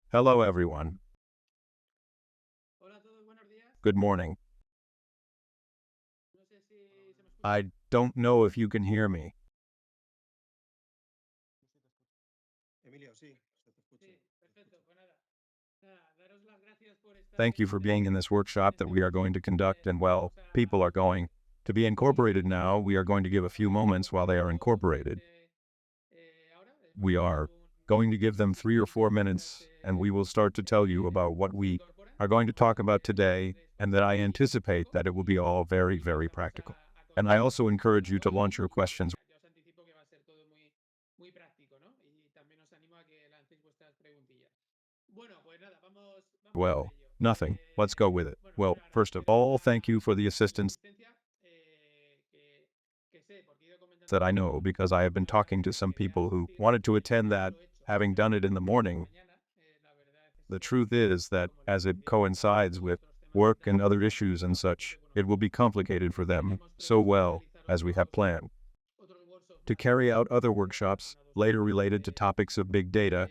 Hello, everyone. Hola a todos, buenos días. Good morning. No sé si se me escucha. I don't know if you can hear me. Emilio, sí, se te escucha. Sí, perfecto. Pues nada, daros las gracias por estar Thank en you for being in this workshop that we are going to conduct, and well, people are going to be incorporated now. We are going to give a few moments while they are incorporated. ahora. We are going to give them 3 or 4 minutes, and we will start to tell you about what we are going to talk about today, and that I anticipate that it will be all very, very practical. And I also encourage you to launch your questions. Ya os anticipo que va a ser todo muy práctico, ¿no? Y también os animo a que lancéis vuestras preguntillas. Bueno, pues nada, vamos a por Well, ello. nothing. Let's go with it. Bueno, Well, primero first of agradecer all, thank you for the vuestra assistance asistencia. Que sé, porque he ido comentando that I con know algunos because I have been compañeros talking to que some querían people who asistir, wanted to attend ya that, lo he hecho. having done it in the Esta morning. mañana, la verdad es The que, truth is that como les as it decía, coincides with otros temas work de and other trabajo, issues and such, entonces, bueno, it will be complicated for them tenemos so previsto well realizar as we have planned otros workshops to más carry out other workshops relacionados con later temas related to topics of big data,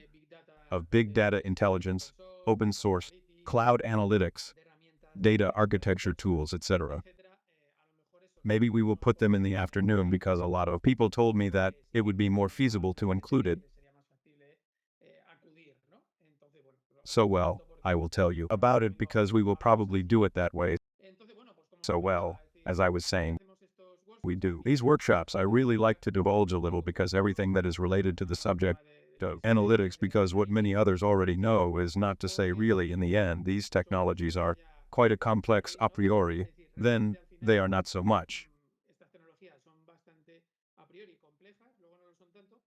of big data intelligence, open source, cloud analytics, de herramientas data architecture tools, etc. etcétera. A lo mejor eso, Maybe we will put them in the afternoon because a lot of people told me that it would be more feasible to include it. sería más factible acudir, ¿no? Entonces, bueno, So well, I will tell you about it because we will probably do it that way. Entonces, bueno, pues como So well, comentaba, es decir, as I was ¿por qué saying, hacemos estos we workshops? do. These workshops, I really like to divulge a little because everything that is related to the subject of analytics, because what many others already know is not to say really in the end, these technologies are quite a complex a priori, then they are not so much. Estas tecnologías son bastante a priori complejas, luego no lo son tanto,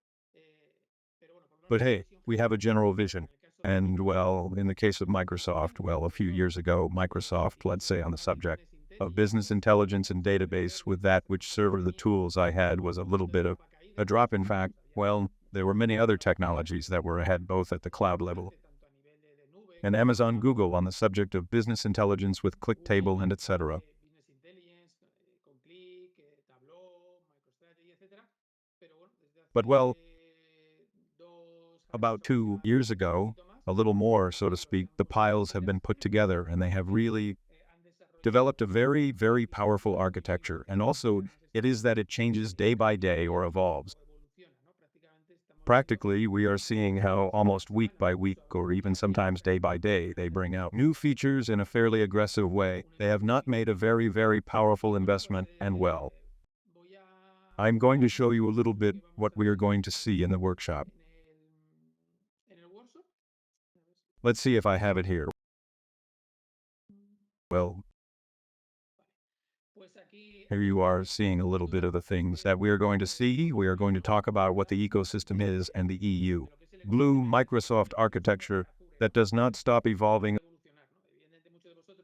pero bueno, por lo menos But la hey, visión we have general a es esta. general En vision. el caso de And Microsoft, well, in the case of hace Microsoft, tiempo well, a few empezó years ago, Microsoft, let's say on the subject of business intelligence and database with that which server the tools I had was a little bit of a drop. In fact, well, there were many other technologies that were ahead both at the cloud level tanto a nivel de nube and como de Amazon cloud, Google on the subject of business intelligence with Google ClickTable a and nivel etc. de business intelligence, con Click, Tableau, MicroStrategy, etcétera. Pero bueno, desde But well, hace dos años about 2 years aproximadamente, un ago, poquito más, a little more, so to los speak, the piles have been put together and they have really han desarrollado developed a very, very powerful architecture. And also, it is that it changes day by day or evolves. o evoluciona, ¿no? Prácticamente estamos viendo Practically, we are seeing how almost week by week or even sometimes day by day, they bring out new features in a fairly aggressive way. They have not made a very, very powerful investment, and well, voy a I'm going to show you a comentaros little lo bit que vamos what a we are ver going to see in the workshop. en el workshop. Let's see if I have it here. Well, Pues aquí here you are seeing a little bit of the things that we are going to see. We are going to talk about what the ecosystem is and the EU. Blue Microsoft architecture that does not stop evolving.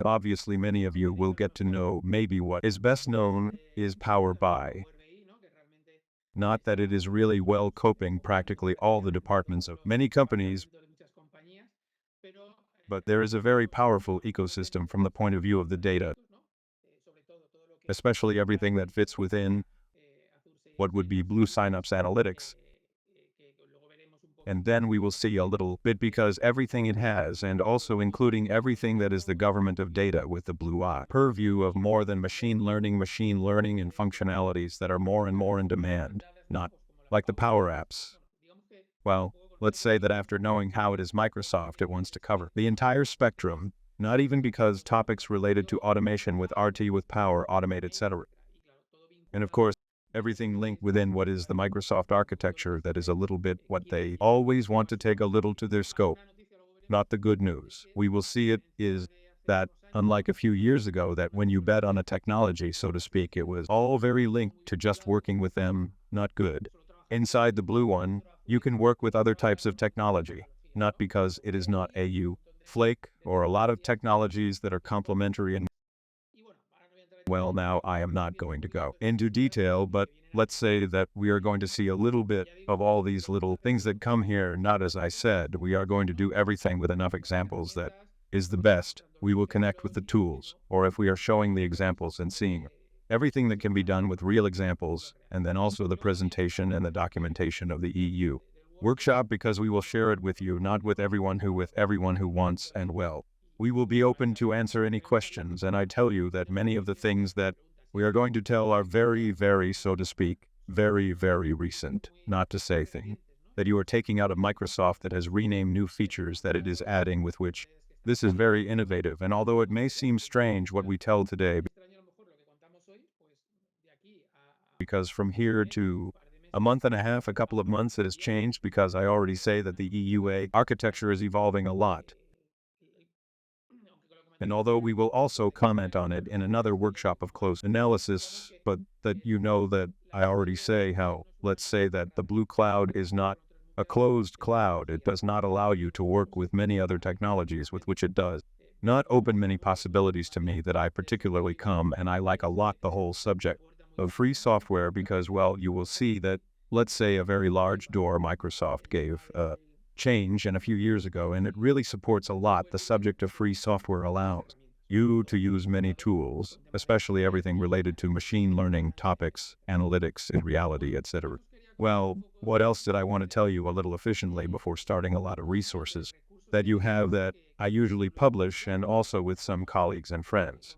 Obviously, many of you will get to know maybe what is best known is PowerBI. Not that it is really well coping practically all the departments of many companies, but there is a very powerful ecosystem from the point of view of the data, especially everything that fits within what would be Blue Synapse Analytics. And then we will see a little bit because everything it has, and also including everything that is the government of data with the blue eye, purview of more than machine learning and functionalities that are more and more in demand, not like the PowerApps. Well, let's say that after knowing how it is Microsoft, it wants to cover the entire spectrum, not even because topics related to automation with RT, with Power, Automate, etc. And of course, everything linked within what is the Microsoft architecture that is a little bit what they always want to take a little to their scope. Not the good news. We will see it is that, unlike a few years ago, that when you bet on a technology, so to speak, it was all very linked to just working with them, not good. Inside the blue one, you can work with other types of technology, not because it is not AU, Flake, or a lot of technologies that are complementary and well, now I am not going to go into detail, but let's say that we are going to see a little bit of all these little things that come here. Not as I said, we are going to do everything with enough examples that is the best. We will connect with the tools, or if we are showing the examples and seeing everything that can be done with real examples, and then also the presentation and the documentation of the EU. workshop because we will share it with you, not with everyone who wants, and well, we will be open to answer any questions, and I tell you that many of the things that we are going to tell are very, very, so to speak, very, very recent, not to say thing, that you are taking out of Microsoft that has renamed new features that it is adding with which this is very innovative, and although it may seem strange what we tell today, because from here to a month and a half, a couple of months, it has changed because I already say that the EUA architecture is evolving a lot. And although we will also comment on it in another workshop of close analysis, but that you know that I already say how, let's say that the blue cloud is not a closed cloud. It does not allow you to work with many other technologies with which it does not open many possibilities to me that I particularly come, and I like a lot the whole subject of free software because, well, you will see that, let's say, a very large door Microsoft gave change and a few years ago, and it really supports a lot. The subject of free software allows you to use many tools, especially everything related to machine learning topics, analytics in reality, etc. Well, what else did I want to tell you a little efficiently before starting a lot of resources that you have that I usually publish and also with some colleagues and friends?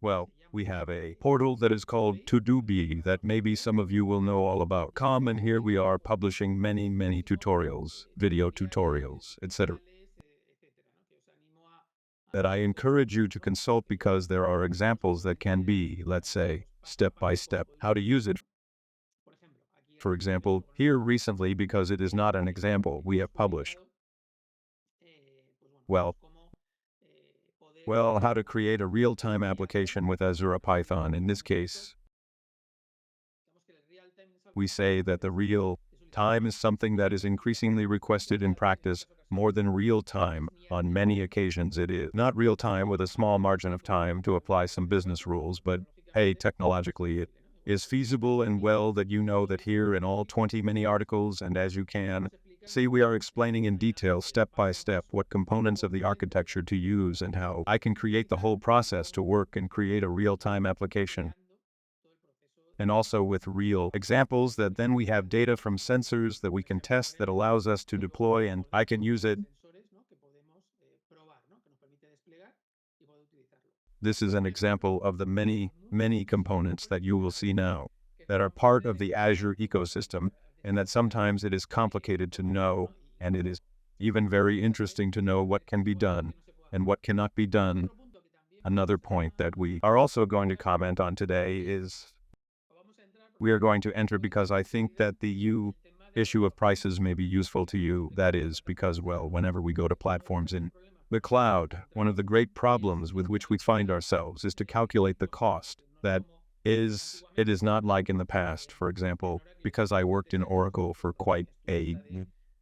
Well, we have a portal that is called To-Do-Be that maybe some of you will know all about. And here we are publishing many, many tutorials, video tutorials, etc. that I encourage you to consult because there are examples that can be, let's say, step by step, how to use it. For example, here recently, because it is not an example, we have published, well, how to create a real-time application with Azure Python. In this case, we say that the real time is something that is increasingly requested in practice more than real time. On many occasions, it is not real time with a small margin of time to apply some business rules, but hey, technologically it is feasible, and well, that you know that here in all 20 many articles, and as you can see, we are explaining in detail, step by step, what components of the architecture to use and how I can create the whole process to work and create a real-time application. And also with real examples that then we have data from sensors that we can test that allows us to deploy, and I can use it. This is an example of the many, many components that you will see now that are part of the Azure ecosystem, and that sometimes it is complicated to know, and it is even very interesting to know what can be done and what cannot be done. Another point that we are also going to comment on today is we are going to enter because I think that the issue of prices may be useful to you. That is because, well, whenever we go to platforms in the cloud, one of the great problems with which we find ourselves is to calculate the cost. It is not like in the past, for example, because I worked in Oracle for quite a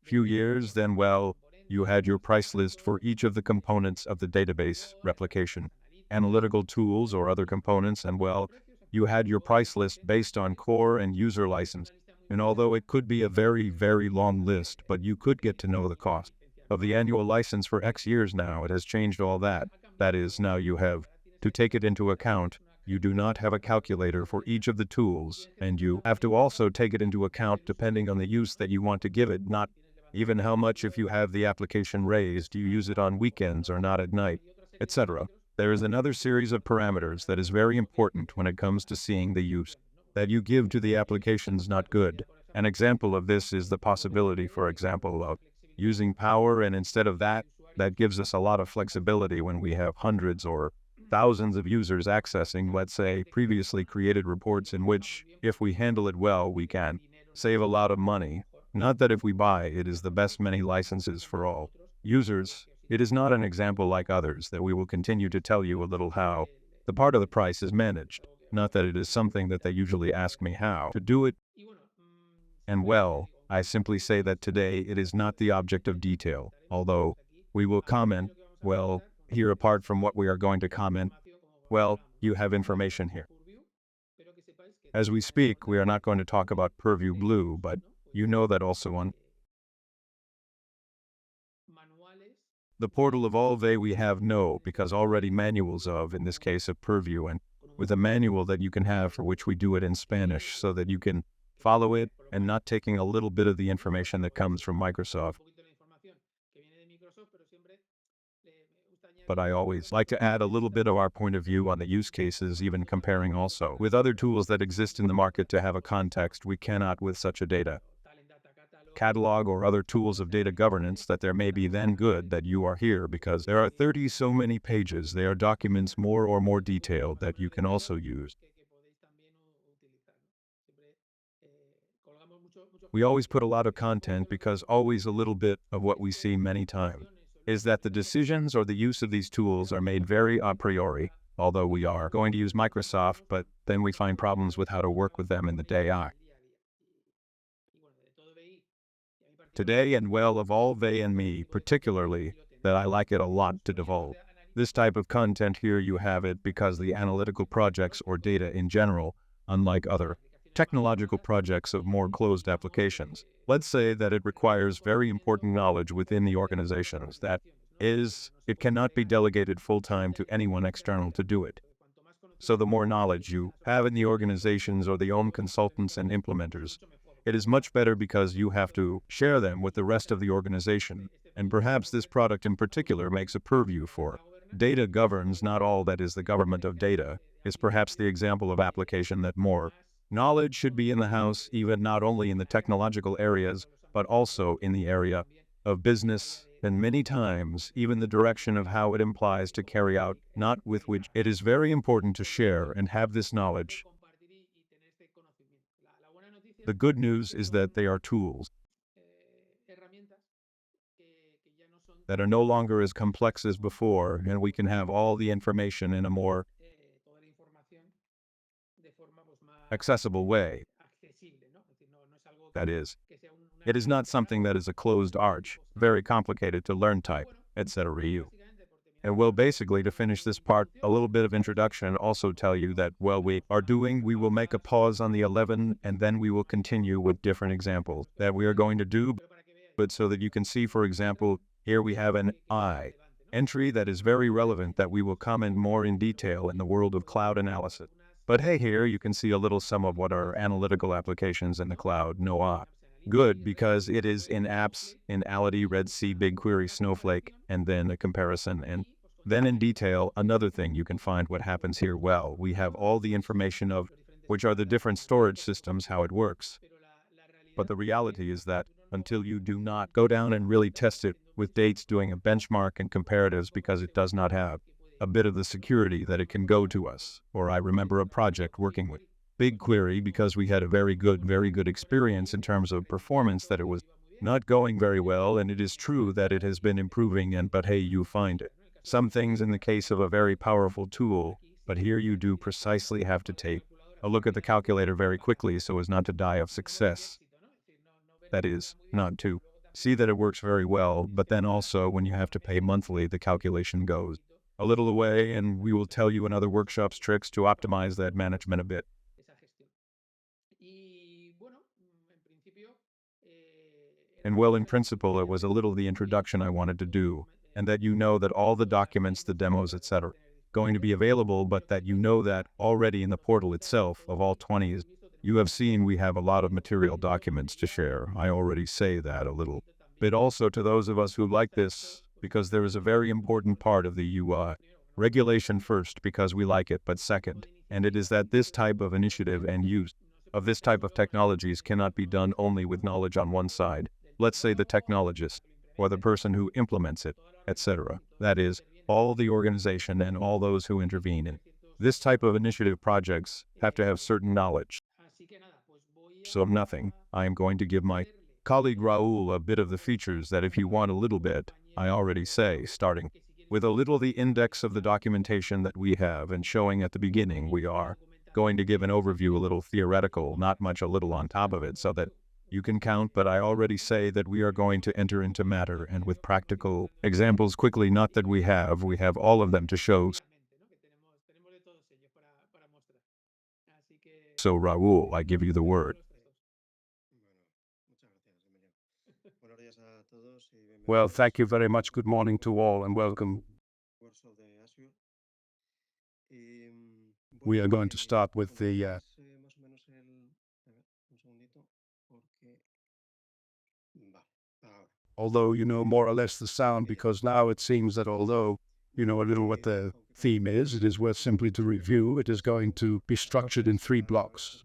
few years, then, well, you had your price list for each of the components of the database replication, analytical tools or other components, and well, you had your price list based on core and user license. And although it could be a very, very long list, but you could get to know the cost of the annual license for X years now. It has changed all that. That is, now you have to take it into account. You do not have a calculator for each of the tools, and you have to also take it into account depending on the use that you want to give it, not even how much, if you have the application raised, you use it on weekends or not at night, etc. There is another series of parameters that is very important when it comes to seeing the use that you give to the applications not good. An example of this is the possibility, for example, of using Power, and instead of that gives us a lot of flexibility when we have hundreds or thousands of users accessing, let's say, previously created reports in which, if we handle it well, we can save a lot of money. Not that if we buy, it is the best many licenses for all users. It is not an example like others that we will continue to tell you a little how the part of the price is managed. Not that it is something that they usually ask me how to do it. And well, I simply say that today it is not the object of detail, although we will comment, well, here apart from what we are going to comment, well, you have information here. As we speak, we are not going to talk about Purview Blue, but you know that also on the portal of all we have no, because already manuals of, in this case of Purview, and with a manual that you can have for which we do it in Spanish so that you can follow it, and not taking a little bit of the information that comes from Microsoft. But I always like to add a little bit of our point of view on the use cases, even comparing also with other tools that exist in the market to have a context we cannot with such a data catalog or other tools of data governance that there may be. Then good that you are here, because there are 30 so many pages. They are documents more or more detailed that you can also use. We always put a lot of content because always a little bit of what we see many times is that the decisions or the use of these tools are made very a priori, although we are going to use Microsoft, but then we find problems with how to work with them in the day on. Today, and well, of all they and me, particularly, that I like it a lot to divulge. This type of content here you have it because the analytical projects or data in general, unlike other technological projects of more closed applications, let's say that it requires very important knowledge within the organizations. That is, it cannot be delegated full-time to anyone external to do it. So the more knowledge you have in the organizations or the own consultants and implementers, it is much better because you have to share them with the rest of the organization. And perhaps this product in particular makes a purview for data governs not all that is the government of data, is perhaps the example of application that more knowledge should be in the house, even not only in the technological areas, but also in the area of business, and many times even the direction of how it implies to carry out, not with which it is very important to share and have this knowledge. The good news is that they are tools that are no longer as complex as before, and we can have all the information in a more accessible way. That is, it is not something that is a closed arch, very complicated to learn type, etc. And we'll basically, to finish this part, a little bit of introduction, also tell you that, well, we will make a pause on the 11, and then we will continue with different examples that we are going to do, but so that you can see, for example, here we have an I entry that is very relevant that we will comment more in detail in the world of cloud analysis. But hey, here you can see a little some of what are analytical applications in the cloud. No good, because it is in apps, in Ality, Red Sea, BigQuery, Snowflake, and then a comparison. And then in detail, another thing you can find what happens here. Well, we have all the information of which are the different storage systems, how it works. But the reality is that until you do not go down and really test it with dates, doing a benchmark and comparatives, because it does not have a bit of the security that it can go to us. Or I remember a project working with BigQuery because we had a very good experience in terms of performance, that it was not going very well, and it is true that it has been improving, and but hey, you find it. Some things in the case of a very powerful tool, but here you do precisely have to take a look at the calculator very quickly so as not to die of success. That is, not to see that it works very well, but then also when you have to pay monthly, the calculation goes a little away, and we will tell you in other workshops tricks to optimize that management a bit. And well, in principle, it was a little the introduction I wanted to do, and that you know that all the documents, the demos, etc., going to be available, but that you know that already in the portal itself of all 20s, you have seen we have a lot of material documents to share. I already say that a little bit also to those of us who like this, because there is a very important part of the UI. Regulation first, because we like it, but second, and it is that this type of initiative and use of this type of technologies cannot be done only with knowledge on one side. Let's say the technologist, or the person who implements it, etc. That is, all the organization and all those who intervene in this type of initiative projects have to have certain knowledge. So nothing. I am going to give my colleague Raul a bit of the features that if you want a little bit, I already say, starting with a little the index of the documentation that we have, and showing at the beginning we are going to give an overview, a little theoretical, not much, a little on top of it, so that you can count, but I already say that we are going to enter into matter and with practical examples quickly, not that we have all of them to show. So Raul, I give you the word. Bueno, muchas gracias, Emilio. Buenos días a todos y bienvenidos. Well, thank you very much. Good morning to all and welcome. Curso de Azure. We are going to start with the más o menos el... A ver, un segundito. although you know more or less the sound, because now it seems that although you know a little what the theme is, it is worth simply to review. It is going to be structured in 3 blocks.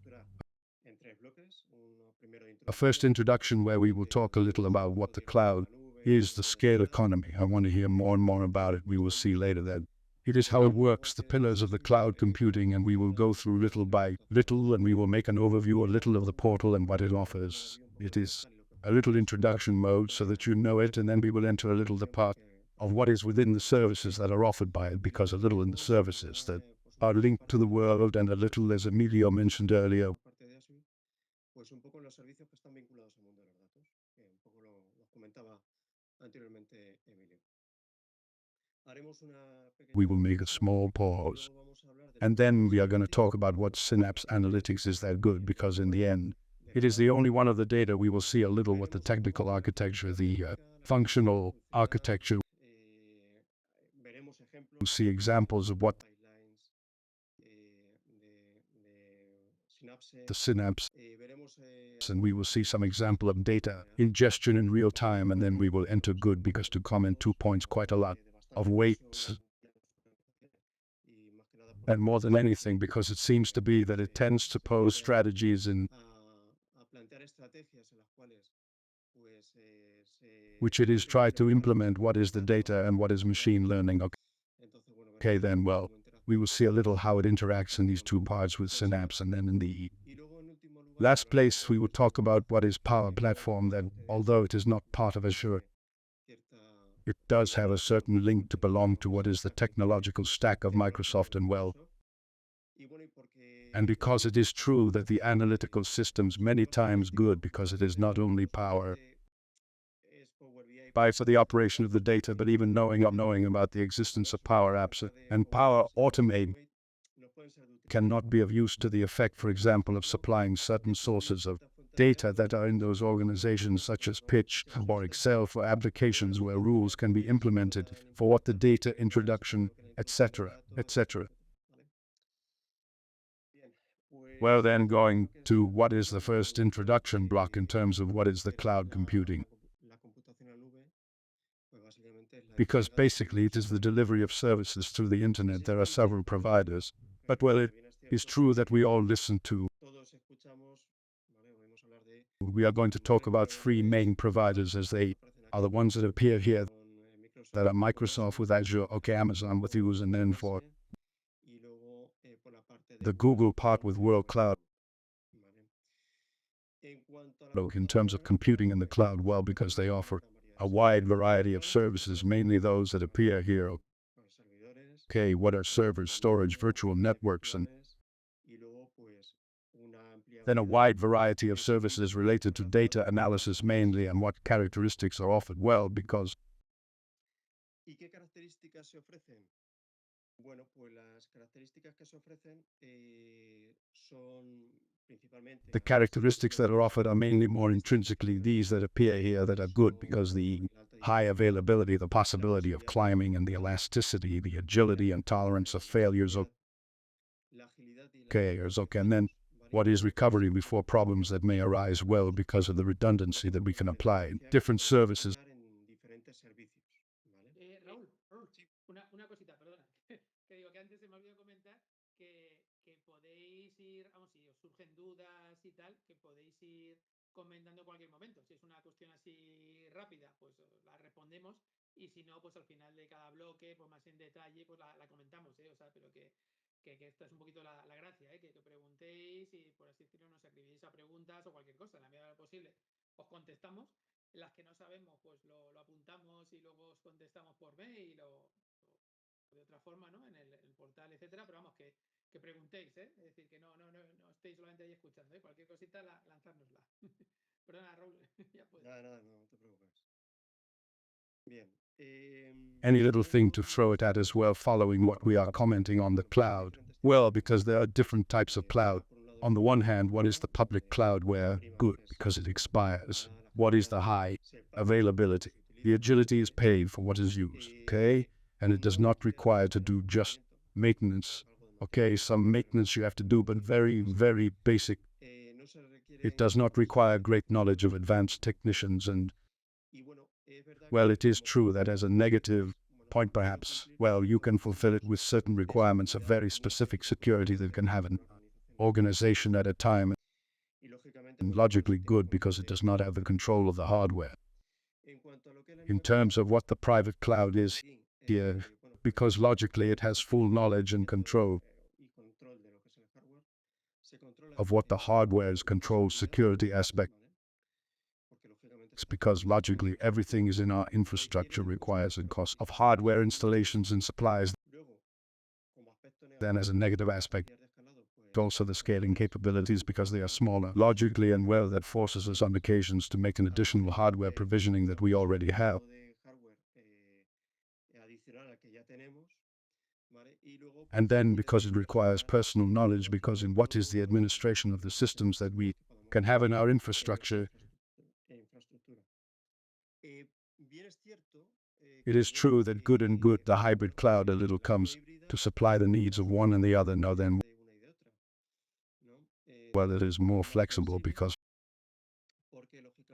A first introduction where we will talk a little about what the cloud is, the scale economy. I want to hear more and more about it. We will see later that it is how it works, the pillars of the cloud computing, and we will go through little by little, and we will make an overview a little of the portal and what it offers. It is a little introduction mode so that you know it, and then we will enter a little the part of what is within the services that are offered by it, because a little in the services that are linked to the world, and a little, as Emilio mentioned earlier, pues un poco en los servicios que están vinculados al mundo de los datos, que un poco los comentaba anteriormente Emilio. Haremos una we pequeña will make a pausa small y pause. luego vamos a hablar de And los then we are servicios going to talk analíticos about what Synapse Analytics is that good, because in the end, del it is the cloud. only one of the data we will see a little what the technical architecture, the functional architecture. Veremos ejemplos We'll see examples of what pipelines de Synapse. the Synapse, Veremos and we will see some example of data ingestion in real time, and then we will enter good, because to comment 2 points quite a lot of weights, y más que nada and more than anything, because it seems to be that it tends to pose strategies in a plantear estrategias en las cuales pues which it is tried to implement what is the data and what is machine learning. Entonces, bueno, Okay, veremos then, well, cómo interactúa. we will see a little how it interacts in these 2 parts with Synapse, and then in the Y luego, en último lugar, last place we will talk about what is Power Platform, that although it is not part of Azure, cierta it does have a certain link to belong to what is the technological stack of Microsoft, and well, y bueno, y porque and because it is true that the analytical system's many times good, because it is not only Power es Power BI BI for the operation of the data, but even knowing about the existence of PowerApps and Power Automate nos pueden ser de utilidad. cannot be of use to the effect, for example, of supplying certain sources of data that are in those organizations, such as Pitch or Excel, for applications where rules can be implemented for what the data introduction, etc., etc. Bien, pues, Well, then, going to what is the first introduction block in terms of what is the cloud computing, la computación en la nube, pues básicamente es la because entrega de basically it is the delivery of services through the internet. There are several providers, but well, it is true that we all listen to. todos escuchamos, ¿vale? Oímos hablar de We are going to talk about 3 main providers, as they are the ones that appear here, con, Microsoft, that are Microsoft with Azure, okay, Amazon with Use, and then for y luego por la parte de the Google part with World Cloud. ¿vale? En cuanto a la In terms of computing in the cloud, well, because they offer a wide variety of services, mainly those that appear here. los servidores, Okay, what are servers, storage, virtual networks, and y luego pues una amplia then a variedad wide variety of services related to data analysis mainly, and what characteristics are offered. Well, because ¿Y qué características se ofrecen? Bueno, pues las características que se ofrecen son principalmente the characteristics that are offered are mainly more intrinsically these that appear here, that are good, because the high availability, the possibility of climbing, and the elasticity, the agility and tolerance of failures, la agilidad y la okay, and then what is recovery before problems that may arise, well, because of the redundancy that we can apply in different services. en diferentes servicios, ¿vale? Raúl, una cosita, perdona. Que digo que antes se me olvidó comentar que podéis ir, vamos, si os surgen dudas y tal, que podéis ir comentando en cualquier momento. Si es una cuestión así rápida, pues la respondemos. Y si no, pues al final de cada bloque, pues más en detalle, pues la comentamos, ¿eh? O sea, pero que esta es un poquito la gracia, ¿eh? Que preguntéis y, por así decirlo, nos escribís a preguntas o cualquier cosa. En la medida de lo posible os contestamos. Las que no sabemos, pues lo apuntamos y luego os contestamos por mail o de otra forma, ¿no? En el portal, etcétera. Pero vamos, que preguntéis, ¿eh? Es decir, que no estéis solamente ahí escuchando, ¿eh? Cualquier cosita, lanzárnosla. Perdona, Raúl, ya puedes. Nada, no te preocupes. Bien. Any little thing to throw it at as well, following what we are commenting on the cloud. Well, because there are different types of cloud. On the one hand, what is the public cloud, where good, because it expires? What is the high availability? The agility is paid for what is used, okay? And it does not require to do just maintenance. Okay, some maintenance you have to do, but very, very basic. It does not require great knowledge of advanced technicians, and Y bueno, Well, it is true that as a negative point perhaps, well, you can fulfill it with certain requirements of very specific security that can have an organization at a time, and logically good because it does not have the control of the hardware. In terms of what the private cloud is here, because logically it has full knowledge and control of what the hardware's control security aspect. It's because logically everything is in our infrastructure requires a cost of hardware installations and supplies. Then as a negative aspect, also the scaling capabilities because they are smaller logically, and well, that forces us on occasions to make an additional hardware provisioning that we already have. And then because it requires personal knowledge, because in what is the administration of the systems that we can have in our infrastructure. It is true that good and good, the hybrid cloud a little comes to supply the needs of one and the other. Now then, well, it is more flexible because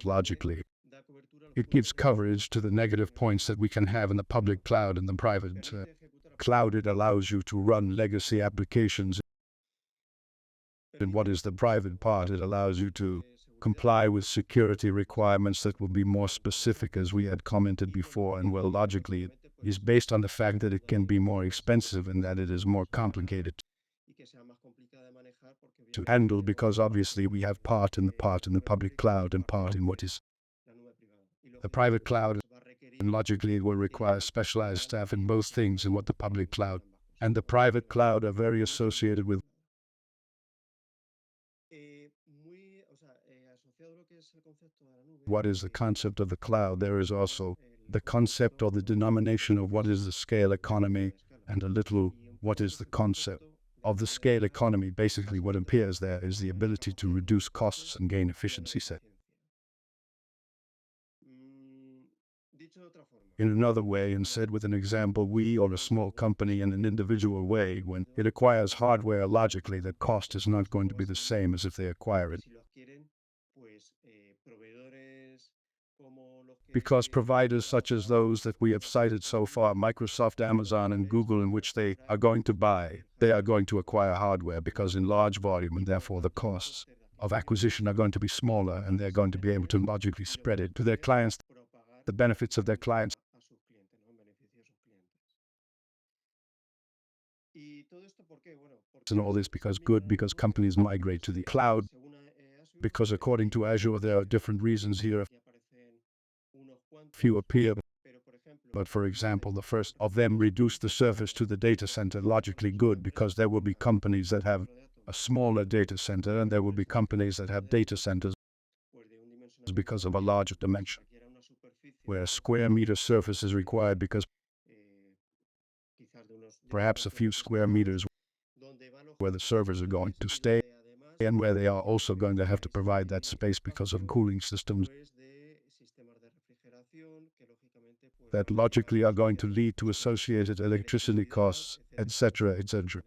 logically it gives coverage to the negative points that we can have in the public cloud and the private cloud. It allows you to run legacy applications. In what is the private part, it allows you to comply with security requirements that will be more specific, as we had commented before, and well, logically it is based on the fact that it can be more expensive and that it is more complicated to handle, because obviously we have part in the public cloud and part in what is the private cloud, and logically it will require specialized staff in both things, in what the public cloud and the private cloud are very associated with. What is the concept of the cloud? There is also the concept or the denomination of what is the scale economy, and a little what is the concept of the scale economy. Basically what appears there is the ability to reduce costs and gain efficiency set. In another way, and said with an example, we or a small company in an individual way, when it acquires hardware, logically the cost is not going to be the same as if they acquire it. Because providers such as those that we have cited so far, Microsoft, Amazon, and Google, in which they are going to buy, they are going to acquire hardware because in large volume, and therefore the costs of acquisition are going to be smaller, and they're going to be able to logically spread it to their clients, the benefits of their clients. And all this because companies migrate to the cloud, because according to Azure there are different reasons here. Few appear, but for example, the first of them reduce the service to the data center. Logically good, because there will be companies that have a smaller data center, and there will be companies that have data centers because of a larger dimension, where a square meter surface is required because perhaps a few square meters where the servers are going to stay, and where they are also going to have to provide that space because of cooling systems that logically are going to lead to associated electricity costs, etc., etc.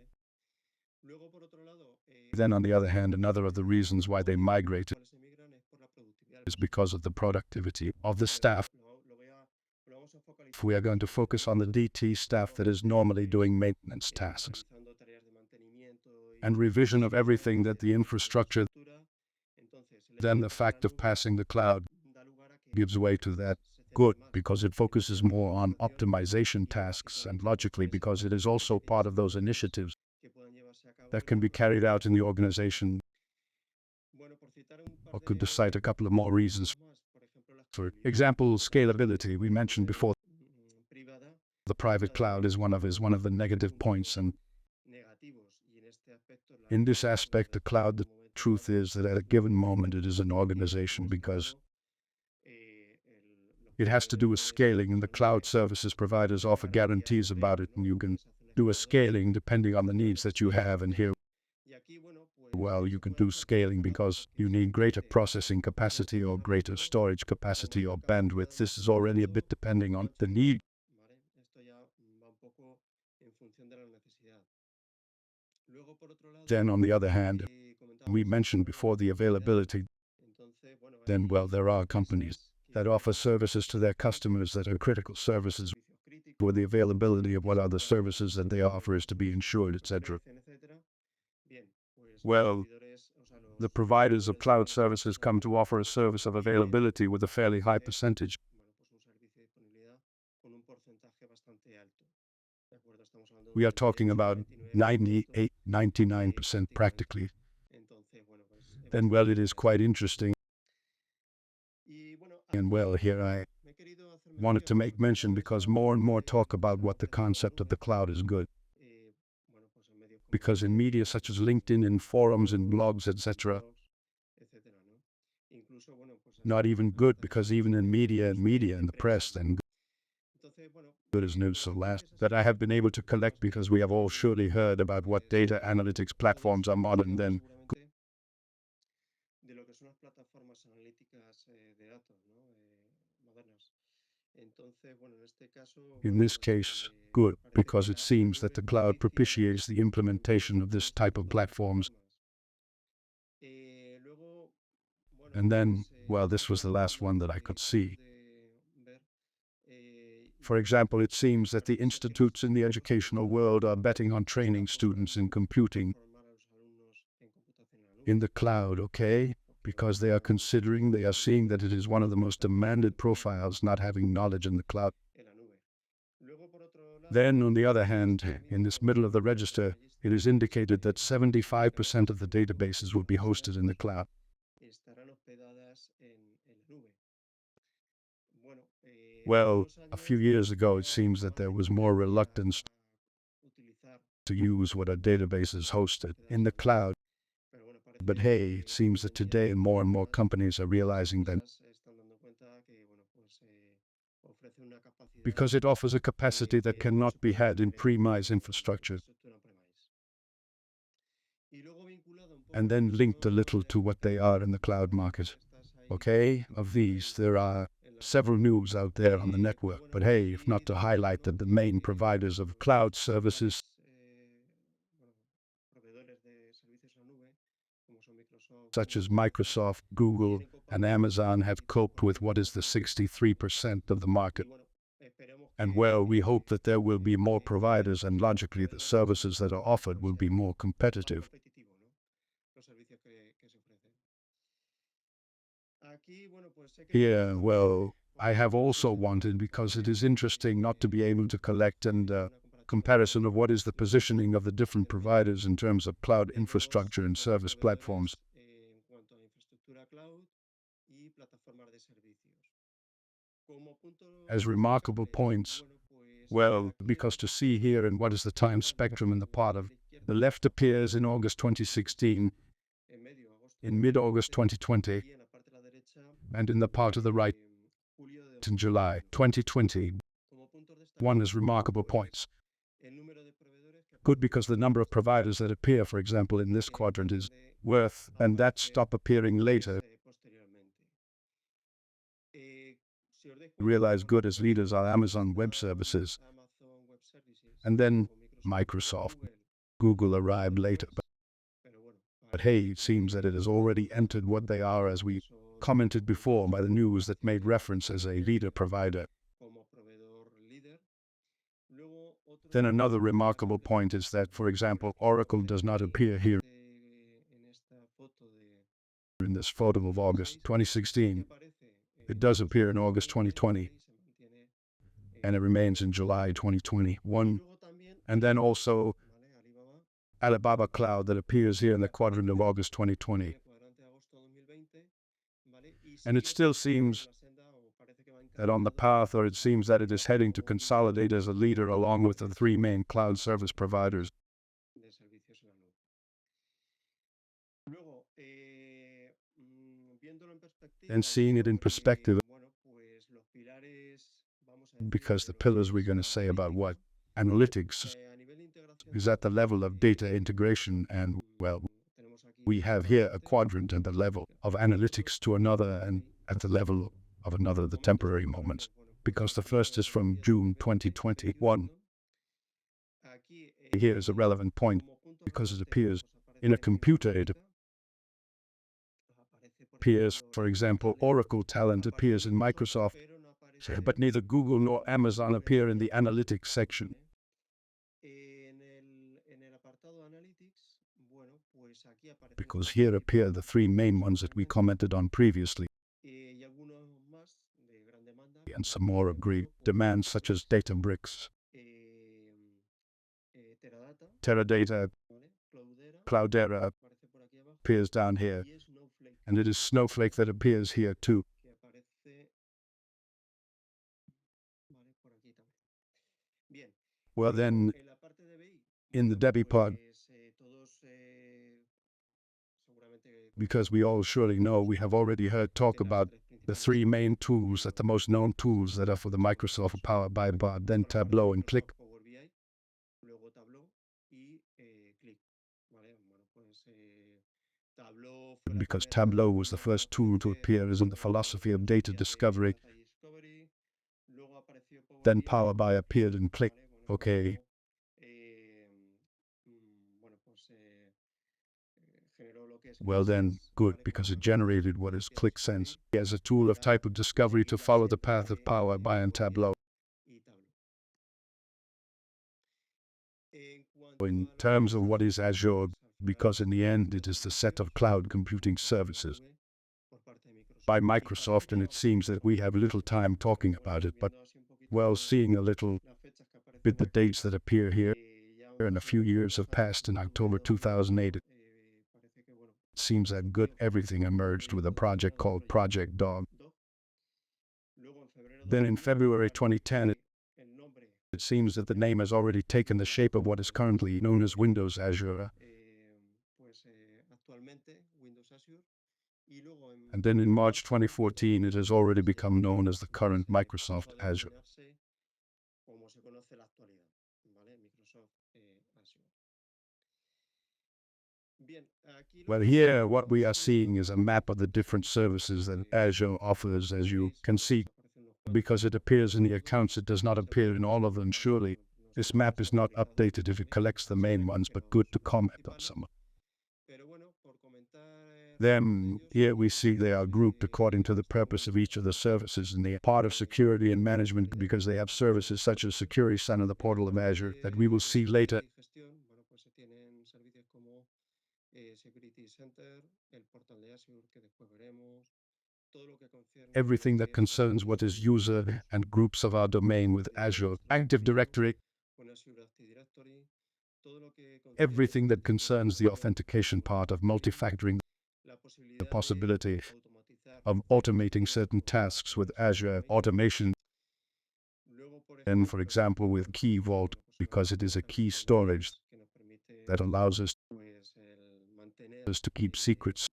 Then on the other hand, another of the reasons why they migrate is because of the productivity of the staff. If we are going to focus on the DT staff that is normally doing maintenance tasks and revision of everything that the infrastructure, then the fact of passing the cloud gives way to that good, because it focuses more on optimization tasks, and logically because it is also part of those initiatives that can be carried out in the organization. Or could cite a couple of more reasons. For example, scalability. We mentioned before the private cloud is one of the negative points, and in this aspect, the cloud, the truth is that at a given moment it is an organization, because it has to do with scaling, and the cloud services providers offer guarantees about it, and you can do a scaling depending on the needs that you have. And here, well, you can do scaling because you need greater processing capacity or greater storage capacity or bandwidth. This is already a bit depending on the need. Then on the other hand, we mentioned before the availability, then well, there are companies that offer services to their customers that are critical services, where the availability of what other services that they offer is to be ensured, etc. Well, the providers of cloud services come to offer a service of availability with a fairly high percentage. We are talking about 98, 99% practically. Then, well, it is quite interesting. And well, here I wanted to make mention because more and more talk about what the concept of the cloud is good. Because in media such as LinkedIn, in forums, in blogs, etc., not even good, because even in media and the press, then good is news. So last that I have been able to collect, because we have all surely heard about what data analytics platforms are modern then. In this case, good, because it seems that the cloud propitiates the implementation of this type of platforms. And then, well, this was the last one that I could see. For example, it seems that the institutes in the educational world are betting on training students in computing in the cloud, okay? Because they are seeing that it is one of the most demanded profiles, not having knowledge in the cloud. Then, on the other hand, in this middle of the register, it is indicated that 75% of the databases will be hosted in the cloud. Well, a few years ago, it seems that there was more reluctance to use what are databases hosted in the cloud. But hey, it seems that today more and more companies are realizing that because it offers a capacity that cannot be had in premise infrastructure. And then linked a little to what they are in the cloud market. Okay, of these, there are several news out there on the network, but hey, if not to highlight that the main providers of cloud services, such as Microsoft, Google, and Amazon, have coped with what is the 63% of the market. And well, we hope that there will be more providers, and logically the services that are offered will be more competitive. Here, well, I have also wanted, because it is interesting not to be able to collect and comparison of what is the positioning of the different providers in terms of cloud infrastructure and service platforms. As remarkable points, well, because to see here and what is the time spectrum in the part of the left appears in August 2016, in mid-August 2020, and in the part of the right in July 2020. One is remarkable points. Good, because the number of providers that appear, for example, in this quadrant is worth, and that stop appearing later. Realize good as leaders are Amazon Web Services, and then Microsoft, Google arrived later. But hey, it seems that it has already entered what they are, as we commented before, by the news that made reference as a leader provider. Then another remarkable point is that, for example, Oracle does not appear here in this photo of August 2016. It does appear in August 2020, and it remains in July 2021. And then also Alibaba Cloud that appears here in the quadrant of August 2020. And it still seems that on the path, or it seems that it is heading to consolidate as a leader along with the three main cloud service providers. And seeing it in perspective, because the pillars we're going to say about what analytics is at the level of data integration, and well, we have here a quadrant at the level of analytics to another, and at the level of another, the temporary moments, because the first is from June 2021. Here is a relevant point, because it appears in a computer, it appears, for example, Oracle talent appears in Microsoft, but neither Google nor Amazon appear in the analytics section. Because here appear the three main ones that we commented on previously, and some more of great demands such as Databricks, Teradata, Cloudera appears down here, and it is Snowflake that appears here too. Well then, in the Debbie part, because we all surely know, we have already heard talk about the three main tools, that the most known tools that are for the Microsoft PowerBI, then Tableau and Click. Because Tableau was the first tool to appear as in the philosophy of data discovery. Then PowerBI appeared in Click. Okay. Well then, good, because it generated what is ClickSense as a tool of type of discovery to follow the path of PowerBI and Tableau. In terms of what is Azure, because in the end it is the set of cloud computing services by Microsoft, and it seems that we have little time talking about it, but well, seeing a little bit the dates that appear here, and a few years have passed. In October 2008, it seems that good everything emerged with a project called Project Dog. Then in February 2010, it seems that the name has already taken the shape of what is currently known as Windows Azure. And then in March 2014, it has already become known as the current Microsoft Azure. Well, here what we are seeing is a map of the different services that Azure offers, as you can see. Because it appears in the accounts, it does not appear in all of them, surely. This map is not updated if it collects the main ones, but good to comment on some. Then, here we see they are grouped according to the purpose of each of the services in the part of security and management, because they have services such as Security Center, the portal of Azure, that we will see later. Everything that concerns what is user and groups of our domain with Azure Active Directory. Everything that concerns the authentication part of multifactoring, the possibility of automating certain tasks with Azure Automation. And for example, with Key Vault, because it is a key storage that allows us to keep secrets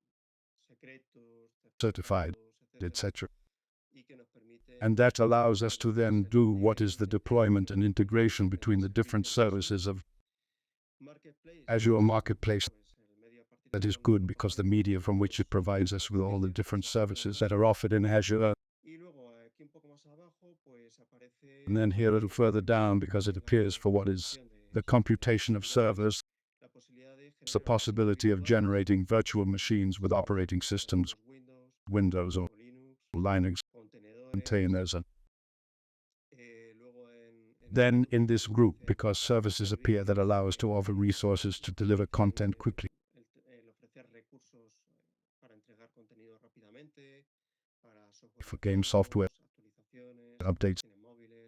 certified, etc. And that allows us to then do what is the deployment and integration between the different services of Azure Marketplace. That is good because the media from which it provides us with all the different services that are offered in Azure. And then here a little further down, because it appears for what is the computation of servers, it's the possibility of generating virtual machines with operating systems, Windows or Linux containers. And then in this group, because services appear that allow us to offer resources to deliver content quickly, for game software, updates,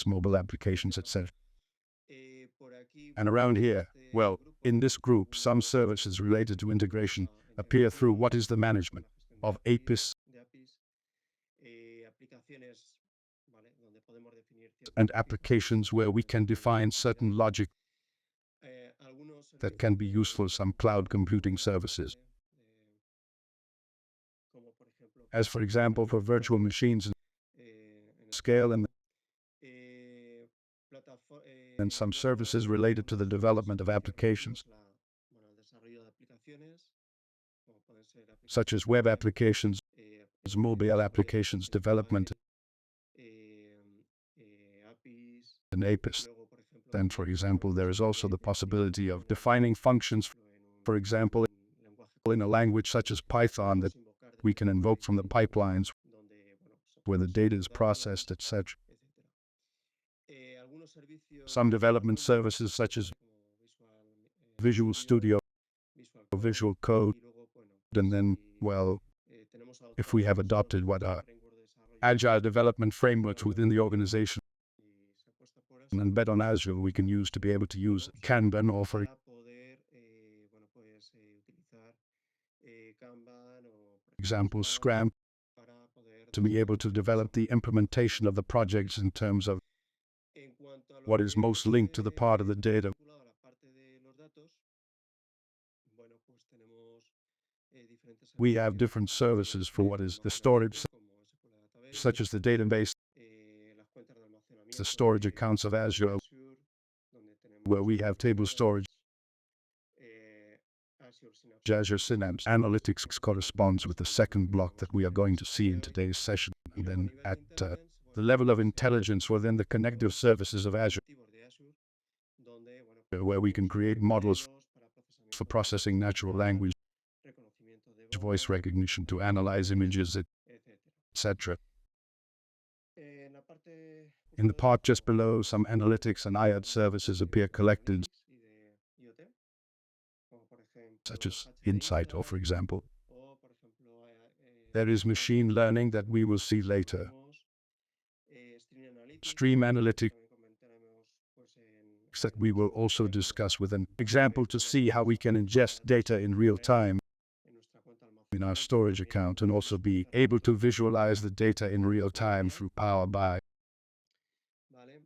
mobile applications, etc. And around here, well, in this group, some services related to integration appear through what is the management of APIs and applications where we can define certain logic that can be useful for some cloud computing services. As for example, for virtual machines and scale and some services related to the development of applications, such as web applications, mobile applications development, and APIs. Then, for example, there is also the possibility of defining functions, for example, in a language such as Python, that we can invoke from the pipelines donde, bueno, pues, where the se data obtienen is datos, processed, etc. etcétera. Algunos servicios Some development gratuitos, services such as como Visual Studio Visual or Code, Visual Code, y luego, bueno, and then, si well, tenemos if we have adoptados adopted what otros are frameworks de desarrollo agile development frameworks within the organization y se apuesta por and Azure, embed on Azure, we can use to be able to use Kanban or, for para poder, bueno, pues, utilizar Kanban o, por example, Scrum Scrum para poder to be able to desarrollar develop the implementation of the projects in terms of En cuanto a lo what is que most linked to the part of the data. vinculado a la parte de los datos, bueno, pues tenemos diferentes We have servicios different services for what is the storage, como SQL Database, such as the database, las cuentas de almacenamiento the storage de accounts of Azure, donde tenemos where we have table storage. Azure Synapse, Azure Synapse Analytics corresponds with the second block that we are going to see in today's session. And then at the level of intelligence within the connective services of Azure, de Azure, donde, bueno, where we can create models para for processing natural language, reconocimiento de voice recognition to analyze images, etcétera. etc. En la parte In the part just below, some analytics and IoT services appear collected, y de IoT, como por ejemplo such as HDI, Insight, or for example, o por ejemplo there is machine learning that we will see later. tenemos, Stream Analytics, Stream analytics también comentaremos pues, that we will also discuss with an example to see how we can ingest data in real time en nuestra cuenta de in our almacenamiento, storage account and also be able to visualize the data in real time through PowerBI. ¿vale?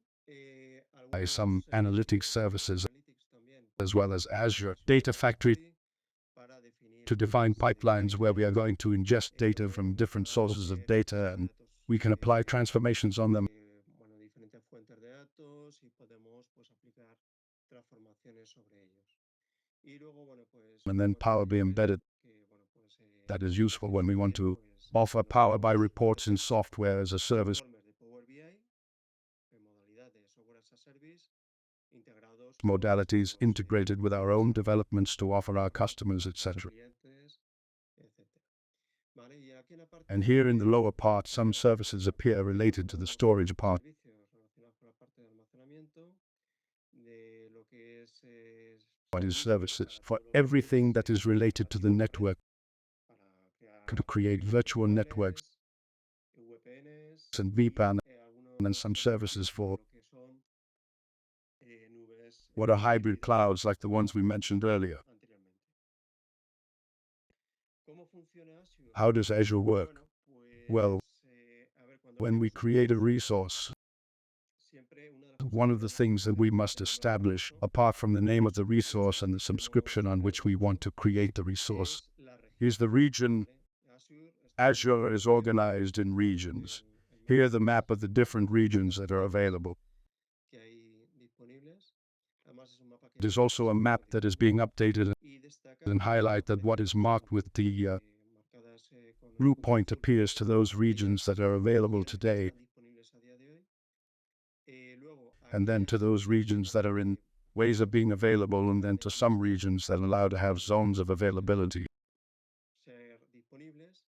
By some analytics services, Analytics también as well as Azure Data Factory, para definir to define pipelines where we are going to ingest data from different sources of data and we can apply transformations on them. bueno, diferentes fuentes de datos y podemos pues aplicar transformaciones sobre ellos. Y luego, bueno, pues And then Power BI embedded, que, bueno, pues, that is useful when we want to offer Power BI reports in software as a service, informes de Power BI en modalidad de software as a service integrados modalities integrated with our own developments to offer our customers, etc. clientes, etcétera. Vale, y aquí en la parte And here in the lower part, some services appear related to the storage part, servicios relacionados con la parte de almacenamiento de lo que es what is services for everything that is related to the network, para crear to create virtual networks VPNs and VPN, algunos and some services for lo que son nubes what are hybrid clouds like the ones we mentioned earlier. anteriormente. ¿Cómo funciona Azure? How does Azure work? Bueno, Well, pues, a ver, cuando when we creamos un create a recurso, resource, siempre una de las one of the cosas things that we must establish, apart from the name of the resource and the subscription on which we want to create the resource, es la región. is the region. Azure is organized in regions. Here the map of the different regions that are available. que hay disponibles. Además, es un mapa que There's also a map that is being updated y destaca and highlight that what is marked with the marcadas con el blue punto point azul, appears to those regions that are available today, están disponibles a día de hoy. Luego, and then to those regions that are in ways of being available, and then to some regions that allow to have zones of availability. ser disponibles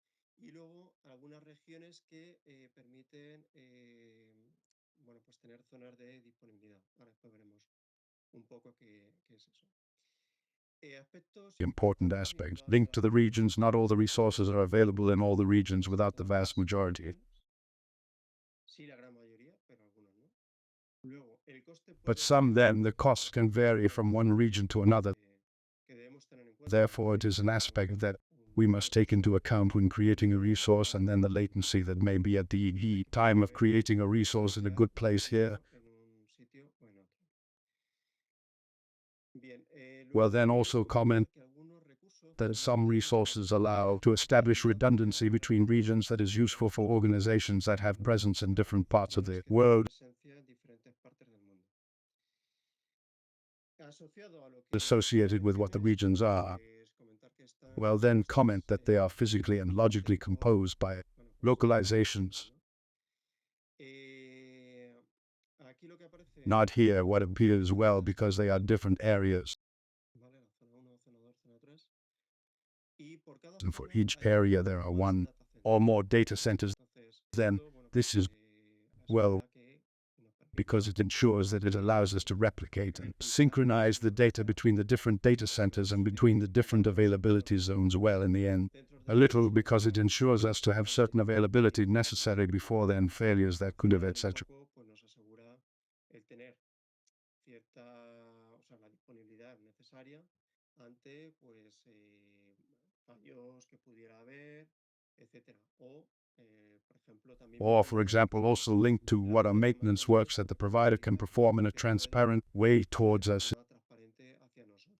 y luego algunas regiones que permiten bueno, pues tener zonas de disponibilidad. Ahora después veremos un poco qué es eso. Aspectos Important aspects linked to the regions. Not all the resources are available in all the regions without the vast majority. sí, la gran mayoría, pero algunos no. Luego, el coste But puede some variar, then, the costs can vary from one region to another. que debemos tener en cuenta. Therefore, it is an aspect that we must take into account when creating a resource, and then the latency that may be at the time of creating a resource in a good place here. En un sitio o en otro. Bien, Well, luego then también also comment que algunos recursos that some resources allow to establish redundancy between regions that is useful for organizations that have presence in different parts of the world, presencia en diferentes partes del mundo. Asociado a lo que associated with what the regions are. pues, comentar que están Well, then comment that they are physically and logically composed by localizations. aquí lo que aparece Not here what appears well because they are different areas. vale, la zona 1, zona 2, zona 3. Y and for each area there are one or more data centers, then this is, well, because it ensures that it allows us to replicate and synchronize the data between the different data centers and between the different availability zones well in the end. A little because it ensures us to have certain availability necessary before then failures that could have, etc. Nos asegura el tener cierta, o sea, la disponibilidad necesaria ante pues fallos que pudiera haber, etcétera. O, por ejemplo, también Or, for example, also linked to what our maintenance works that the provider can perform in a transparent way towards us. transparente hacia nosotros.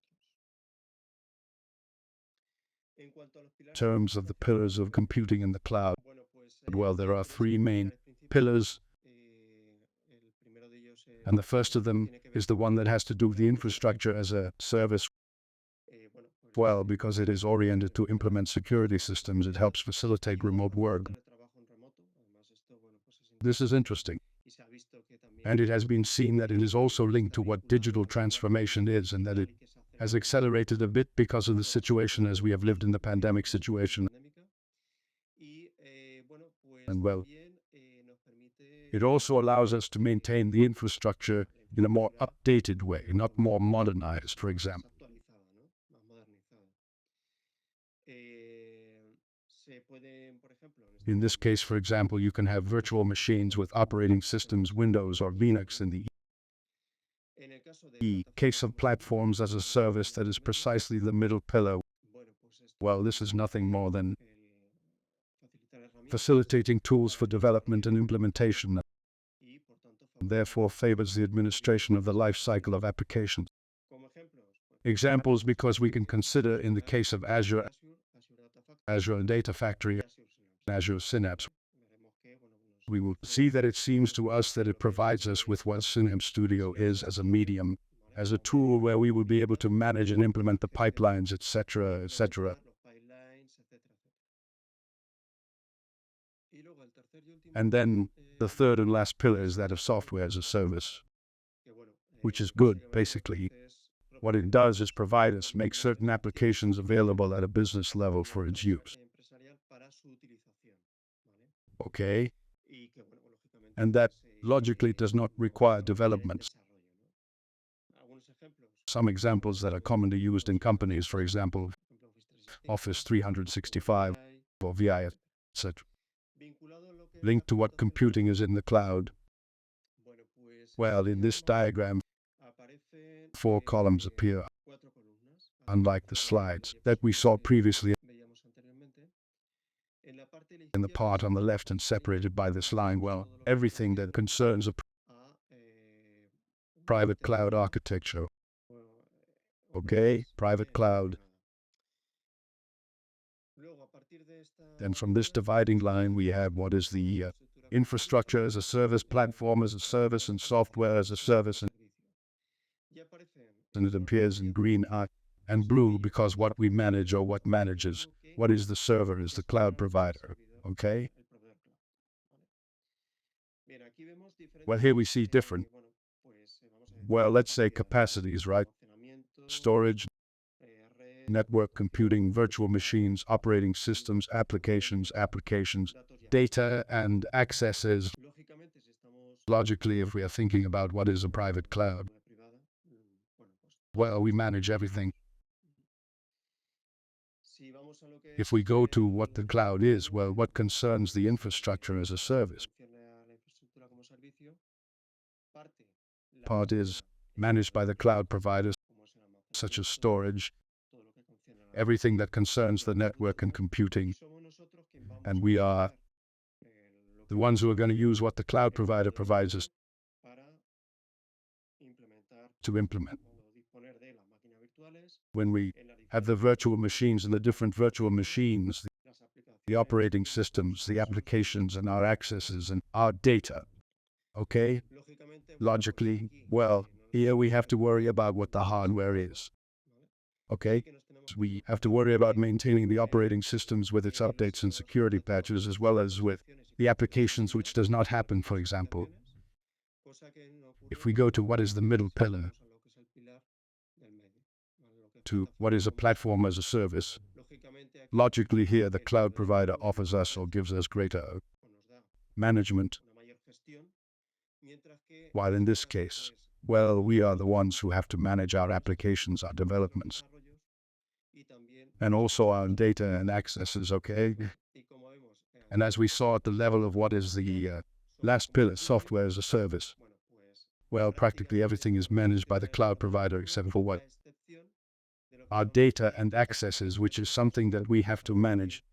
En cuanto a los In pilares, terms of the pillars of computing in the cloud, bueno, pues, well, there are los three main pilares principales, pillars, el primero de ellos and the first of them is the one that has to do with the infrastructure as a service. bueno, pues, Well, because it is oriented to implement security systems, it helps facilitate remote work. teletrabajo en remoto. Además, esto, bueno, pues es This is interesting, y se ha visto que también and it has been seen that it is also linked to what digital transformation is, and that it has accelerated a bit because of the situation as we have lived in the pandemic situation. pandémica. Y, bueno, pues And well, también nos permite it also allows us to maintain the infrastructure in a more updated way, not more modernized, for más example. actualizada, ¿no? Más modernizada. Se pueden, por ejemplo, In this case, for example, you can have virtual machines with operating systems, Windows or Linux in the en el caso de case of platforms as a service, that is precisely the middle pillar. bueno, pues esto, Well, this is nothing more than facilitar herramientas facilitating tools for development and implementation, y, por tanto, and therefore favors the administration of the life cycle of applications. como ejemplos, pues, Examples, because we can consider in the case of Azure, Azure Data Factory, Azure Data Factory, y Azure Synapse. and Azure Synapse, Veremos que, bueno, nos we will see that it seems to us that it provides us with what Synapse Studio is as a medium, as a tool where we will be able to manage and implement the pipelines, etc., etc. los pipelines, etcétera, etcétera. Y luego el tercer y último, And then the third and last pillar is that of software as a service, que, bueno, which is good. básicamente Basically, es what it does is provide us, make certain applications available at a business level for its use. empresarial para su utilización, ¿vale? Okay? Y que, bueno, lógicamente, And that pues, logically does not require development. desarrollo, ¿no? Algunos ejemplos, Some examples that are commonly used in companies, for example, por ejemplo, Office 365 VI, or VI, etc. vinculado a lo que es Linked to la what computing is in the cloud. bueno, pues, Well, in this diagram, aparecen 4 columns appear, cuatro columnas, unlike the slides that we saw previously veíamos anteriormente. En la parte de la in the izquierda part on the left and separated by this line. Well, everything that concerns a a, private cloud architecture. Okay, private cloud. Luego, a partir de esta Then from this dividing line, we have what is the infrastructure as a service, platform as a service, and software as a service. y aparecen And it appears in green and blue because what we manage or what manages, what is the server is the cloud provider. Okay? el proveedor cloud, ¿vale? Bien, aquí vemos Well, here we see different, bueno, pues, vamos a decir, well, let's say capacities, right? almacenamiento, Storage, red, network computing, virtual machines, operating systems, applications, datos y data, and accesses. lógicamente, si estamos Logically, if we are thinking about what is a private cloud, en la privada, bueno, pues well, we manage everything. si vamos a lo que If we go to es what the cloud is, well, what concerns the infrastructure as a service? concierne a la infraestructura como servicio, parte la Part is managed by the cloud providers, como es el such as almacenamiento, storage, todo lo que concierne a la everything that concerns the network and computing, somos nosotros quien vamos and a we are utilizar, lo the que ones who are going to use what the cloud provider provides us para implementar to implement. o disponer de las máquinas virtuales When we en las have the virtual machines and the different virtual machines, las aplicaciones, the operating systems, the applications, and our accesses and our data. Okay? lógicamente, bueno, pues Logically, aquí, well, no nos here we have to worry about what the hardware is. ¿vale? Okay? Que nos tenemos We have to worry about maintaining the operating systems with its updates and security patches, as well as with the applications, which does not happen, for example. cosa que no ocurre If we go to what is the middle pillar, a lo que es el pilar del medio, ¿vale? Lo que es to what is a platform as a service, Logically here, the cloud provider offers us or gives us greater management, while in this case, well, we are the ones who have to manage our applications, our developments, and also our data and accesses, okay? And as we saw at the level of what is the last pillar, software as a service, well, practically everything is managed by the cloud provider except for what? Our data and accesses, which is something that we have to manage.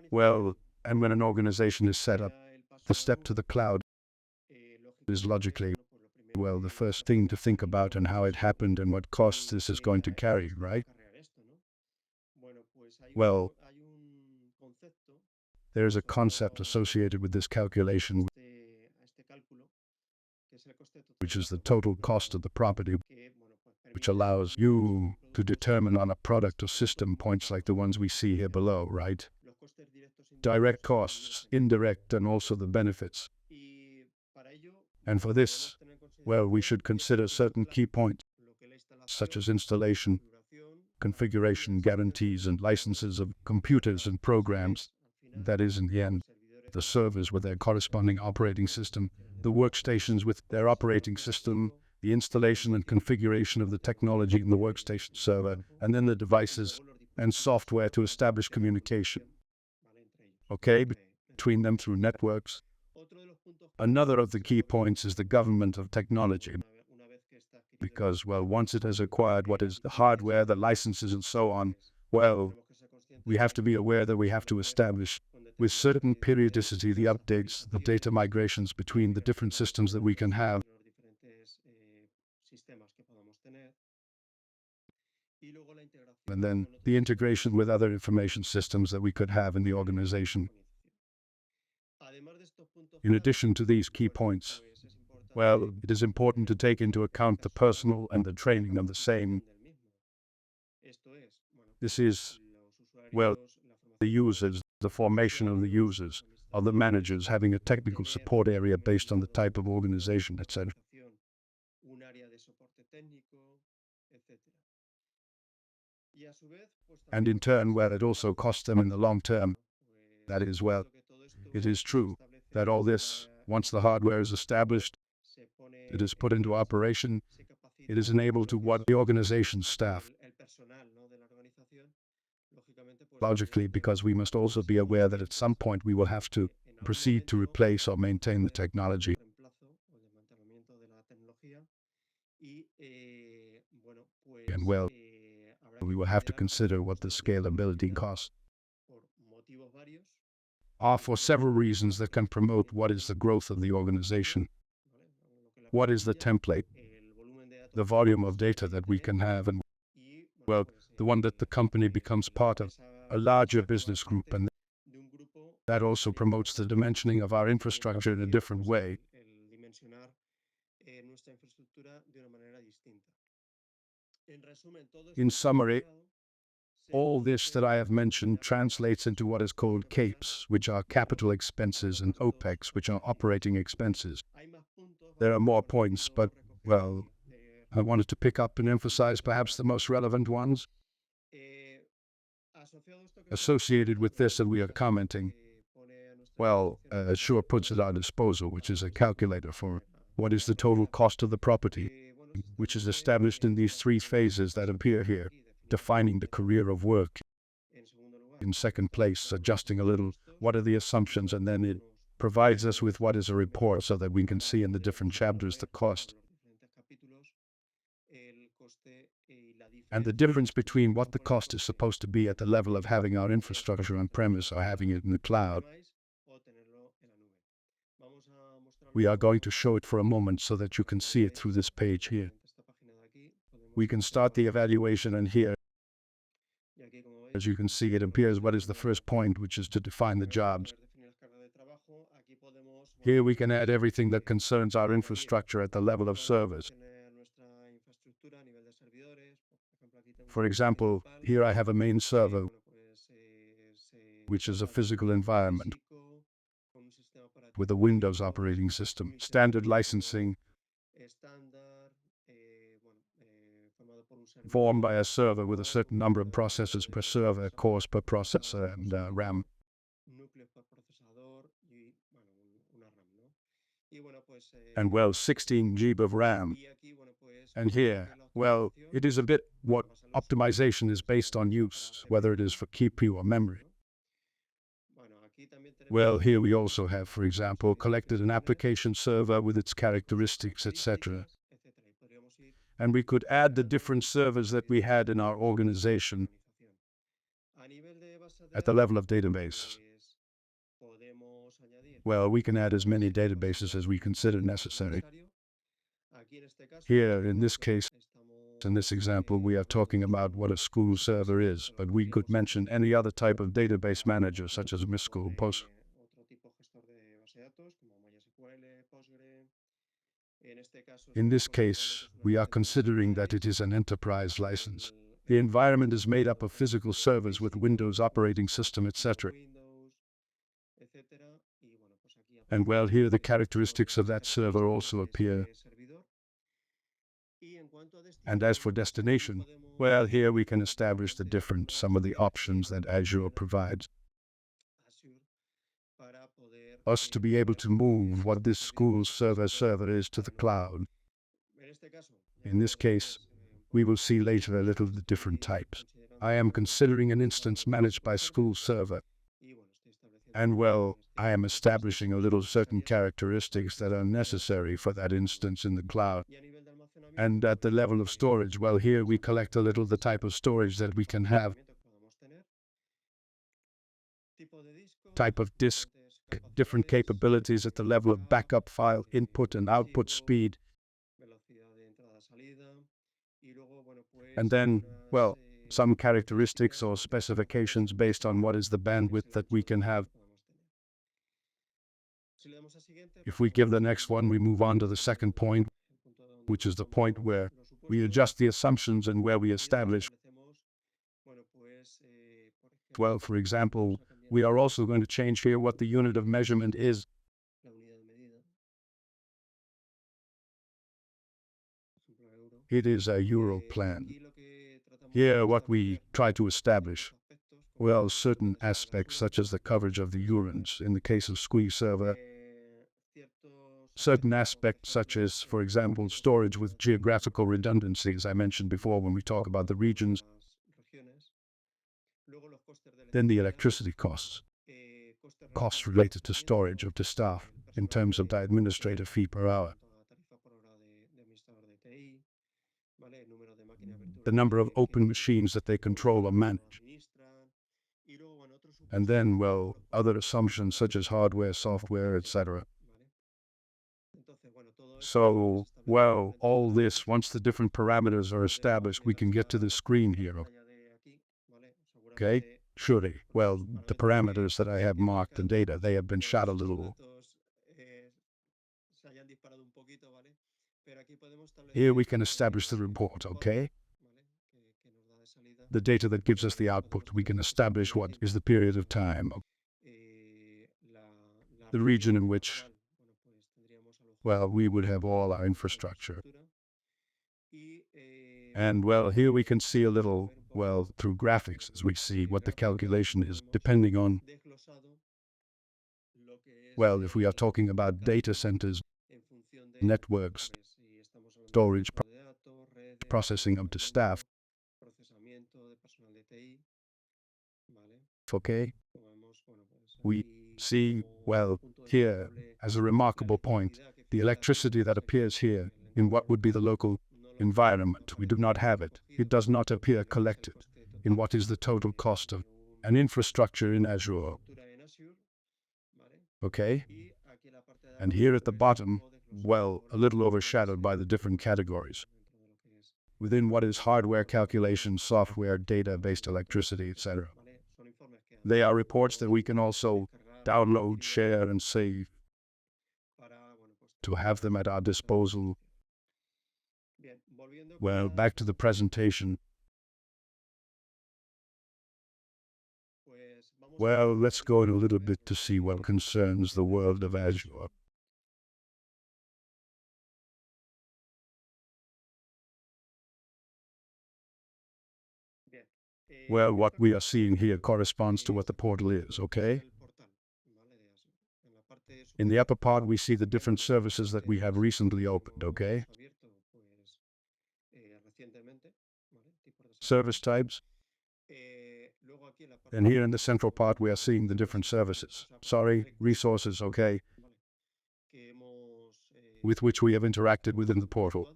Well, and when an organization is set up, the step to the cloud is logically, well, the first thing to think about and how it happened and what costs this is going to carry, right? Well, there is a concept associated with this calculation, which is the total cost of the property, which allows you to determine on a product or system points like the ones we see here below, right? Direct costs, indirect, and also the benefits. And for this, well, we should consider certain key points, such as installation, configuration, guarantees, and licenses of computers and programs. That is, in the end, the servers with their corresponding operating system, the workstations with their operating system, the installation and configuration of the technology in the workstation server, and then the devices and software to establish communication, okay, between them through networks. Another of the key points is the government of technology, because, well, once it has acquired what is the hardware, the licenses, and so on, well, we have to be aware that we have to establish with certain periodicity the updates, the data migrations between the different systems that we can have. And then the integration with other information systems that we could have in the organization. In addition to these key points, well, it is important to take into account the personal and the training of the same. This is, well, the users, the formation of the users, of the managers, having a technical support area based on the type of organization, etc. And in turn, well, it also costs them in the long term. That is, well, it is true that all this, once the hardware is established, it is put into operation, it is enabled to what the organization's staff. Logically, because we must also be aware that at some point we will have to proceed to replace or maintain the technology. And well, we will have to consider what the scalability costs are for several reasons that can promote what is the growth of the organization. What is the template? The volume of data that we can have, and well, the one that the company becomes part of a larger business group, and that also promotes the dimensioning of our infrastructure in a different way. In summary, all this that I have mentioned translates into what is called CAPEX, which are capital expenses, and OPEX, which are operating expenses. There are more points, but, well, I wanted to pick up and emphasize perhaps the most relevant ones associated with this that we are commenting. Well, Azure puts at our disposal, which is a calculator for what is the total cost of the property, which is established in these three phases that appear here, defining the career of work. In second place, adjusting a little, what are the assumptions, and then it provides us with what is a report so that we can see in the different chapters the cost. And the difference between what the cost is supposed to be at the level of having our infrastructure on-premise or having it in the cloud. We are going to show it for a moment so that you can see it through this page here. We can start the evaluation, and here, as you can see, it appears what is the first point, which is to define the jobs. Here we can add everything that concerns our infrastructure at the level of servers. For example, here I have a main server, which is a physical environment with a Windows operating system, standard licensing, formed by a server with a certain number of processors per server, cores per processor, and RAM. núcleos por procesador y bueno, una RAM, ¿no? Y bueno, pues And well, 16 GB of RAM. y aquí, bueno, pues And lo here, que es la well, optimización it is a bit what basa en los optimization is based on use, whether it is for CPU or memory. Bueno, aquí también tenemos Well, here we also have, for example, collected an application server with its characteristics, etc. etcétera. Y podríamos ir And we could add the different servers that we had in our organization organización. A nivel de base de at the datos, level of database. pues, podemos añadir Well, we can add as many databases as we consider necessary. necesario. Aquí en este caso, Here, in this case, estamos in this example, we are talking about what a school server is, but we could mention any other type of database manager, such as MySQL, Post. otro tipo gestor de base de datos como MySQL, Postgre. En este caso, In this case, we are considering that it is an enterprise license. The environment is made up of physical servers with Windows operating system, etc. Windows, etcétera. Y bueno, pues aquí And well, here the characteristics of that server also appear. servidor. Y en cuanto a And as for destination, well, here we can establish some of the options that Azure provides Azure para poder us to be able to move what this school server is to the cloud. En este caso, In this case, we will see later a little of the different types. I am considering an instance managed by school server. y bueno, estoy estableciendo And well, I am establishing a little certain characteristics that are necessary for that instance in the cloud. y a nivel de almacenamiento And at the level of storage, well, here we collect a little the type of storage that we can have, que podamos tener, tipo de disco, type of disk, diferentes different capacidades, capabilities at the level of backup file, input and output speed. velocidad de entrada salida y luego bueno pues And then, unas, well, some characteristics or specifications based on what is the bandwidth that we can have. podamos tener. Si le damos a siguiente, If we give the next one, we move on to the second point, el punto donde which is the point where los we supuestos, adjust the assumptions and where we y establish. establecemos, bueno, pues, por ejemplo, Well, for example, vamos a cambiar we are also going to change here what the unit of measurement is. la unidad de medida, por ejemplo, euro. It is a euro plan. Aquí lo que tratamos Here, de what we establecer try to establish, aspectos, como well, las certain características aspects de such as the coverage of the urines in the case of SQL server, ciertos certain aspectos, aspects such as, for example, storage with geographical redundancy, as I mentioned before when we talk about the regions, las regiones. Luego los costes de then the electricidad, electricity costs, costes costs related to storage of the staff in terms of the administrative fee per hour, tarifa por hora de administrador de TI, ¿vale? El número de máquinas virtuales the number of que open machines that they control or manage, administran, y luego, bueno, otros and then, well, other assumptions such as hardware, software, etc. ¿vale? Entonces, bueno, todo esto So, se establece well, dentro de all la this, once the different parameters are established, we can get to the screen here, pantalla de aquí, ¿vale? okay? Seguramente Surely, well, the parameters that I have marked, the data, they have been shot a little. datos, se hayan disparado un poquito, ¿vale? Pero aquí podemos Here we establecer, can establish the report, okay? ¿vale? Que nos da de salida, The data that gives us the output, we can establish what is the period of time, la the region in which, cual, bueno, pues tendríamos alojado well, we would have all our la infrastructure. infraestructura. Y, And, well, here we can see a little, well, through graphics, as we see what the calculation is, depending on, desglosado lo que es, well, if we are talking about data centers, en función de, networks, pues, si estamos hablando de storage, centro de datos, redes, processing of the staff, procesamiento de personal de TI, ¿vale? okay? Como vemos, bueno, pues We aquí see, como well, punto here, destacable, as a la remarkable point, electricidad que the figura electricity that appears here in what would be the local no lo environment. We do not have it. It does not appear collected in what is the total cost of an infrastructure in Azure, infraestructura en Azure, ¿vale? okay? Y aquí en la parte de And abajo, here at the pues, bottom, todo desglosado well, por a little las overshadowed by the different categories. dentro de lo que es, Within what is hardware calculation, software, data-based electricity, etc. ¿vale? Son informes que They are reports that we can also descargar, download, utilizar share, and save para, bueno, pues, to have them at our disposal. bien, volviendo Well, quizás, back to the presentation. pues, vamos a Well, ver let's go in a little bit to see what concerns the world of Azure. Well, what we are seeing here corresponds to what the portal is, okay? In the upper part, we see the different services that we have recently opened, okay? Service types. And here in the central part, we are seeing the different services. Sorry, resources, okay? With which we have interacted within the portal.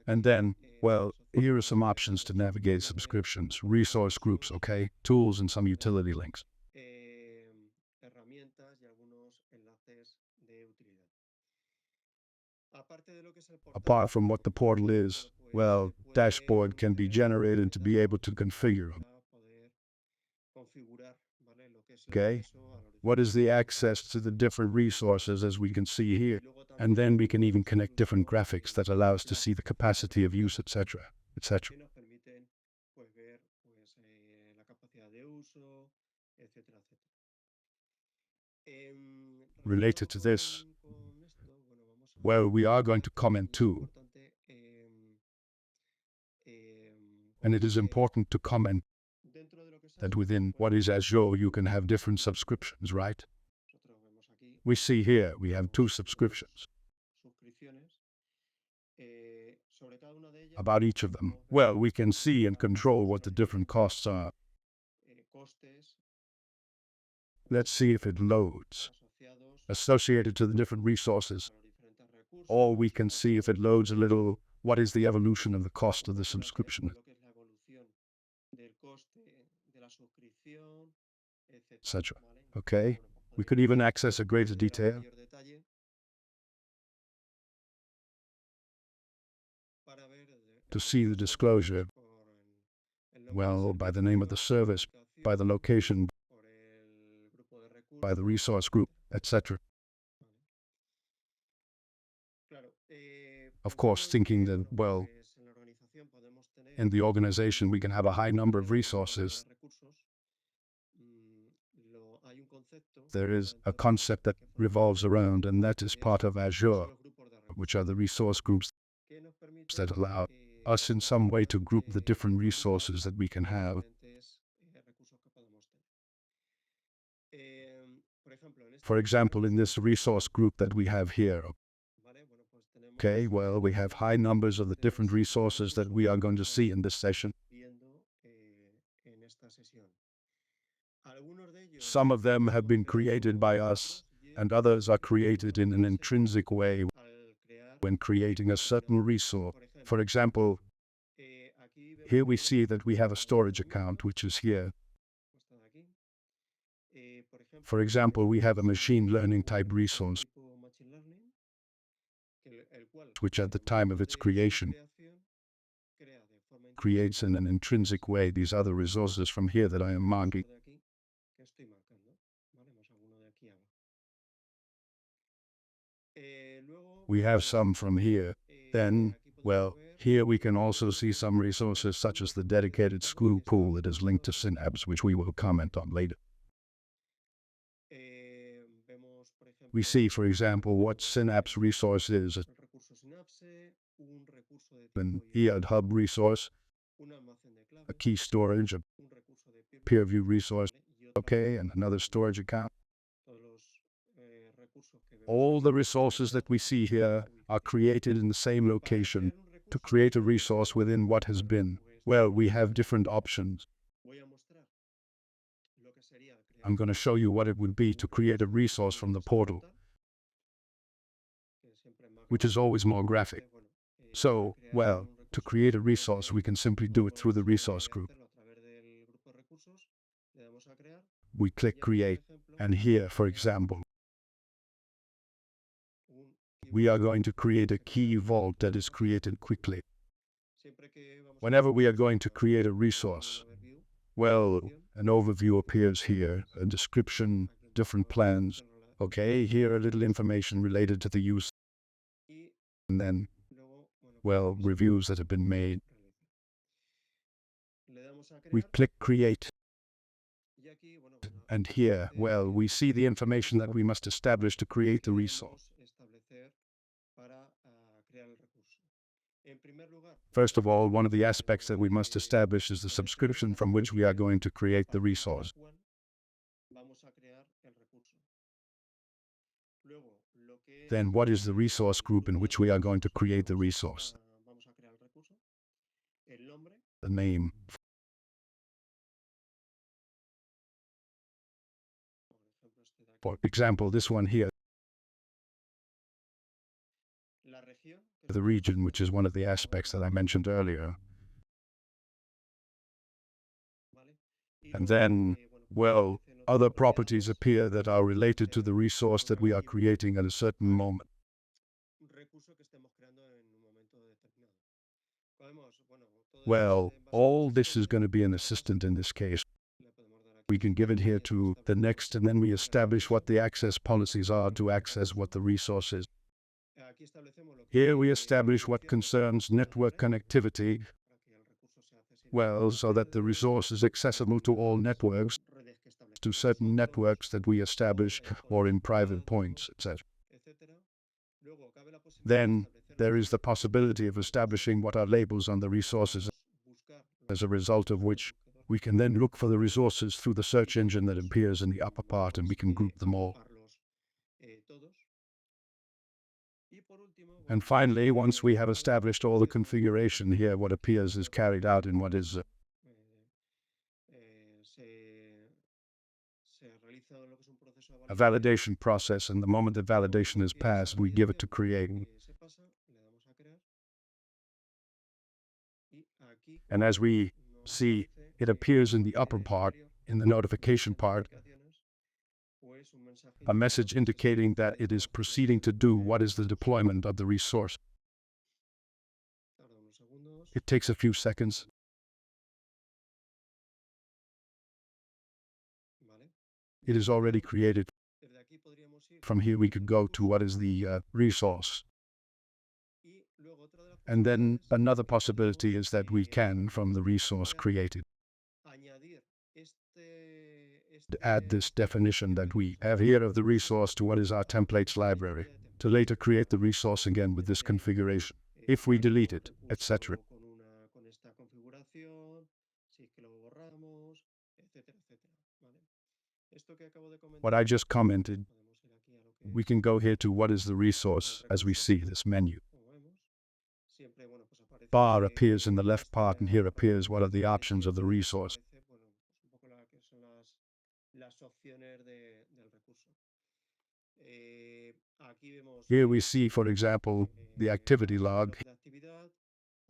And then, well, here are some options to navigate subscriptions, resource groups, okay? Tools and some utility links. Apart from what the portal is, well, dashboard can be generated to be able to configure. Okay? What is the access to the different resources as we can see here? And then we can even connect different graphics that allow us to see the capacity of use, etc., etc. Related to this, well, we are going to comment too. And it is important to comment that within what is Azure, you can have different subscriptions, right? We see here, we have 2 subscriptions. About each of them, well, we can see and control what the different costs are. Let's see if it loads. Associated to the different resources. Or we can see if it loads a little, what is the evolution of the cost of the subscription, etc. Okay? We could even access a greater detail. To see the disclosure, well, by the name of the service, by the location, by the resource group, etc. Of course, thinking that, well, in the organization we can have a high number of resources. There is a concept that revolves around, and that is part of Azure, which are the resource groups that allow us in some way to group the different resources that we can have. For example, in this resource group that we have here, okay, well, we have high numbers of the different resources that we are going to see in this session. Some of them have been created by us, and others are created in an intrinsic way when creating a certain resource. For example, here we see that we have a storage account, which is here. For example, we have a machine learning type resource, which at the time of its creation creates in an intrinsic way these other resources from here that I am marking. We have some from here. Then, well, here we can also see some resources such as the dedicated SKU pool that is linked to Synapse, which we will comment on later. We see, for example, what Synapse resource is. An EAD hub resource, a key storage, a peer view resource, okay, and another storage account. All the resources that we see here are created in the same location. To create a resource within what has been, well, we have different options. I'm going to show you what it would be to create a resource from the portal, which is always more graphic. So, well, to create a resource, we can simply do it through the resource group. We click Create, and here, for example, we are going to create a key vault that is created quickly. Whenever we are going to create a resource, well, an overview appears here, a description, different plans. Okay, here a little information related to the use, and then, well, reviews that have been made. We click Create, and here, well, we see the information that we must establish to create the resource. En primer lugar, First of all, one of the aspects that we must establish is the subscription from which we are going to create the resource. cual vamos a crear el recurso. Luego, lo que es Then what is the resource group in which we are going to create the resource? vamos a crear el recurso. El nombre, The name. por ejemplo, este de aquí. For example, this one here, La región, que the region, which is one of the aspects that I mentioned earlier. ¿vale? Y And luego, then, bueno, well, aparecen otras other properties propiedades, appear that are related to the resource that we are creating at a certain moment. un recurso que estemos creando en un momento determinado. Podemos, bueno, todo esto Well, en base a all un this is asistente, going to be an assistant in this case. le podemos dar aquí We can give it here to the next, and then we establish what the access policies are to access what the resource is. Aquí establecemos lo que Here es, we establish what dirección concerns de network red, connectivity, para que el recurso sea accesible well, so that the a resource is accessible to all networks, redes que establecemos to certain nosotros, networks that we establish, or in private points, etc. etcétera. Luego, cabe la posibilidad de Then establecer there los is the possibility of establishing what are labels on the resources, buscar as a result of which we can then look for the resources through the search engine that appears in the upper part, and we can group them all. agruparlos, todos. Y por último, bueno, And finally, once we have established all the configuration here, what appears is carried out in what is se realiza lo que es un proceso de a validación. validation process, and the moment the validation is passed, we give it to create. Se pasa, le damos a crear. Y aquí, And as we nos see, aparece, it appears in the en upper el part, usuario, in the notification part, notificaciones, pues un mensaje a diciendo message que indicating está that it is realizando proceeding to do what is the deployment of the resource. Tarda unos segundos. It takes a few seconds. Vale. It is already created. Desde aquí podríamos ir From here we could go to what is the resource. y luego otra de las And then posibilidades another que possibility podemos, is that we can, from the resource created, añadir add this definition that we have here of the resource to what is our templates library, to later create the resource again with this configuration, if we delete it, etc. con esta configuración, si es que lo borramos, etcétera, etcétera. ¿Vale? Esto que acabo de comentar, What I just commented, podemos ir aquí a lo que we can go here to what is the resource as we see this menu. como vemos. Siempre, bueno, pues aparece Bar que appears in the left part, and here esta appears what are the options of the resource. aparece, bueno, pues un poco que son las opciones del recurso. Aquí vemos Here we see, for example, the activity log. la actividad.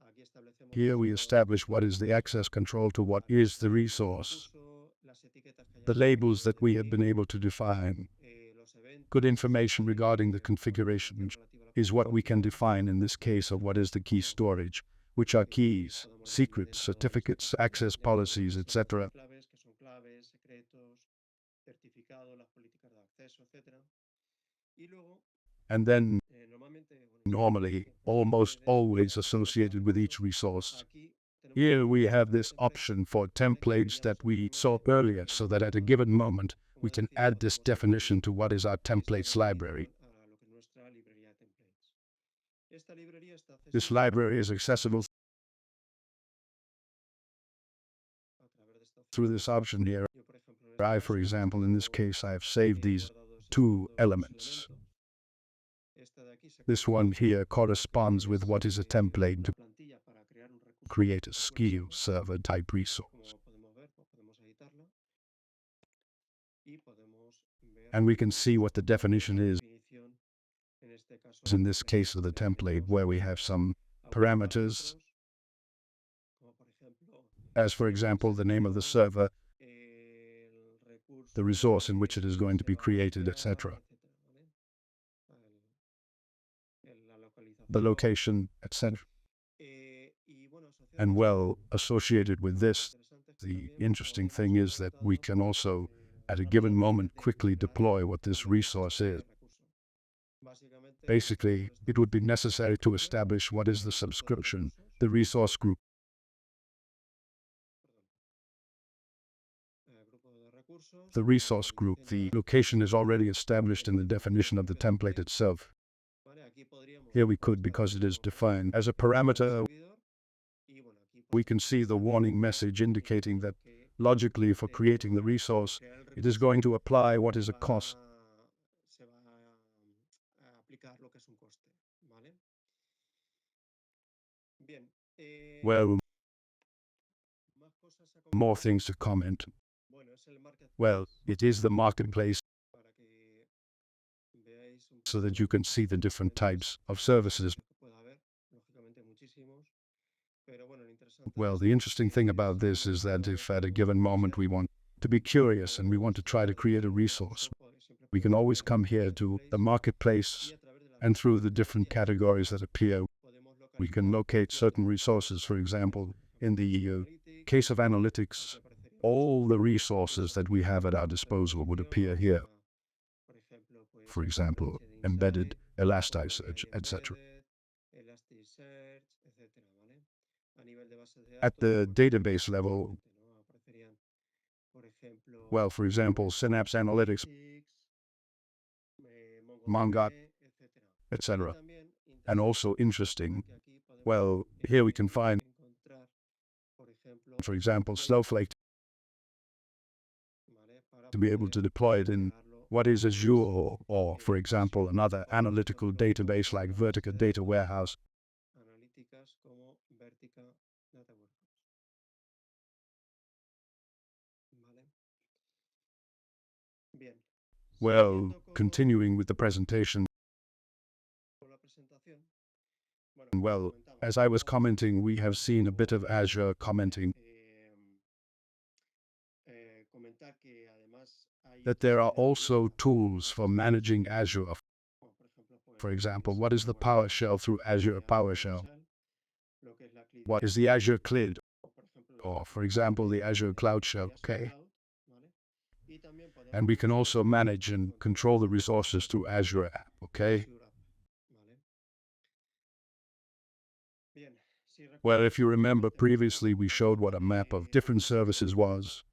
Aquí establecemos Here we los establish what is the access control to what is the resource, recurso, las etiquetas que the hayamos labels podido that we have definir, been able to define. los eventos, Good information regarding the configuration relativa a la is what we can define in this case of what is the key storage, which are keys, secrets, certificates, access policies, etc. claves, que son claves, secretos, certificados, las políticas de acceso, etcétera. Y luego, And then, normalmente, bueno, normally, almost always associated with each resource. aquí tenemos Here we have this option for templates that we saw earlier, so that at a given moment, we can add this definition to what is our templates library. a lo que es nuestra librería de templates. Esta librería está This accesible library is accessible a través de esta opción. through this option here. Yo, por ejemplo, en este I, caso, for example, in this case, I have saved these guardado estos two dos elements. elementos. Esta de aquí se This one here corresponds with what is a template to una plantilla para crear un recurso create a skill server type resource. como podemos ver, pues podemos editarla y podemos ver And we can see what the definition is definición, en este caso, in this case of the template, where we have some parameters, como por ejemplo, as for example, the name of the server, el recurso, the resource in which it is going to be se va a created, crear, etc. etcétera, ¿vale? La localización. The location, etc. Y bueno, asociado And a well, associated with this, interesante es que the también interesting podemos thing ver is that we can also, at a resultados given moment, rápidamente quickly identificar deploy what this dónde resource está is. el recurso. Básicamente, Basically, it would be necessary to establish what is the subscription, the resource group, grupo de recursos, the resource group. The location is already established in the definition of the template itself. ¿vale? Here we could, because it is defined as a parameter, we can see the warning message indicating that logically, for creating the resource, it is going to apply what is a cost. Well, more things to comment. Well, it is the marketplace, so that you can see the different types of services. Well, the interesting thing about this is that if at a given moment we want to be curious and we want to try to create a resource, we can always come here to the marketplace, and through the different categories that appear, we can locate certain resources. For example, in the case of analytics, all the resources that we have at our disposal would appear here. For example, embedded, Elasticsearch, etc. At the database level, well, for example, Synapse Analytics, Mongo, etc. And also interesting, well, here we can find, for example, Snowflake, to be able to deploy it in what is Azure, or for example, another analytical database like Vertica Data Warehouse. Well, continuing with the presentation, well, as I was commenting, we have seen a bit of Azure commenting that there are also tools for managing Azure. For example, what is the PowerShell through Azure PowerShell? What is the Azure CLID? Or, for example, the Azure Cloud Shell, okay? And we can also manage and control the resources through Azure App, okay? Well, if you remember previously, we showed what a map of different services was.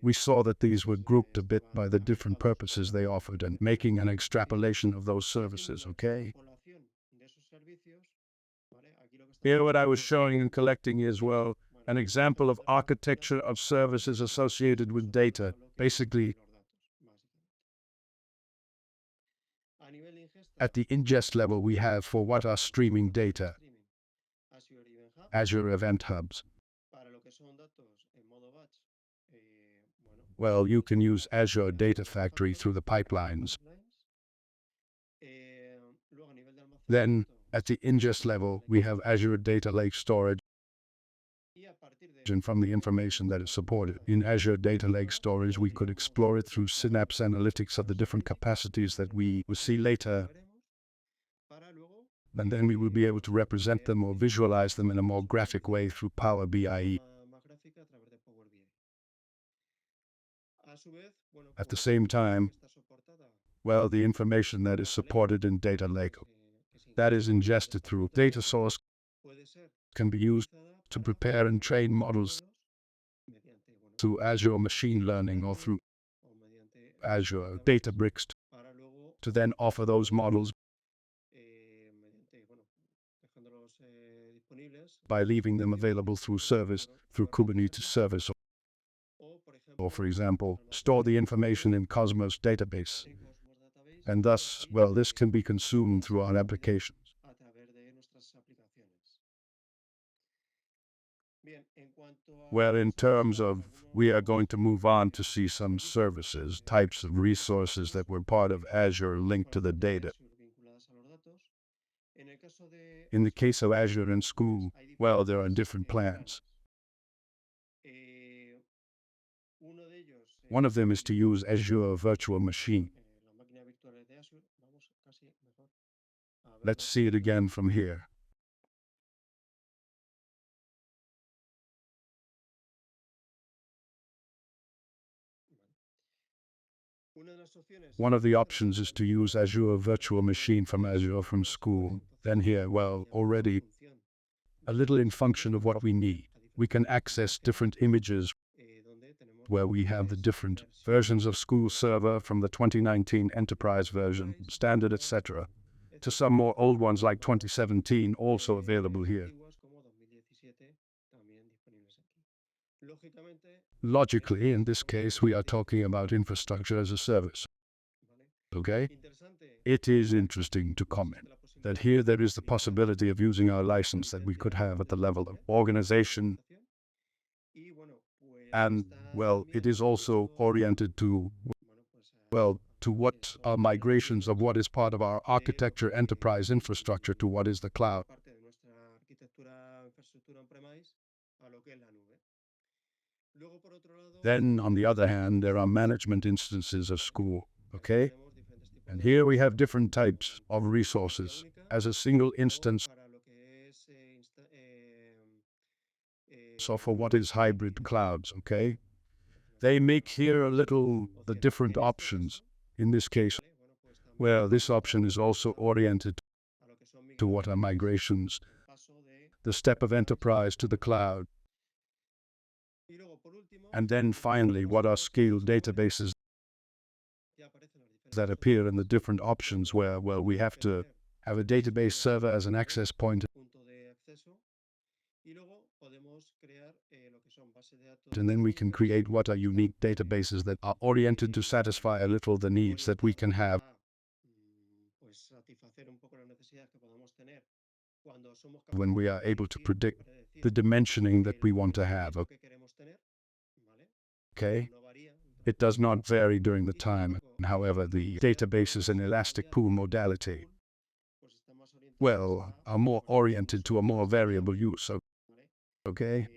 We saw that these were grouped a bit by the different purposes they offered and making an extrapolation of those services, okay? Here what I was showing and collecting is, well, an example of architecture of services associated with data. Basically, at the ingest level, we have for what are streaming data, Azure Event Hubs. Well, you can use Azure Data Factory through the pipelines. Then, at the ingest level, we have Azure Data Lake Storage, and from the information that is supported in Azure Data Lake Storage, we could explore it through Synapse Analytics of the different capacities that we will see later. And then we will be able to represent them or visualize them in a more graphic way through PowerBI. At the same time, well, the information that is supported in Data Lake, that is ingested through data source, can be used to prepare and train models through Azure Machine Learning or through Azure Databricks to then offer those models by leaving them available through service, through Kubernetes service, or for example, store the information in Cosmos database. And thus, well, this can be consumed through our applications. Well, in terms of, we are going to move on to see some services, types of resources that were part of Azure linked to the data. In the case of Azure and School, well, there are different plans. One of them is to use Azure Virtual Machine. Let's see it again from here. One of the options is to use Azure Virtual Machine from Azure from School. Then here, well, already a little in function of what we need. We can access different images where we have the different versions of School Server from the 2019 Enterprise version, Standard, etc., to some more old ones like 2017 also available here. Logically, in this case, we are talking about infrastructure as a service. Okay? It is interesting to comment that here there is the possibility of using our license that we could have at the level of organization. And, well, it is also oriented to, well, to what are migrations of what is part of our architecture enterprise infrastructure to what is the cloud. Then, on the other hand, there are management instances of school, okay? And here we have different types of resources as a single instance. So for what is hybrid clouds, okay? They make here a little the different options. In this case, well, this option is also oriented to what are migrations, the step of enterprise to the cloud. And then finally, what are scaled databases that appear in the different options where, well, we have to have a database server as an access point. And then we can create what are unique databases that are oriented to satisfy a little the needs that we can have when we are able to predict the dimensioning that we want to have. Okay? It does not vary during the time. However, the databases in elastic pool modality, well, are more oriented to a more variable use. Okay?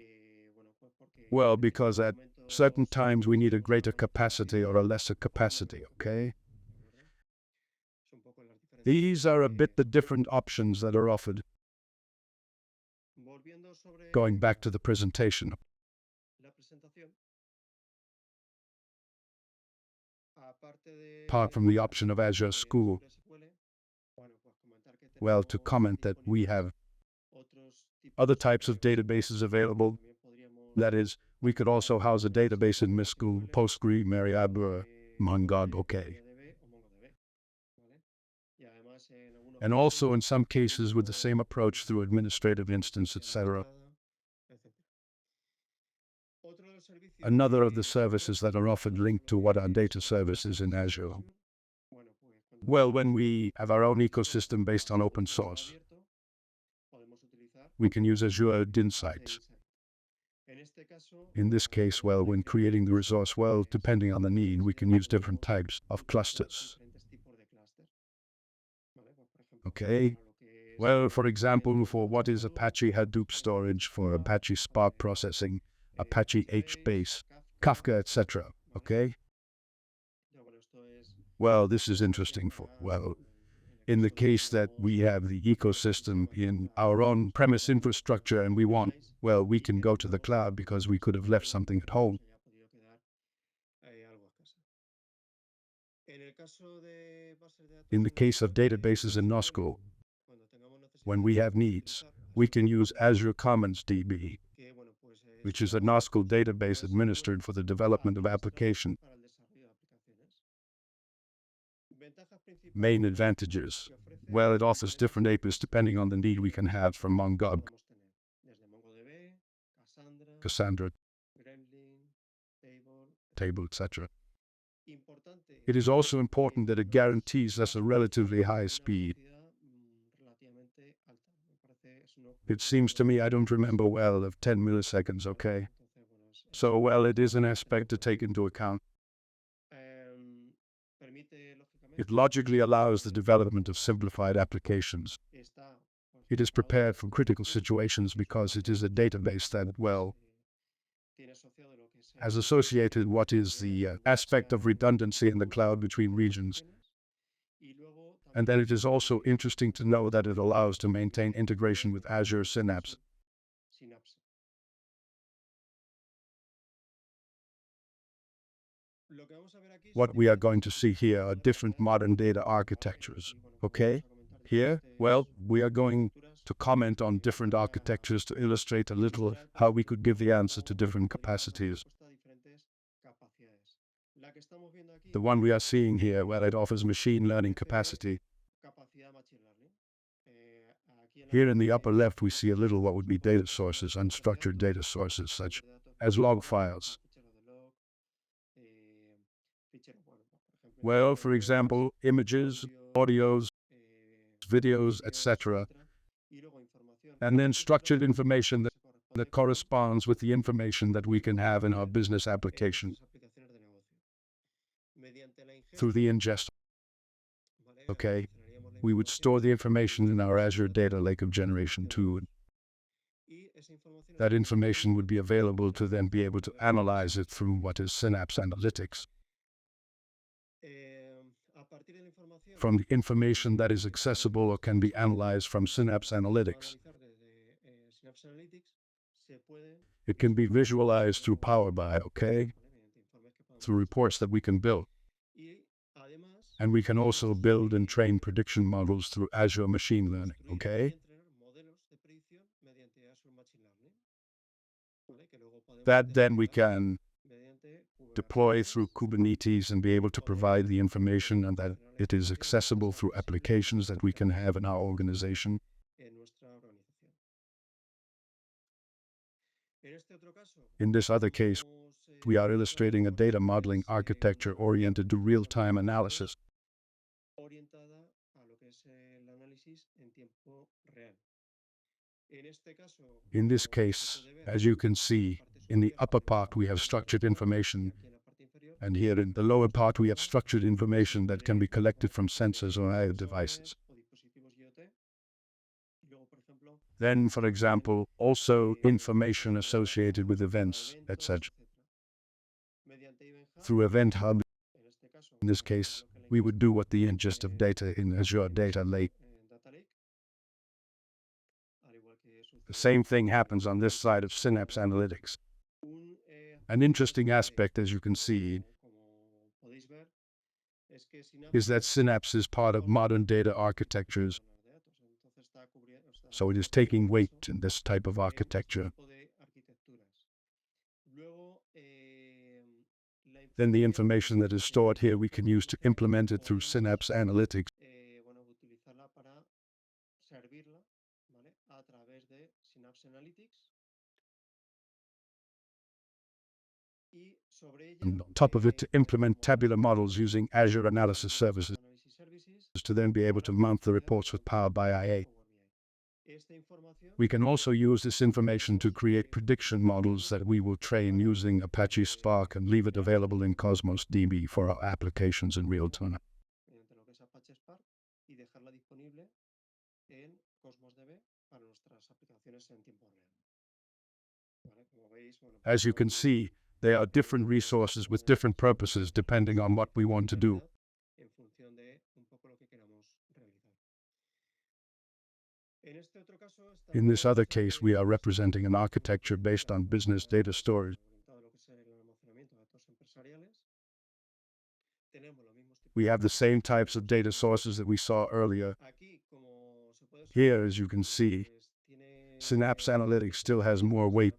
Well, because at certain times we need a greater capacity or a lesser capacity, okay? These are a bit the different options that are offered. Going back to the presentation. Apart from the option of Azure School, well, to comment that we have other types of databases available. That is, we could also house a database in MySQL, Postgre, MariaDB, MongoDB, and also in some cases with the same approach through administrative instance, etc. Another of the services that are often linked to what are data services in Azure. Well, when we have our own ecosystem based on open source, we can use Azure Insights. In this case, well, when creating the resource, well, depending on the need, we can use different types of clusters. Okay? Well, for example, for what is Apache Hadoop storage, for Apache Spark processing, Apache HBase, Kafka, etc. Okay? Well, this is interesting for, well, in the case that we have the ecosystem in our own premise infrastructure and we want, well, we can go to the cloud because we could have left something at home. In the case of databases in NoSQL, when we have needs, we can use Azure Commons DB, which is a NoSQL database administered for the development of applications. Main advantages. Well, it offers different APIs depending on the need we can have from MongoDB, Cassandra, Table, etc. It is also important that it guarantees us a relatively high speed. It seems to me, I don't remember well, of 10 milliseconds, okay? So, well, it is an aspect to take into account. It logically allows the development of simplified applications. It is prepared for critical situations because it is a database that, well, has associated what is the aspect of redundancy in the cloud between regions. And then it is also interesting to know that it allows to maintain integration with Azure Synapse. What we are going to see here are different modern data architectures, okay? Here, well, we are going to comment on different architectures to illustrate a little how we could give the answer to different capacities. The one we are seeing here, where it offers machine learning capacity. Here in the upper left, we see a little what would be data sources, unstructured data sources, such as log files. Well, for example, images, audios, videos, etc. And then structured information that corresponds with the information that we can have in our business application through the ingest. Okay, we would store the information in our Azure Data Lake of Generation 2. That information would be available to then be able to analyze it through what is Synapse Analytics. From the information that is accessible or can be analyzed from Synapse Analytics, it can be visualized through PowerBI, okay? Through reports that we can build. And we can also build and train prediction models through Azure Machine Learning, okay? That then we can deploy through Kubernetes and be able to provide the information, and that it is accessible through applications that we can have in our organization. In this other case, we are illustrating a data modeling architecture oriented to real-time analysis. In this case, as you can see, in the upper part we have structured information, and here in the lower part we have structured information that can be collected from sensors or IoT devices. Then, for example, also information associated with events, etc. Through Event Hub, in this case, we would do what the ingest of data in Azure Data Lake. The same thing happens on this side of Synapse Analytics. An interesting aspect, as you can see, is that Synapse is part of modern data architectures. So it is taking weight in this type of architecture. Then the information that is stored here we can use to implement it through Synapse Analytics. And on top of it, to implement tabular models using Azure Analysis Services to then be able to mount the reports with PowerBI. We can also use this information to create prediction models that we will train using Apache Spark and leave it available in Cosmos DB for our applications in real time. As you can see, there are different resources with different purposes depending on what we want to do. In this other case, we are representing an architecture based on business data storage. We have the same types of data sources that we saw earlier. Here, as you can see, Synapse Analytics still has more weight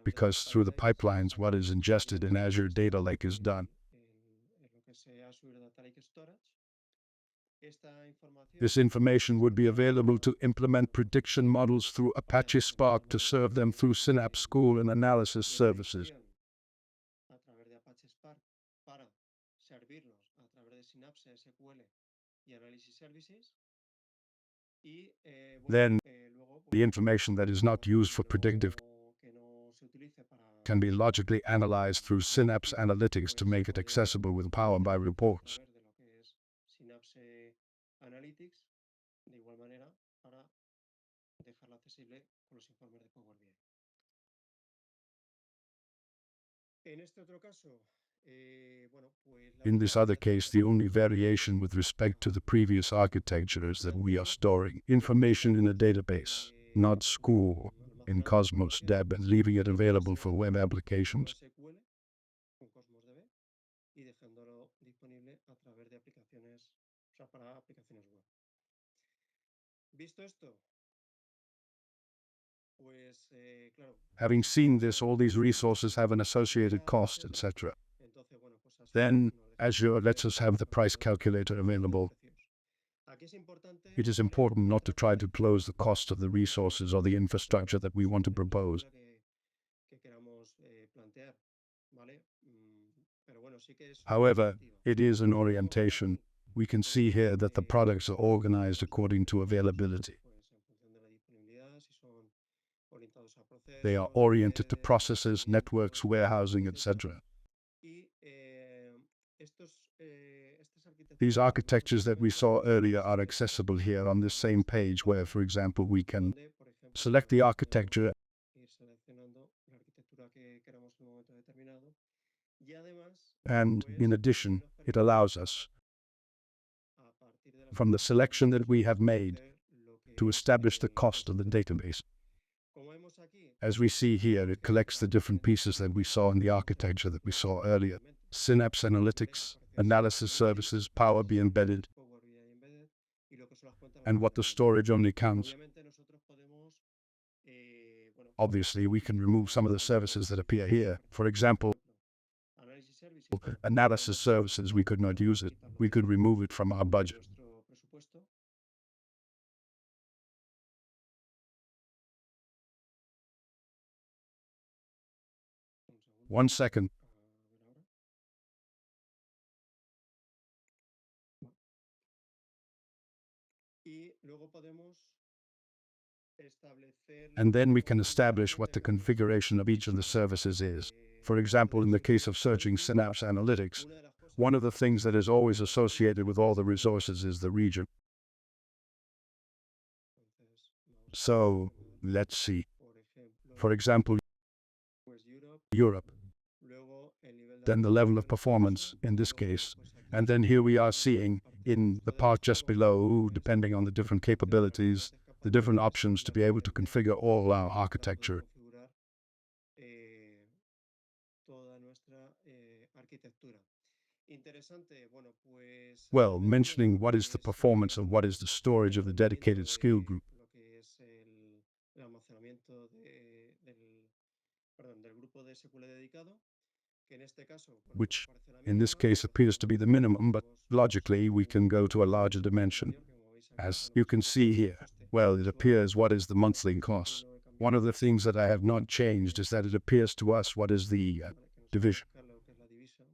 because through the pipelines, what is ingested in Azure Data Lake is done. This information would be available to implement prediction models through Apache Spark to serve them through Synapse School and Analysis Services. Then, the information that is not used for predictive can be logically analyzed through Synapse Analytics to make it accessible with PowerBI reports. In this other case, the only variation with respect to the previous architecture is that we are storing information in a database, not school, in Cosmos DB, and leaving it available for web applications. Pues, claro, Having seen this, all these resources have an associated cost, etc. entonces, bueno, pues Then nos deja Azure lets us have the price calculator available. precios. Aquí es importante It is important not to try to close the cost of the resources or the infrastructure that we want to propose. que queramos plantear, ¿vale? Pero bueno, sí que es una However, perspectiva. it is an orientation. We can see here that the products are organized according to availability. Pues en función de la disponibilidad, si son orientados a procesos, They are oriented to redes, processes, networks, warehousing, etcétera. etc. Y estas arquitecturas These architectures that we saw earlier are accessible here on this same page where, for example, we can donde, por ejemplo, select the architecture ir seleccionando la arquitectura que queramos en un momento determinado. Y además, and, in addition, it allows us, a partir de la from the selection that we have made, hacer lo que to establish the cost of the database. como vemos aquí, As we see here, it collects the different pieces that we saw in the architecture that we saw earlier. Synapse Analytics, Analysis Services, PowerBI Embedded, PowerBI Embedded y lo que son las cuentas and what the storage only counts. obviamente nosotros podemos bueno, Obviously, we can remove some of the services that appear here. For example, análisis service analysis services, we could not use it. We could remove it from our budget. nuestro presupuesto. Un segundo. 1 second. A ver ahora. Y luego podemos establecer And then we can establish what the configuration of each of the services is. For example, in the case of searching Synapse Analytics, una de las cosas one of the things that is always associated with all the resources is the region. entonces vamos So, let's see. por ejemplo For example, pues Europe, Europe, luego el nivel de then the level of performance in this case. And then here we are seeing in the part just below, depending on the different capabilities, the different options to be able to configure all our architecture. configurar toda nuestra arquitectura. Interesante, bueno, pues Well, mentioning what is the performance and what is the storage of the dedicated skill group, lo que es el almacenamiento del grupo de SQL dedicado, que en este caso, bueno, which parece la in this mínima, case appears to be the minimum, but logically we can go to a larger dimension. que como veis aquí, As bueno, you can see here, well, it appears what is the monthly cost. no he cambiado, One of the things that I have not changed is that it appears to us what is the vale, que nos division. indica lo que es la divisa.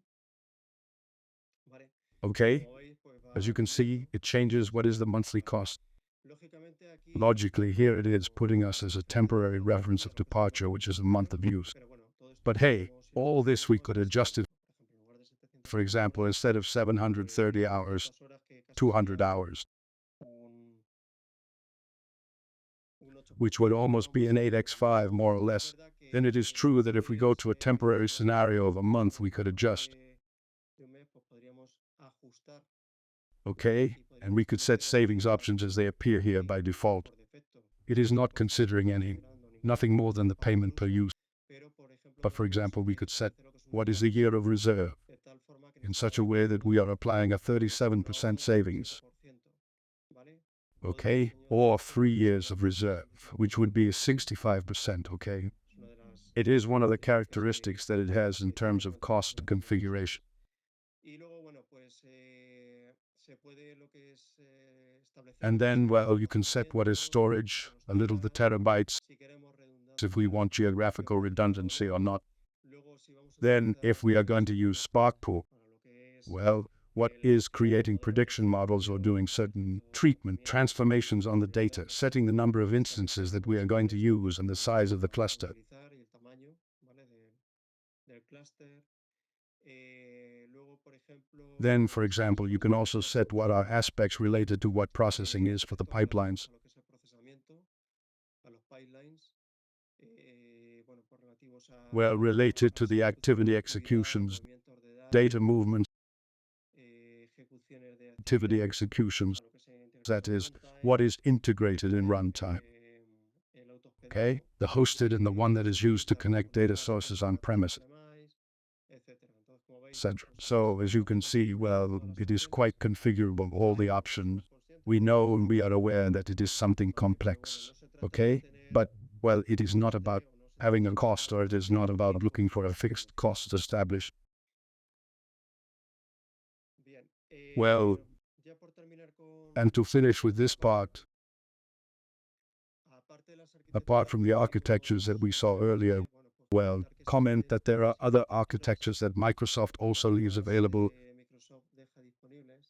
Vale, Okay? como veis, pues va As you can see, it changes what is the monthly cost. lógicamente aquí, Logically, here it is putting us as a temporary reference of departure, which is a month of use. pero bueno, todo esto But hey, podemos ir all this we could adjust it, por ejemplo, en lugar de 700 for example, instead of 730 hours, 200 hours, un 8%. which would almost be an 8x5 more or less. Then it is true that if we go to a temporary scenario of a month, we could adjust, de un mes, pues podríamos ajustar okay? And we could set savings options as they appear here by default. por defecto, It is not considering nothing more than the payment per use. pero por ejemplo, But for example, we could set creo que es un what is the year of reserve de tal forma que in nos such a way that we are applying a 37% savings, 7%, ¿vale? okay? Or 3 years of reserve, which would be a 65%, okay? Es una de las It is one of the characteristics that it has in terms of cost configuration. y luego bueno, pues se puede lo que es establecer And then, well, you can set what is storage, a little the terabytes, si queremos redundar, if we want geographical redundancy or not. luego si vamos a Then, utilizar if we are going to use Spark Pool, para lo que es well, what is creating prediction models or doing certain treatment, transformations on the data, setting the number of instances that we are going to use and the size of the cluster. utilizar y el tamaño, ¿vale? Del clúster. Luego, por ejemplo, Then, for example, you can also set what are aspects related to what processing is for the pipelines. a lo que es el procesamiento, a los pipelines, bueno, pues relativos a Well, related to the activity executions, movimientos de datos, data movements, ejecuciones de activity executions, a lo que se integra that con is, runtime, what is integrated in runtime. el autohospedado, Okay? The hosted and the one that is used to connect data sources on premise, etcétera. Entonces, como veis, etc. So, as you can see, well, it is quite configurable, all the options. We know and we are aware that it is something complex, okay? But well, it is not about having a cost, or it is not about looking for a fixed cost established. Bien, Well, ya por terminar con, and to finish with this part, aparte de las apart from the architectures that we saw earlier, well, comment that there are other architectures that Microsoft also leaves available Microsoft deja disponibles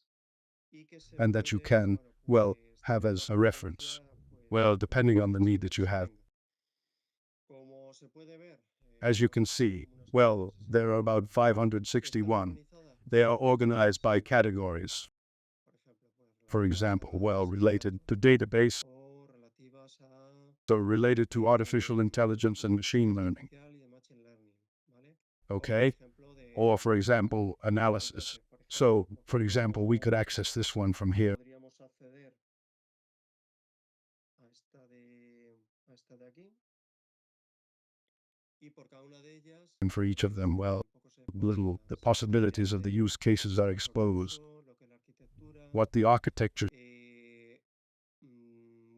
y que se and that you pueden, can, bueno, well, pues, have as a tener reference. transparencia, Well, depending on the need that you have. Como se puede ver, As you can see, well, there are about 561. They are organized by categories. For example, well, related to database, o relativas a so related to artificial intelligence and machine learning, artificial y de machine learning, ¿vale? okay? Ejemplo de Or, for example, analysis. So, for example, we could access this one from here. podríamos acceder a esta de aquí. Y por cada una de ellas, And for each of them, well, un poco se pone the possibilities of the use cases are exposed. lo que la arquitectura What the architecture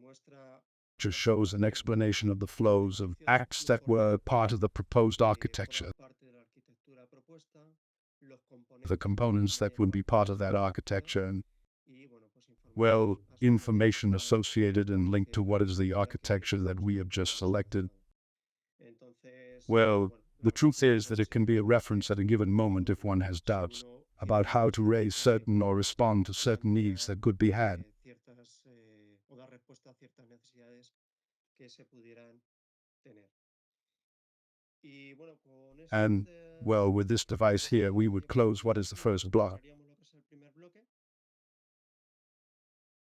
muestra just shows an explanation of the flows of acts that were part of the proposed architecture, parte de la arquitectura propuesta, los the components that would be part of that architecture, and, y, bueno, pues well, information associated and linked to what is the architecture that we have just selected. Entonces, Well, the truth is that it can be a reference at a given moment if one has doubts about how to raise certain or respond to certain needs that could be had. ciertas, o dar respuesta a ciertas necesidades que se pudieran tener. Y, bueno, con And, well, with this device here, we would close what is the first block. cerraríamos lo que es el primer bloque.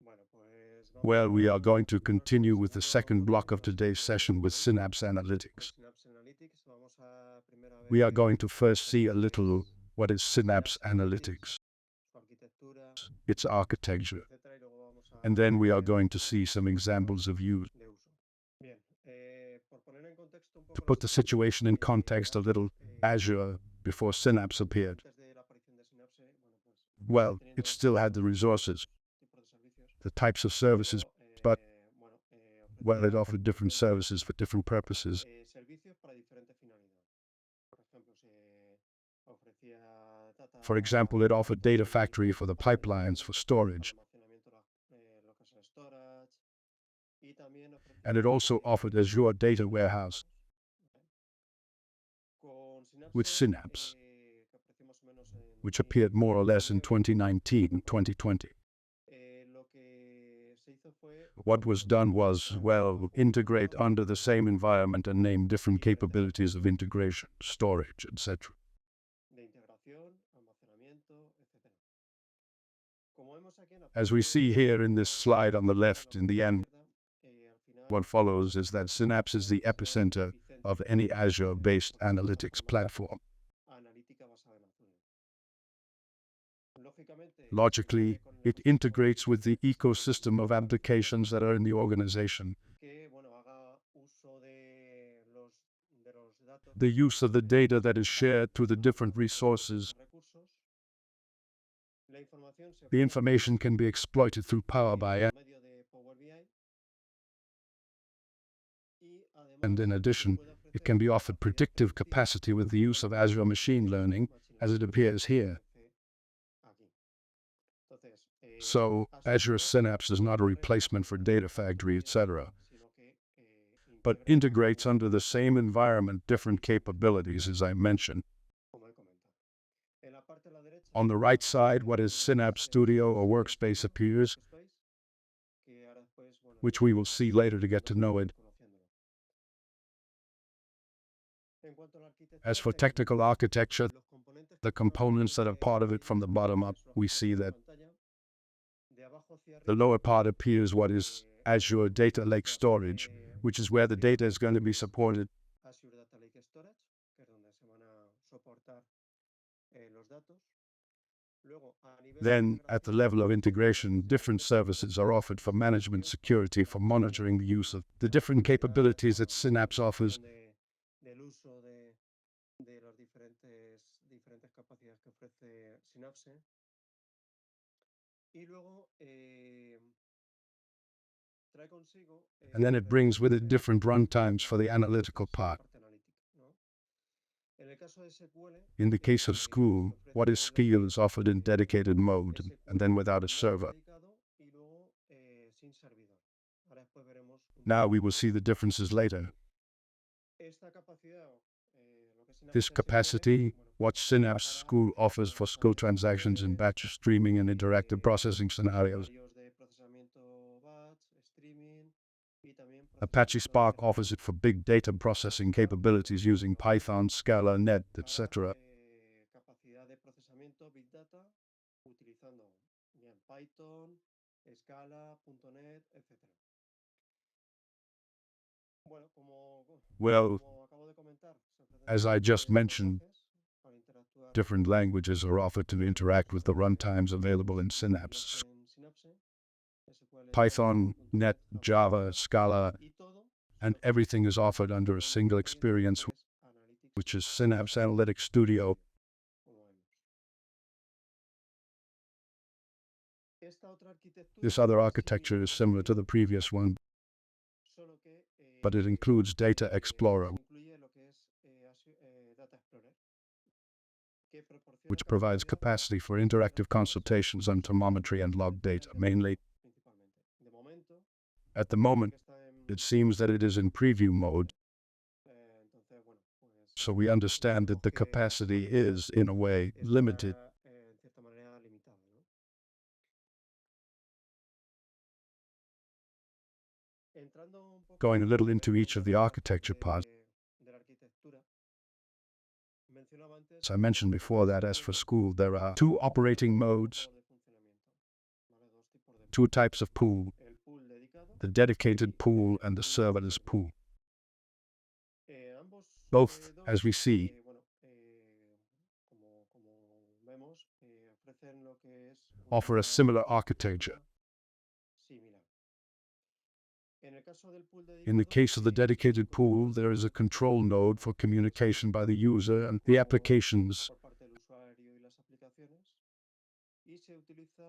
Bueno, pues vamos Well, we a are going to continuar continue con el with the segundo second block bloque, of today's session with Synapse Analytics. Synapse Analytics. Vamos a primero a We are ver going to first see a qué little es what is Synapse Analytics, su arquitectura, its architecture, etcétera, y luego vamos a and then we are ver going to see some examples of use. de uso. Bien, por poner en contexto un To poco put la the situation in context a little, Azure, Azure, before Synapse appeared, antes de la aparición de Synapse, bueno, pues well, teniendo it still had the resources, tipos de servicios, the types of services, pero, but, bueno, well, it ofrecía offered different services for different purposes. servicios para diferentes finalidades. Por ejemplo, se ofrecía data For example, it offered Data Factory for the pipelines for storage, almacenamiento, lo que es el storage, y también ofrecía and it also offered Azure Data Warehouse con Synapse, with Synapse, que apareció más o menos en which appeared more or less in 2019, 2020. lo que se hizo fue What was done was, well, integrate under the same environment and name different capabilities of integration, storage, etc. de integración, almacenamiento, etcétera. Como vemos aquí en la As we see here in this slide on the left, in the end, al final, what follows is that Synapse is the epicenter of any Azure-based analytics platform. analítica basada en Azure. Lógicamente, Logically, it integrates with the ecosystem of applications that are in the organization. que, bueno, haga uso de los datos, The use of the data that is shared to the different resources. recursos. La información se The information can be exploited through PowerBI, por medio de PowerBI. Y además, and in addition, puede ofrecer it can be offered predictive capacity with the use of Azure Machine Learning, as it appears here. aquí. Entonces, So, Azure Synapse is not a replacement for Data Factory, etc., sino que, but integra, integrates under the same environment different capabilities, as I mentioned. como he comentado. En la parte de la derecha, On the right side, what is Synapse Studio or Workspace appears, Workspace, que ahora después, bueno, which we will see later to get to know it. conociéndolo. En cuanto a la arquitectura As for técnica, technical architecture, los componentes the components that are part of it from the bottom up, we see that pantalla, de abajo hacia the arriba, lower part appears what is Azure Data Lake Storage, which is where the data is going to be supported. Azure Data Lake Storage, que es donde se van a soportar los datos. Luego, a nivel de Then, at the integración, level of integration, different services are offered for management security, for monitoring the use of the different capabilities that Synapse offers. del uso de las diferentes capacidades que ofrece Synapse. Y luego, And then it brings with it different runtimes for the analytical part. In the case of school, what is skill is offered in dedicated mode and then without a server. Now we will see the differences later. This capacity, what Synapse School offers for school transactions in batch streaming and interactive processing scenarios. Apache Spark offers it for big data processing capabilities using Python, Scala, Net, etc. Well, as I just mentioned, different languages are offered to interact with the runtimes available in Synapse. Python, Net, Java, Scala, and everything is offered under a single experience, which is Synapse Analytics Studio. This other architecture is similar to the previous one, but it includes Data Explorer, which provides capacity for interactive consultations on thermometry and log data, mainly. At the moment, it seems that it is in preview mode, so we understand that the capacity is, in a way, limited. Going a little into each of the architecture parts. As I mentioned before that, as for school, there are two operating modes, two types of pool, the dedicated pool and the serverless pool. Both, as we see, offer a similar architecture. In the case of the dedicated pool, there is a control node for communication by the user and the applications,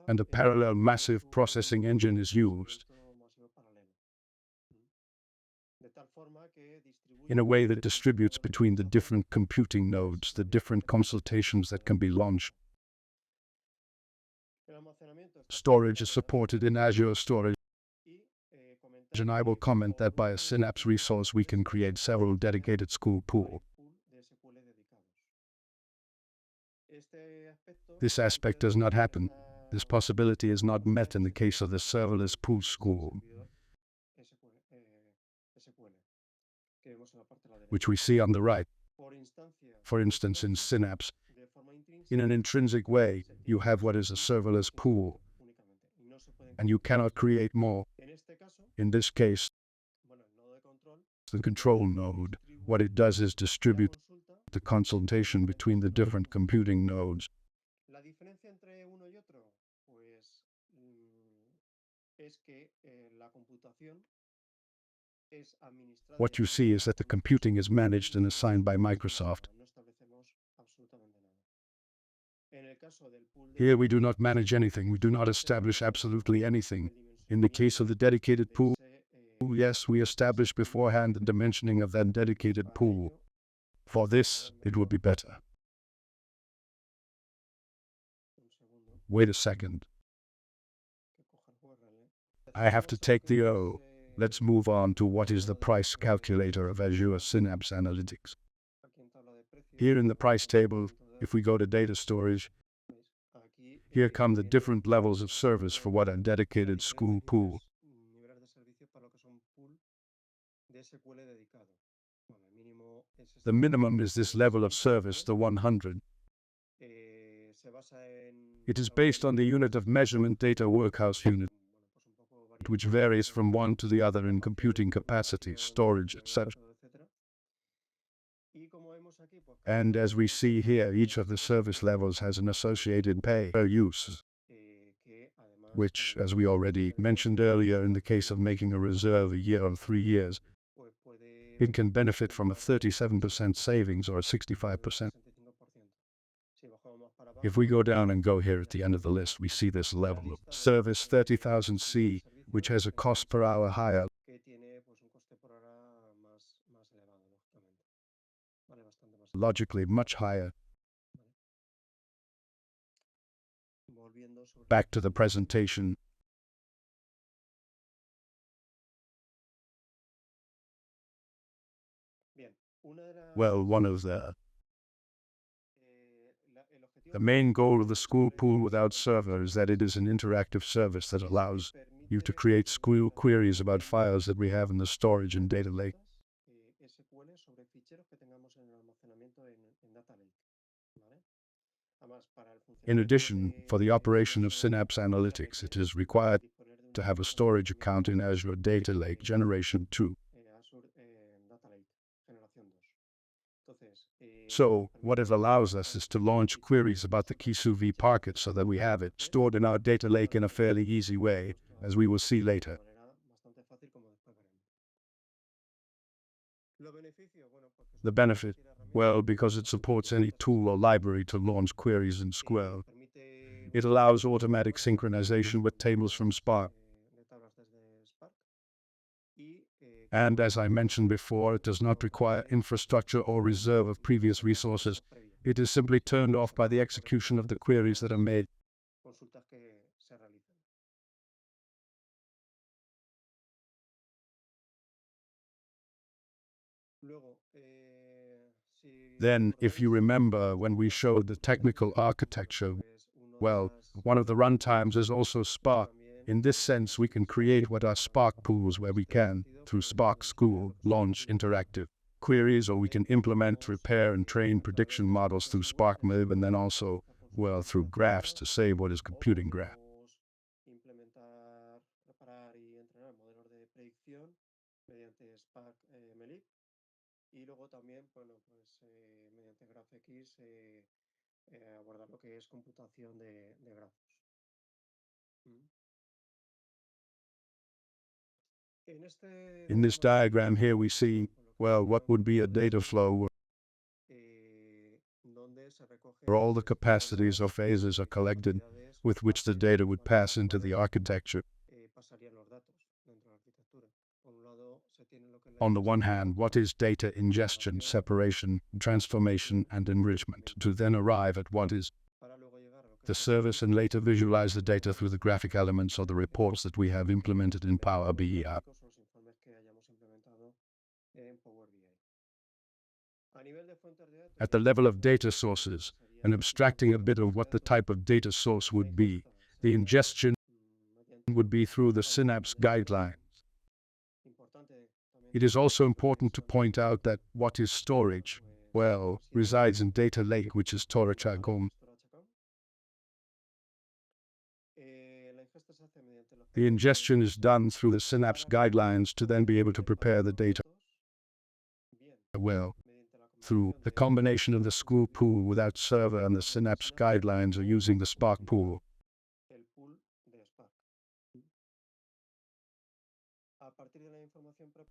and a parallel massive processing engine is used in a way that distributes between the different computing nodes, the different consultations that can be launched. Storage is supported in Azure Storage, and I will comment that by a Synapse resource we can create several dedicated school pools. This aspect does not happen. This possibility is not met in the case of the serverless pool school, which we see on the right. For instance, in Synapse, in an intrinsic way, you have what is a serverless pool, and you cannot create more. In this case, the control node, what it does is distribute the consultation between the different computing nodes. What you see is that the computing is managed and assigned by Microsoft. Here we do not manage anything, we do not establish absolutely anything. In the case of the dedicated pool, yes, we establish beforehand the dimensioning of that dedicated pool. For this, it would be better. Wait a second. I have to take the O. Let's move on to what is the price calculator of Azure Synapse Analytics. Here in the price table, if we go to data storage, here come the different levels of service for what a dedicated school pool. The minimum is this level of service, the 100. It is based on the unit of measurement data workhouse unit, which varies from one to the other in computing capacity, storage, etc. And as we see here, each of the service levels has an associated pay per use, which, as we already mentioned earlier, in the case of making a reserve a year or 3 years, it can benefit from a 37% savings or a 65%. If we go down and go here at the end of the list, we see this level of service 30,000 C, which has a cost per hour higher, que tiene pues un coste por hora más elevado, lógicamente. Vale, bastante más. logically much higher. Volviendo sobre Back to the presentation. Bien, una de las Well, one of the el objetivo The main goal of the school pool without server is that it is an interactive service that allows you to create school queries about files that we have in the storage and data lake. SQL sobre ficheros que tengamos en el almacenamiento en Data Lake, ¿vale? Además, para el In funcionamiento addition, for the operation of Synapse Analytics, it is required disponer de un to have a servicio storage account in Azure Data Lake Generation 2. Azure Data Lake generación 2. Entonces, So, what it allows us is to launch queries about the Kisu V packet so that we have it stored in our data lake in a fairly easy way, as we will see later. de manera bastante fácil, como después veremos. Los beneficios, bueno, pues que The benefit, well, because it supports any tool or library to launch queries in SQL. permite It allows automatic synchronization with tables from Spark. de tablas desde Spark y And as I mentioned before, it does not require infrastructure or reserve of previous resources. It is simply turned off by the execution of the queries that are made. consultas que se realizan. Luego, si Then, if you remember when we showed the technical architecture, well, one of the runtimes is also Spark. In this sense, we can create what are Spark pools where we can, through Spark School, launch interactive queries, or we can implement, repair, and train prediction models through Spark Mib, and then also, well, through graphs to save what is computing graph. implementar, preparar y entrenar modelos de predicción mediante Spark Melip y luego también, bueno, pues mediante GraphX abordar lo que es computación de grafos. In this diagram here we see, well, what would be a data flow where all the capacities or phases are collected with which the data would pass into the architecture. On the one hand, what is data ingestion, separation, transformation, and enrichment, to then arrive at what is the service and later visualize the data through the graphic elements or the reports that we have implemented in PowerBI. At the level of data sources, and abstracting a bit of what the type of data source would be, the ingestion would be through the Synapse guidelines. It is also important to point out that what is storage, well, resides in data lake, which is Torachagom. The ingestion is done through the Synapse guidelines to then be able to prepare the data well. Through the combination of the school pool without server and the Synapse guidelines or using the Spark pool.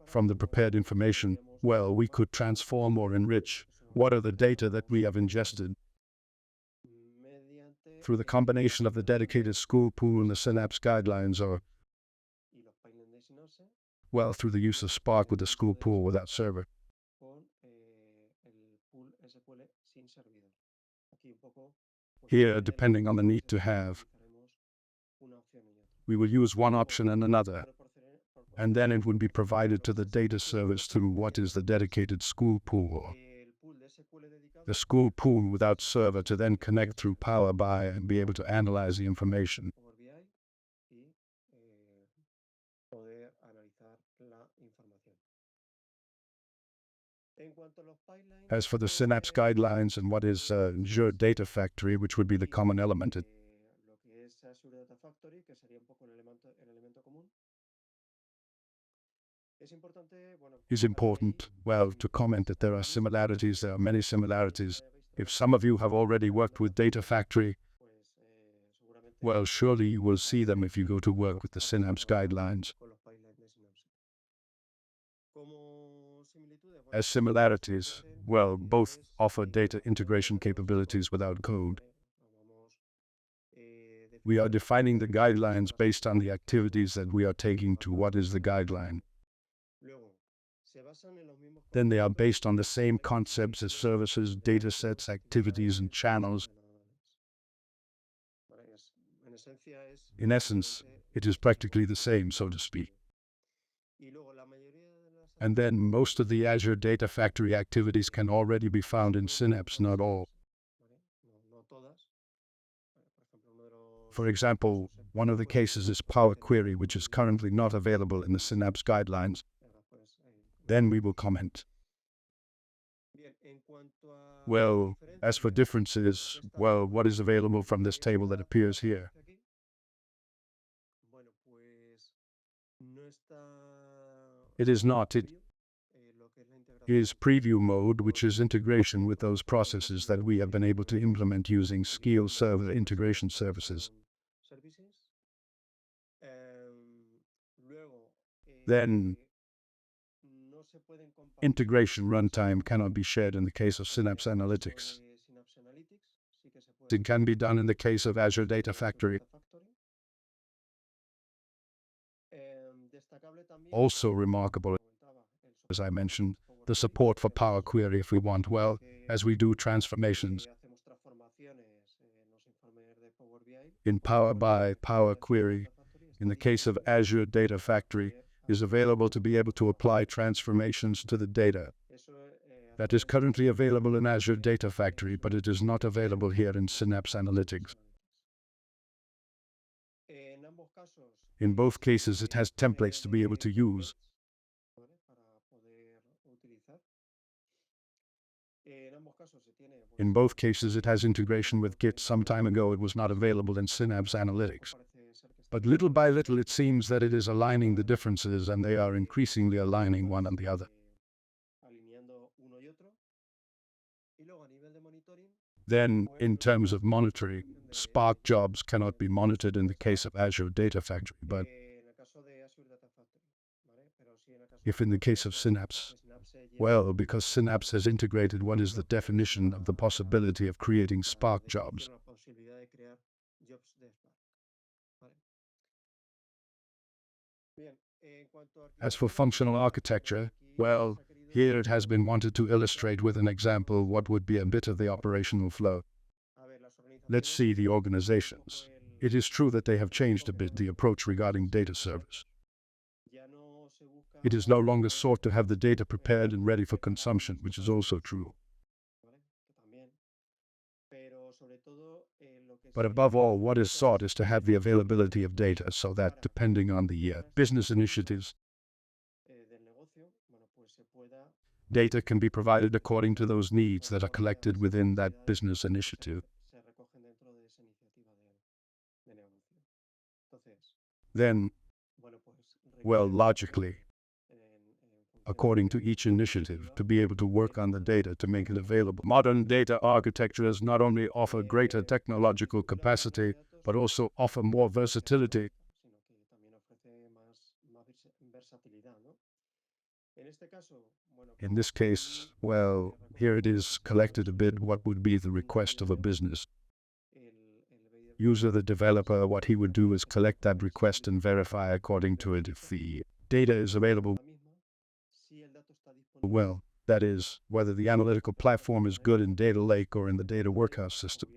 From the prepared information, well, we could transform or enrich what are the data that we have ingested. Through the combination of the dedicated school pool and the Synapse guidelines, or, well, through the use of Spark with the school pool without server. Here, depending on the need to have, we will use one option and another, and then it would be provided to the data service through what is the dedicated school pool. The school pool without server to then connect through PowerBI and be able to analyze the information. As for the Synapse guidelines and what is Azure Data Factory, which would be the common element, it is important, well, to comment that there are similarities, there are many similarities. If some of you have already worked with Data Factory, well, surely you will see them if you go to work with the Synapse guidelines. As similarities, well, both offer data integration capabilities without code. We are defining the guidelines based on the activities that we are taking to what is the guideline. Luego, se basan en los mismos Then they are based on the same concepts as services, datasets, activities, and channels. In essence, it is practically the same, so to speak. And then most of the Azure Data Factory activities can already be found in Synapse, not all. For example, one of the cases is Power Query, which is currently not available in the Synapse guidelines. Then we will comment. Well, as for differences, well, what is available from this table that appears here? It is not. It is preview mode, which is integration with those processes that we have been able to implement using Scale Server integration services. Then, integration runtime cannot be shared in the case of Synapse Analytics. It can be done in the case of Azure Data Factory. Also remarkable, as I mentioned, the support for Power Query if we want, well, as we do transformations. In PowerBI, Power Query, in the case of Azure Data Factory, is available to be able to apply transformations to the data. That is currently available in Azure Data Factory, but it is not available here in Synapse Analytics. In both cases, it has templates to be able to use. In both cases, it has integration with Git. Some time ago, it was not available in Synapse Analytics. But little by little, it seems that it is aligning the differences, and they are increasingly aligning one and the other. Then, in terms of monitoring, Spark jobs cannot be monitored in the case of Azure Data Factory, but if in the case of Synapse, well, because Synapse has integrated what is the definition of the possibility of creating Spark jobs. As for functional architecture, well, here it has been wanted to illustrate with an example what would be a bit of the operational flow. Let's see the organizations. It is true that they have changed a bit the approach regarding data servers. It is no longer sought to have the data prepared and ready for consumption, which is also true. But above all, what is sought is to have the availability of data so that, depending on the business initiatives, data can be provided according to those needs that are collected within that business initiative. Then, well, logically, according to each initiative, to be able to work on the data to make it available. Modern data architectures not only offer greater technological capacity, but also offer more versatility. In this case, well, here it is collected a bit what would be the request of a business. User, the developer, what he would do is collect that request and verify according to it if the data is available. Well, that is, whether the analytical platform is good in Data Lake or in the data warehouse system.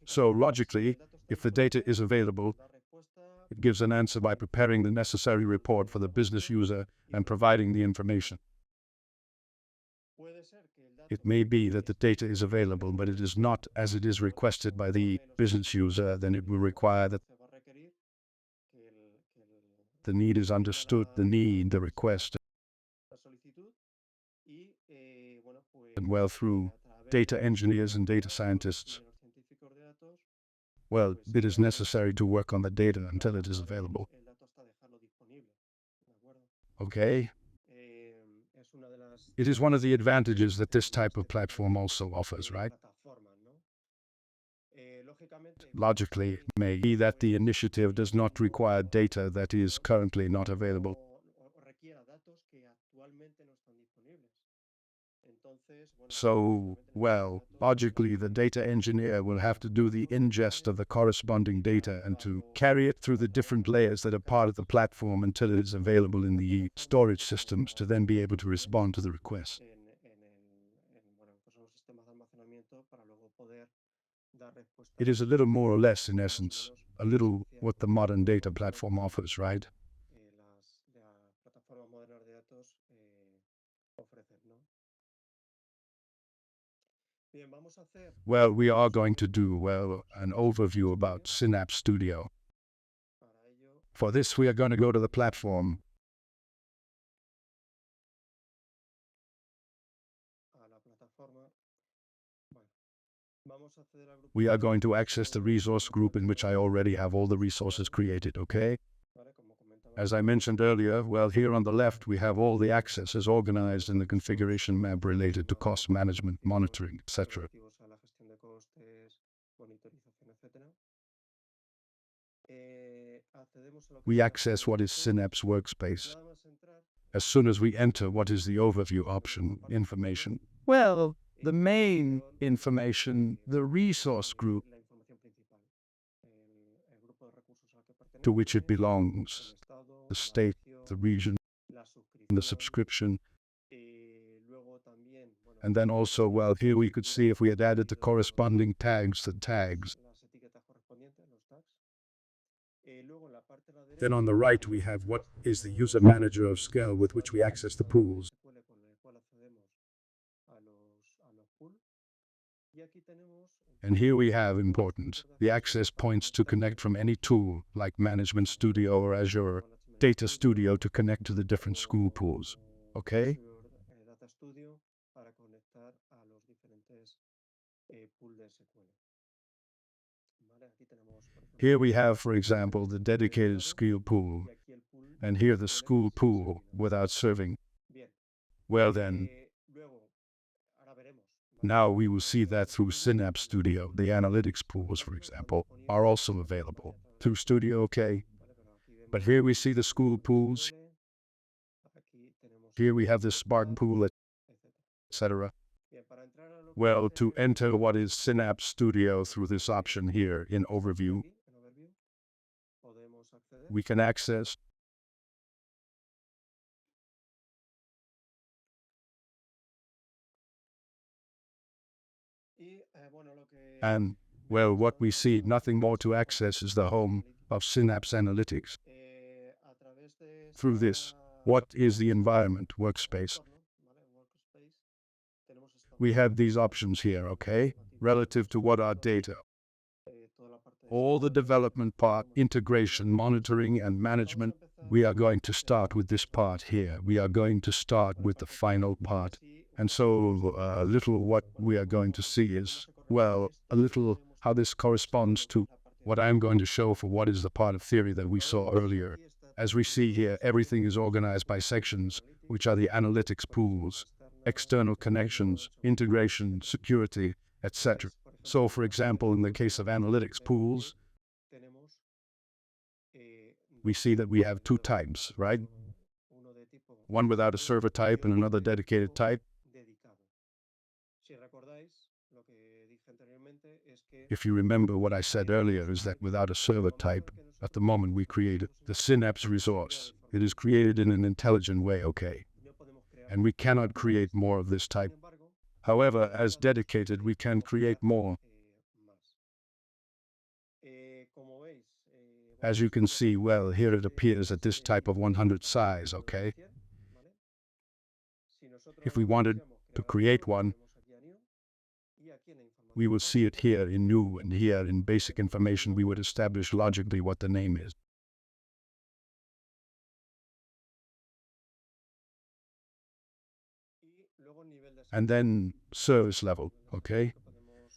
So logically, if the data is available, it gives an answer by preparing the necessary report for the business user and providing the information. It may be that the data is available, but it is not as it is requested by the business user. Then it will require that the need is understood, the request, and well, through data engineers and data scientists, well, it is necessary to work on the data until it is available. Okay? It is one of the advantages that this type of platform also offers, right? Logically, it may be that the initiative does not require data that is currently not available. So, well, logically, the data engineer will have to do the ingest of the corresponding data and to carry it through the different layers that are part of the platform until it is available in the storage systems to then be able to respond to the request. It is a little more or less, in essence, a little what the modern data platform offers, right? Well, we are going to do, well, an overview about Synapse Studio. For this, we are going to go to the platform. We are going to access the resource group in which I already have all the resources created, okay? As I mentioned earlier, well, here on the left, we have all the accesses organized in the configuration map related to cost management, monitoring, etc. We access what is Synapse Workspace. As soon as we enter what is the overview option, information, well, the main information, the resource group to which it belongs, the state, the region, the subscription. And then also, well, here we could see if we had added the corresponding tags, the tags. Then on the right, we have what is the user manager of scale with which we access the pools. And here we have important, the access points to connect from any tool, like Management Studio or Azure Data Studio to connect to the different school pools. Okay? Here we have, for example, the dedicated skill pool, and here the school pool without serving. Well then, now we will see that through Synapse Studio, the analytics pools, for example, are also available through Studio, okay? But here we see the school pools. Here we have the Spark pool, etc. Well, to enter what is Synapse Studio through this option here in Overview, we can access and, well, what we see, nothing more to access is the home of Synapse Analytics. Through this, what is the environment workspace? We have these options here, okay, relative to what are data. All the development part, integration, monitoring, and management, we are going to start with this part here. We are going to start with the final part. And so a little what we are going to see is, well, a little how this corresponds to what I'm going to show for what is the part of theory that we saw earlier. As we see here, everything is organized by sections, which are the analytics pools, external connections, integration, security, etc. So, for example, in the case of analytics pools, we see that we have two types, right? One without a server type and another dedicated type. If you remember what I said earlier, is that without a server type, at the moment we created the Synapse resource. It is created in an intelligent way, okay? And we cannot create more of this type. However, as dedicated, we can create more. As you can see, well, here it appears at this type of 100 size, okay? If we wanted to create one, we will see it here in new, and here in basic information we would establish logically what the name is. And then service level, okay?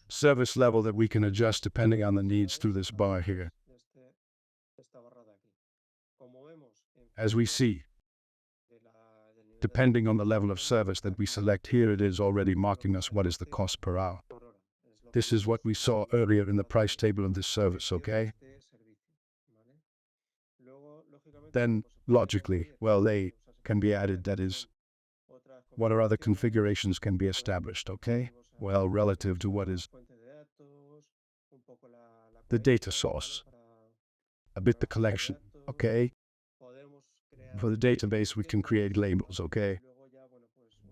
Service level that we can adjust depending on the needs through this bar here. As we see, depending on the level of service that we select here, it is already marking us what is the cost per hour. This is what we saw earlier in the price table of this service, okay? Then, logically, well, they can be added, that is, what other configurations can be established, okay? Well, relative to what is the data source, a bit the collection, okay? For the database, we can create labels, okay?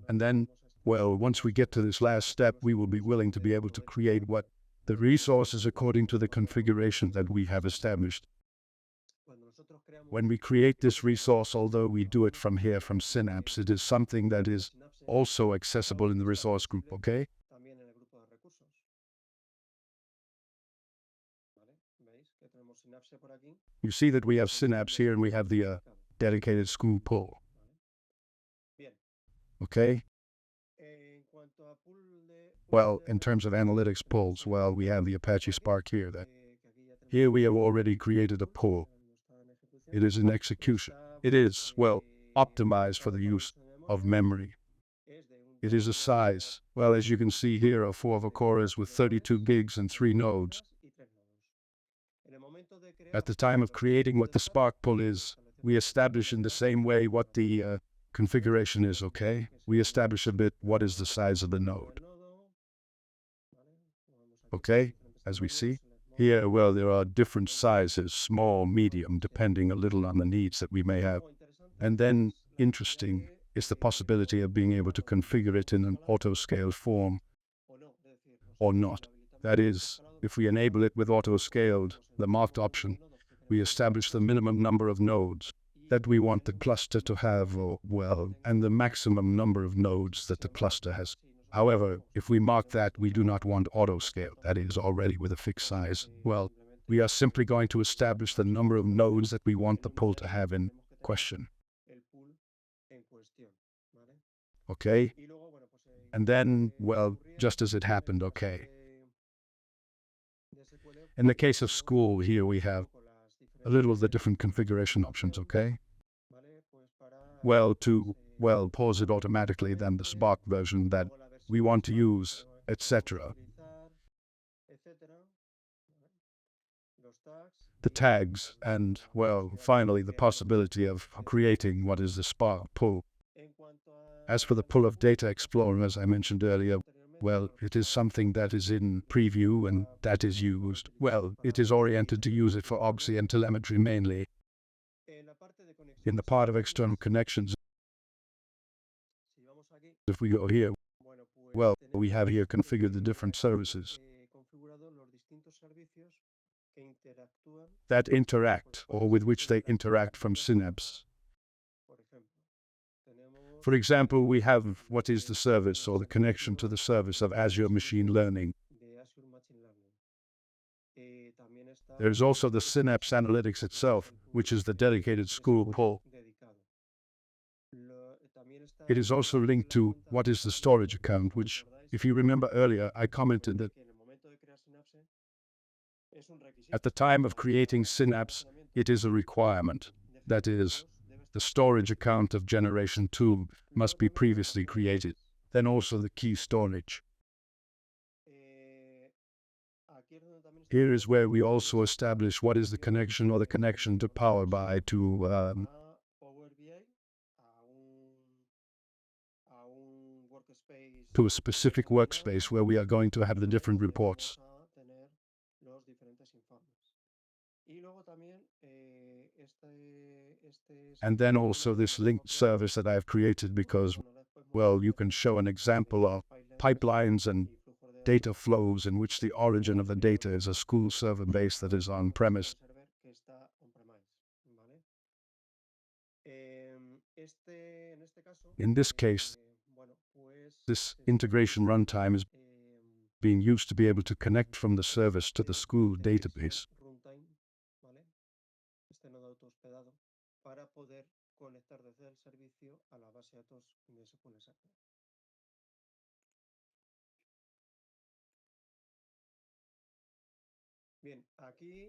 And then, well, once we get to this last step, we will be willing to be able to create what the resources according to the configuration that we have established. When we create this resource, although we do it from here, from Synapse, it is something that is also accessible in the resource group, okay? You see that we have Synapse here and we have the dedicated school pool. Okay? Well, in terms of analytics pools, well, we have the Apache Spark here. Here we have already created a pool. It is in execution. It is, well, optimized for the use of memory. It is a size, well, as you can see here, of 4 cores with 32 gigs and 3 nodes. At the time of creating what the Spark pool is, we establish in the same way what the configuration is, okay? We establish a bit what is the size of the node. Okay, as we see. Here, well, there are different sizes, small, medium, depending a little on the needs that we may have. And then, interesting, is the possibility of being able to configure it in an auto-scale form or not. That is, if we enable it with auto-scaled, the marked option, we establish the minimum number of nodes that we want the cluster to have, and the maximum number of nodes that the cluster has. However, if we mark that we do not want auto-scale, that is already with a fixed size, well, we are simply going to establish the number of nodes that we want the pool to have in question. Okay? And then, well, just as it happened, okay. In the case of school, here we have a little of the different configuration options, okay? Well, to pause it automatically, then the Spark version that we want to use, etc. The tags, and, well, finally the possibility of creating what is the Spark pool. As for the pool of Data Explorer, as I mentioned earlier, well, it is something that is in preview and that is used. Well, it is oriented to use it for Oxy and telemetry mainly. In the part of external connections, if we go here, well, we have here configured the different services that interact or with which they interact from Synapse. For example, we have what is the service or the connection to the service of Azure Machine Learning. There is also the Synapse Analytics itself, which is the dedicated school pool. It is also linked to what is the storage account, which, if you remember earlier, I commented that at the time of creating Synapse, it is a requirement. That is, the storage account of generation 2 must be previously created. Then also the key storage. Here is where we also establish what is the connection or the connection to PowerBI to a specific workspace where we are going to have the different reports. And then also this linked service that I have created because, well, you can show an example of pipelines and data flows in which the origin of the data is a school server base that is on-premise. In this case, this integration runtime is being used to be able to connect from the service to the school database.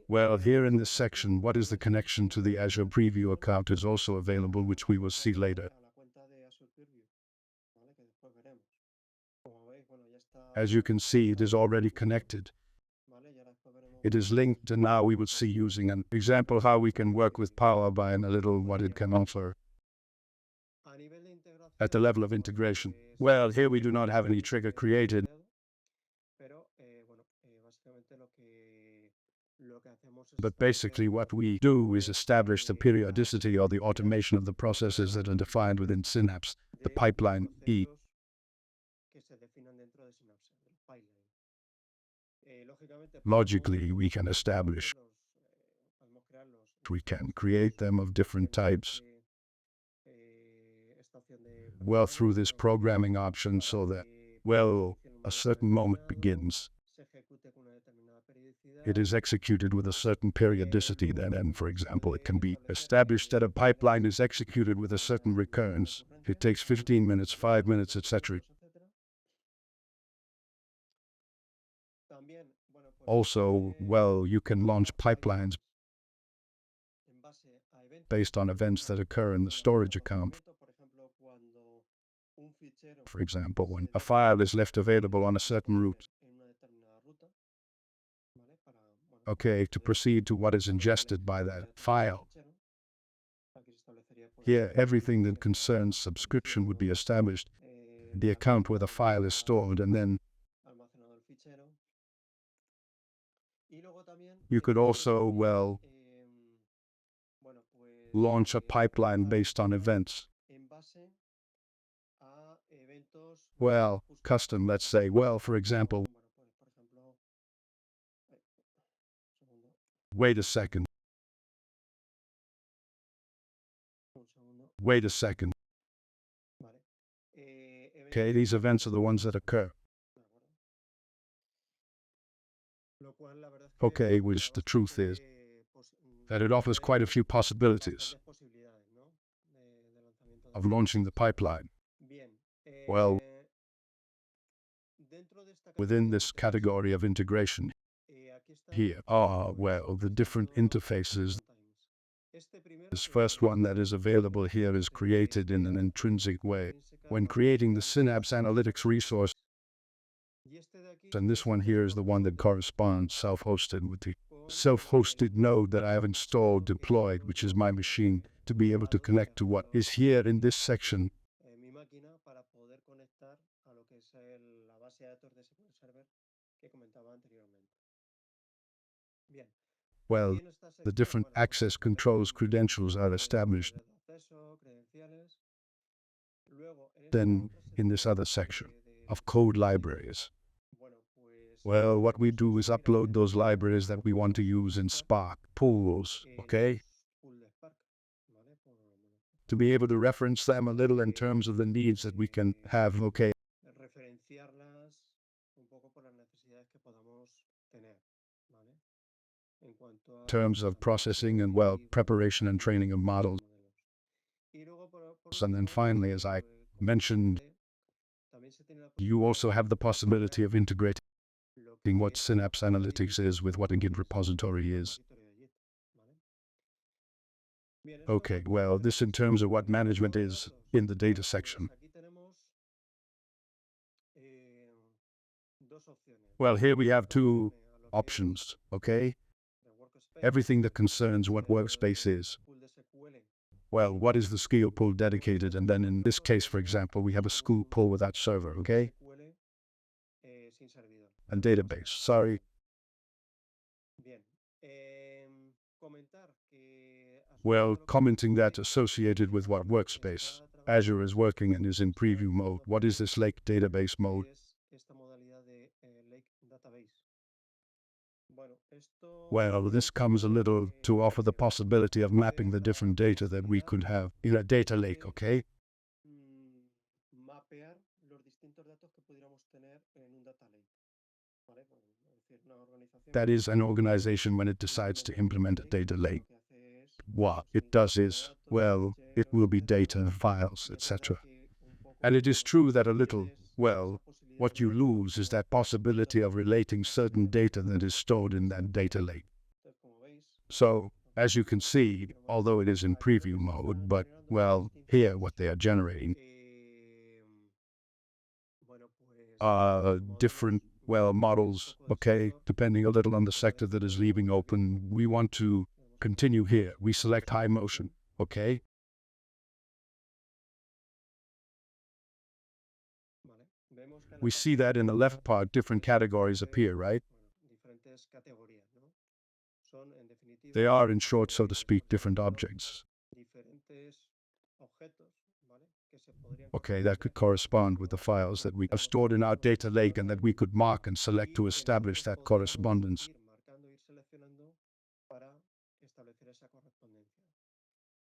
Well, here in this section, what is the connection to the Azure Preview account is also available, which we will see later. As you can see, it is already connected. It is linked, and now we will see using an example how we can work with PowerBI and a little what it can offer. at the level of integration. Well, here we do not have any trigger created, but basically what we do is establish the periodicity or the automation of the processes that are defined within Synapse, the pipeline E. Logically, we can establish, we can create them of different types, well, through this programming option so that, well, a certain moment begins. It is executed with a certain periodicity then, for example, it can be established that a pipeline is executed with a certain recurrence. It takes 15 minutes, 5 minutes, etc. Also, well, you can launch pipelines based on events that occur in the storage account. For example, when a file is left available on a certain route, okay, to proceed to what is ingested by that file. Here, everything that concerns subscription would be established, the account where the file is stored, and then you could also, well, launch a pipeline based on events. Well, custom, let's say, well, for example, wait a second. Wait a second. Okay, these events are the ones that occur. Okay, which the truth is that it offers quite a few possibilities of launching the pipeline. Well, within this category of integration, here are, well, the different interfaces. This first one that is available here is created in an intrinsic way when creating the Synapse Analytics resource. And this one here is the one that corresponds self-hosted with the self-hosted node that I have installed, deployed, which is my machine, to be able to connect to what is here in this section. Well, the different access controls credentials are established. Then, in this other section of code libraries, well, what we do is upload those libraries that we want to use in Spark pools, okay? To be able to reference them a little in terms of the needs that we can have, okay? In terms of processing and, well, preparation and training of models. And then finally, as I mentioned, you also have the possibility of integrating what Synapse Analytics is with what a Git repository is. Okay, well, this in terms of what management is in the data section. Well, here we have two options, okay? Everything that concerns what workspace is. Well, what is the skill pool dedicated? And then in this case, for example, we have a school pool without server, okay? And database, sorry. Well, commenting that associated with what workspace. Azure is working and is in preview mode. What is this lake database mode? Well, this comes a little to offer the possibility of mapping the different data that we could have in a data lake, okay? That is an organization when it decides to implement a data lake. What it does is, well, it will be data, files, etc. And it is true that a little, well, what you lose is that possibility of relating certain data that is stored in that data lake. So, as you can see, although it is in preview mode, but, well, here what they are generating are different, well, models, okay, depending a little on the sector that is leaving open. We want to continue here. We select high motion, okay? We see that in the left part, different categories appear, right? Diferentes categorías, ¿no? Son, en definitiva, They are, in short, so to speak, different objects. diferentes objetos, ¿vale? Que se podrían Okay, that could correspond with the files that we have stored in our data lake and that we could mark and select to establish that correspondence. ir marcando, ir seleccionando para establecer esa correspondencia.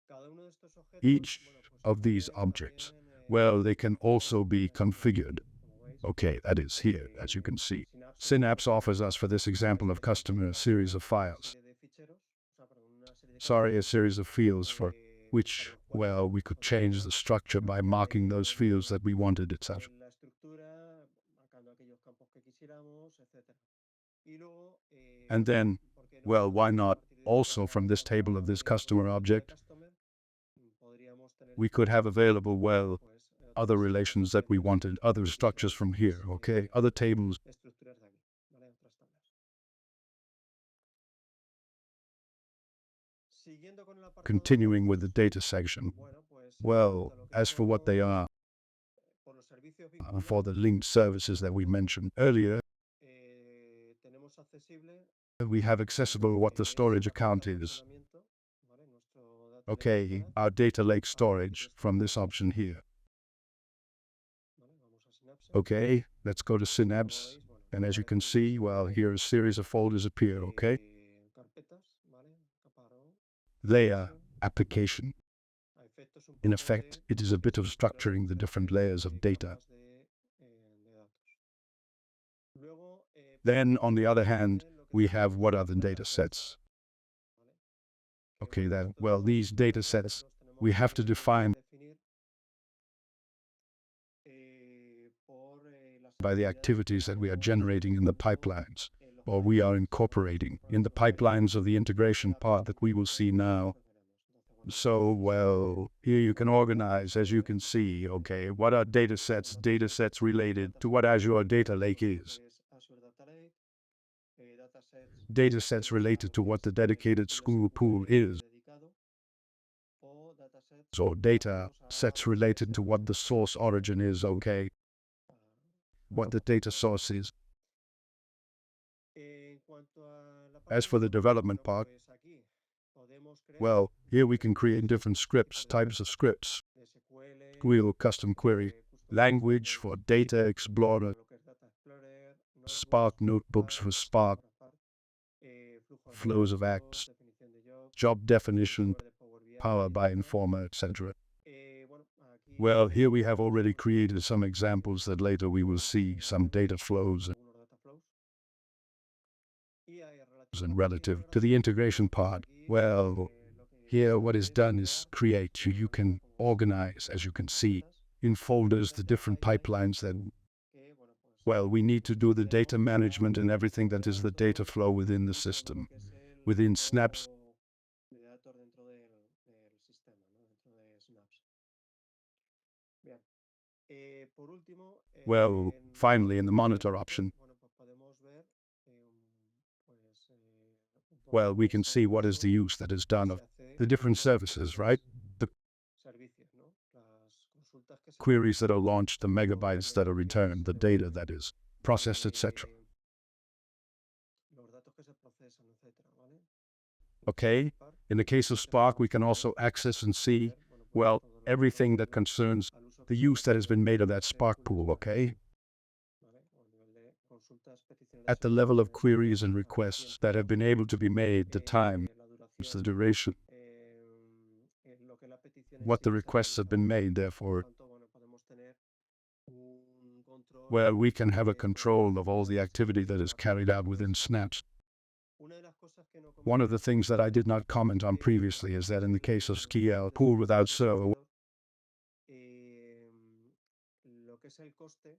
Cada uno de estos objetos, Each bueno, pues of these también, objects, well, they can also be configured. como veis, Okay, that is here, as you can see. Synapse offers us, for this example of customer, a series of files. serie de ficheros, o sea, perdón, una serie de Sorry, a series of fields for which, well, we could change the structure by marking those fields that we wanted, etc. la estructura, marcando aquellos campos que quisiéramos, etcétera. Y luego, And then, ¿por qué no? well, why not A partir de also esta from this table of this customer object, customer, podríamos tener we could have available, well, pues, other relations that we wanted, other structures from here, okay? Other tables. estructuras de aquí, ¿vale? Otras tablas. Siguiendo con el apartado Continuing with the datos, data section. bueno, pues, Well, en cuanto a lo que as for what they are, por los servicios for the linked services that we mentioned earlier, tenemos accesible we have accessible what the storage account is. almacenamiento, ¿vale? Nuestro data lake Okay, storage, our data lake storage from this option here. ¿vale? Vamos a Synapse. Okay, let's go to Como Synapse. veis, bueno, And as you can aquí, see, well, here a series of folders appear, okay? carpetas, ¿vale? Caparo, Layer, application. a efectos un In poco effect, de it is a bit of structuring the different layers of data. capas de datos. Luego, Then, on the other hand, tienen lo que we se have llama what are the data sets. ¿vale? Okay, bueno, then, estos well, datos, these data sets, los tenemos we have to define definir, por las by the activities that we are generating in the pipelines, or we are incorporating in the pipelines of the integration part that we will see now. So, well, here you can organize, as you can see, okay, what are data sets related to what Azure Data Lake is. Data sets related to what the dedicated school pool is, or data sets related to what the source origin is, okay, what the data source is. As for the development part, well, here we can create different scripts, types of scripts. SQL custom query, language for Data Explorer, Spark notebooks for Spark, flows of acts, job definition, PowerBI Informer, etc. Well, here we have already created some examples that later we will see, some data flows and relative to the integration part. Well, here what is done is create, you can organize, as you can see, in folders the different pipelines that, well, we need to do the data management and everything that is the data flow within the system, within Snaps. Well, finally, in the monitor option, well, we can see what is the use that is done of the different services, right? The queries that are launched, the megabytes that are returned, the data that is processed, etc. Okay, in the case of Spark, we can also access and see, well, everything that concerns the use that has been made of that Spark pool, okay? At the level of queries and requests that have been able to be made, the time, the duration, what the requests have been made, therefore, well, we can have a control of all the activity that is carried out within Snaps. One of the things that I did not comment on previously is that in the case of SQL, pool without server,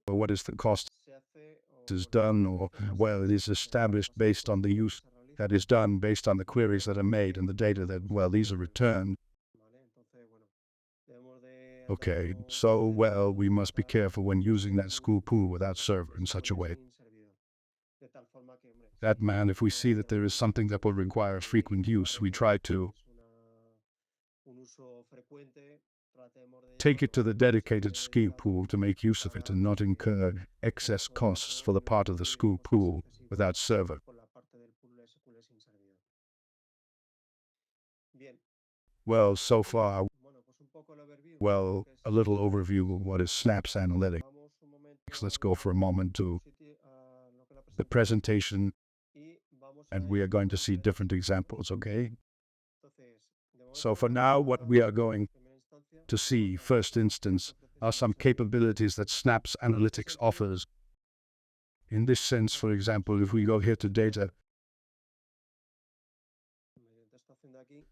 what is the cost is done, or, well, it is established based on the use that is done based on the queries that are made and the data that, well, these are returned. Okay, so, well, we must be careful when using that school pool without server in such a way that, man, if we see that there is something that will require frequent use, we try to take it to the dedicated ski pool to make use of it and not incur excess costs for the part of the school pool without server. Well, so far, a little overview of what is Snaps Analytics. Let's go for a moment to the presentation, and we are going to see different examples, okay? So for now, what we are going to see, first instance, are some capabilities that Snaps Analytics offers. In this sense, for example, if we go here to data,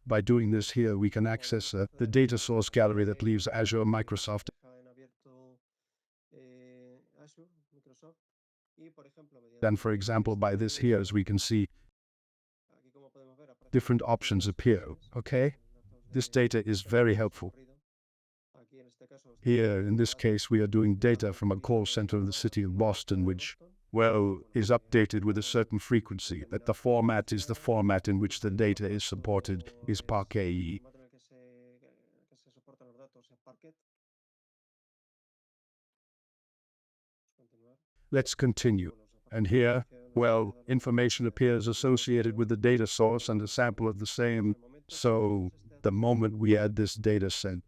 by doing this here, we can access the data source gallery that leaves Azure Microsoft. Then, for example, by this here, as we can see, different options appear, okay? This data is very helpful. Here, in this case, we are doing data from a call center of the city of Boston, which, well, is updated with a certain frequency, that the format is the format in which the data is supported, is Parquet. Let's continue. And here, well, information appears associated with the data source and a sample of the same. So the moment we add this data set,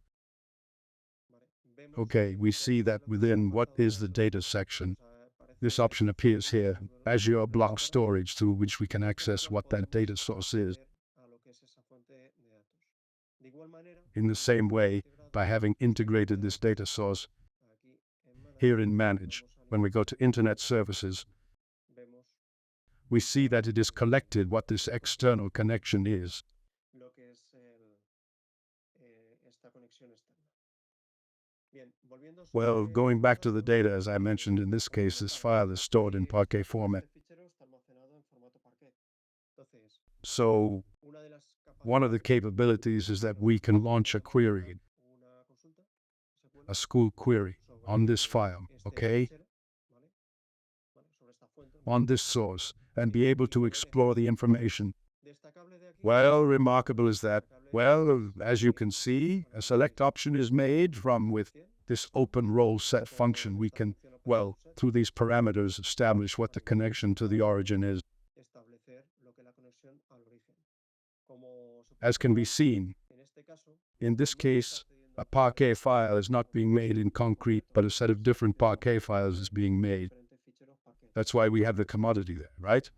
okay, we see that within what is the data section, this option appears here, Azure Block Storage, through which we can access what that data source is. In the same way, by having integrated this data source, here in Manage, when we go to Internet Services, we see that it is collected what this external connection is. Well, going back to the data, as I mentioned, in this case, this file is stored in Parquet format. So one of the capabilities is that we can launch a query, a school query, on this file, okay? On this source, and be able to explore the information. Well, remarkable is that, well, as you can see, a select option is made from with this open role set function. We can, well, through these parameters, establish what the connection to the origin is. As can be seen, in this case, a Parquet file is not being made in concrete, but a set of different Parquet files is being made. That's why we have the commodity there, right?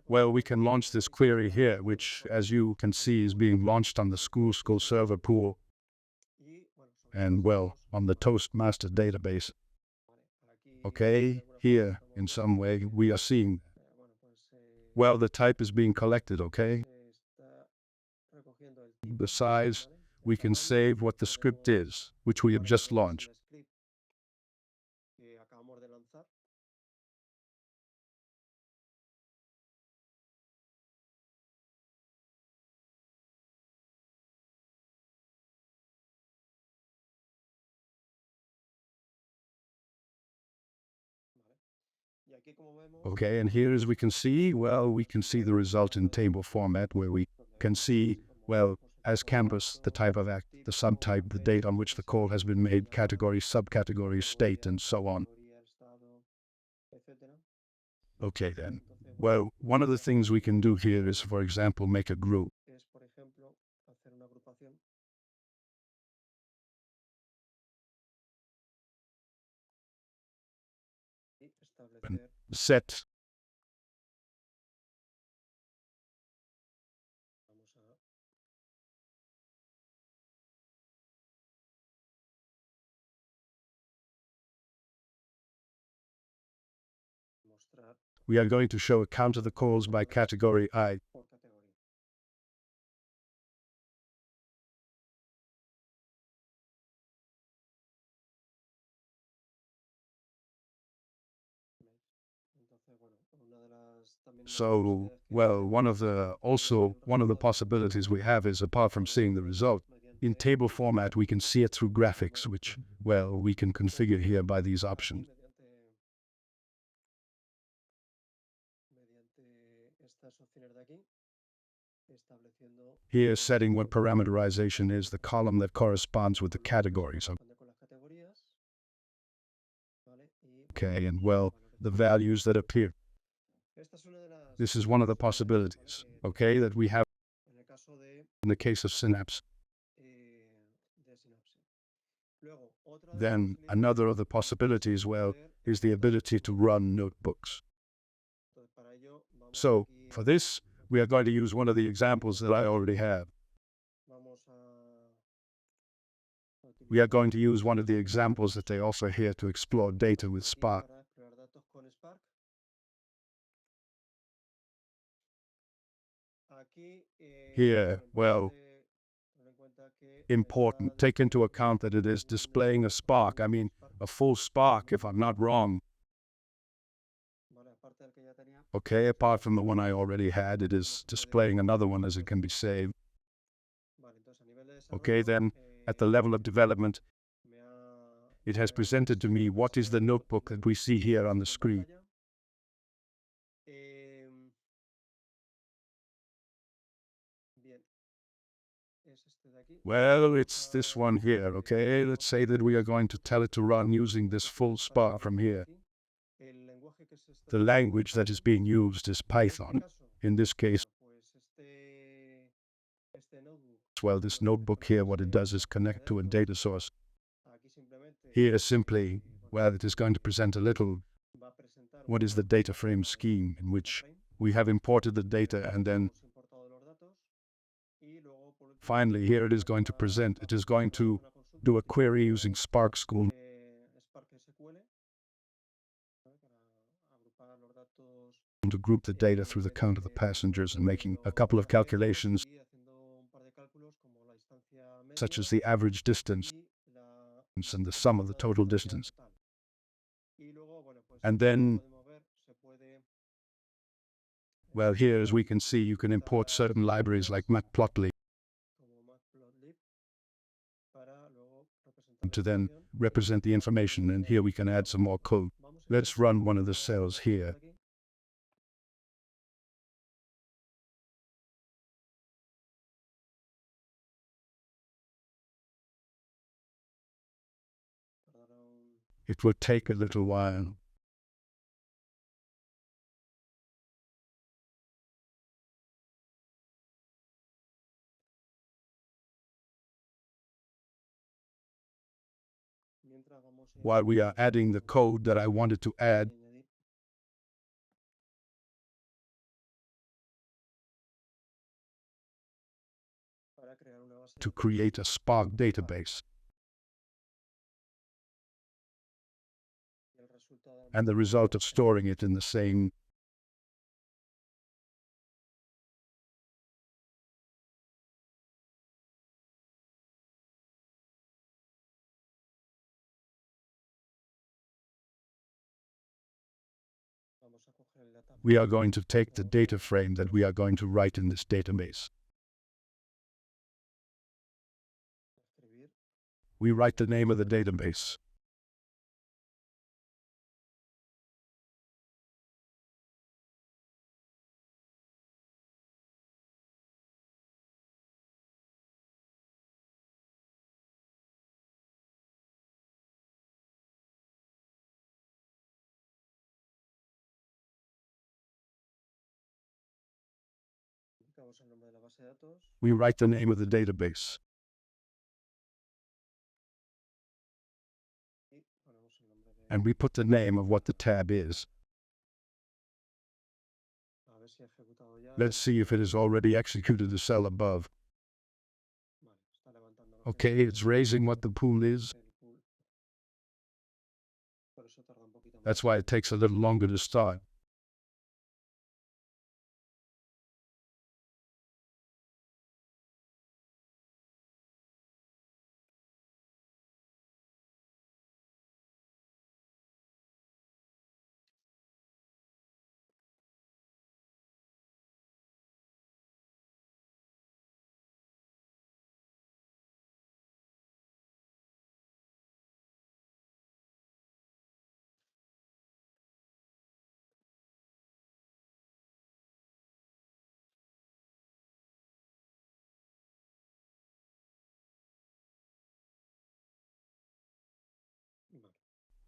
Well, we can launch this query here, which, as you can see, is being launched on the school server pool and, well, on the Toastmaster database. Okay, here, in some way, we are seeing, well, the type is being collected, okay? The size, we can save what the script is, which we have just launched. Okay, and here, as we can see, well, we can see the result in table format where we can see, well, as campus, the type of act, the subtype, the date on which the call has been made, category, subcategory, state, and so on. Okay, then. Well, one of the things we can do here is, for example, make a group. And set we are going to show a count of the calls by category I. So, well, one of the possibilities we have is, apart from seeing the result, in table format, we can see it through graphics, which, well, we can configure here by these options. estableciendo Here, setting what parameterization is, the column that corresponds with the categories. corresponde con las categorías, ¿vale? Y Okay, and well, the values that appear. esta es una de las This is one of the posibilidades, possibilities, ¿vale? okay, that we have En el caso de in the case of Synapse. Synapse. Luego, otra de las Then posibilidades another of the es possibilities, well, poder is the ejecutar ability to run notebooks. Entonces, para ello vamos So, aquí for this, we are going to use one of the examples that I already have. vamos a We are utilizar going to use one of the examples that they offer here to explore data with aquí Spark. para explorar datos con Spark. Aquí, Here, bueno, well, importante tener en cuenta que important. está Take into disponible account that it is un displaying a Spark. I mean, Spark, a full Spark, if I'm not wrong. ¿vale? Aparte del que ya tenía, Okay, apart from the one I already had, it is displaying another one as it can be saved. vale, entonces a nivel de Okay, desarrollo, then at the level of development, me ha, it has presented to me what is the notebook that we see here on the screen. pantalla. Bien, es este de aquí. Well, it's this one here, okay? Let's say that we are going to tell it to run using this full Spark from here. El lenguaje que se está The language that is being used is en este Python. caso, In this case, pues este notebook, well, this notebook here, what it does is connect to a data source. aquí simplemente Here simply, well, it is going to present a little, va a presentar what is the data frame scheme in which we have imported the data, and then hemos importado los datos y luego por último finally here it is going to present, it is going to do a query using Spark School Spark SQL, ¿vale? Para agrupar los datos to group the data through the count of the passengers and making a couple of calculations, y haciendo un par de cálculos como la distancia media such as the average distance y la and the sum of the total distancia distance. total. Y luego, bueno, pues And como then, podemos ver, se puede well, here as we can see, you can import certain libraries like Matplotlib como matplotlib para luego representar la to then información. represent the information, and here we can add some more code. Vamos a Let's run one of the cells here. aquí. Tardará un It will take a little while. mientras vamos a ir While we are adding the code that I wanted to add, añadir para crear una base to create a Spark database. y el resultado And the result of storing it in the same vamos a coger el data we are going to take the data frame that we are going to write in this database. escribir We write the name of the database. indicamos el nombre de la base de datos We write the name of the database. y ponemos el nombre de And we put the name of what the tab is. a ver si ha ejecutado ya Let's see if it has already executed the cell above. vale, está levantando los Okay, it's raising what the pool is. el pool. Por eso tarda un poquito más. That's why it takes a little longer to start.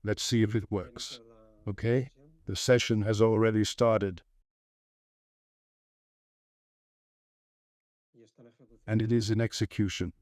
Let's see if it works. Inicio la Okay? sesión The session has already started, y está en ejecución. and it is in execution.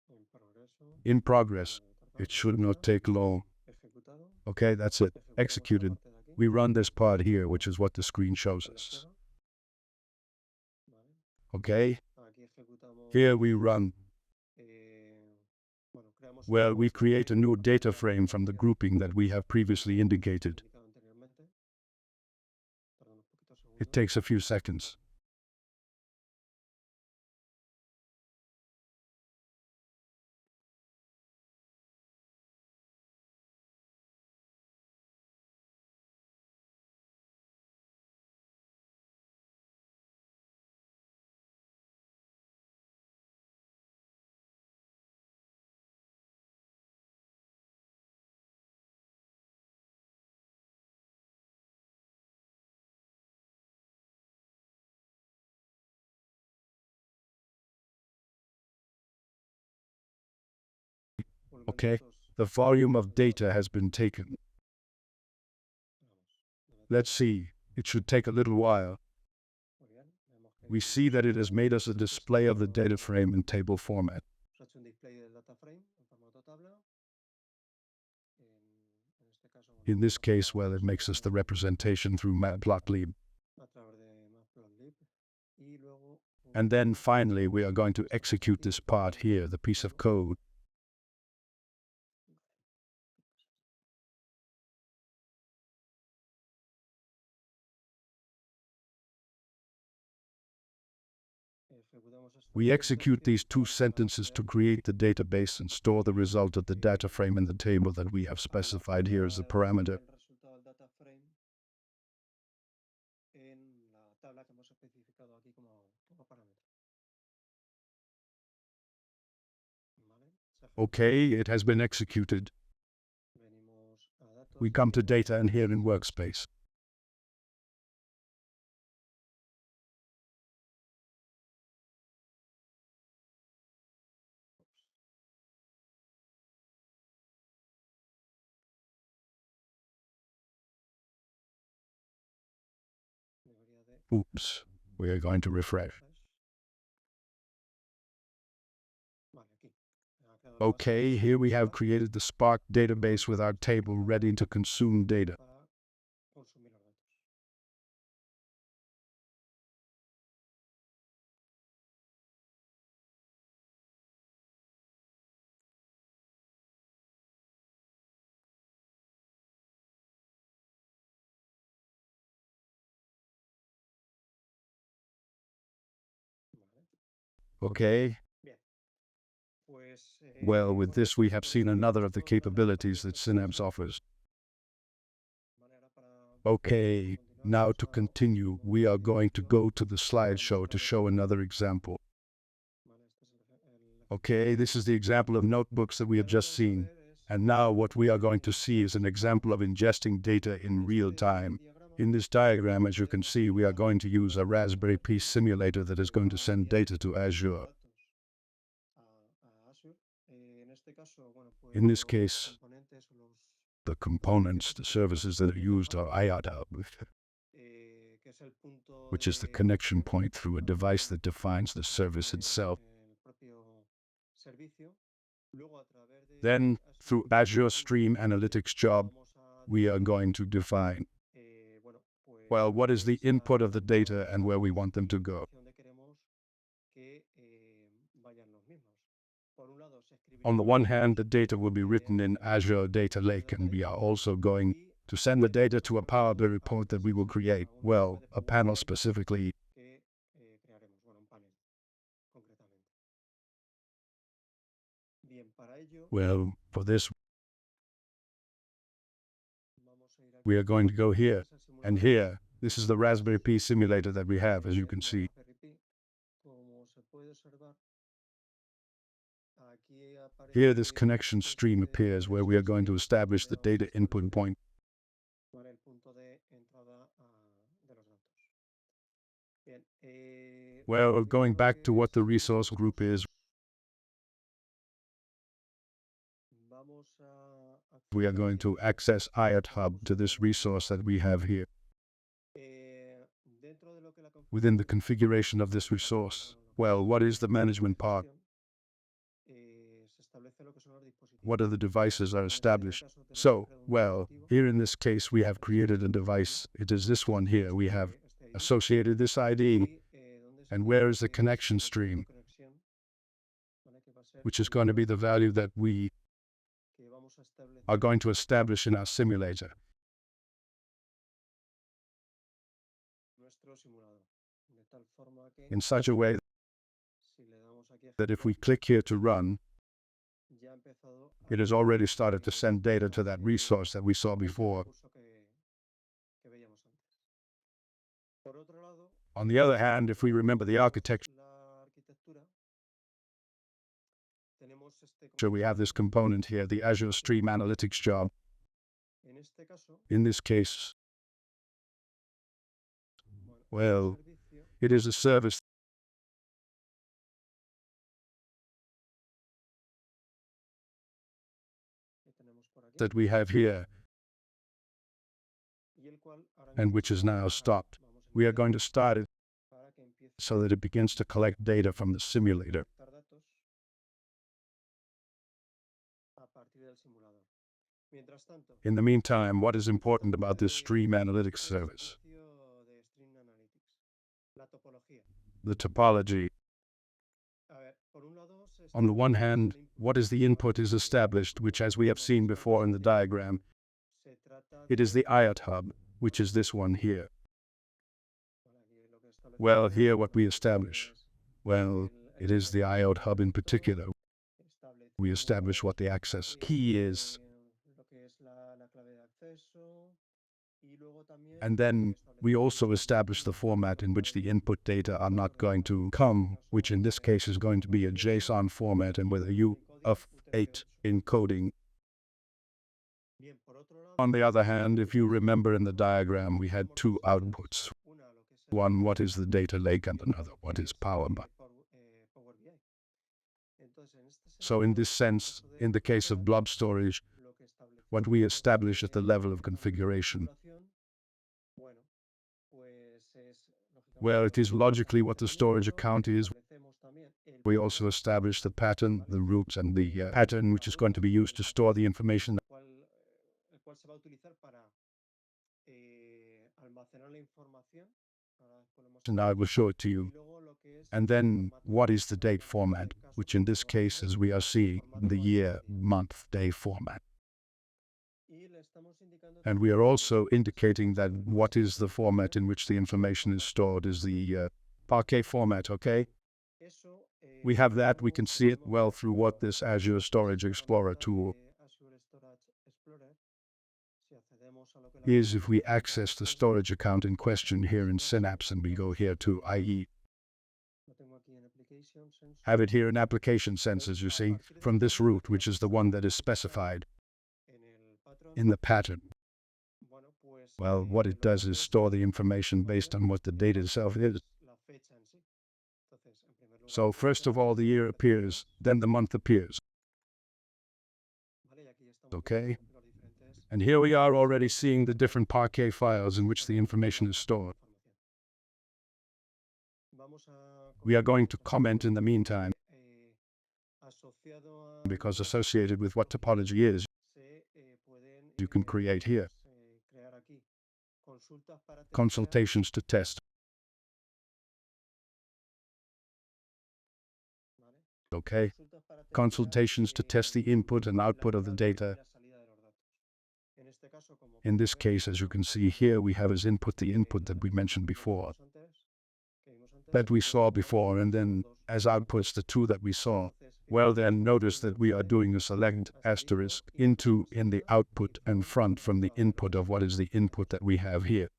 En progreso. In progress. Cargar, It should not take long. ejecutado. Okay, that's it. Ejecutamos Executed. esta parte de aquí, We run this part here, which is what the screen shows a la us. izquierda. Vale. Okay? Aquí ejecutamos. Here we run. Bueno, creamos Well, un we data create a frame new para data crear frame from the grouping that we have previously indicated. indicado anteriormente. Perdón, un poquito It segundos. takes a few seconds. Volumen de Okay? datos, The volume of data has been taken. vamos, debe Let's see. It should take a little while. muy bien. Vemos que We see that it has made us a display of the data frame in table format. ha hecho un display del data frame en formato tabla. En este caso, bueno, In this case, well, it vamos makes us the a representation through matplotlib. través de matplotlib y luego And then finally, we are going to execute this part here, the piece of code. ejecutamos estos We dos execute these two sentences to para create the database and store the result of the data frame in the table that we have specified here as a parameter. el resultado del data frame en la tabla que hemos especificado aquí como parámetro. ¿Vale? Se ejecuta. Okay, it has been executed. Venimos a datos. We come to data and here in workspace. Debería de Oops, we are going to refresh. Vale, aquí. Ha creado la base Okay, here we have created the Spark database with our table ready to consume data. para consumir los datos. Vale. Okay, Bien. Pues, well, with bueno, this we have pues seen another of the esto es una capabilities that Synapse offers. Okay, now to continue, we are going to go to the slideshow to show another example. Okay, this is the example of notebooks that we have just seen. And now what we are going to see is an example of ingesting data in real time. In this diagram, as you can see, we are going to use a Raspberry Pi simulator that is going to send data to Azure. In this case, the components, the services that are used are IATA, which is the connection point through a device that defines the service itself. Then, through Azure Stream Analytics job, we are going to define, well, what is the input of the data and where we want them to go. On the one hand, the data will be written in Azure Data Lake, and we are also going to send the data to a PowerBI report that we will create, well, a panel specifically. Well, for this, we are going to go here, and here. This is the Raspberry Pi simulator that we have, as you can see. Here this connection stream appears where we are going to establish the data input point. ¿vale? El punto de entrada de los datos. Bien, Well, going back to what the resource group is, vamos a we are going to access IoT Hub to this resource that we have here. dentro de lo que la Within the configuration of this resource, well, what is the management part? se establece lo que son los dispositivos. What are the devices are established? So, well, here in this case, we have created a device. It is this one here. We have associated this ID, and where is the connection stream, which is going to be the value that we are going to establish in our simulator. In such a way that if we click here to run, it has already started to send data to that resource that we saw before. On the other hand, if we remember the architecture, we have this component here, the Azure Stream Analytics job. In this case, well, it is a service that we have here, and which is now stopped. We are going to start it so that it begins to collect data from the simulator. In the meantime, what is important about this Stream Analytics service? The topology. On the one hand, what is the input is established, which as we have seen before in the diagram, it is the IoT Hub, which is this one here. Well, here what we establish? Well, it is the IoT Hub in particular. We establish what the access key is. And then we also establish the format in which the input data are not going to come, which in this case is going to be a JSON format and with a UF8 encoding. On the other hand, if you remember in the diagram, we had two outputs. One, what is the data lake, and another, what is PowerBI. So in this sense, in the case of blob storage, what we establish at the level of configuration, well, it is logically what the storage account is. We also establish the pattern, the root, and the pattern which is going to be used to store the information. And I will show it to you. And then what is the date format, which in this case, as we are seeing, the year, month, day format. And we are also indicating that what is the format in which the information is stored is the Parquet format, okay? We have that, we can see it well through what this Azure Storage Explorer tool is. If we access the storage account in question here in Synapse and we go here to IE, have it here in application sensors, you see, from this root, which is the one that is specified in the pattern. Well, what it does is store the information based on what the data itself is. So first of all, the year appears, then the month appears. Okay? And here we are already seeing the different Parquet files in which the information is stored. We are going to comment in the meantime, because associated with what topology is, you can create here consultations to test. Okay? Consultations to test the input and output of the data. In this case, as you can see here, we have as input the input that we mentioned before, that we saw before, and then as outputs the two that we saw. Well, then notice that we are doing a select asterisk into in the output and front from the input of what is the input that we have here.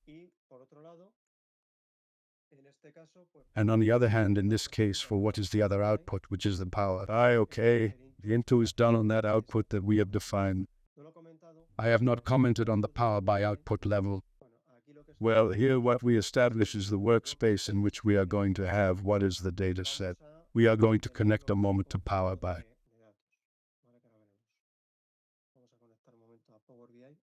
And on the other hand, in this case, for what is the other output, which is the PowerBI, okay, The into is done on that output that we have defined. No lo he comentado. I have not commented on the PowerBI output level. Bueno, aquí lo que Well, here what we establish is the workspace in which we are going to have what is the data set. We are going to connect a moment to PowerBI. de datos. Vale, que ahora veremos. Vamos a conectar un momento a Power BI.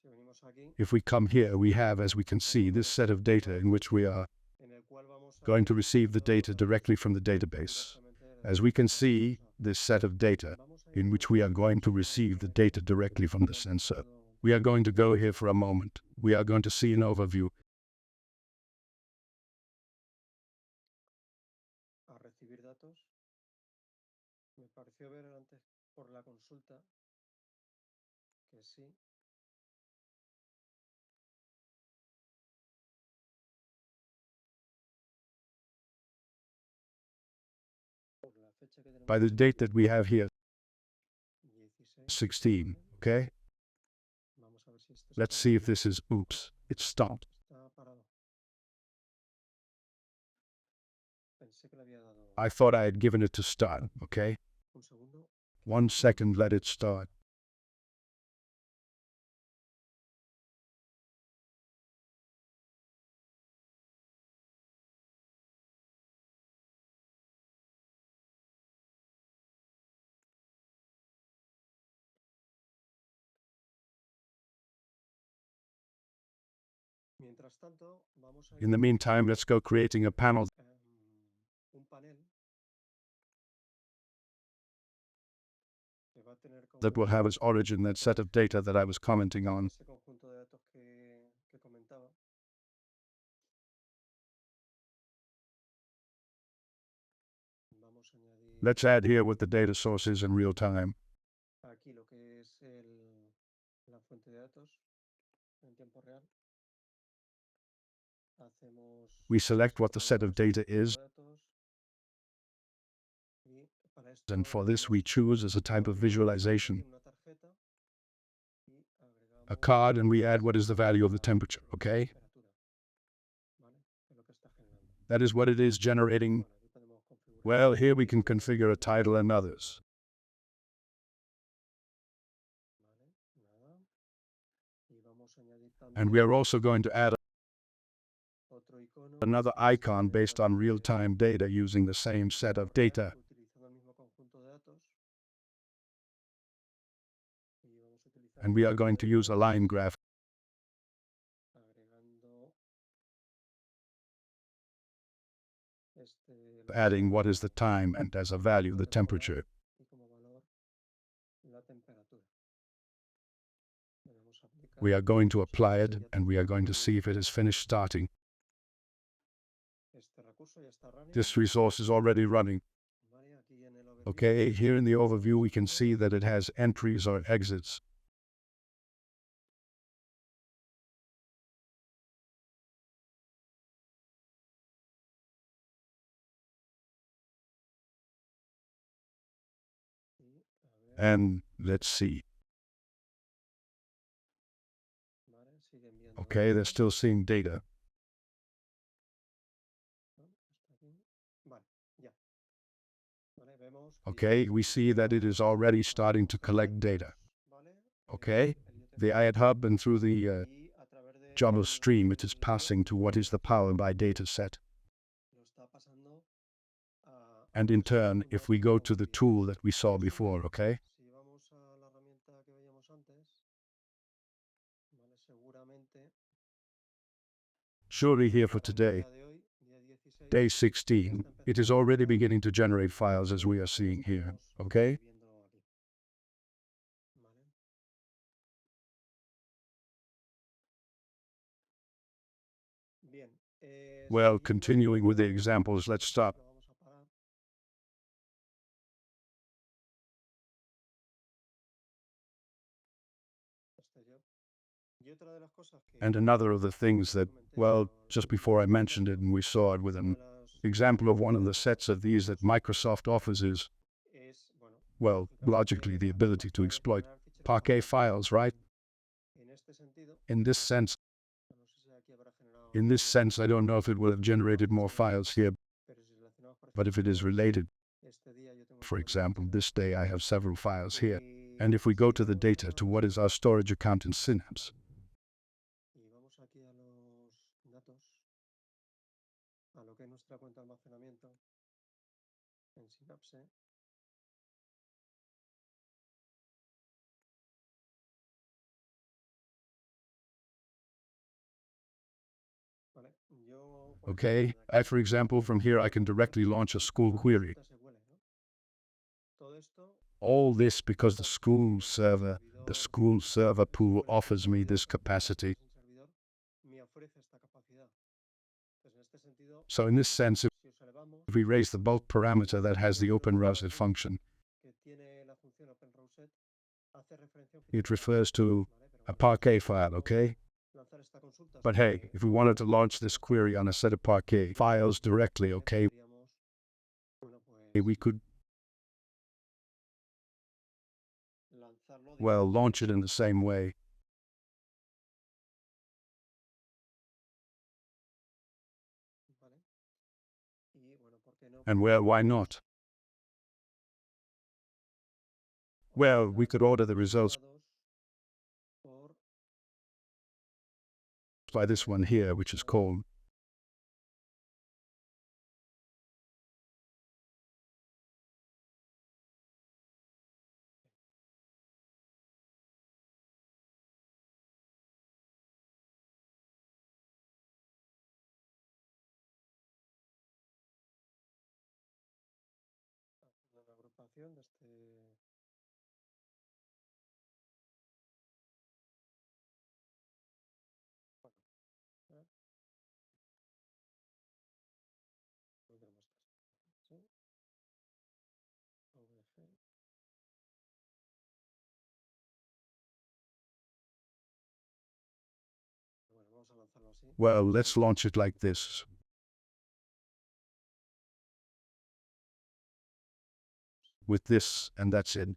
Si venimos aquí, If we come here, we have, as we can see, this set of data in which we are en el cual vamos a going to receive the data directly from the database. As we can see, this set of data in which we are going to receive the data directly from the sensor. We are going to go here for a moment. We are going to see an overview. a recibir datos. Me pareció ver antes por la consulta que sí. Por la fecha que tenemos By the date that we have here, 16. 16, okay? Vamos a ver si esto Let's está see if bien. this is, oops, it stopped. Está parado. Pensé que le había dado I thought I had given it to start, okay? un segundo. 1 second, let it start. Mientras tanto, vamos a In the meantime, let's go creating a panel un panel que va a tener como that will have as origin that set of data that I was commenting on. ese conjunto de datos que comentaba. Vamos a añadir Let's add here what the data source is in real time. aquí lo que es la fuente de datos en tiempo real. Hacemos We select what the set of data is, datos y para esto and for this we choose as a type of visualization una tarjeta y agregamos a card, and we add what is the value of the temperature, okay? temperatura. ¿Vale? Es lo que está generando. That is what it is generating. Bueno, aquí podemos configurar. Well, here we can configure a title and others. Vale, nada. Y vamos a añadir And también we are also going to add otro icono another icon based on real-time data using the same set of data. utilizando el mismo conjunto de datos. Y vamos a utilizar And we are going to use a line graph agregando adding what is the time and as a value the temperature. y como valor la temperatura. Le damos a aplicar. We are going to apply it, and we are going to see if it is finished starting. Este recurso ya está running. This resource is already running. Vale, aquí en el overview Okay, here in the overview we can see that it has entries or exits. y, a ver, And let's see. vale, sigue enviando Okay, they're datos. still seeing data. ¿No? Está aquí. Vale, ya. Vale, vemos Okay, we see that it is already starting to collect data. Vale, Okay, el IoT the IAT Hub and through the y a través de Java stream it is passing to what is the PowerBI data set. lo está pasando a And in turn, if we go to the tool that we saw before, okay, si vamos a la herramienta que veíamos antes, vale, seguramente surely here for el today, día de hoy, día 16, day 16, it is already beginning to generate files as we are seeing here, estamos okay? viendo aquí. Vale. Bien. Well, siguiendo continuing with the con- examples, let's stop. lo vamos a parar. Exterior. Y otra de las cosas que And another of the things that, well, just before I mentioned it and we saw it with an example of one of the sets of these that Microsoft offers is, es, bueno, well, logically the ability to exploit Parquet files, right? In this sense, no sé si aquí habrá generado, in this sense, I don't know if it will have generated more files here, pero si relacionamos, por but if it is ejemplo, related, este día yo tengo for solo example, una this day I have several files here. y And if we go to the vamos data, to what is our storage account in Synapse, y vamos aquí a los datos, a lo que es nuestra cuenta de almacenamiento en Synapse. Vale, yo, por okay, ejemplo, de aquí, for example, from here I can directly launch a school query. consulta SQL, ¿no? Todo esto All this because the school server pool offers me this capacity. sin servidor me ofrece esta capacidad. Entonces, en este sentido, So in this sense, si observamos if we raise the bulk parameter that has the open routed function, que tiene la función OpenRouset, hace referencia a un it fichero refers to ¿vale? Pero a bueno, Parquet file, okay? lanzar esta consulta But sobre hey, if we wanted to launch this query on a set of Parquet files directly, okay, podríamos, bueno, pues, we could, lanzarlo well, launch it in the same way. ¿vale? Y bueno, ¿por qué no? And well, why not? Well, we could order the results Por by this one here, which is called la agrupación de este. Bueno, no tenemos caso. ¿Sí? VG. Bueno, vamos a lanzarlo así. well, let's launch it like this. With this, and that's it.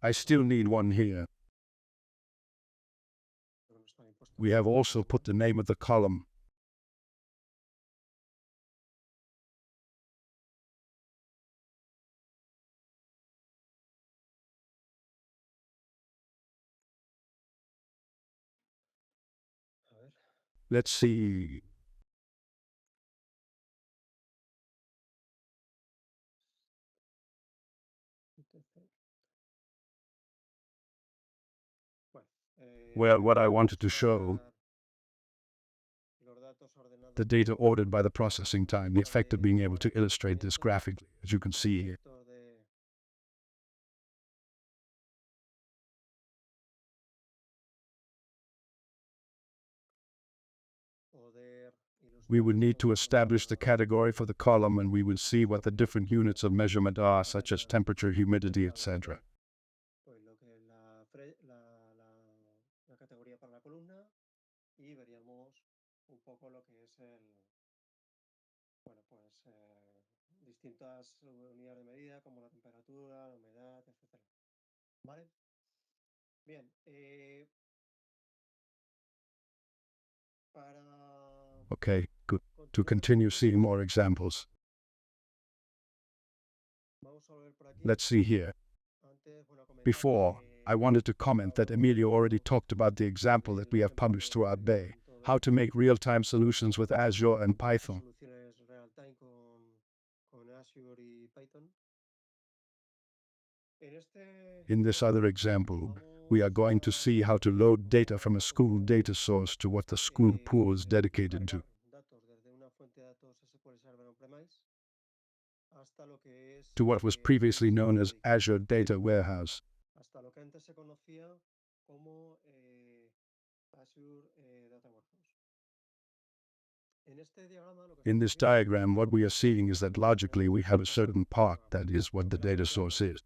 I still need one here. Pero no está impuesto. We have also put the name of the column. A ver. Let's see. Bueno, Well, what I wanted to vamos a show, dar los datos ordenados the data ordered by the processing time, the effect of being able to illustrate this graphically, as you can see here. por defecto de poder We would need to ilustrar establish the category for the column, and we would see what the different units of measurement are, such as temperature, humidity, etc. pues lo que es la categoría para la columna y veríamos un poco lo que es el bueno pues distintas unidades de medida como la temperatura, la humedad, etcétera. Vale. Bien. Para Okay, good. To continue seeing more examples, vamos a volver por aquí. let's see here. Antes, bueno, comentar Before, que I wanted to comment that Emilio already talked about the example that we have published throughout Bay, how to make real-time solutions with Azure and Python. soluciones real time con Azure y Python. In this other example, we are going to see how to load data from a school data source to what the school pool is dedicated to. Datos desde una fuente de datos SQL Server on-premise hasta lo que es To what was previously known as Azure Data Warehouse. hasta lo que antes se conocía como Azure Data Warehouse. In this diagram, what we are seeing is that logically we have a certain part, that is what the data source is.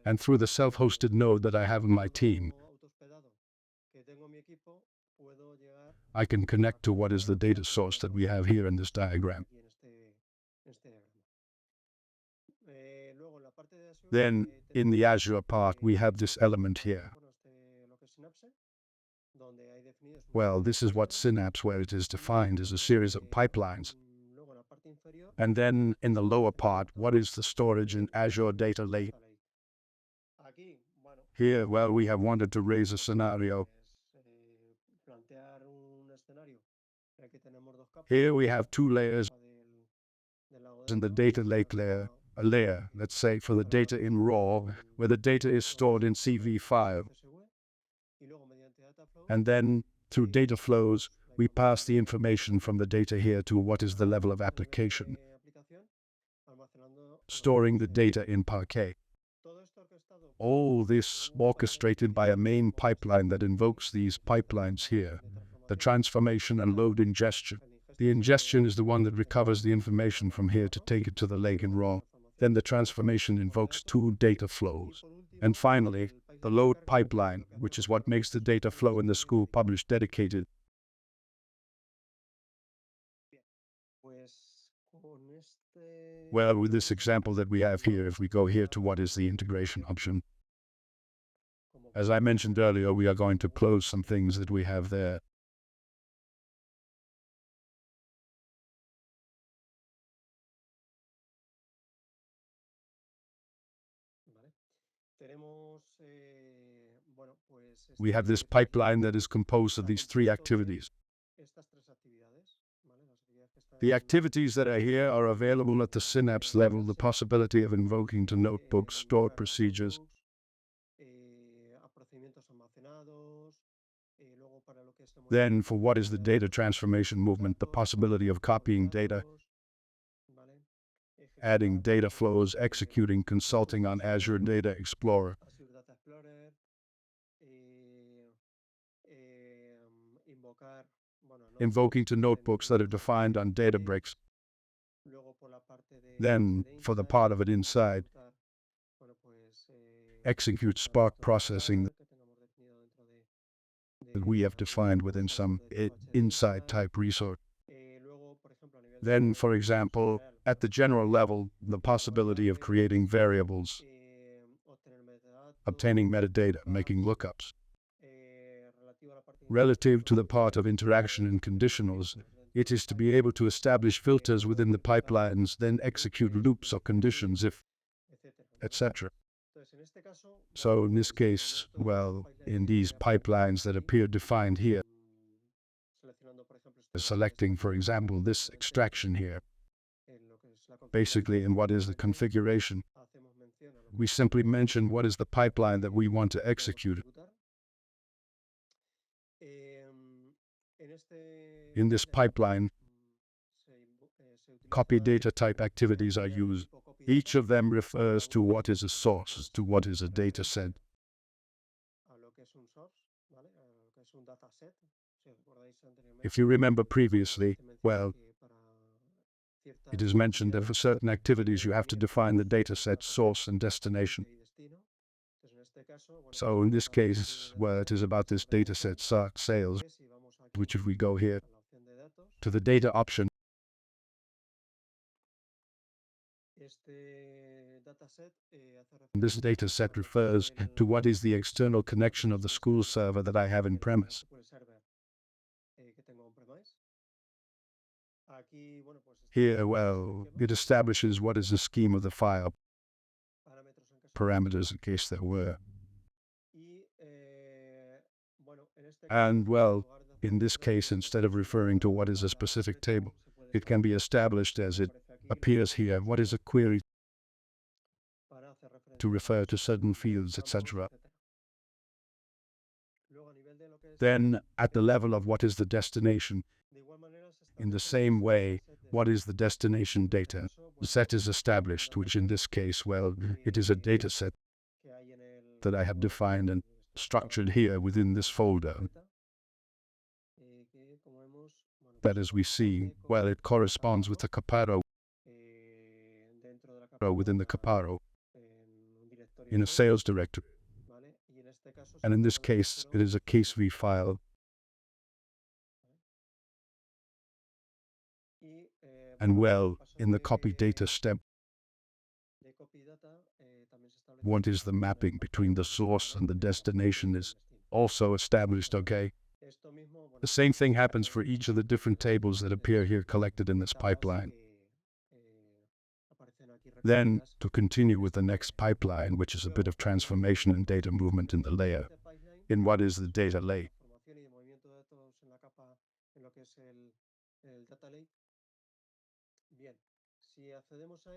And through the self-hosted node that I have in my team, I can connect to what is the data source that we have here in this diagram. Then, in the Azure part, we have this element here. Well, this is what Synapse, where it is defined as a series of pipelines. And then in the lower part, what is the storage in Azure Data Lake? Here, well, we have wanted to raise a scenario. Here we have two layers in the data lake layer. A layer, let's say, for the data in raw, where the data is stored in CV5. And then, through data flows, we pass the information from the data here to what is the level of application, storing the data in Parquet. All this orchestrated by a main pipeline that invokes these pipelines here, the transformation and load ingestion. The ingestion is the one that recovers the information from here to take it to the lake in raw. Then the transformation invokes two data flows. And finally, the load pipeline, which is what makes the data flow in the school published dedicated. Well, with this example that we have here, if we go here to what is the integration option, as I mentioned earlier, we are going to close some things that we have there. We have this pipeline that is composed of these three activities. The activities that are here are available at the Synapse level, the possibility of invoking to notebooks, stored procedures. Then, for what is the data transformation movement, the possibility of copying data, adding data flows, executing, consulting on Azure Data Explorer. Invoking to notebooks that are defined on Databricks. Then, for the part of it inside, execute Spark processing that we have defined within some inside type resource. Then, for example, at the general level, the possibility of creating variables, obtaining metadata, making lookups. Relative to the part of interaction and conditionals, it is to be able to establish filters within the pipelines, then execute loops or conditions if, etc. So in this case, well, in these pipelines that appear defined here, selecting, for example, this extraction here, basically in what is the configuration, we simply mention what is the pipeline that we want to execute. In this pipeline, copy data type activities are used. Each of them refers to what is a source, to what is a data set. If you remember previously, well, it is mentioned that for certain activities you have to define the data set source and destination. So in this case, well, it is about this data set sales, which if we go here to the data option, this data set refers to what is the external connection of the school server that I have in premise. Here, well, it establishes what is the scheme of the file, parameters in case there were. And, well, in this case, instead of referring to what is a specific table, it can be established as it appears here, what is a query to refer to certain fields, etc. Then, at the level of what is the destination, in the same way, what is the destination data? The set is established, which in this case, well, it is a data set that I have defined and structured here within this folder. That, as we see, well, it corresponds with the caparo within the caparo in a sales directory. And in this case, it is a CaseV file. And, well, in the copy data step, what is the mapping between the source and the destination is also established, okay? The same thing happens for each of the different tables that appear here collected in this pipeline. Then, to continue with the next pipeline, which is a bit of transformation and data movement in the layer, in what is the data lake.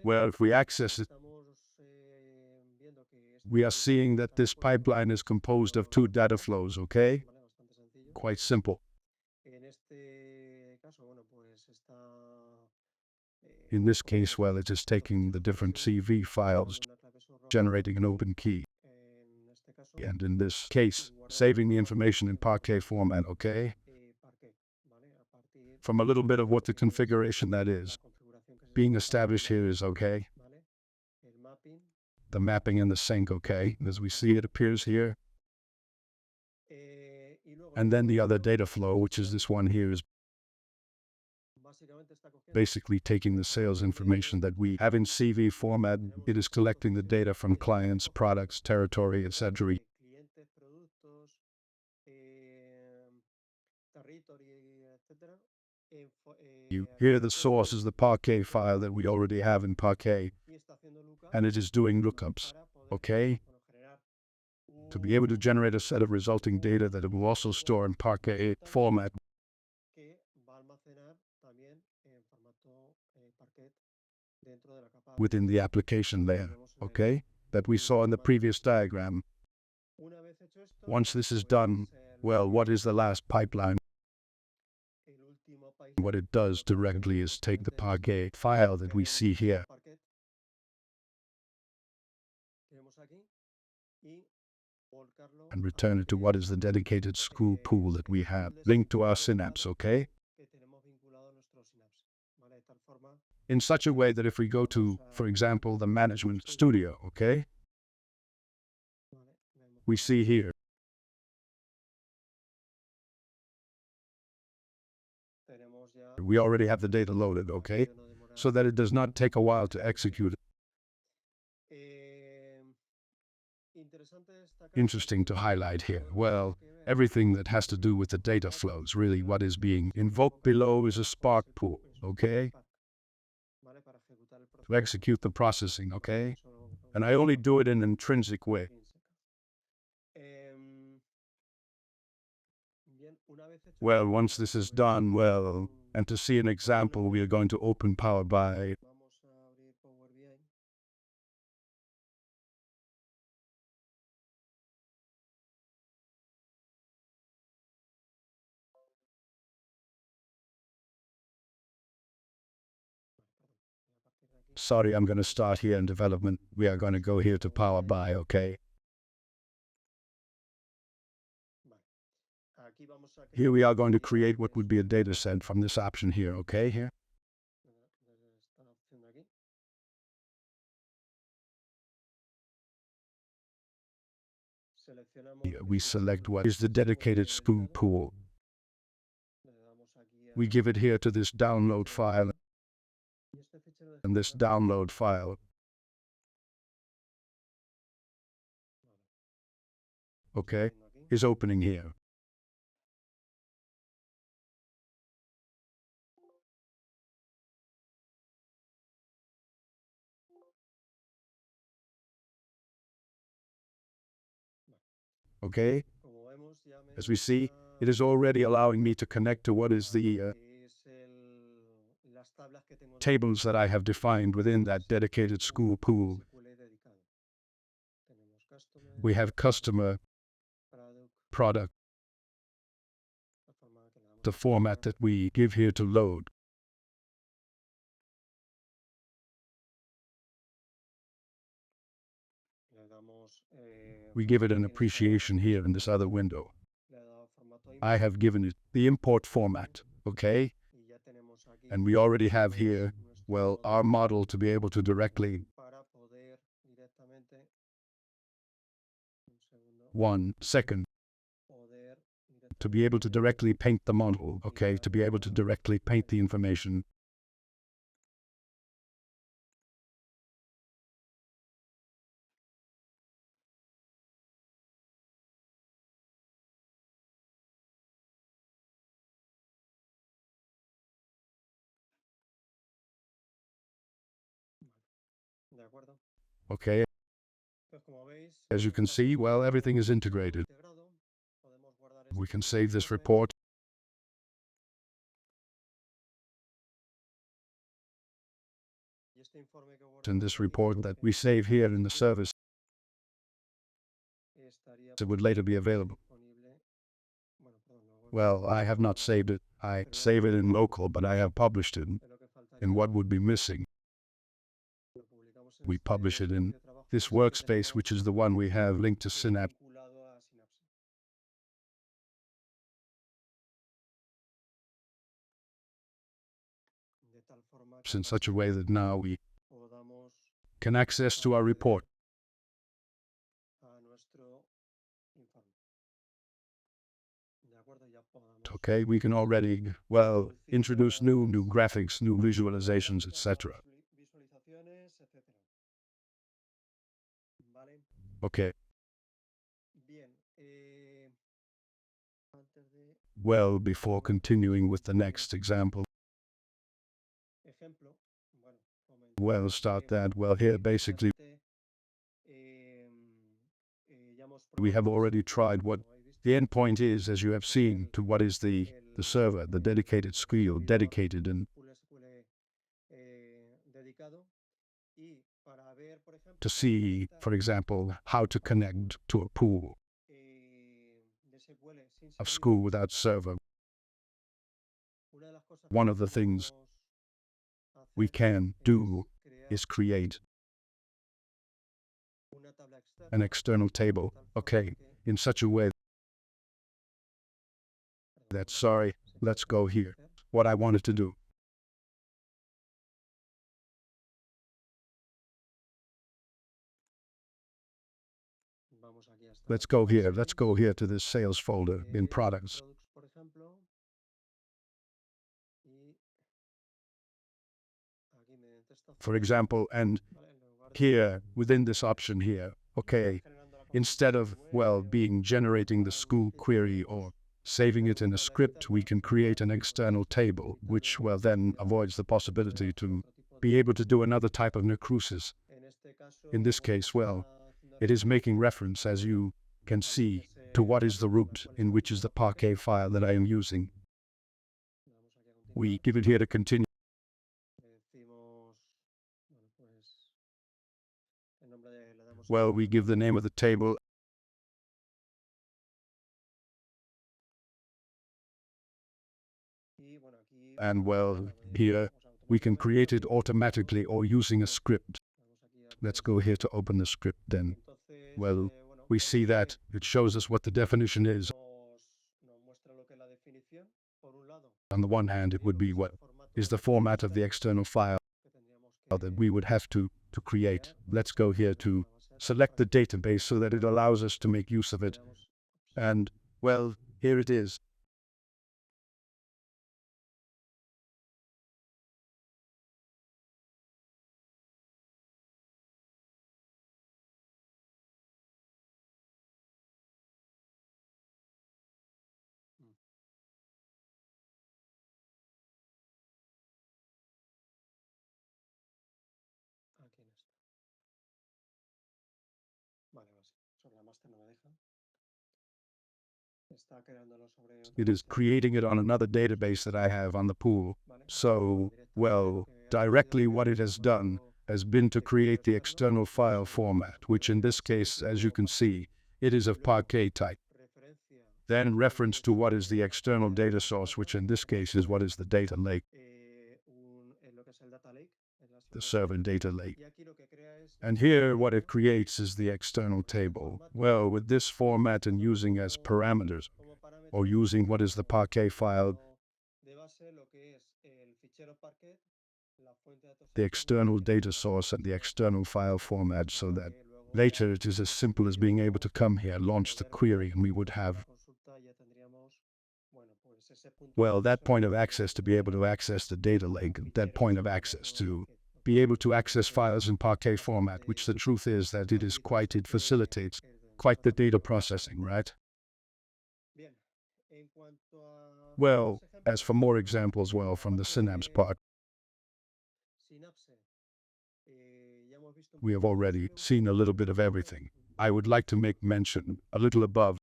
Well, if we access it, we are seeing that this pipeline is composed of two data flows, okay? Quite simple. In this case, well, it is taking the different CV files, generating an open key. And in this case, saving the information in Parquet format, okay? From a little bit of what the configuration that is being established here is okay. The mapping and the sync, okay? As we see, it appears here. And then the other data flow, which is this one here, is basically taking the sales information that we have in CV format. It is collecting the data from clients, products, territory, etc. Here the source is the Parquet file that we already have in Parquet, and it is doing lookups, okay? To be able to generate a set of resulting data that it will also store in Parquet format. Within the application layer, okay? That we saw in the previous diagram. Once this is done, well, what is the last pipeline? What it does directly is take the Parquet file that we see here and return it to what is the dedicated school pool that we have linked to our Synapse, okay? In such a way that if we go to, for example, the management studio, okay? We see here. We already have the data loaded, okay? So that it does not take a while to execute it. Interesting to highlight here. Well, everything that has to do with the data flows, really what is being invoked below is a Spark pool, okay? To execute the processing, okay? And I only do it in an intrinsic way. Well, once this is done, well, and to see an example, we are going to open PowerBI. Sorry, I'm going to start here in development. We are going to go here to PowerBI, okay? Here we are going to create what would be a data set from this option here, okay? Here. Here we select what is the dedicated school pool. We give it here to this download file. And this download file okay, is opening here. Okay, as we see, it is already allowing me to connect to what is the tables that I have defined within that dedicated school pool. We have customer, product, the format that we give here to load. We give it an appreciation here in this other window. I have given it the import format, okay? And we already have here, well, our model to be able to directly, 1 second, to be able to directly paint the model, okay? To be able to directly paint the information. ¿De acuerdo? Okay, Pues como veis, as you can see, well, everything is integrated. integrado. Podemos guardar We este can save this informe. report. Y este informe que In guardamos this aquí report that we en save here in the service, estaría it would later be available. disponible. Bueno, perdón, no, Well, I have not saved it. I save it in local, but I have published it. de lo que faltaría, And what would be missing? lo publicamos en We este publish it in espacio de trabajo, this que es el que workspace, tenemos, which is the one we have linked to Synapse. vinculado a Synapse. De tal forma que In such a way that now we podamos can access to our report. a nuestro informe. De acuerdo, ya podamos Okay, we can already, well, introduce new graphics, new visualizations, etc. visualizaciones, etcétera. Vale. Okay, Bien. Antes de well, before continuing with the next example, ejemplo, bueno, well, start that. Well, here basically we have already tried what the endpoint is, as you have seen, to what is the server, the dedicated SQL, dedicated, and to see, for example, how to connect to a pool of school without server. One of the things we can do is create an external table, okay, in such a way that, sorry, let's go here. What I wanted to do. Let's go here. Let's go here to this sales folder in products. For example, and here, within this option here, okay, instead of, well, generating the school query or saving it in a script, we can create an external table, which, well, then avoids the possibility to be able to do another type of necrusis. In this case, well, it is making reference, as you can see, to what is the root in which is the Parquet file that I am using. We give it here to continue. Well, we give the name of the table. And well, here we can create it automatically or using a script. Let's go here to open the script then. Well, we see that it shows us what the definition is. On the one hand, it would be what is the format of the external file that we would have to create. Let's go here to select the database so that it allows us to make use of it. And, well, here it is. Aquí no está. Vale, sobre la master no me deja. Está creándolo sobre It is creating it on another database that I have on the pool. So, well, directly what it has done has been to create the external file format, which in this case, as you can see, it is of Parquet type. Then reference to what is the external data source, which in this case is what is the data lake, the server data lake. And here what it creates is the external table. Well, with this format and using as parameters, or using what is the Parquet file, the external data source and the external file format, so that later it is as simple as being able to come here, launch the query, and we would have, well, that point of access to be able to access the data lake, that point of access to be able to access files in Parquet format, which the truth is that it facilitates quite the data processing, right? Well, as for more examples, well, from the Synapse part, we have already seen a little bit of everything. I would like to make mention a little above.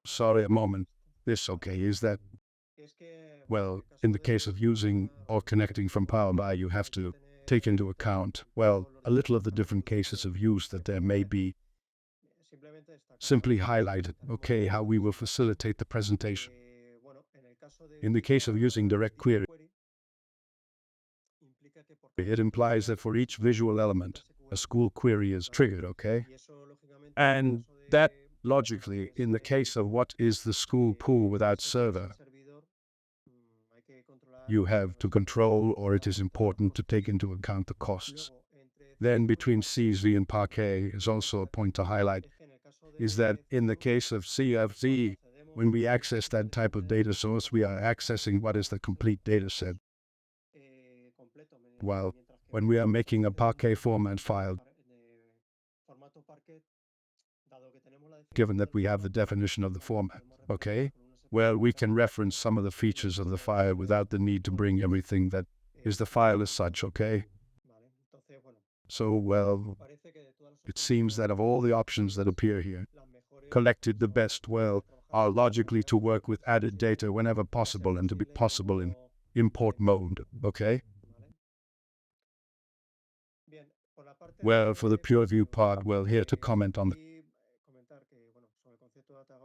Sorry, a moment. This okay, is that? Well, in the case of using or connecting from PowerBI, you have to take into account, well, a little of the different cases of use that there may be. Simply highlighted, okay, how we will facilitate the presentation. In the case of using direct query, it implies that for each visual element, a school query is triggered, okay? And that, logically, in the case of what is the school pool without server, you have to control, or it is important to take into account the costs. Then between CSV and Parquet is also a point to highlight, is that in the case of CFZ, when we access that type of data source, we are accessing what is the complete data set. While when we are making a Parquet format file, given that we have the definition of the format, okay? Well, we can reference some of the features of the file without the need to bring everything that is the file as such, okay? So, well, it seems that of all the options that appear here, collected the best, well, are logically to work with added data whenever possible and to be possible in import mode, okay? Well, for the pure view part, well, here to comment on the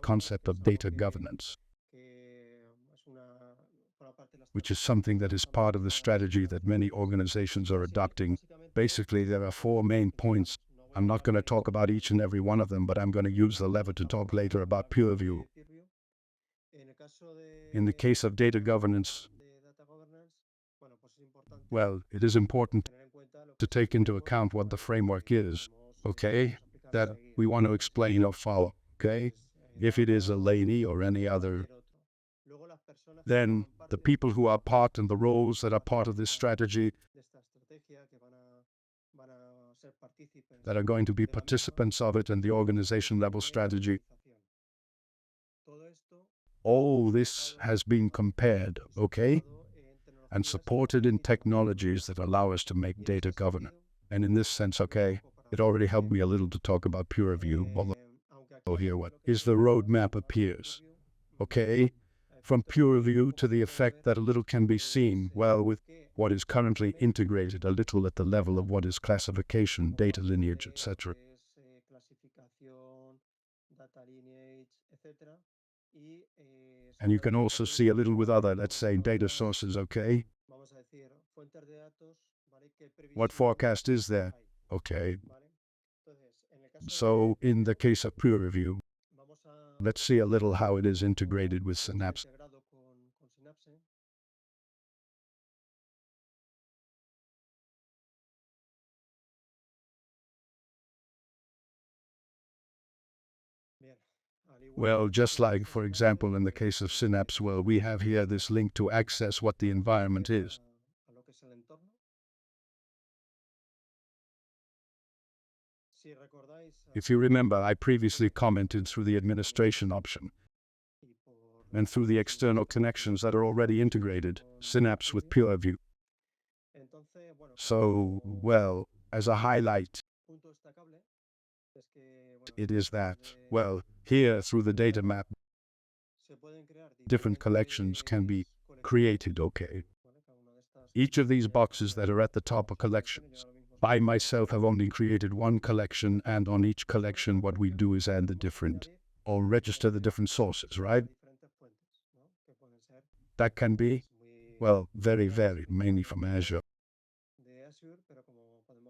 concept of data governance, which is something that is part of the strategy that many organizations are adopting. Basically, there are 4 main points. I'm not going to talk about each and every one of them, but I'm going to use the lever to talk later about pure view. In the case of data governance, well, it is important to take into account what the framework is, okay, that we want to explain or follow, okay? If it is a lady or any other, then the people who are part and the roles that are part of this strategy, that are going to be participants of it and the organization level strategy, all this has been compared, okay, and supported in technologies that allow us to make data governance. And in this sense, okay, it already helped me a little to talk about pure view, although here what is the roadmap appears, okay, from pure view to the effect that a little can be seen, well, with what is currently integrated a little at the level of what is classification, data lineage, etc. And you can also see a little with other, let's say, data sources, okay? What forecast is there? Okay. So in the case of peer review, let's see a little how it is integrated with Synapse. Well, just like, for example, in the case of Synapse, well, we have here this link to access what the environment is. If you remember, I previously commented through the administration option and through the external connections that are already integrated, Synapse with PureView. So, well, as a highlight, it is that, well, here through the data map, different collections can be created, okay? Each of these boxes that are at the top are collections. I myself have only created one collection, and on each collection what we do is add the different, or register the different sources, right? That can be, well, very varied, mainly from Azure.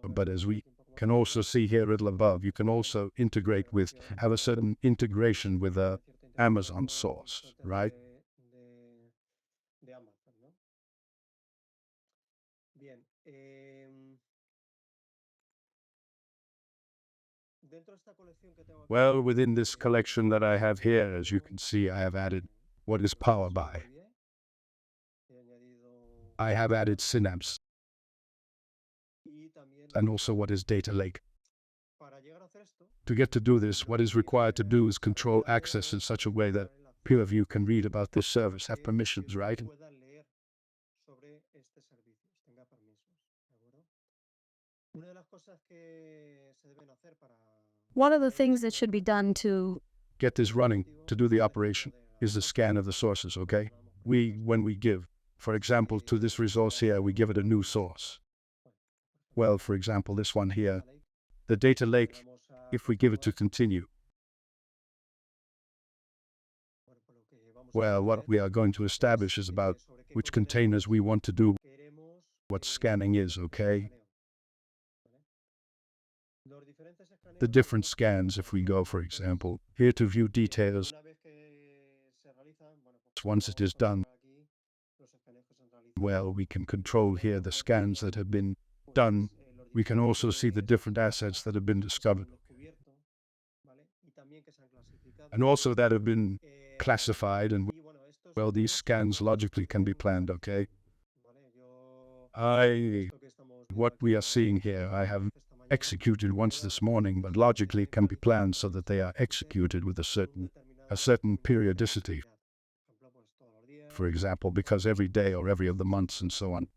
But as we can also see here a little above, you can also integrate with, have a certain integration with a Amazon source, right? Well, within this collection that I have here, as you can see, I have added what is PowerBI. I have added Synapse, and also what is Data Lake. To get to do this, what is required to do is control access in such a way that PureView can read about this service, have permissions, right? One of the things that should be done to get this running, to do the operation, is the scan of the sources, okay? When we give, for example, to this resource here, we give it a new source. Well, for example, this one here, the data lake, if we give it to continue, well, what we are going to establish is about which containers we want to do what scanning is, okay? The different scans, if we go, for example, here to view details, once it is done, well, we can control here the scans that have been done. We can also see the different assets that have been discovered, and also that have been classified, and well, these scans logically can be planned, okay? What we are seeing here, I have executed once this morning, but logically it can be planned so that they are executed with a certain periodicity. For example, because every day or every other months and so on.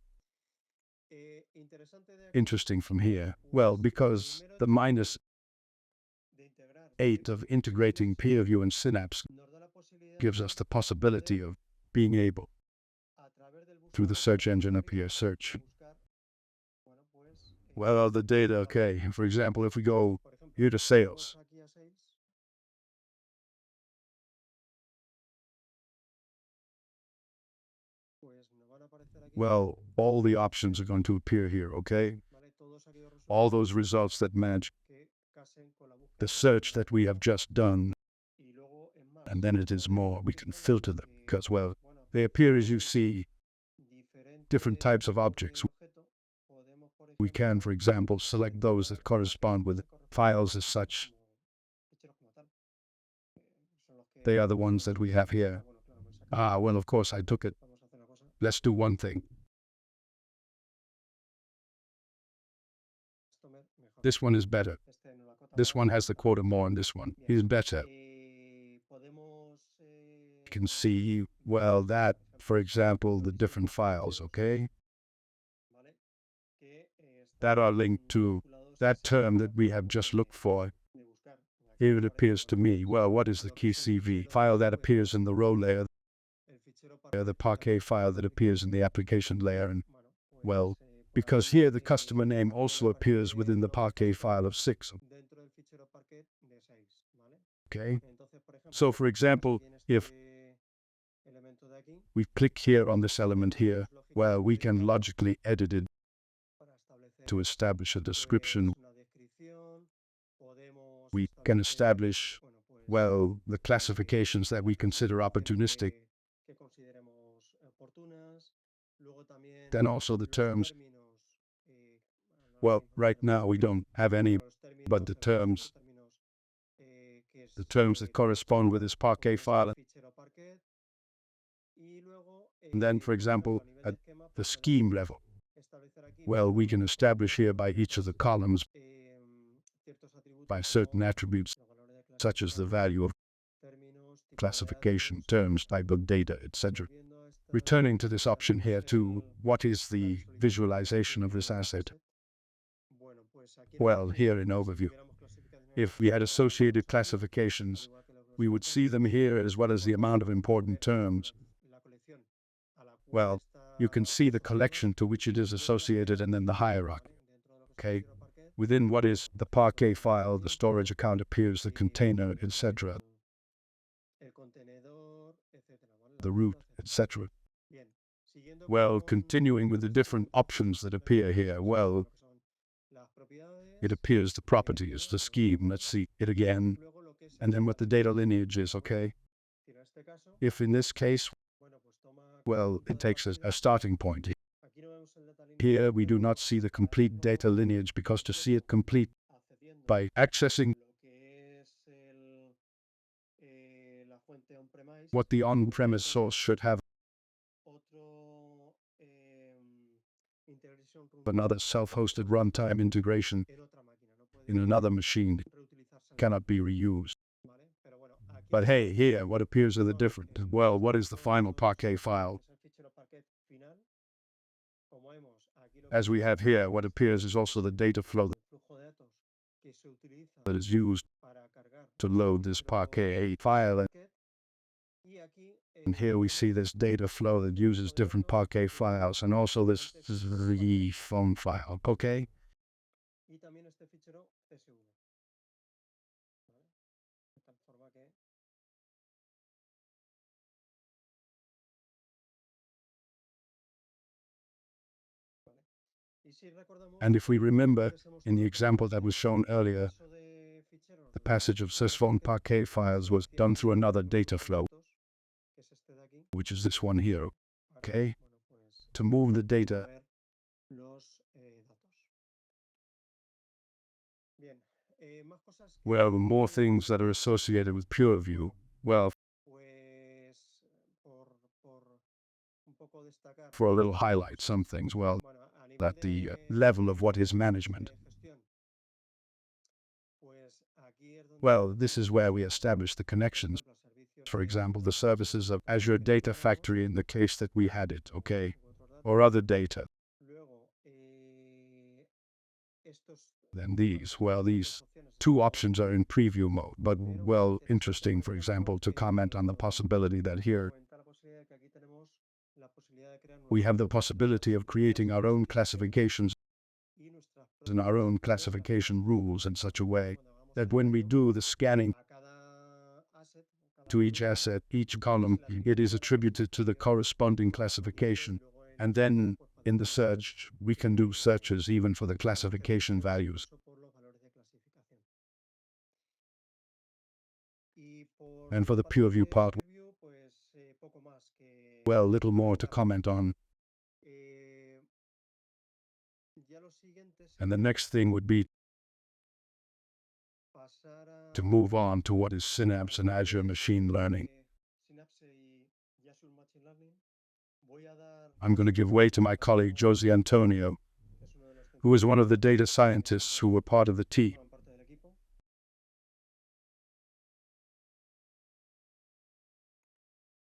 Interesting from here, well, because the -8 of integrating peer view and Synapse gives us the possibility of being able, through the search engine up here, search. Well, the data, okay. For example, if we go here to sales, well, all the options are going to appear here, okay? All those results that match the search that we have just done, and then it is more, we can filter them, because, well, they appear, as you see, different types of objects. We can, for example, select those that correspond with files as such. They are the ones that we have here. Well, of course, I took it. Let's do one thing. This one is better. This one has the quota more, and this one is better. You can see, well, that, for example, the different files, okay? That are linked to that term that we have just looked for. Here it appears to me, well, what is the key CV file that appears in the row layer, the Parquet file that appears in the application layer, and, well, because here the customer name also appears within the Parquet file of 6. Okay? So, for example, if we click here on this element here, well, we can logically edit it to establish a description. We can establish, well, the classifications that we consider opportunistic. Then also the terms. Well, right now we don't have any, but the terms that correspond with this Parquet file. And then, for example, at the scheme level, well, we can establish here by each of the columns by certain attributes, such as the value of classification, terms, type of data, etc. Returning to this option here to what is the visualization of this asset? Well, here in overview, if we had associated classifications, we would see them here as well as the amount of important terms. Well, you can see the collection to which it is associated and then the hierarchy. Okay? Within what is the Parquet file, the storage account appears, the container, etc., the root, etc. Well, continuing with the different options that appear here, well, it appears the properties, the scheme, let's see it again, and then what the data lineage is, okay? If in this case, well, it takes a starting point. Here we do not see the complete data lineage, because to see it complete by accessing what the on-premise source should have, another self-hosted runtime integration in another machine cannot be reused. But hey, here, what appears are the different? Well, what is the final Parquet file? As we have here, what appears is also the data flow that is used to load this Parquet file. And here we see this data flow that uses different Parquet files and also this phone file, okay? Y también este fichero CS1. ¿Vale? De tal forma que ¿vale? Y si recordamos, And if we remember, antes hemos in the hablado example that was shown earlier, caso de ficheros the de passage of sysphone Parquet files was done through another data flow, datos, que es este de aquí, which is this one here, para, okay? bueno, pues, To move the data. mover los datos. Bien, más cosas que, Well, more things that are associated with PureView. Well, pues, por un poco destacar, for a little highlight, some things, well, bueno, a nivel at the de level of what is management. gestión, pues aquí es donde Well, this is where we establish the connections. los servicios For de example, the Azure services of Azure Data Factory in the case that we had it, okay? u otros datos. Or other data. Luego, estos Then these, well, these opciones two están options are in preview mode, but, well, interesting, for example, to comment on the possibility that here cuenta la posibilidad de que aquí tenemos la posibilidad de crear we have the nuestras possibility of creating our own classifications y nuestras and our own propias classification rules in such a way cuando hagamos that when we do the scanning a cada asset, cada to each columna, asset, each column, it is attributed to the corresponding classification. luego And then in the search, we can do searches even for the classification values. por los valores de clasificación. Y por And for the parte PureView de part, PureView, pues, poco más que well, little more to comment on. ya lo siguiente And the sería next thing would be pasar to move on to what is Synapse and Azure Machine Learning. Synapse y Azure Machine Learning. Voy a dar I'm going to give way to my colleague Josie Antonio, que es uno de los who is one of the data scientists who were part of the team. forman parte del equipo.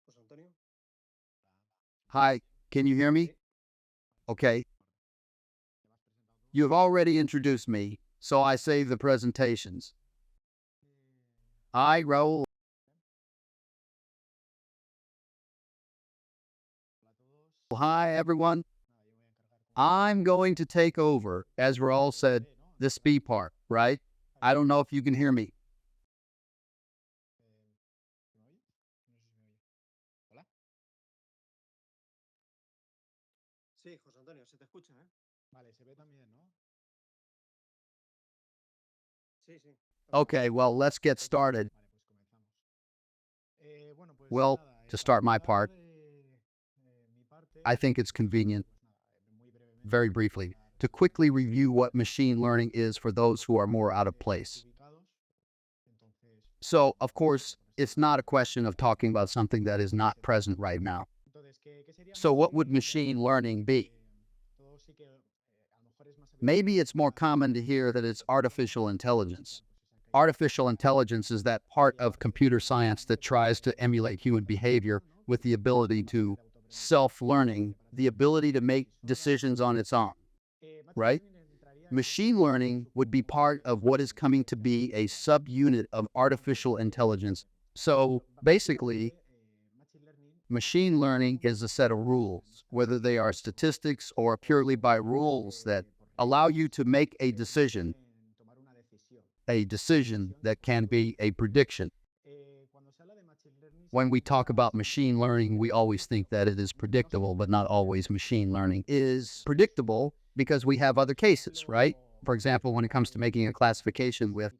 José Antonio. Hi, can you hear me? Okay. You have already introduced me, so I save the presentations. I, Raul. Hi, everyone. I'm going to take over, as Raul said, this B part, right? I don't know if you can hear me. Sí, José Antonio, se te escucha, ¿eh? Vale, se ve también, ¿no? Sí, sí. Okay, well, let's get started. Well, to start my part, I think it's convenient, very briefly, to quickly review what machine learning is for those who are more out of place. So, of course, it's not a question of talking about something that is not present right now. So what would machine learning be? Maybe it's more common to hear that it's artificial intelligence. Artificial intelligence is that part of computer science that tries to emulate human behavior with the ability to self-learning, the ability to make decisions on its own, right? Machine learning would be part of what is coming to be a subunit of artificial intelligence. So basically, machine learning is a set of rules, whether they are statistics or purely by rules that allow you to make a decision that can be a prediction. When we talk about machine learning, we always think that it is predictable, but not always. Machine learning is predictable because we have other cases, right? For example, when it comes to making a classification with,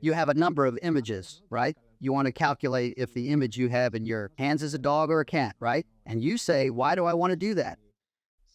you have a number of images, right? You want to calculate if the image you have in your hands is a dog or a cat, right? And you say, why do I want to do that?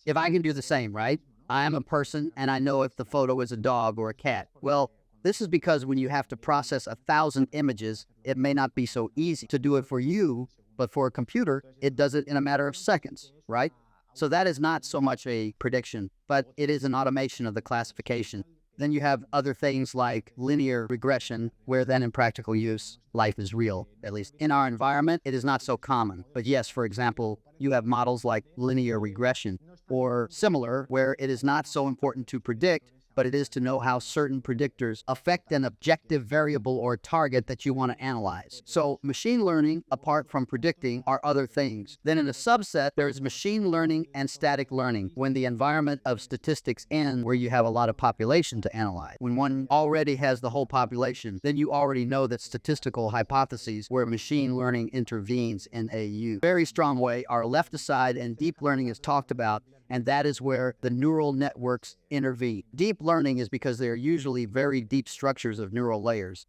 If I can do the same, right? I am a person and I know if the photo is a dog or a cat. Well, this is because when you have to process 1,000 images, it may not be so easy to do it for you, but for a computer, it does it in a matter of seconds, right? So that is not so much a prediction, but it is an automation of the classification. Then you have other things like linear regression, where then in practical use, life is real. At least in our environment, it is not so common. But yes, for example, you have models like linear regression or similar, where it is not so important to predict, but it is to know how certain predictors affect an objective variable or target that you want to analyze. So machine learning, apart from predicting, are other things. Then in a subset, there is machine learning and static learning, when the environment of statistics ends, where you have a lot of population to analyze. When one already has the whole population, then you already know that statistical hypotheses where machine learning intervenes in a very strong way are left aside and deep learning is talked about, and that is where the neural networks intervene. Deep learning is because they are usually very deep structures of neural layers.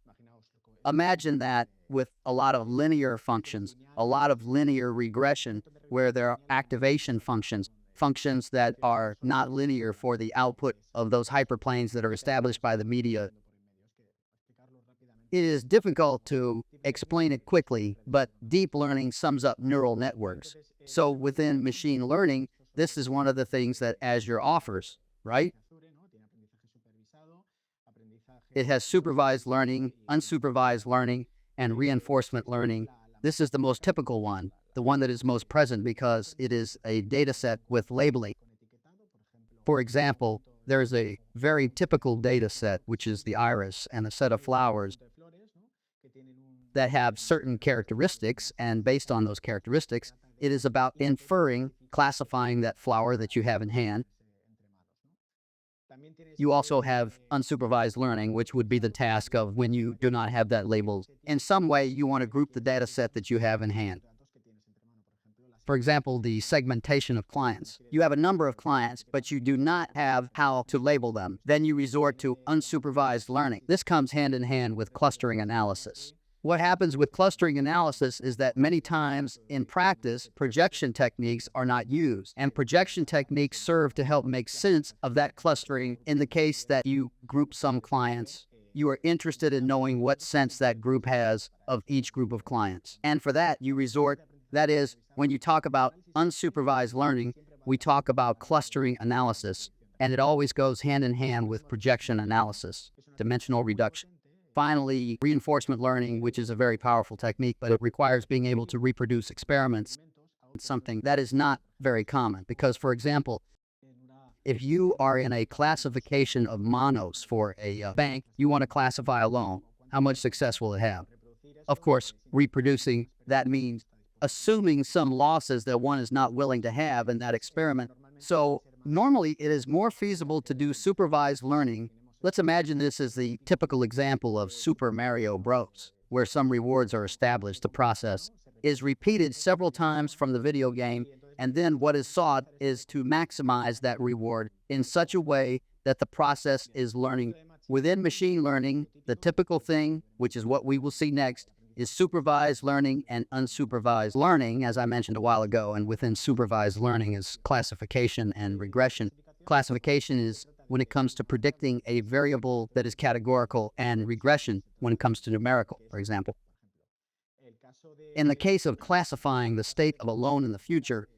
Imagine that with a lot of linear functions, a lot of linear regression, where there are activation functions, functions that are not linear for the output of those hyperplanes that are established by the media. It is difficult to explain it quickly, but deep learning sums up neural networks. So within machine learning, this is one of the things that Azure offers, right? It has supervised learning, unsupervised learning, and reinforcement learning. This is the most typical one, the one that is most present because it is a data set with labeling. For example, there is a very typical data set, which is the iris and a set of flowers that have certain characteristics, and based on those characteristics, it is about inferring, classifying that flower that you have in hand. You also have unsupervised learning, which would be the task of when you do not have that labeled. In some way, you want to group the data set that you have in hand. For example, the segmentation of clients. You have a number of clients, but you do not have how to label them. Then you resort to unsupervised learning. This comes hand in hand with clustering analysis. What happens with clustering analysis is that many times in practice, projection techniques are not used, and projection techniques serve to help make sense of that clustering. In the case that you group some clients, you are interested in knowing what sense that group has of each group of clients. And for that, you resort, that is, when you talk about unsupervised learning, we talk about clustering analysis, and it always goes hand in hand with projection analysis, dimensional reduction. Finally, reinforcement learning, which is a very powerful technique, but it requires being able to reproduce experiments. It's something that is not very common because, for example, if you are in a classification of monos for a bank, you want to classify a loan. How much success will it have? Of course, reproducing, that means assuming some losses that one is not willing to have in that experiment. So normally it is more feasible to do supervised learning. Let's imagine this is the typical example of Super Mario Bros., where some rewards are established. The process is repeated several times from the video game, and then what is sought is to maximize that reward in such a way that the process is learning. Within machine learning, the typical thing, which is what we will see next, is supervised learning and unsupervised learning, as I mentioned a while ago, and within supervised learning is classification and regression. Classification is when it comes to predicting a variable that is categorical, and regression when it comes to numerical, for example. In the case of classifying the state of a loan in the future,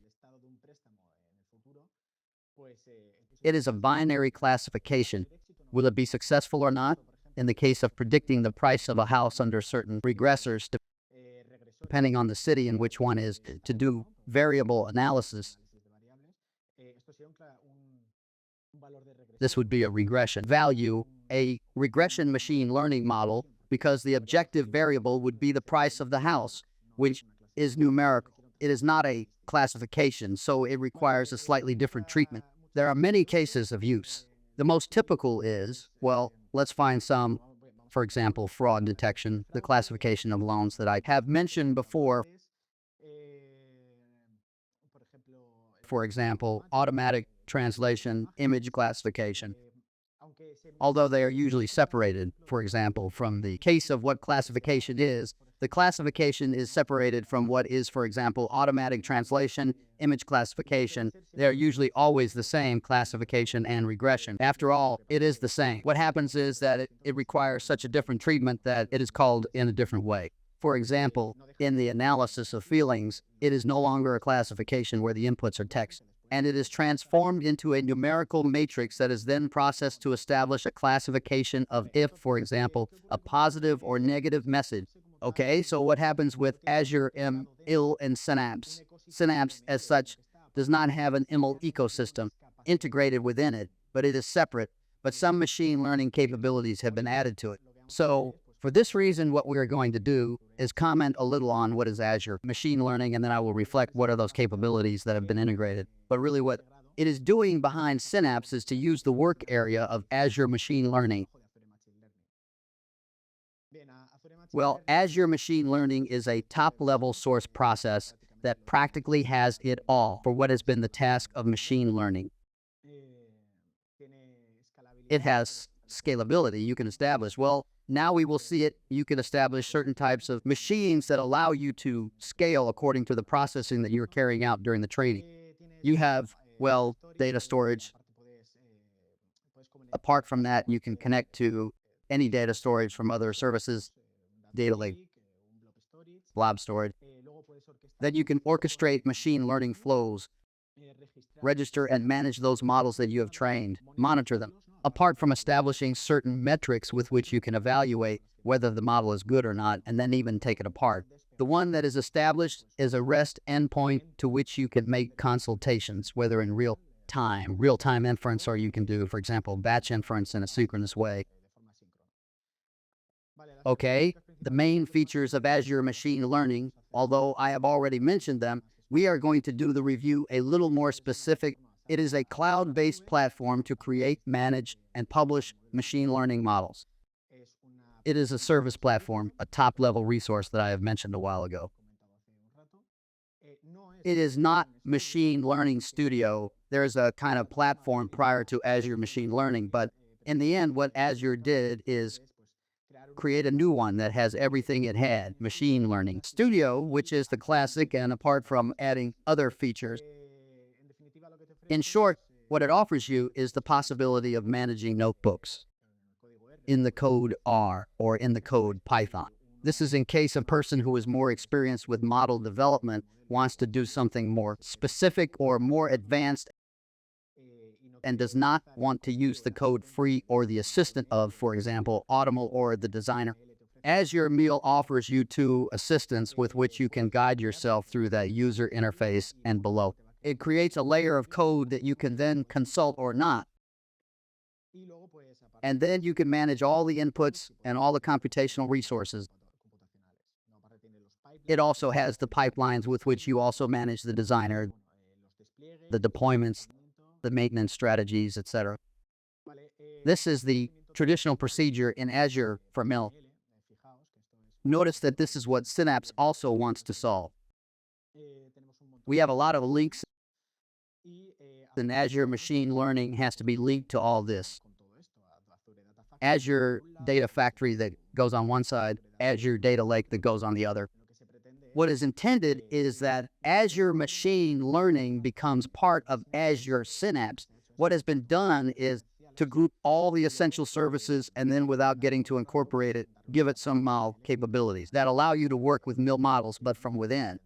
it is a binary classification. Will it be successful or not? In the case of predicting the price of a house under certain regressors, depending on the city in which one is, to do variable analysis, this would be a regression value, a regression machine learning model, because the objective variable would be the price of the house, which is numerical. It is not a classification, so it requires a slightly different treatment. There are many cases of use. The most typical is, well, let's find some, for example, fraud detection, the classification of loans that I have mentioned before. For example, automatic translation, image classification. Although they are usually separated, for example, from the case of what classification is, the classification is separated from what is, for example, automatic translation, image classification. They are usually always the same, classification and regression. After all, it is the same. What happens is that it requires such a different treatment that it is called in a different way. For example, in the analysis of feelings, it is no longer a classification where the inputs are text, and it is transformed into a numerical matrix that is then processed to establish a classification of if, for example, a positive or negative message. Okay, so what happens with Azure ML and Synapse? Synapse, as such, does not have an ML ecosystem integrated within it, but it is separate. but some machine learning capabilities have been added to it. So for this reason, what we're going to do is comment a little on what is Azure Machine Learning, and then I will reflect what are those capabilities that have been integrated. But really what it is doing behind Synapse is to use the work area of Azure Machine Learning. Well, Azure Machine Learning is a top-level source process that practically has it all for what has been the task of machine learning. It has scalability you can establish. Well, now we will see it. You can establish certain types of machines that allow you to scale according to the processing that you're carrying out during the training. You have, well, data storage. Apart from that, you can connect to any data storage from other services, data lake, blob storage. Then you can orchestrate machine learning flows, register and manage those models that you have trained, monitor them. Apart from establishing certain metrics with which you can evaluate whether the model is good or not, and then even take it apart. The one that is established is a REST endpoint to which you can make consultations, whether in real-time inference, or you can do, for example, batch inference in a synchronous way. Okay, the main features of Azure Machine Learning, although I have already mentioned them, we are going to do the review a little more specific. It is a cloud-based platform to create, manage, and publish machine learning models. It is a service platform, a top-level resource that I have mentioned a while ago. It is not Machine Learning Studio. There's a kind of platform prior to Azure Machine Learning, but in the end, what Azure did is create a new one that has everything it had, Machine Learning Studio, which is the classic, and apart from adding other features. In short, what it offers you is the possibility of managing notebooks in the code R or in the code Python. This is in case a person who is more experienced with model development wants to do something more specific or more advanced and does not want to use the code free or the assistant of, for example, Automl or the designer. Azure Meal offers you two assistants with which you can guide yourself through that user interface and below. It creates a layer of code that you can then consult or not. And then you can manage all the inputs and all the computational resources. It also has the pipelines with which you also manage the designer, the deployments, the maintenance strategies, etc. This is the traditional procedure in Azure for ML. Notice that this is what Synapse also wants to solve. We have a lot of links, and Azure Machine Learning has to be linked to all this. Azure Data Factory that goes on one side, Azure Data Lake that goes on the other. What is intended is that Azure Machine Learning becomes part of Azure Synapse. What has been done is to group all the essential services and then, without getting to incorporate it, give it some capabilities that allow you to work with ML models, but from within.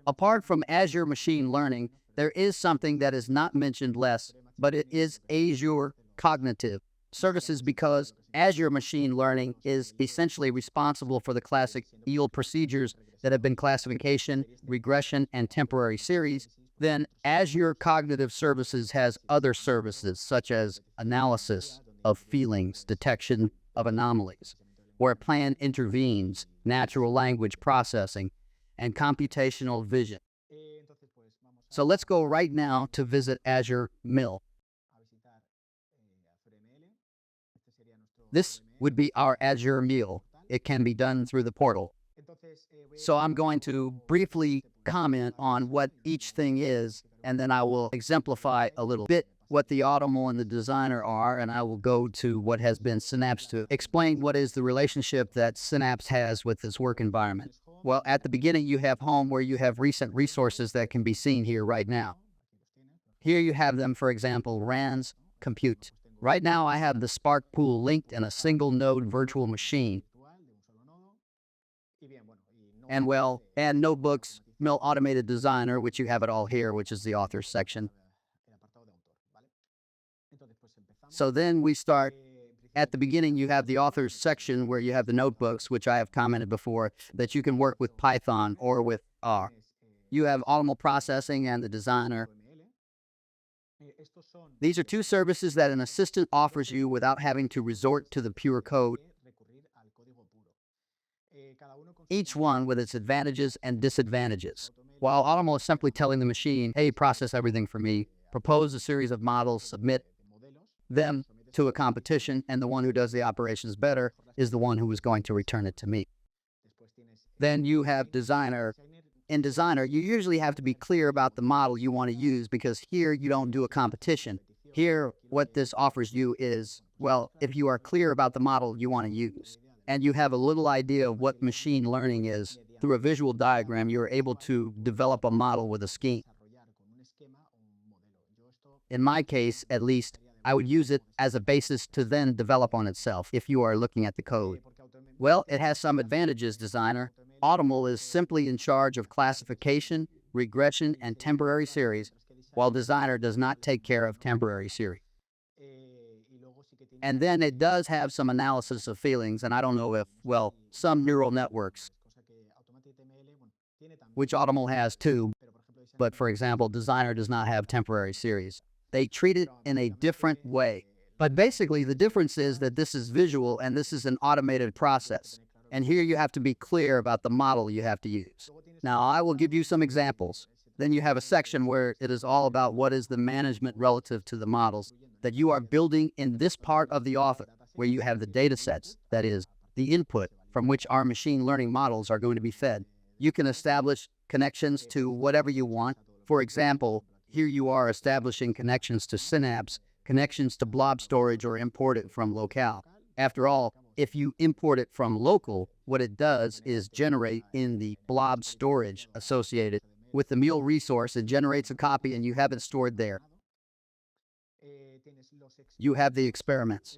Apart from Azure Machine Learning, there is something that is not mentioned less, but it is Azure Cognitive Services, because Azure Machine Learning is essentially responsible for the classic yield procedures that have been classification, regression, and temporary series. Then Azure Cognitive Services has other services such as analysis of feelings, detection of anomalies, where a plan intervenes, natural language processing, and computational vision. So let's go right now to visit Azure ML. This would be our Azure meal. It can be done through the portal. So I'm going to briefly comment on what each thing is, and then I will exemplify a little bit what the Automl and the designer are, and I will go to what has been Synapse to explain what is the relationship that Synapse has with this work environment. Well, at the beginning, you have home, where you have recent resources that can be seen here right now. Here you have them, for example, RANs, compute. Right now, I have the Spark pool linked in a single node virtual machine. And well, and notebooks, ML Automated Designer, which you have it all here, which is the authors section. So then we start. At the beginning, you have the authors section where you have the notebooks, which I have commented before, that you can work with Python or with R. You have Automl processing and the designer. These are two services that an assistant offers you without having to resort to the pure code, each one with its advantages and disadvantages. While Automl is simply telling the machine, hey, process everything for me, propose a series of models, submit them to a competition, and the one who does the operations better is the one who is going to return it to me. Then you have Designer. In Designer, you usually have to be clear about the model you want to use, because here you don't do a competition. Here, what this offers you is, well, if you are clear about the model you want to use, and you have a little idea of what machine learning is, through a visual diagram, you're able to develop a model with a scheme. In my case, at least, I would use it as a basis to then develop on itself if you are looking at the code. Well, it has some advantages, Designer. Automl is simply in charge of classification, regression, and temporary series, while Designer does not take care of temporary series. And then it does have some analysis of feelings, and I don't know if, well, some neural networks, which Automl has too, but for example, Designer does not have temporary series. They treat it in a different way. But basically, the difference is that this is visual and this is an automated process. And here you have to be clear about the model you have to use. Now, I will give you some examples. Then you have a section where it is all about what is the management relative to the models that you are building in this part of the author, where you have the data sets, that is, the input from which our machine learning models are going to be fed. You can establish connections to whatever you want. For example, here you are establishing connections to Synapse, connections to blob storage, or import it from locale. After all, if you import it from local, what it does is generate in the blob storage associated with the mule resource. It generates a copy and you have it stored there. You have the experiments.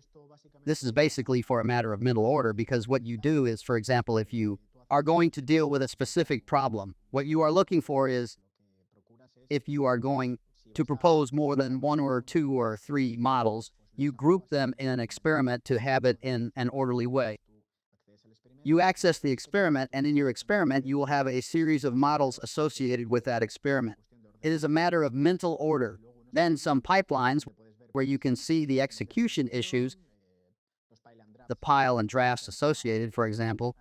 This is basically for a matter of mental order, because what you do is, for example, if you are going to deal with a specific problem, what you are looking for is, if you are going to propose more than one or two or three models, you group them in an experiment to have it in an orderly way. You access the experiment, and in your experiment, you will have a series of models associated with that experiment. It is a matter of mental order. Then some pipelines where you can see the execution issues, the pile and drafts associated, for example,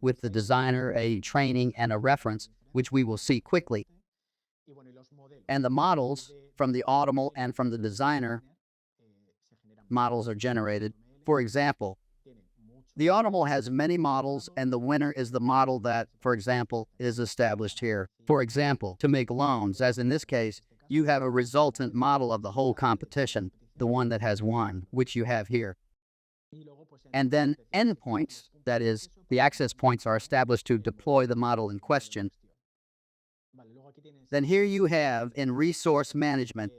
with the Designer, a training, and a reference, which we will see quickly. And the models from the Automl and from the Designer, models are generated. For example, the Automl has many models, and the winner is the model that, for example, is established here. For example, to make loans, as in this case, you have a resultant model of the whole competition, the one that has won, which you have here. And then endpoints, that is, the access points are established to deploy the model in question. Then here you have, in resource management,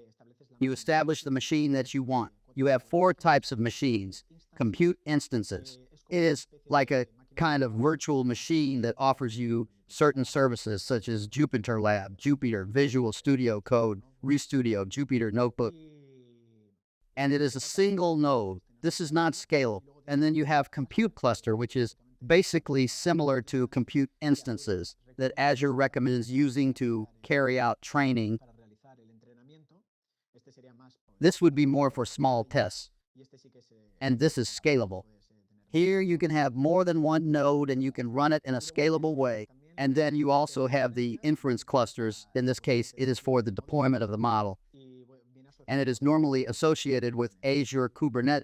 you establish the machine that you want. You have 4 types of machines. Compute instances. It is like a kind of virtual machine that offers you certain services such as Jupyter Lab, Jupyter, Visual Studio Code, ReStudio, Jupyter Notebook. And it is a single node. This is not scalable. And then you have compute cluster, which is basically similar to compute instances that Azure recommends using to carry out training. This would be more for small tests. And this is scalable. Here you can have more than one node and you can run it in a scalable way. And then you also have the inference clusters. In this case, it is for the deployment of the model. And it is normally associated with Azure Kubernetes.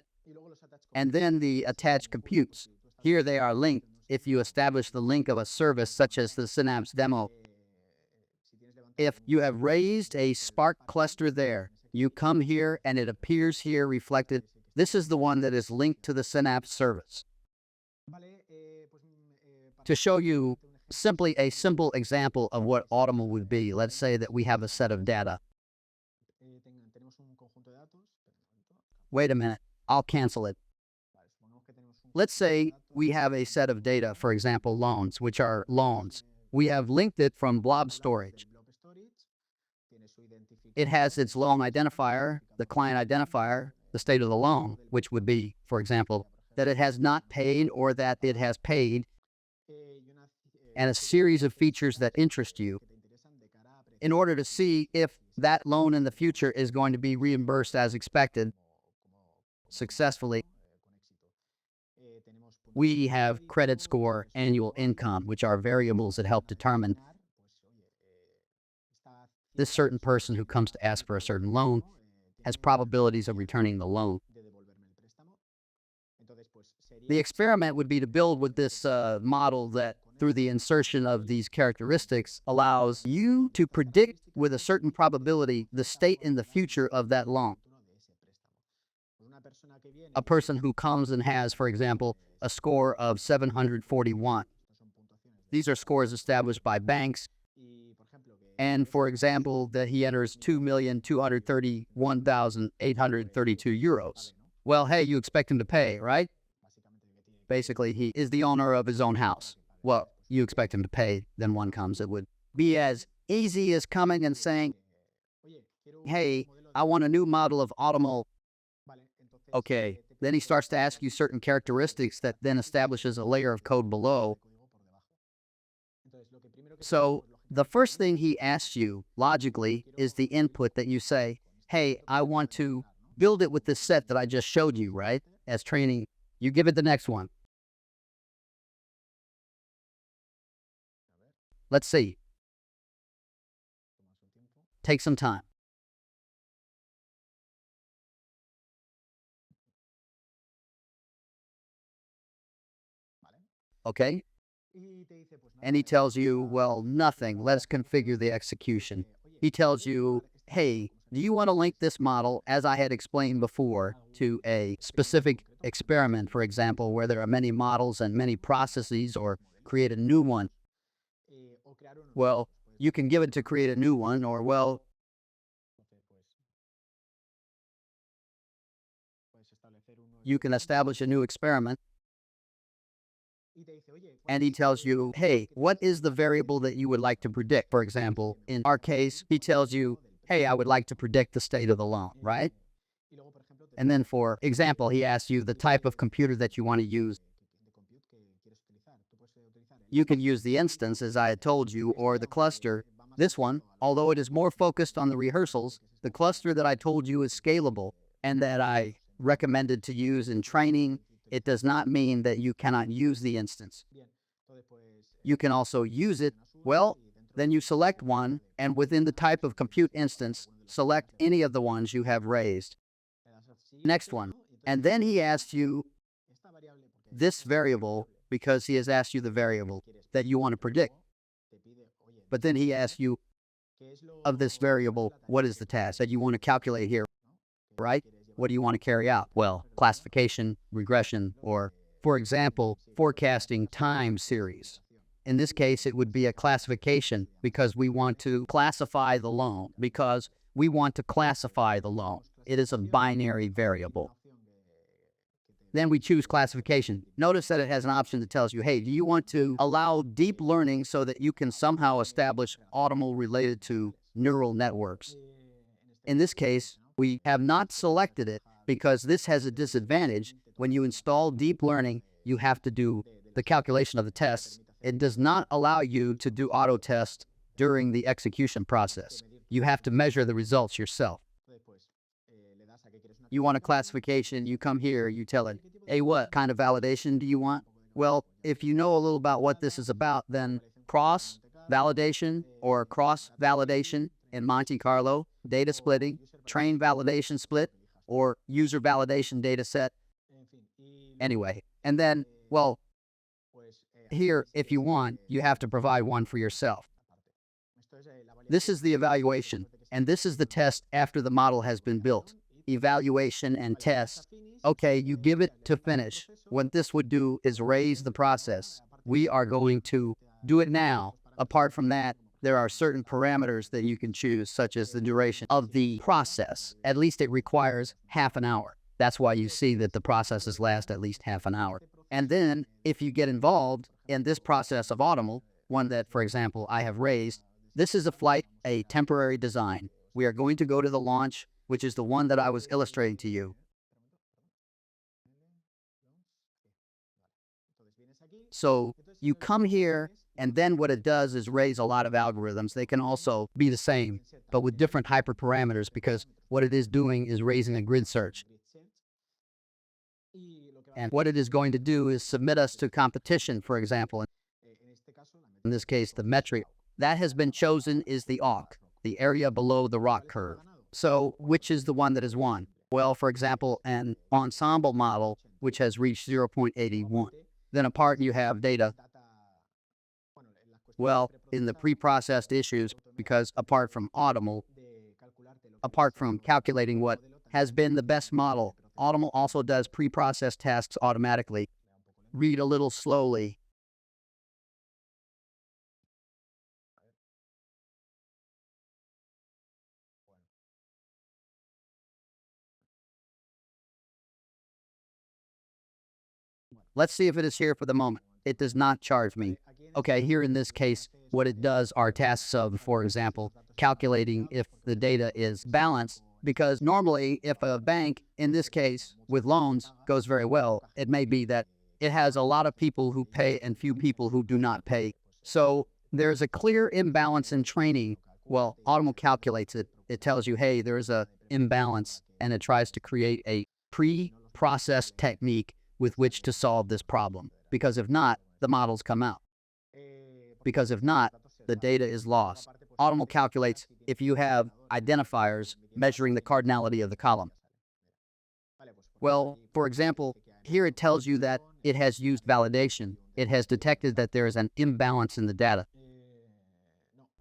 And then the attached computes. Here they are linked. If you establish the link of a service such as the Synapse demo, if you have raised a Spark cluster there, you come here and it appears here reflected. This is the one that is linked to the Synapse service. To show you simply a simple example of what Automl would be, let's say that we have a set of data. Wait a minute, I'll cancel it. Let's say we have a set of data, for example, loans, which are loans. We have linked it from blob storage. It has its loan identifier, the client identifier, the state of the loan, which would be, for example, that it has not paid or that it has paid, and a series of features that interest you in order to see if that loan in the future is going to be reimbursed as expected successfully. We have credit score, annual income, which are variables that help determine this certain person who comes to ask for a certain loan has probabilities of returning the loan. The experiment would be to build with this model that, through the insertion of these characteristics, allows you to predict with a certain probability the state in the future of that loan. A person who comes and has, for example, a score of 741. These are scores established by banks. And for example, that he enters 2,231,832 euros. Well, hey, you expect him to pay, right? Basically, he is the owner of his own house. Well, you expect him to pay, then one comes. It would be as easy as coming and saying, hey, I want a new model of automobile. Okay, then he starts to ask you certain characteristics that then establishes a layer of code below. So the first thing he asks you, logically, is the input that you say, hey, I want to build it with this set that I just showed you, right? As training, you give it the next one. Let's see. Take some time. Okay? And he tells you, well, nothing. Let's configure the execution. He tells you, hey, do you want to link this model, as I had explained before, to a specific experiment, for example, where there are many models and many processes, or create a new one? Well, you can give it to create a new one, or, well, you can establish a new experiment. And he tells you, hey, what is the variable that you would like to predict? For example, in our case, he tells you, hey, I would like to predict the state of the loan, right? And then for example, he asks you the type of computer that you want to use. You can use the instance, as I had told you, or the cluster. This one, although it is more focused on the rehearsals, the cluster that I told you is scalable and that I recommended to use in training. It does not mean that you cannot use the instance. You can also use it. Well, then you select one, and within the type of compute instance, select any of the ones you have raised. Next one. And then he asks you this variable, because he has asked you the variable that you want to predict. But then he asks you, of this variable, what is the task that you want to calculate here, right? What do you want to carry out? Well, classification, regression, or, for example, forecasting time series. In this case, it would be a classification because we want to classify the loan, It is a binary variable. Then we choose classification. Notice that it has an option that tells you, hey, do you want to allow deep learning so that you can somehow establish automable related to neural networks? In this case, we have not selected it because this has a disadvantage. When you install deep learning, you have to do the calculation of the tests. It does not allow you to do auto test during the execution process. You have to measure the results yourself. You want a classification, you come here, you tell it, hey, what kind of validation do you want? Well, if you know a little about what this is about, then cross-validation or cross-validation in Monte Carlo, data splitting, train validation split, or user validation data set. Anyway, and then, well, here, if you want, you have to provide one for yourself. This is the evaluation, and this is the test after the model has been built. Evaluation and test. Okay, you give it to finish. What this would do is raise the process. We are going to do it now. Apart from that, there are certain parameters that you can choose, such as the duration of the process. At least it requires half an hour. That's why you see that the processes last at least half an hour. And then, if you get involved in this process of automable, one that, for example, I have raised, this is a flight, a temporary design. We are going to go to the launch, which is the one that I was illustrating to you. So you come here, and then what it does is raise a lot of algorithms. They can also be the same, but with different hyperparameters, because what it is doing is raising a grid search. And what it is going to do is submit us to competition, for example. In this case, the metric that has been chosen is the AUC, the area below the ROC curve. So which is the one that has won? Well, for example, an ensemble model, which has reached 0.81. Then apart you have data. Well, in the pre-processed issues, because apart from calculating what has been the best model, Automl also does pre-processed tasks automatically. Read a little slowly. Let's see if it is here for the moment. It does not charge me. Okay, here in this case, what it does are tasks of, for example, calculating if the data is balanced, because normally if a bank, in this case with loans, goes very well, it may be that it has a lot of people who pay and few people who do not pay. So there's a clear imbalance in training. Well, Automl calculates it. It tells you, hey, there's an imbalance, and it tries to create a pre-processed technique with which to solve this problem. Because if not, the models come out. Because if not, the data is lost. Automl calculates if you have identifiers measuring the cardinality of the column. Well, for example, here it tells you that it has used validation. It has detected that there is an imbalance in the data.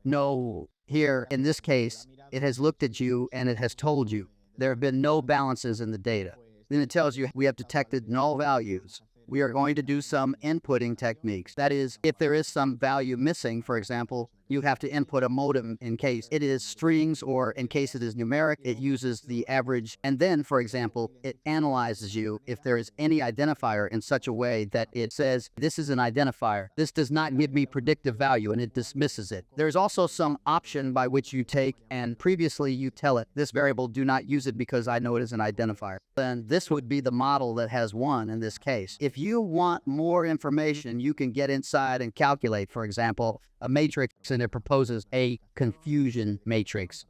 No, here, in this case, it has looked at you and it has told you there have been no balances in the data. Then it tells you we have detected null values. We are going to do some inputting techniques. That is, if there is some value missing, for example, you have to input a modem in case it is strings, or in case it is numeric, it uses the average. And then, for example, it analyzes you if there is any identifier in such a way that it says, this is an identifier. This does not give me predictive value, and it dismisses it. There's also some option by which you take, and previously you tell it, this variable, do not use it because I know it is an identifier. Then this would be the model that has won in this case. If you want more information, you can get inside and calculate, for example, a matrix, and it proposes a confusion matrix.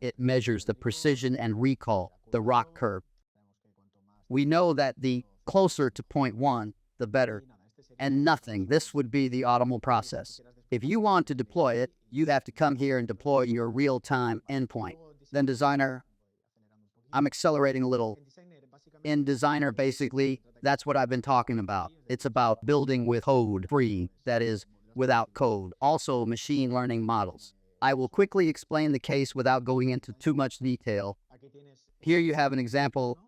It measures the precision and recall, the ROC curve. We know that the closer to 0.1, the better, and nothing. This would be the Automl process. If you want to deploy it, you have to come here and deploy your real-time endpoint. Then Designer, I'm accelerating a little. In Designer, basically, that's what I've been talking about. It's about building with code free, that is, without code. Also, machine learning models. I will quickly explain the case without going into too much detail. Here you have an example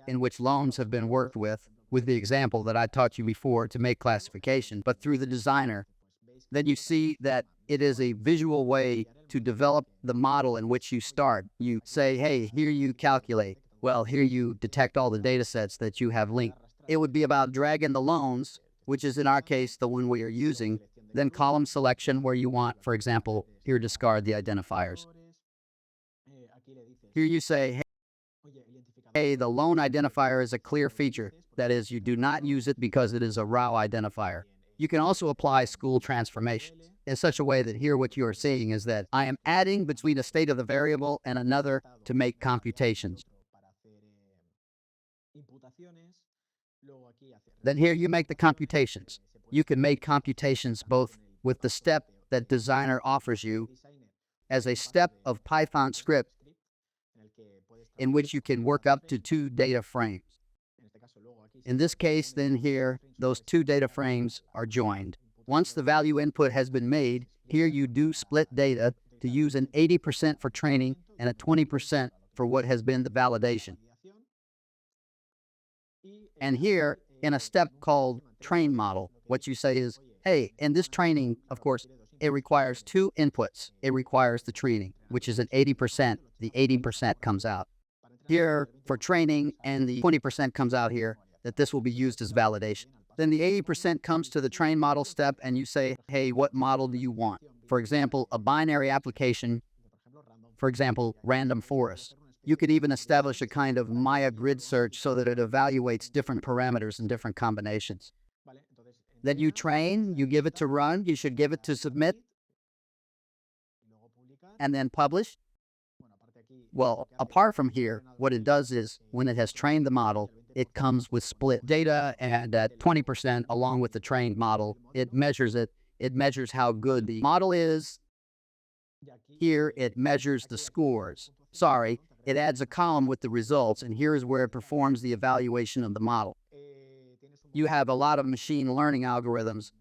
in which loans have been worked with the example that I taught you before to make classification, but through the Designer. Then you see that it is a visual way to develop the model in which you start. You say, hey, here you calculate. Well, here you detect all the data sets that you have linked. It would be about dragging the loans, which is in our case the one we are using, then column selection where you want, for example, here discard the identifiers. Here you say, hey, the loan identifier is a clear feature. That is, you do not use it because it is a raw identifier. You can also apply school transformations in such a way that here what you are seeing is that I am adding between a state of the variable and another to make computations. Then here you make the computations. You can make computations both with the step that Designer offers you as a step of Python script in which you can work up to 2 data frames. In this case, then here, those 2 data frames are joined. Once the value input has been made, here you do split data to use an 80% for training and a 20% for what has been the validation. And here, in a step called train model, what you say is, hey, in this training, of course, it requires 2 inputs. It requires the training, which is an 80%. The 80% comes out. Here, for training, and the 20% comes out here, that this will be used as validation. Then the 80% comes to the train model step, and you say, hey, what model do you want? For example, a binary application, for example, random forest. You could even establish a kind of Maya grid search so that it evaluates different parameters and different combinations. Then you train, you give it to run, you should give it to submit, and then publish. Well, apart from here, what it does is when it has trained the model, it comes with split data, and at 20% along with the trained model, it measures it. It measures how good the model is. Here, it measures the scores. Sorry, it adds a column with the results, and here is where it performs the evaluation of the model. You have a lot of machine learning algorithms.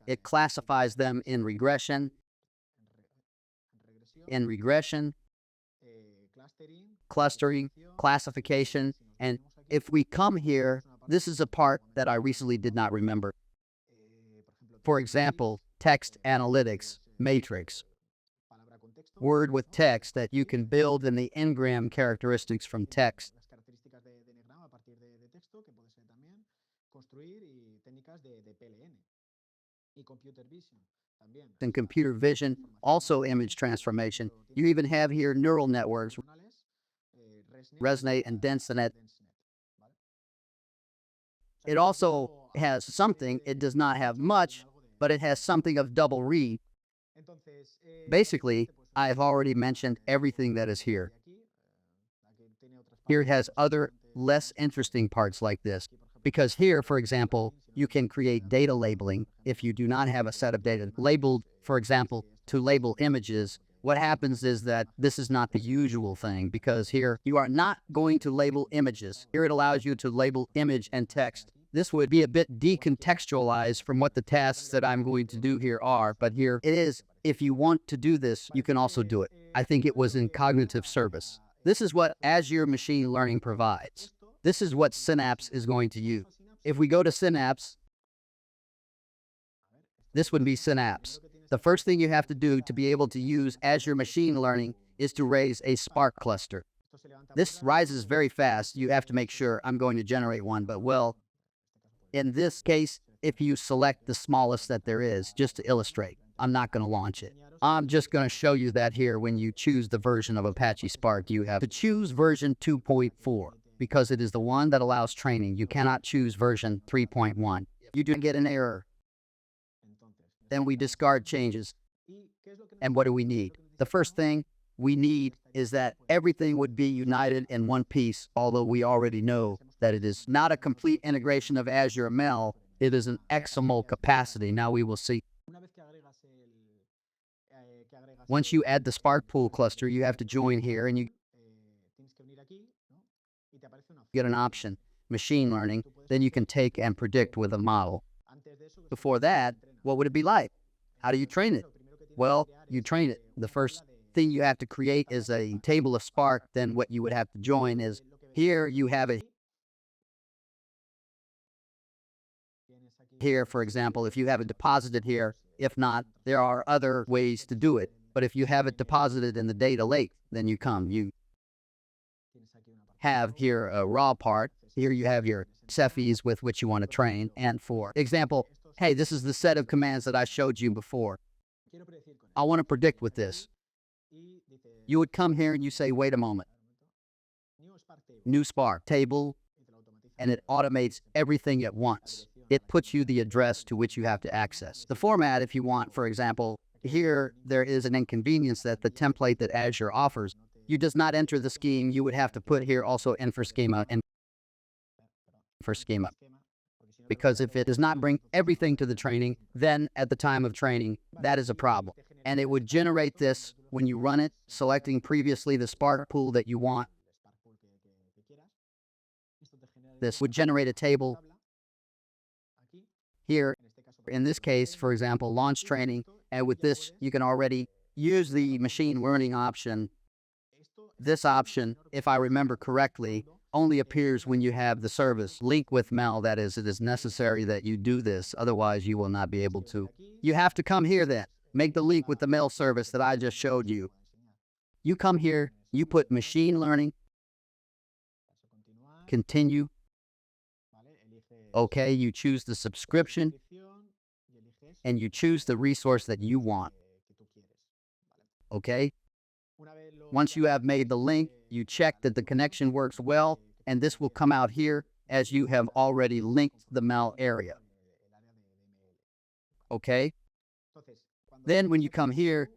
It classifies them in regression, clustering, classification, and if we come here, this is a part that I recently did not remember. For example, text analytics matrix. Word with text that you can build in the n-gram characteristics from text. And computer vision, also image transformation. You even have here neural networks, resonate and densinet. It also has something, it does not have much, but it has something of double read. Basically, I have already mentioned everything that is here. Here it has other less interesting parts like this, because here, for example, you can create data labeling. If you do not have a set of data labeled, for example, to label images, what happens is that this is not the usual thing, because here you are not going to label images. Here it allows you to label image and text. This would be a bit decontextualized from what the tasks that I'm going to do here are, but here it is. If you want to do this, you can also do it. I think it was in cognitive service. This is what Azure Machine Learning provides. This is what Synapse is going to use. If we go to Synapse, this would be Synapse. The first thing you have to do to be able to use Azure Machine Learning is to raise a Spark cluster. This rises very fast. You have to make sure I'm going to generate one, but well, in this case, if you select the smallest that there is, just to illustrate, I'm not going to launch it. I'm just going to show you that here when you choose the version of Apache Spark, you have to choose version 2.4 because it is the one that allows training. You cannot choose version 3.1. You do get an error. Then we discard changes. And what do we need? The first thing we need is that everything would be united in one piece, although we already know that it is not a complete integration of Azure ML, it is an XML capacity. Now we will see. Once you add the Spark pool cluster, you have to join here and you get an option, machine learning, then you can take and predict with a model. Before that, what would it be like? How do you train it? Well, you train it. The first thing you have to create is a table of Spark. Then what you would have to join is here you have it. Here, for example, if you have it deposited here, if not, there are other ways to do it. But if you have it deposited in the data lake, then you have here a raw part. Here you have your Cephis with which you want to train. And for example, hey, this is the set of commands that I showed you before. I want to predict with this. You would come here and you say, wait a moment. New Spark table, and it automates everything at once. It puts you the address to which you have to access. The format, if you want, for example, here there is an inconvenience that the template that Azure offers, you does not enter the scheme. You would have to put here also info schema and for schema. Because if it does not bring everything to the training, then at the time of training, that is a problem. And it would generate this when you run it, selecting previously the Spark pool that you want. This would generate a table here. In this case, for example, launch training. And with this, you can already use the machine learning option. This option, if I remember correctly, only appears when you have the service link with Mel. That is, it is necessary that you do this. Otherwise, you will not be able to. You have to come here then. Make the link with the mail service that I just showed you. You come here, you put machine learning, continue. Okay, you choose the subscription, and you choose the resource that you want. Okay? Once you have made the link, you check that the connection works well, and this will come out here as you have already linked the mel area. Okay? Then when you come here,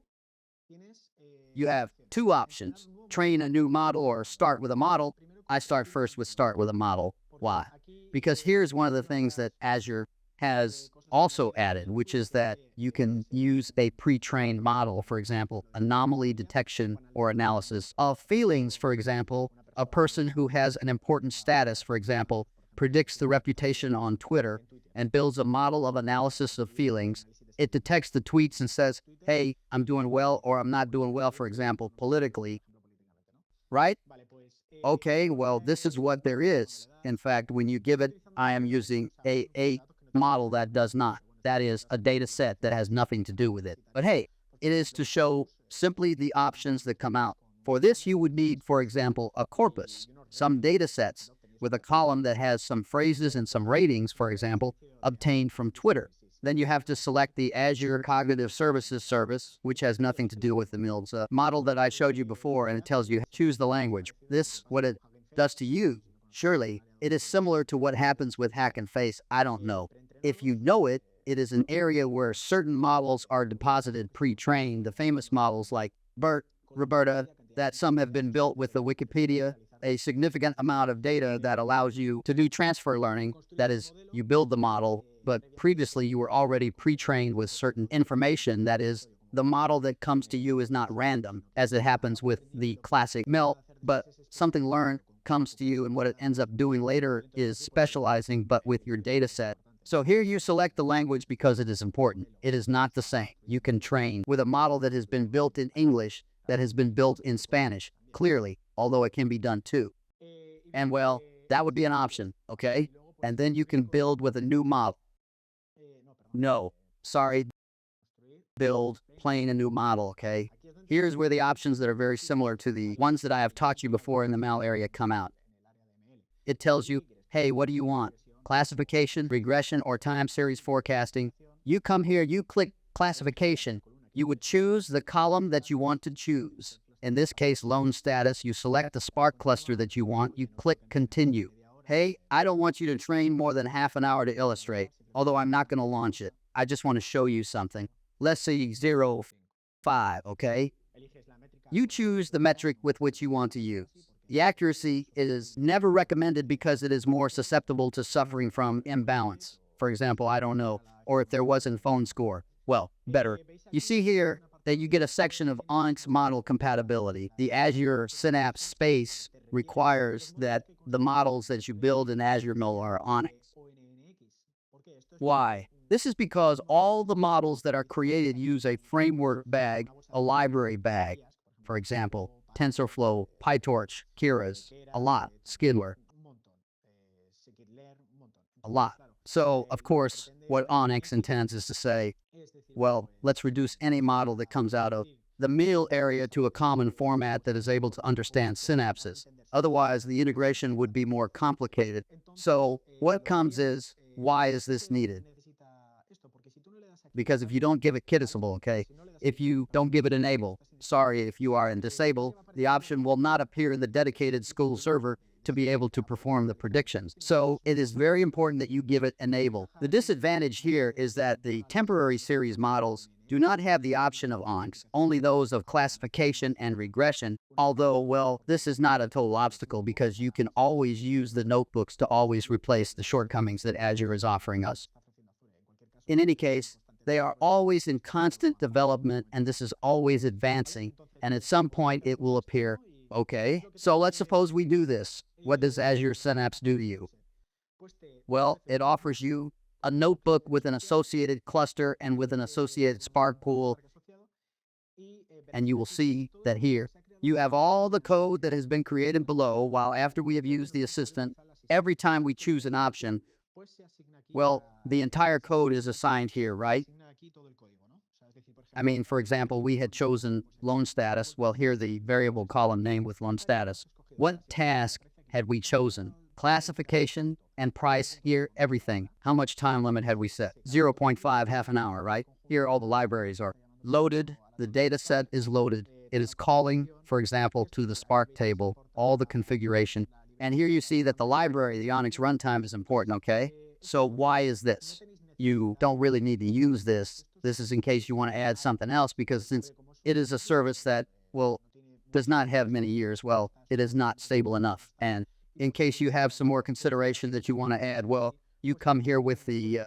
you have two options: train a new model or start with a model. I start first with start with a model. Why? Because here's one of the things that Azure has also added, which is that you can use a pre-trained model, for example, anomaly detection or analysis of feelings. For example, a person who has an important status, for example, predicts the reputation on Twitter and builds a model of analysis of feelings. It detects the tweets and says, hey, I'm doing well or I'm not doing well, for example, politically, right? Okay, well, this is what there is. In fact, when you give it, I am using a model that does not. That is a data set that has nothing to do with it. But hey, it is to show simply the options that come out. For this, you would need, for example, a corpus, some data sets with a column that has some phrases and some ratings, for example, obtained from Twitter. Then you have to select the Azure Cognitive Services service, which has nothing to do with the MILS model that I showed you before, and it tells you choose the language. This, what it does to you, surely, it is similar to what happens with Hack and Face. I don't know. If you know it, it is an area where certain models are deposited pre-trained, the famous models like BERT, Roberta, that some have been built with the Wikipedia, a significant amount of data that allows you to do transfer learning. That is, you build the model, but previously you were already pre-trained with certain information. That is, the model that comes to you is not random, as it happens with the classic ML, but something learned comes to you, and what it ends up doing later is specializing, but with your data set. So here you select the language because it is important. It is not the same. You can train with a model that has been built in English, that has been built in Spanish, clearly, although it can be done too. And well, that would be an option, okay? And then you can build with a new model. No, sorry, build, plain a new model, okay? Here's where the options that are very similar to the ones that I have taught you before in the ML area come out. It tells you, hey, what do you want? Classification, regression, or time series forecasting. You come here, you click classification. You would choose the column that you want to choose. In this case, loan status. You select the Spark cluster that you want. You click continue. Hey, I don't want you to train more than half an hour to illustrate, although I'm not going to launch it. I just want to show you something. Let's say 0, 5, okay? You choose the metric with which you want to use. The accuracy is never recommended because it is more susceptible to suffering from imbalance. For example, I don't know, or if there wasn't phone score. Well, better. You see here that you get a section of Onyx model compatibility. The Azure Synapse space requires that the models that you build in Azure ML are Onyx. Why? This is because all the models that are created use a framework bag, a library bag. For example, TensorFlow, PyTorch, Keras, a lot, Skidler, a lot. So, of course, what Onyx intends is to say, well, let's reduce any model that comes out of the meal area to a common format that is able to understand synapses. Otherwise, the integration would be more complicated. So, what comes is, why is this needed? Because if you don't give it kidable, okay, if you don't give it enable, sorry, if you are in disable, the option will not appear in the dedicated school server to be able to perform the predictions. So it is very important that you give it enable. The disadvantage here is that the temporary series models do not have the option of Onyx, only those of classification and regression, although, well, this is not a total obstacle because you can always use the notebooks to always replace the shortcomings that Azure is offering us. In any case, they are always in constant development, and this is always advancing, and at some point it will appear, okay, so let's suppose we do this. What does Azure Synapse do to you? Well, it offers you a notebook with an associated cluster and with an associated Spark pool, and you will see that here you have all the code that has been created below, while after we have used the assistant, every time we choose an option, well, the entire code is assigned here, right? I mean, for example, we had chosen loan status. Well, here the variable column name with loan status. What task had we chosen? Classification and price, here, everything. How much time limit had we set? 0.5, half an hour, right? Here all the libraries are loaded. The data set is loaded. It is calling, for example, to the Spark table, all the configuration. And here you see that the library, the Onyx runtime, is important, okay? So why is this? You don't really need to use this. This is in case you want to add something else, because since it is a service that, well, does not have many years, well, it is not stable enough. And in case you have some more consideration that you want to add, well, you come here with the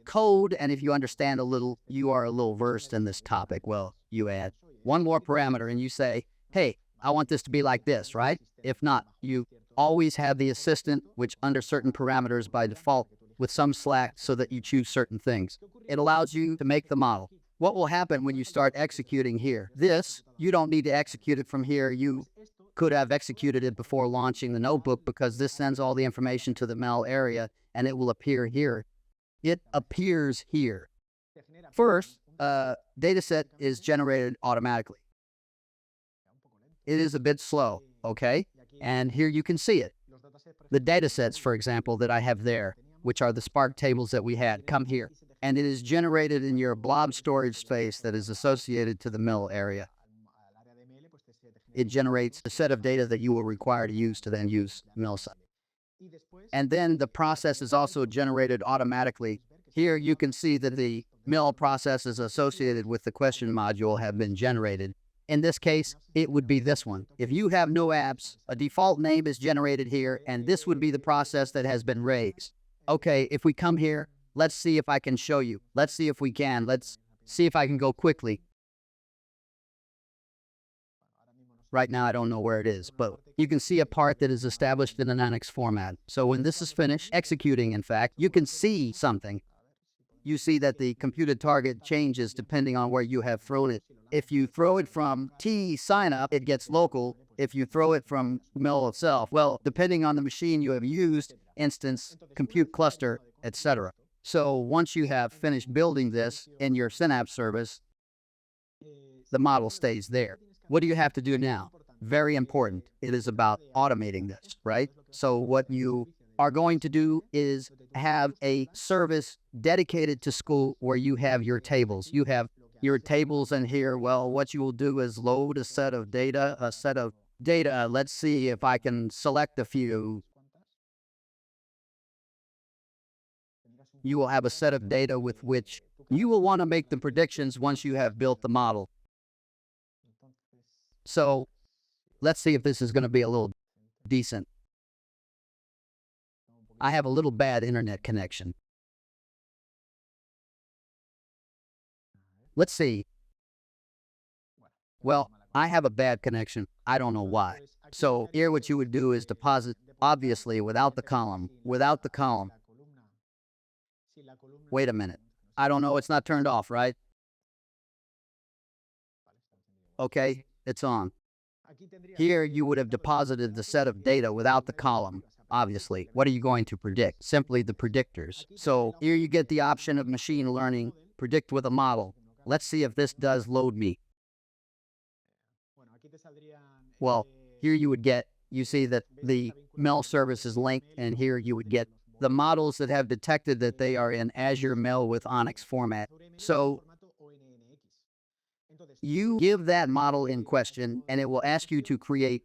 code, and if you understand a little, you are a little versed in this topic, well, you add one more parameter and you say, hey, I want this to be like this, right? If not, you always have the assistant, which under certain parameters by default with some slack so that you choose certain things. It allows you to make the model. What will happen when you start executing here? This, you don't need to execute it from here. You could have executed it before launching the notebook, because this sends all the information to the MEL area and it will appear here. It appears here. First, data set is generated automatically. It is a bit slow, okay? And here you can see it. The data sets, for example, that I have there, which are the Spark tables that we had, come here. And it is generated in your blob storage space that is associated to the MEL area. It generates a set of data that you will require to use to then use MEL site. And then the process is also generated automatically. Here you can see that the MEL processes associated with the question module have been generated. In this case, it would be this one. If you have no apps, a default name is generated here, and this would be the process that has been raised. Okay, if we come here, let's see if I can show you. Let's see if we can. Let's see if I can go quickly. Right now, I don't know where it is, but you can see a part that is established in an Onyx format. So when this is finished, executing, in fact, you can see something. You see that the computed target changes depending on where you have thrown it. If you throw it from T sign up, it gets local. If you throw it from MEL itself, well, depending on the machine you have used, instance, compute cluster, etc. So once you have finished building this in your Synapse service, the model stays there. What do you have to do now? Very important. It is about automating this, right? So what you are going to do is have a service dedicated to school where you have your tables. You have your tables in here. Well, what you will do is load a set of data, Let's see if I can select a few. You will have a set of data with which you will want to make the predictions once you have built the model. So let's see if this is going to be a little decent. I have a little bad internet connection. Let's see. Well, I have a bad connection. I don't know why. So here what you would do is deposit, obviously, without the column. Wait a minute. I don't know. It's not turned off, right? Okay, it's on. Here you would have deposited the set of data without the column. Obviously, what are you going to predict? Simply the predictors. So here you get the option of machine learning, predict with a model. Let's see if this does load me. Well, here you would get, you see that the MEL service is linked, and here you would get the models that have detected that they are in Azure MEL with Onyx format. So you give that model in question, and it will ask you to create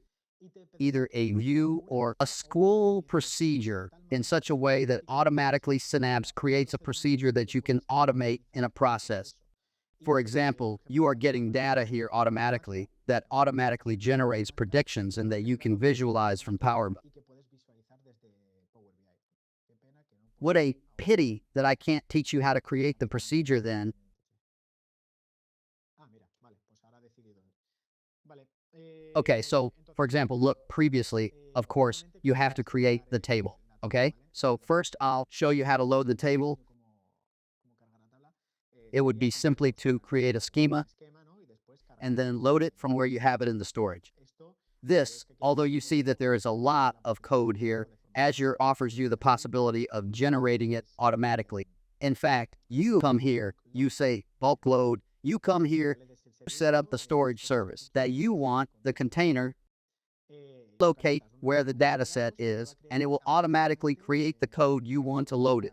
either a view or a school procedure in such a way that automatically Synapse creates a procedure that you can automate in a process. For example, you are getting data here automatically that automatically generates predictions and that you can visualize from PowerBI. What a pity that I can't teach you how to create the procedure then. Okay, so for example, look, previously, of course, you have to create the table, okay? So first I'll show you how to load the table. It would be simply to create a schema and then load it from where you have it in the storage. This, although you see that there is a lot of code here, Azure offers you the possibility of generating it automatically. In fact, you come here, you say bulk load, you come here, set up the storage service that you want the container locate where the data set is, and it will automatically create the code you want to load it.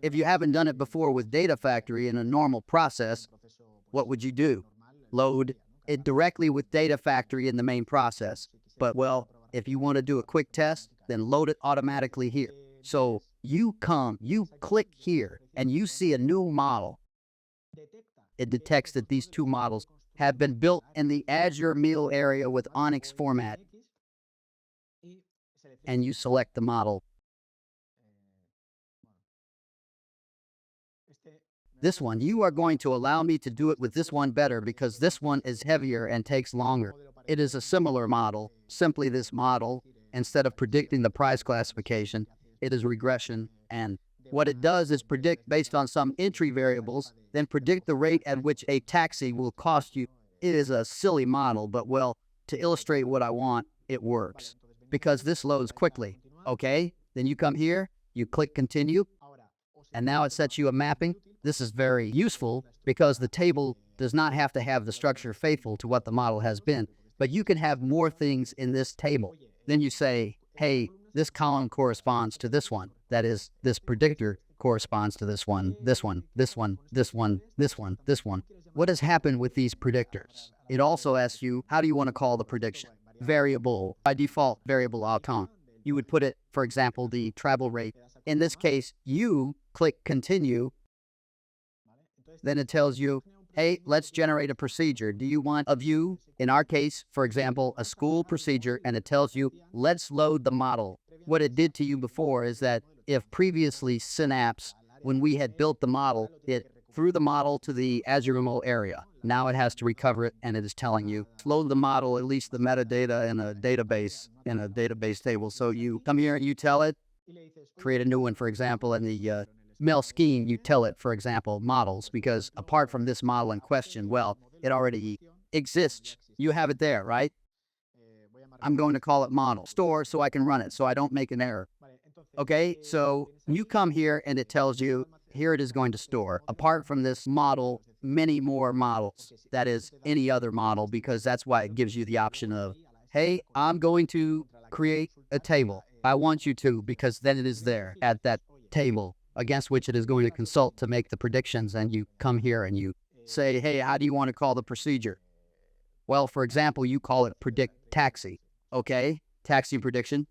If you haven't done it before with Data Factory in a normal process, what would you do? Load it directly with Data Factory in the main process. But well, if you want to do a quick test, then load it automatically here. So you click here, and you see a new model. It detects that these two models have been built in the Azure meal area with Onyx format, and you select the model. This one, you are going to allow me to do it with this one better because this one is heavier and takes longer. It is a similar model, simply this model, instead of predicting the price classification, it is regression, and what it does is predict based on some entry variables, then predict the rate at which a taxi will cost you. It is a silly model, but well, to illustrate what I want, it works. Because this loads quickly, okay? Then you come here, you click continue, and now it sets you a mapping. This is very useful because the table does not have to have the structure faithful to what the model has been, but you can have more things in this table. Then you say, hey, this column corresponds to this one. That is, this predictor corresponds to this one, this one, this one, this one, this one, this one. What has happened with these predictors? It also asks you, how do you want to call the prediction? Variable, by default, variable autant. You would put it, for example, the travel rate. In this case, you click continue. Then it tells you, hey, let's generate a procedure. Do you want a view? In our case, for example, a school procedure, and it tells you, let's load the model. What it did to you before is that if previously Synapse, when we had built the model, it threw the model to the Azure remote area. Now it has to recover it, and it is telling you, load the model, at least the metadata in a database table. So you come here and you tell it, create a new one, for example, in the mail scheme, you tell it, for example, models, because apart from this model in question, well, it already exists. You have it there, right? I'm going to call it model store so I can run it, so I don't make an error. Okay, so you come here and it tells you, here it is going to store. Apart from this model, many more models. That is any other model, because that's why it gives you the option of, hey, I'm going to create a table. I want you to, because then it is there at that table against which it is going to consult to make the predictions, and you come here and you say, hey, how do you want to call the procedure? Well, for example, you call it predict taxi, okay? Taxi prediction.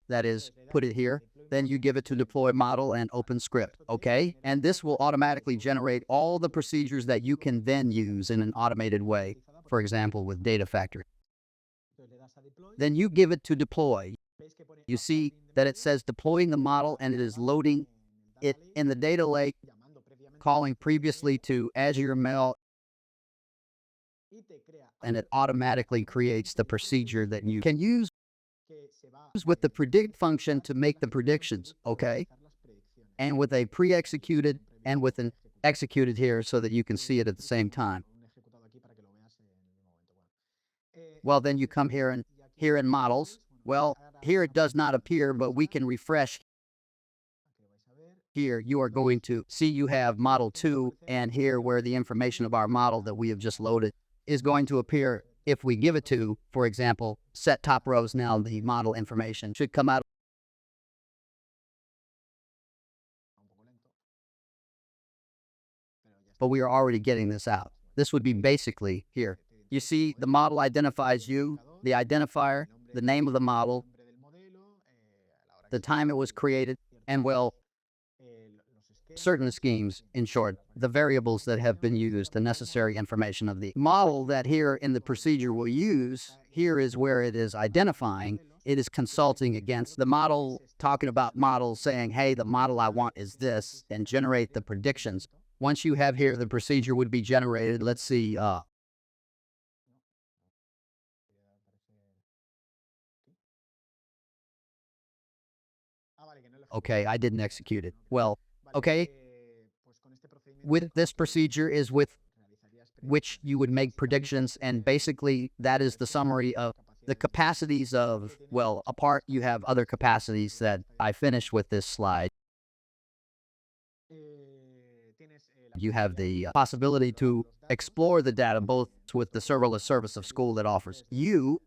That is, put it here. Then you give it to deploy model and open script, okay? And this will automatically generate all the procedures that you can then use in an automated way, for example, with Data Factory. Then you give it to deploy. You see that it says deploying the model, and it is loading it in the data lake, calling previously to Azure Mail, and it automatically creates the procedure that you can use with the predict function to make the predictions, okay? And with a pre-executed and with an executed here so that you can see it at the same time. Well, then you come here and here in models. Well, here it does not appear, but we can refresh. Here you are going to see you have model 2, and here where the information of our model that we have just loaded is going to appear. If we give it to, for example, set top rows, now the model information should come out. But we are already getting this out. This would be basically here. You see the model identifies you, the identifier, the name of the model, the time it was created, and well, certain schemes, in short, the variables that have been used, the necessary information of the model that here in the procedure we'll use. Here is where it is identifying. It is consulting against the model, talking about models, saying, hey, the model I want is this, and generate the predictions. Once you have here, the procedure would be generated. Let's see. Okay, I didn't execute it. Well, okay. With this procedure is with which you would make predictions, and basically that is the summary of the capacities of, well, apart you have other capacities that I finished with this slide. You have the possibility to explore the data both with the serverless service of school that offers you,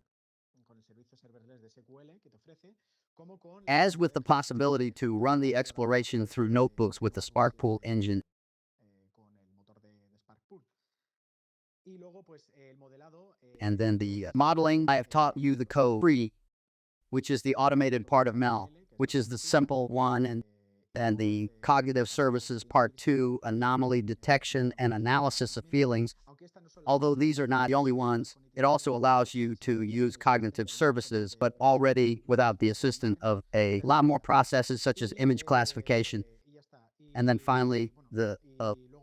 as with the possibility to run the exploration through notebooks with the Spark Pool engine. And then the modeling, I have taught you the code 3, which is the automated part of ML, which is the simple one, and the cognitive services part 2, anomaly detection and analysis of feelings. Although these are not the only ones, it also allows you to use cognitive services, but already without the assistance of a lot more processes such as image classification. And then finally, the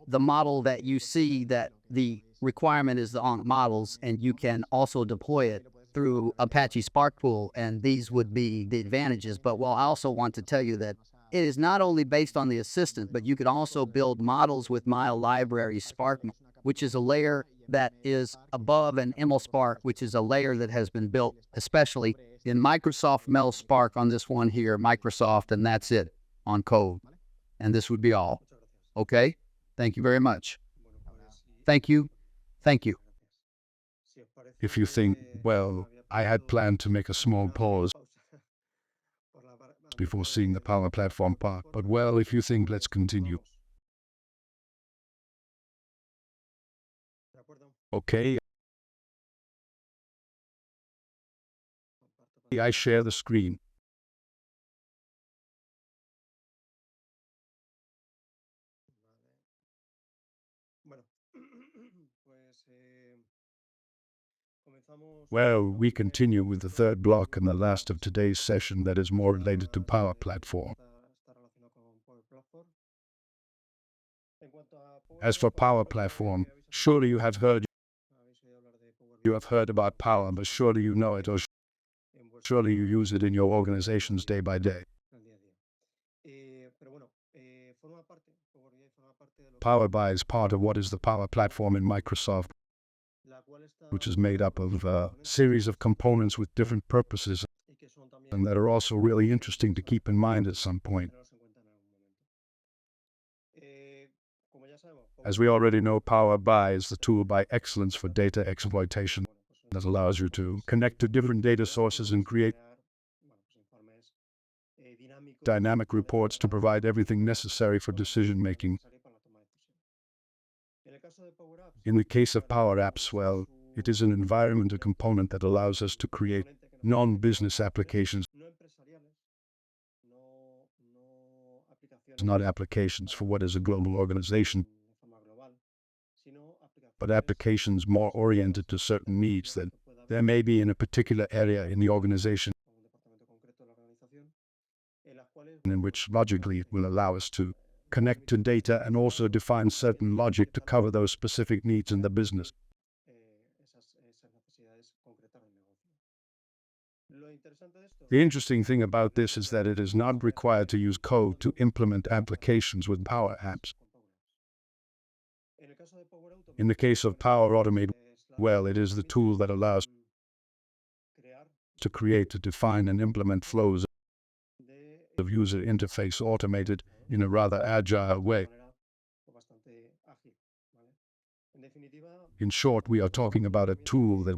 model that you see, that the requirement is on models, and you can also deploy it through Apache Spark Pool, and these would be the advantages. But I also want to tell you that it is not only based on the assistant, but you could also build models with my library Spark, which is a layer that is above an ML-Spark, which is a layer that has been built especially in Microsoft ML Spark on this one here, Microsoft, and that's it on code. And this would be all. Okay? Thank you very much. Thank you. Thank you. If you think, well, I had planned to make a small pause before seeing the Power Platform part, but well, if you think, let's continue. Okay. I share the screen. Well, we continue with the third block and the last of today's session that is more related to Power Platform. As for Power Platform, surely you have heard about Power, but surely you know it, or surely you use it in your organizations day by day. PowerBI is part of what is the Power Platform in Microsoft, which is made up of a series of components with different purposes and that are also really interesting to keep in mind at some point. As we already know, PowerBI is the tool by excellence for data exploitation that allows you to connect to different data sources and create dynamic reports to provide everything necessary for decision making. In the case of PowerApps, well, it is an environment, a component that allows us to create non-business applications, not applications for what is a global organization, but applications more oriented to certain needs that there may be in a particular area in the organization, in which logically it will allow us to connect to data and also define certain logic to cover those specific needs in the business. The interesting thing about this is that it is not required to use code to implement applications with PowerApps. In the case of Power Automate, well, it is the tool that allows to create, to define, and implement flows of user interface automated in a rather agile way. In short, we are talking about a tool that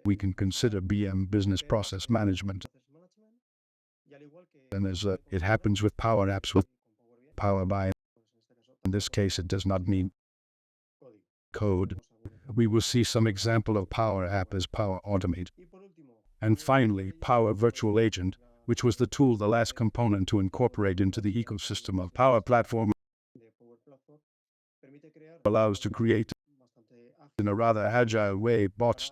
we can consider BM, business process management. And as it happens with PowerApps, with PowerBI, in this case it does not need code. We will see some example of PowerApp as Power Automate. And finally, Power Virtual Agent, which was the tool, the last component to incorporate into the ecosystem of Power Platform, allows to create in a rather agile way bots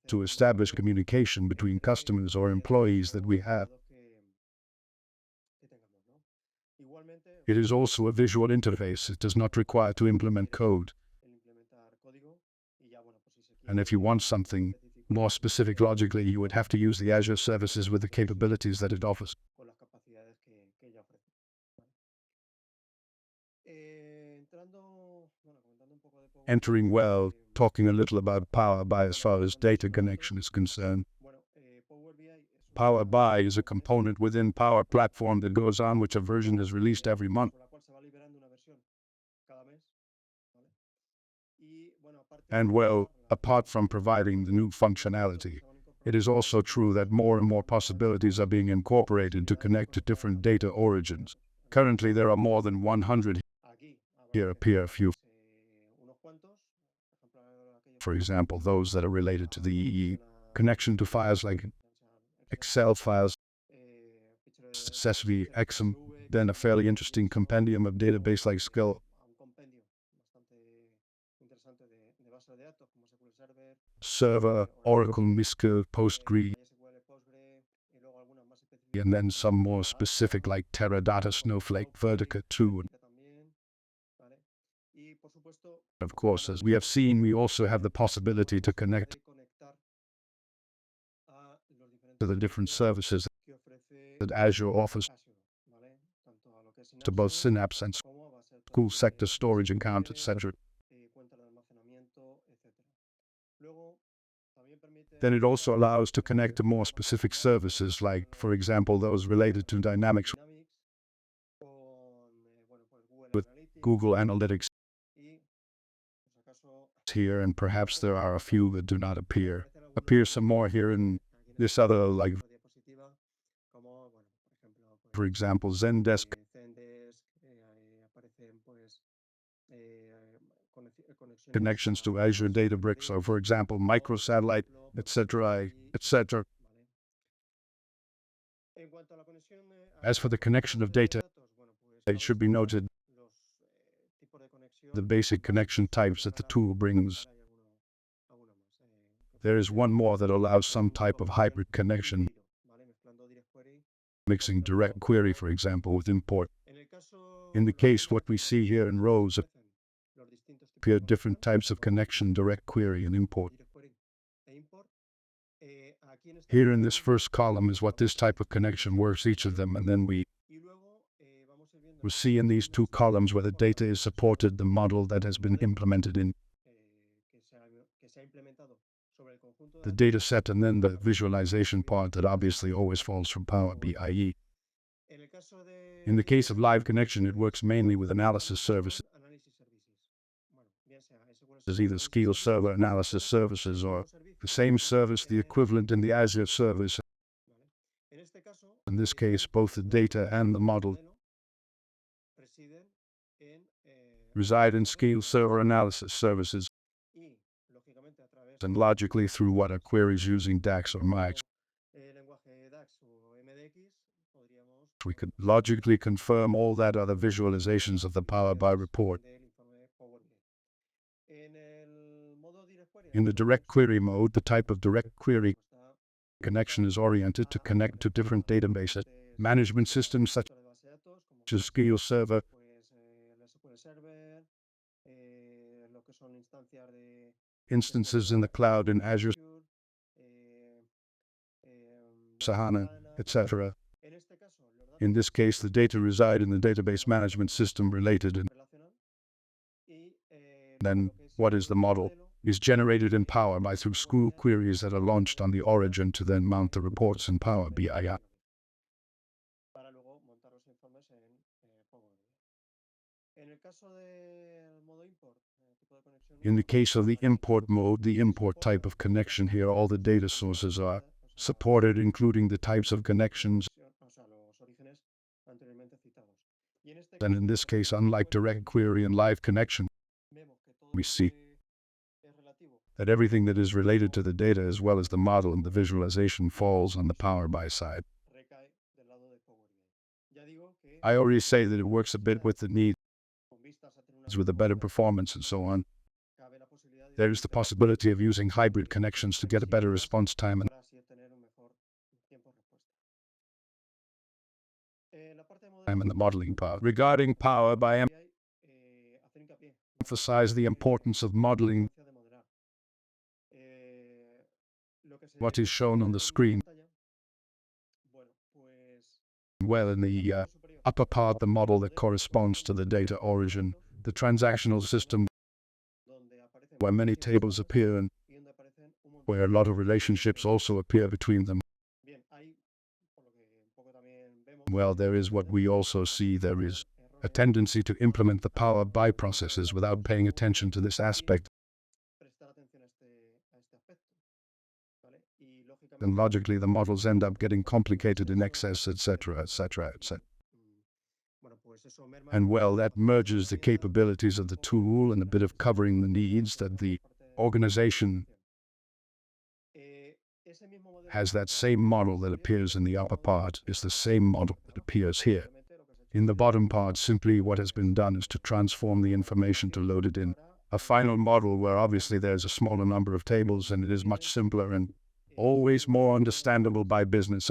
to establish communication between customers or employees that we have. It is also a visual interface. It does not require to implement code. And if you want something more specific logically, you would have to use the Azure services with the capabilities that it offers. Entering well, talking a little about PowerBI as far as data connection is concerned. PowerBI is a component within Power Platform that goes on which a version is released every month. And well, apart from providing the new functionality, it is also true that more and more possibilities are being incorporated to connect to different data origins. Currently, there are more than 100. Here appear a few. For example, those that are related to the connection to files like Excel files, CSV, XM, then a fairly interesting compendium of database like Skill, Server, Oracle, MySQL, Postgre, and then some more specific like Teradata, Snowflake, Vertica 2. Of course, as we have seen, we also have the possibility to connect to the different services that Azure offers to both Synapse and school sector storage account, etc. Then it also allows to connect to more specific services, like, for example, those related to Dynamics with Google Analytics here, and perhaps there are a few that do not appear. Appear some more here in this other, like, for example, Zendesk, connections to Azure Databricks, or for example, microsatellite, etc., etc. As for the connection of data, it should be noted the basic connection types that the tool brings. There is one more that allows some type of hybrid connection, mixing direct query, for example, with import. In the case what we see here in rows appear different types of connection, direct query and import. Here in this first column is what this type of connection works, each of them, and then we will see in these two columns where the data is supported, the model that has been implemented in the data set, and then the visualization part that obviously always falls from PowerBI. In the case of live connection, it works mainly with analysis services. There's either SQL Server analysis services or the same service, the equivalent in the Azure service. In this case, both the data and the model reside in SQL Server analysis services, and logically through what are queries using DAX or MAX. We could logically confirm all that other visualizations of the PowerBI report. In the direct query mode, the type of direct query connection is oriented to connect to different databases, management systems such as SQL Server, instances in the cloud in Azure, Sahana, etc. In this case, the data reside in the database management system related, and then what is the model is generated in PowerBI through school queries that are launched on the origin to then mount the reports in PowerBI. In the case of the import mode, the import type of connection here, all the data sources are supported, including the types of connections. And in this case, unlike direct query and live connection, we see that everything that is related to the data as well as the model and the visualization falls on the PowerBI side. I already say that it works a bit with the needs, with a better performance and so on. There is the possibility of using hybrid connections to get a better response time and the modeling part. Regarding PowerBI, emphasize the importance of modeling what is shown on the screen. Well, in the upper part, the model that corresponds to the data origin, the transactional system where many tables appear and where a lot of relationships also appear between them. Well, there is what we also see. There is a tendency to implement the PowerBI processes without paying attention to this aspect. And logically, the models end up getting complicated in excess, etc., etc., etc. And well, that merges the capabilities of the tool and a bit of covering the needs that the organization has that same model that appears in the upper part is the same model that appears here. In the bottom part, simply what has been done is to transform the information to load it in a final model where obviously there's a smaller number of tables and it is much simpler and always more understandable by business.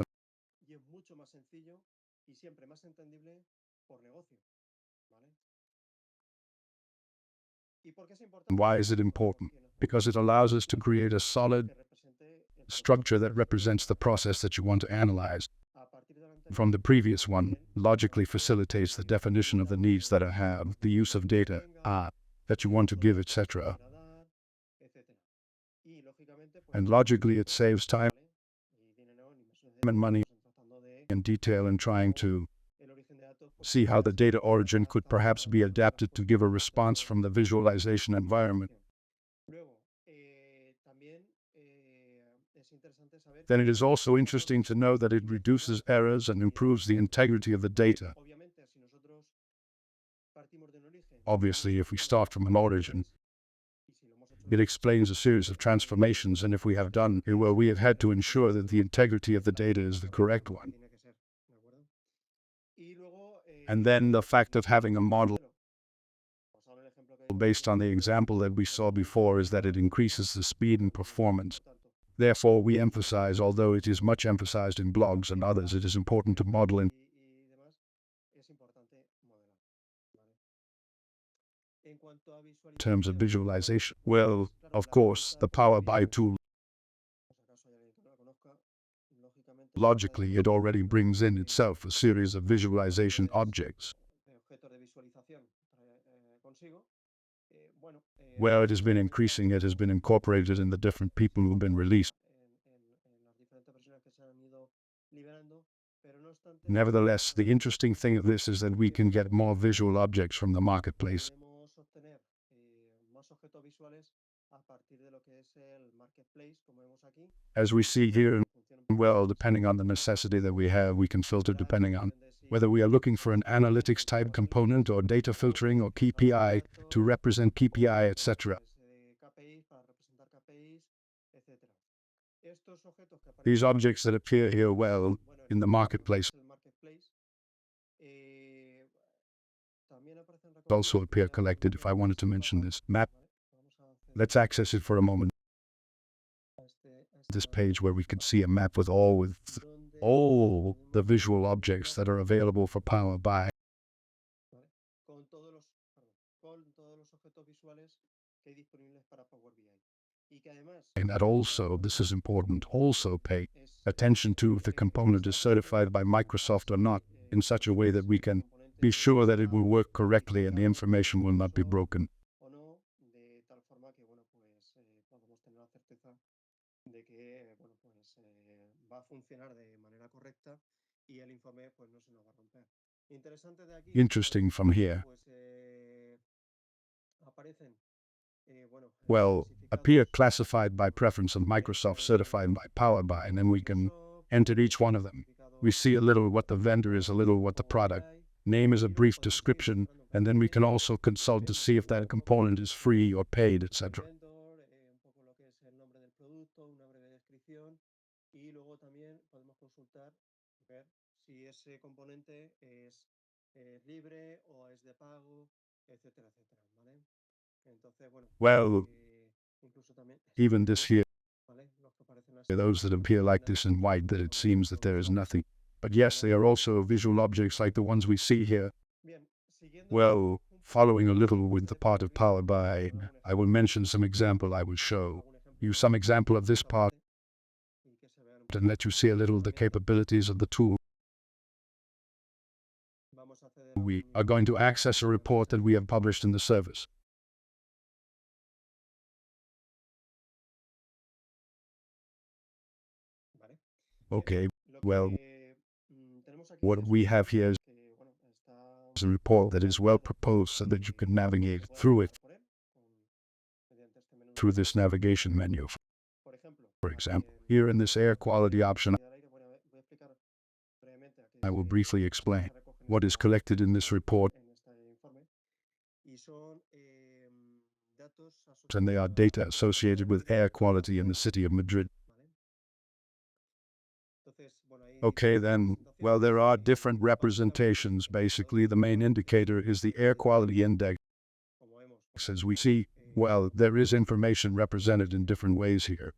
Y es mucho más sencillo y siempre más entendible por negocio, ¿vale? ¿Y por qué es importante? And why is it important? Because it allows us to create a solid structure that represents the process that you want to analyze. From the previous one, logically facilitates the definition of the needs that I have, the use of data that you want to give, etc. And logically it saves time and money and detail in trying to see how the data origin could perhaps be adapted to give a response from the visualization environment. Then it is also interesting to know that it reduces errors and improves the integrity of the data. Obviously, if we start from an origin, it explains a series of transformations, and if we have done it well, we have had to ensure that the integrity of the data is the correct one. And then the fact of having a model based on the example that we saw before is that it increases the speed and performance. Therefore, we emphasize, although it is much emphasized in blogs and others, it is important to model in terms of visualization. Well, of course, the PowerBI tool, logically, it already brings in itself a series of visualization objects. Where it has been increasing, it has been incorporated in the different people who've been released. Nevertheless, the interesting thing of this is that we can get more visual objects from the marketplace. As we see here, well, depending on the necessity that we have, we can filter depending on whether we are looking for an analytics type component or data filtering or KPI to represent KPI, etc. These objects that appear here, well, in the marketplace also appear collected. If I wanted to mention this map, let's access it for a moment. This page where we can see a map with all the visual objects that are available for PowerBI. And that also, this is important, also pay attention to if the component is certified by Microsoft or not, in such a way that we can be sure that it will work correctly and the information will not be broken. Interesting from here. Well, appear classified by preference of Microsoft, certified by PowerBI, and then we can enter each one of them. We see a little what the vendor is, a little what the product name is, a brief description, and then we can also consult to see if that component is free or paid, etc. Well, even this here, those that appear like this in white, that it seems that there is nothing. But yes, they are also visual objects like the ones we see here. Well, following a little with the part of PowerBI, I will mention some example. I will show you some example of this part and let you see a little the capabilities of the tool. We are going to access a report that we have published in the service. Okay, well, what we have here is a report that is well proposed so that you can navigate through it through this navigation menu. For example, here in this air quality option, I will briefly explain what is collected in this report. and they are data associated with air quality in the city of Madrid. Okay, then, well, there are different representations. Basically, the main indicator is the air quality index. As we see, well, there is information represented in different ways here.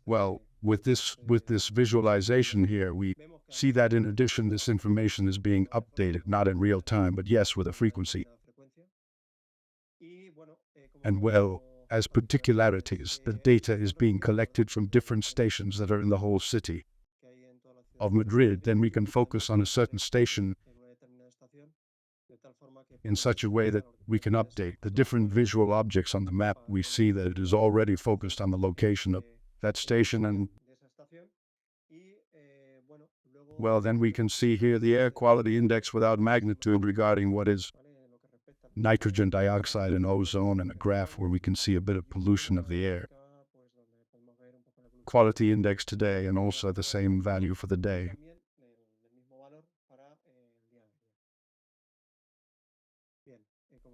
Well, with this visualization here, we see that in addition, this information is being updated, not in real time, but yes, with a frequency. And well, as particularities, the data is being collected from different stations that are in the whole city of Madrid. Then we can focus on a certain station in such a way that we can update the different visual objects on the map. We see that it is already focused on the location of that station, and well, then we can see here the air quality index without magnitude regarding what is nitrogen dioxide and ozone, and a graph where we can see a bit of pollution of the air. Quality index today, and also the same value for the day.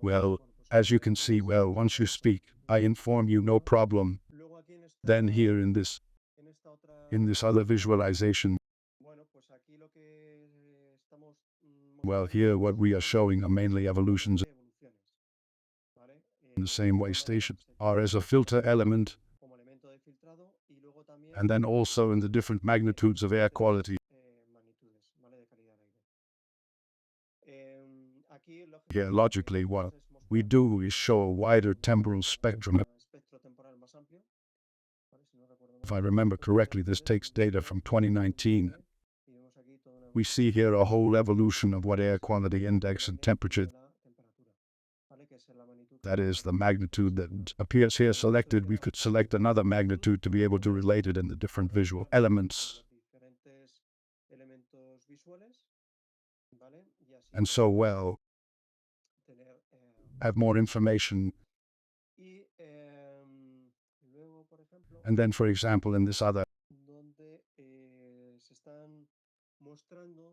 Well, as you can see, well, once you speak, I inform you, no problem. Then here in this other visualization, well, here what we are showing are mainly evolutions in the same way stations are as a filter element, and then also in the different magnitudes of air quality. Here, logically, what we do is show a wider temporal spectrum. If I remember correctly, this takes data from 2019. We see here a whole evolution of what air quality index and temperature, that is the magnitude that appears here selected. We could select another magnitude to be able to relate it in the different visual elements. And so, well, have more information. And then, for example, in this other,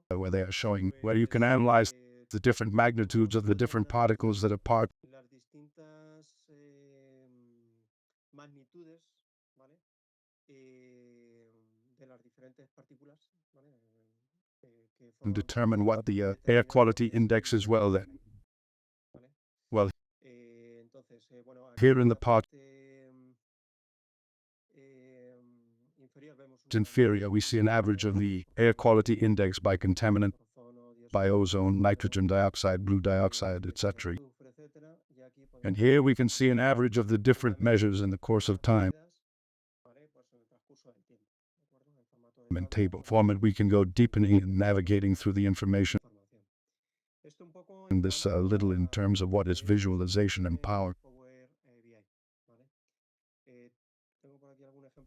where they are showing, where you can analyze the different magnitudes of the different particles that are part. And determine what the air quality index is. Well, then, well, here in the part inferior, we see an average of the air quality index by contaminant, by ozone, nitrogen dioxide, blue dioxide, etc. And here we can see an average of the different measures in the course of time. In table format, we can go deepening and navigating through the information. And this little in terms of what is visualization and power.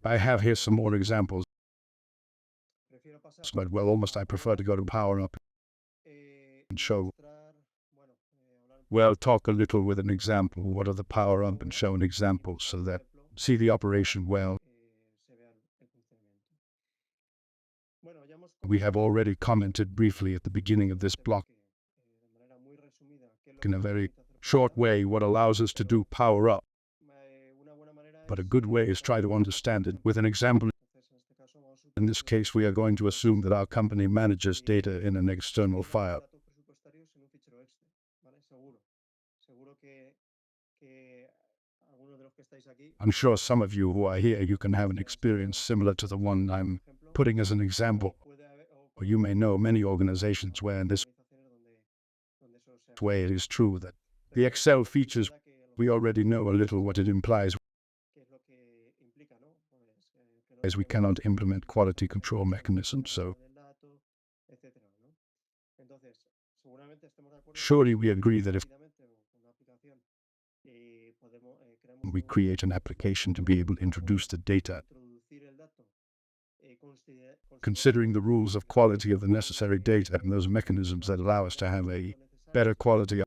I have here some more examples. But well, almost I prefer to go to PowerApps and show. Well, talk a little with an example. What are the PowerApps, and show an example so that see the operation well. We have already commented briefly at the beginning of this block in a very short way what allows us to do PowerApps. But a good way is try to understand it with an example. In this case, we are going to assume that our company manages data in an external file. I'm sure some of you who are here, you can have an experience similar to the one I'm putting as an example. Or you may know many organizations where in this way it is true that the Excel features, we already know a little what it implies, as we cannot implement quality control mechanisms. So surely we agree that if we create an application to be able to introduce the data, considering the rules of quality of the necessary data and those mechanisms that allow us to have a better quality,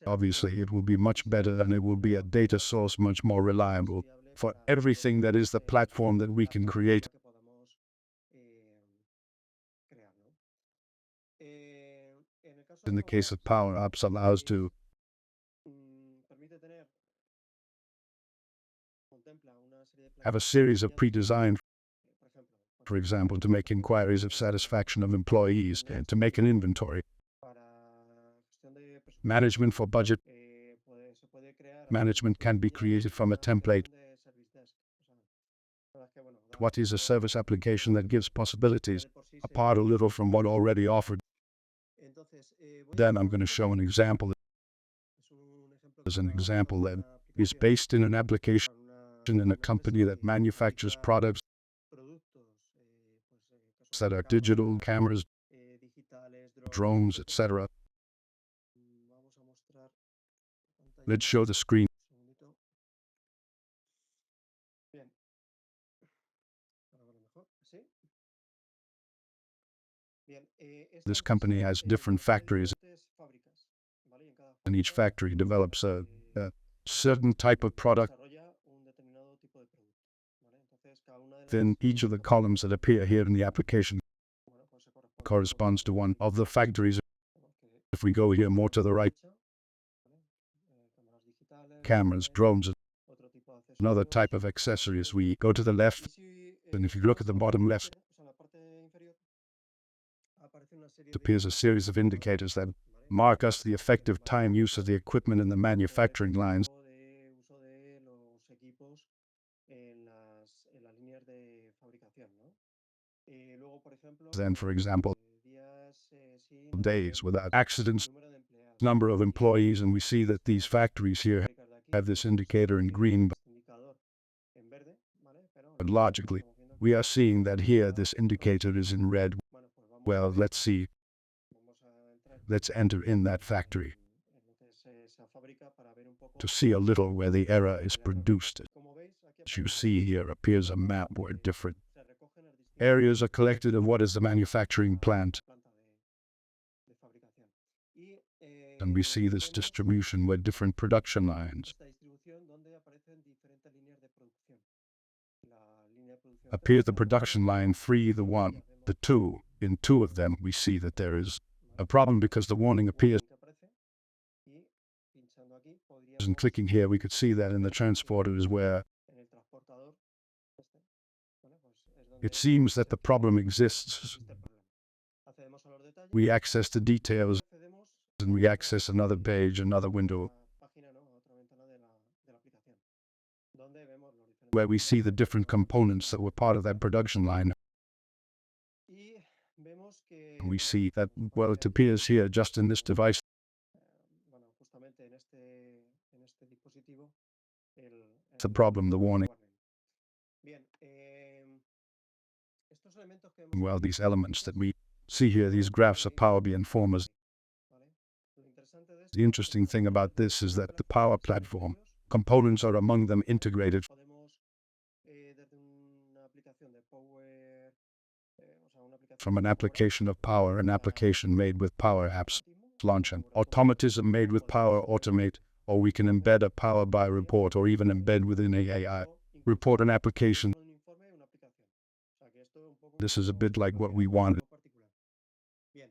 obviously it will be much better, and it will be a data source much more reliable for everything that is the platform that we can create. in the case of PowerApps, allows to permite tener, contempla una serie de have a series of plantillas, pre-designed, por ejemplo, for example, to make inquiries of satisfaction of employees and to make an inventory. para gestión de presupuesto, Management for budget se puede crear management can be created from a template. de service desk. O sea, la verdad es que, bueno, da What is a service application that gives possibilities por sí se- apart a little from what already offered? Entonces, Then I'm going to show an example es un ejemplo as que an para example that una is aplicación, based in an application para una in a company that manufactures products productos, caso that are digital cameras, digitales, drones, etc. Vamos a mostrar pantalla. Let's show the screen. Un segundito. Bien. Ahora verlo mejor. ¿Sí? Bien. Esta This empresa, company has different tiene factories, diferentes fábricas, ¿vale? Y en cada and each fábrica, factory develops a eh, certain type of product. desarrolla un determinado tipo de producto, ¿vale? Entonces, cada una de las, Then each of the columns that appear here in the application bueno, pues se corresponds to one of the factories. Vemos que If we go here more to the right, derecha, ¿vale? Cámaras digitales, cameras, drones, otro tipo de another accesorios. type of accessories. We go to the left, Y si, and if you look at the bottom left, o sea, en la parte inferior, aparece una serie it appears a series of indicators that mark us the effective time use of the equipment in the manufacturing lines. de uso de los equipos en las líneas de fabricación, ¿no? Luego, por ejemplo, Then, for example, días sin days without accidents, número de empleados. number of employees, and we see that these factories here Fábricas de aquí, have this indicator in green, este indicador en verde, ¿vale? Pero but logically, estamos viendo que we are seeing that here this indicator is in red. bueno, pues vamos Well, let's see. vamos a entrar Let's enter in that factory en lo que es esa fábrica para ver un poco to see a little where the error is produced. como veis aquí As you aparece see here appears a map where different se recogen las distintas areas are collected of what is the manufacturing plant, planta de fabricación. Y, and we see this vemos distribution where different production lines esta distribución donde aparecen diferentes líneas de producción. La línea de producción appear. The cero, production line 3, the 1, the 2. In 2 of them, we see that there is a problem because the warning appears. que aparece, y pinchando aquí And podríamos clicking here, we could see that in the transporter is where en el transportador bueno, pues es donde it seems that the problem exists. existe el problema. Accedemos a los detalles, We access the details, accedemos and we access another page, another window, a página, ¿no? A otra ventana de la aplicación, donde vemos los diferentes where we see the different components that were part of that production line. y vemos que And we see that, well, it appears here just in this device, bueno, justamente en este dispositivo it's a problem, the warning. warning. Bien, estos elementos que hemos Well, these elements that we see here, these graphs are PowerBI informers. ¿vale? Lo interesante de esto The interesting thing about this is that the Power Platform components are among them integrated podemos desde una aplicación de Power o sea, una aplicación from an de application of Power, an application made with PowerApps, launch an automatism made with Power Automate, or we can embed a PowerBI report or even embed within a AI report an application. un informe y una aplicación. O sea, que esto es un poco This is a bit like what crea we algo wanted, particular. Bien.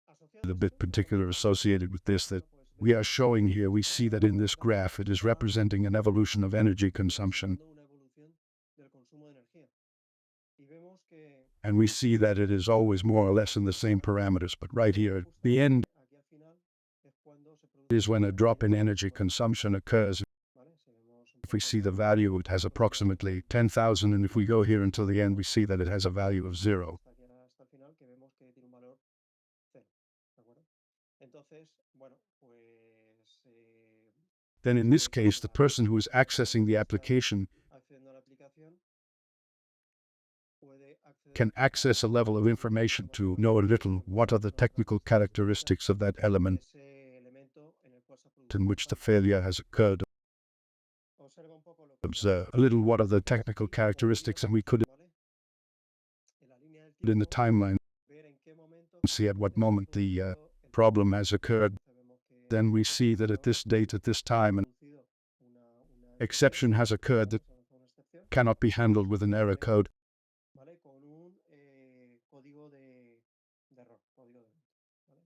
Asociado the a bit esto, particular associated with this that pues, we are showing here. We see that in this graph it is representing an evolution of energy consumption, una evolución del consumo de energía. Y vemos que and we see that it is always more or less in the same parameters. But right here at the end aquí al final es cuando se produce is when a drop in energy consumption occurs. ¿vale? Si vemos un If we poco see the value, it has approximately 10,000, and if we go here until the end, we see that it has a value of 0. hasta aquí hasta el final que vemos que tiene un valor 0, ¿de acuerdo? Entonces, bueno, pues Then in this case, the person who is accessing the application accediendo a la aplicación puede acceder can access a level of information to know a little what are the technical characteristics of that element ese elemento en el cual se ha producido in which the failure has occurred. observa un poco lo que Observe a little what are the technical characteristics, and we could, ¿vale? En la línea del in the tiempo, timeline, ver en qué momento see at what moment the problem has occurred. vemos que Then we see that at this date, at this time, an producido una exception has occurred that una excepción, cannot be handled with an error code. ¿vale? Con un código de error, código de error, ¿vale?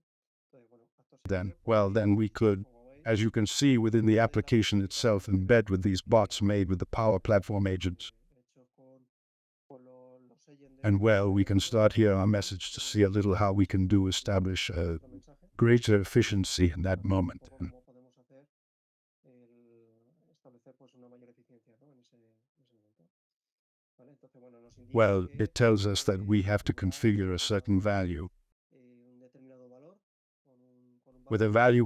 then we could, as you can see within the application itself, embed with these bots made with the Power Platform agents. And we can start here our message to see a little how we can establish a greater efficiency in that moment. Well, it tells us that we have to configure a certain value with a value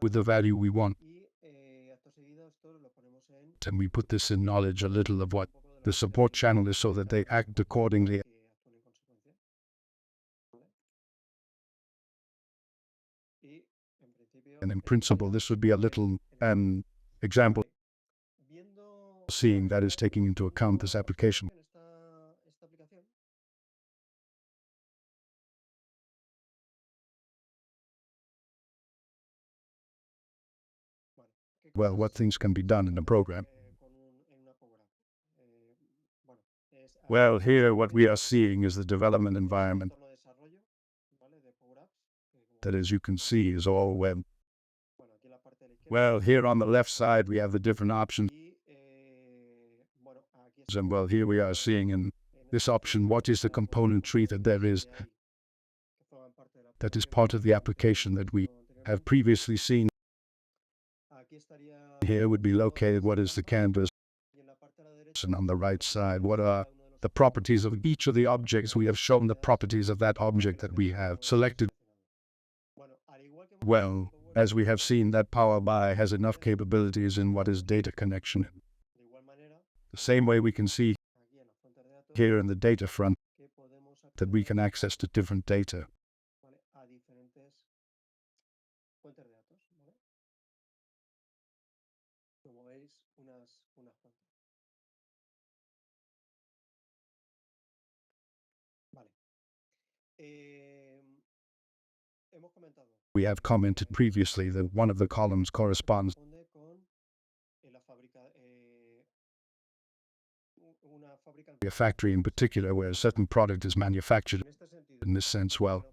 with the value we want. And we put this in knowledge a little of what the support channel is so that they act accordingly. And in principle, this would be a little example seeing that is taking into account this application. Well, what things can be done in a program? Well, here what we are seeing is the development environment that, as you can see, is all web. Well, here on the left side, we have the different options. And well, here we are seeing in this option, what is the component tree that there is that is part of the application that we have previously seen. Here would be located what is the canvas, and on the right side, what are the properties of each of the objects. We have shown the properties of that object that we have selected. Well, as we have seen, that PowerBI has enough capabilities in what is data connection. The same way we can see here in the data front that we can access to different data. We have commented previously that one of the columns corresponds to a factory in particular where a certain product is manufactured. In this sense, well,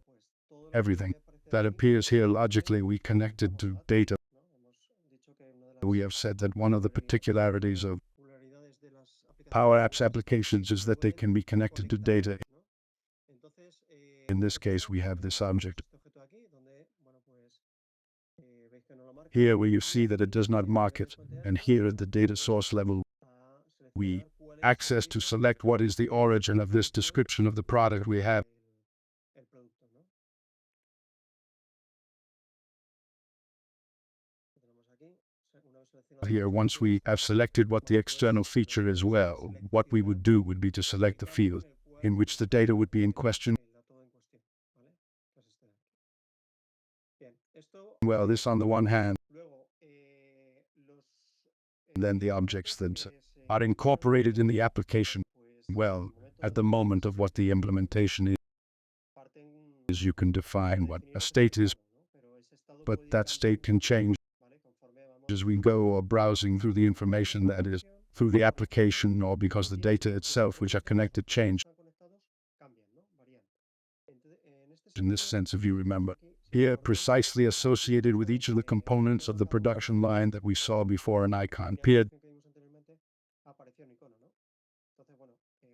everything that appears here logically we connected to data. We have said that one of the particularities of PowerApps applications is that they can be connected to data. In this case, we have this object. Here where you see that it does not mark it, and here at the data source level, we access to select what is the origin of this description of the product we have. Here, once we have selected what the external feature is, well, what we would do would be to select the field in which the data would be in question. Well, this on the one hand, and then the objects that are incorporated in the application. Well, at the moment of what the implementation is, you can define what a state is, but that state can change as we go or browsing through the information that is through the application or because the data itself which are connected change. In this sense, if you remember, here precisely associated with each of the components of the production line that we saw before an icon appeared,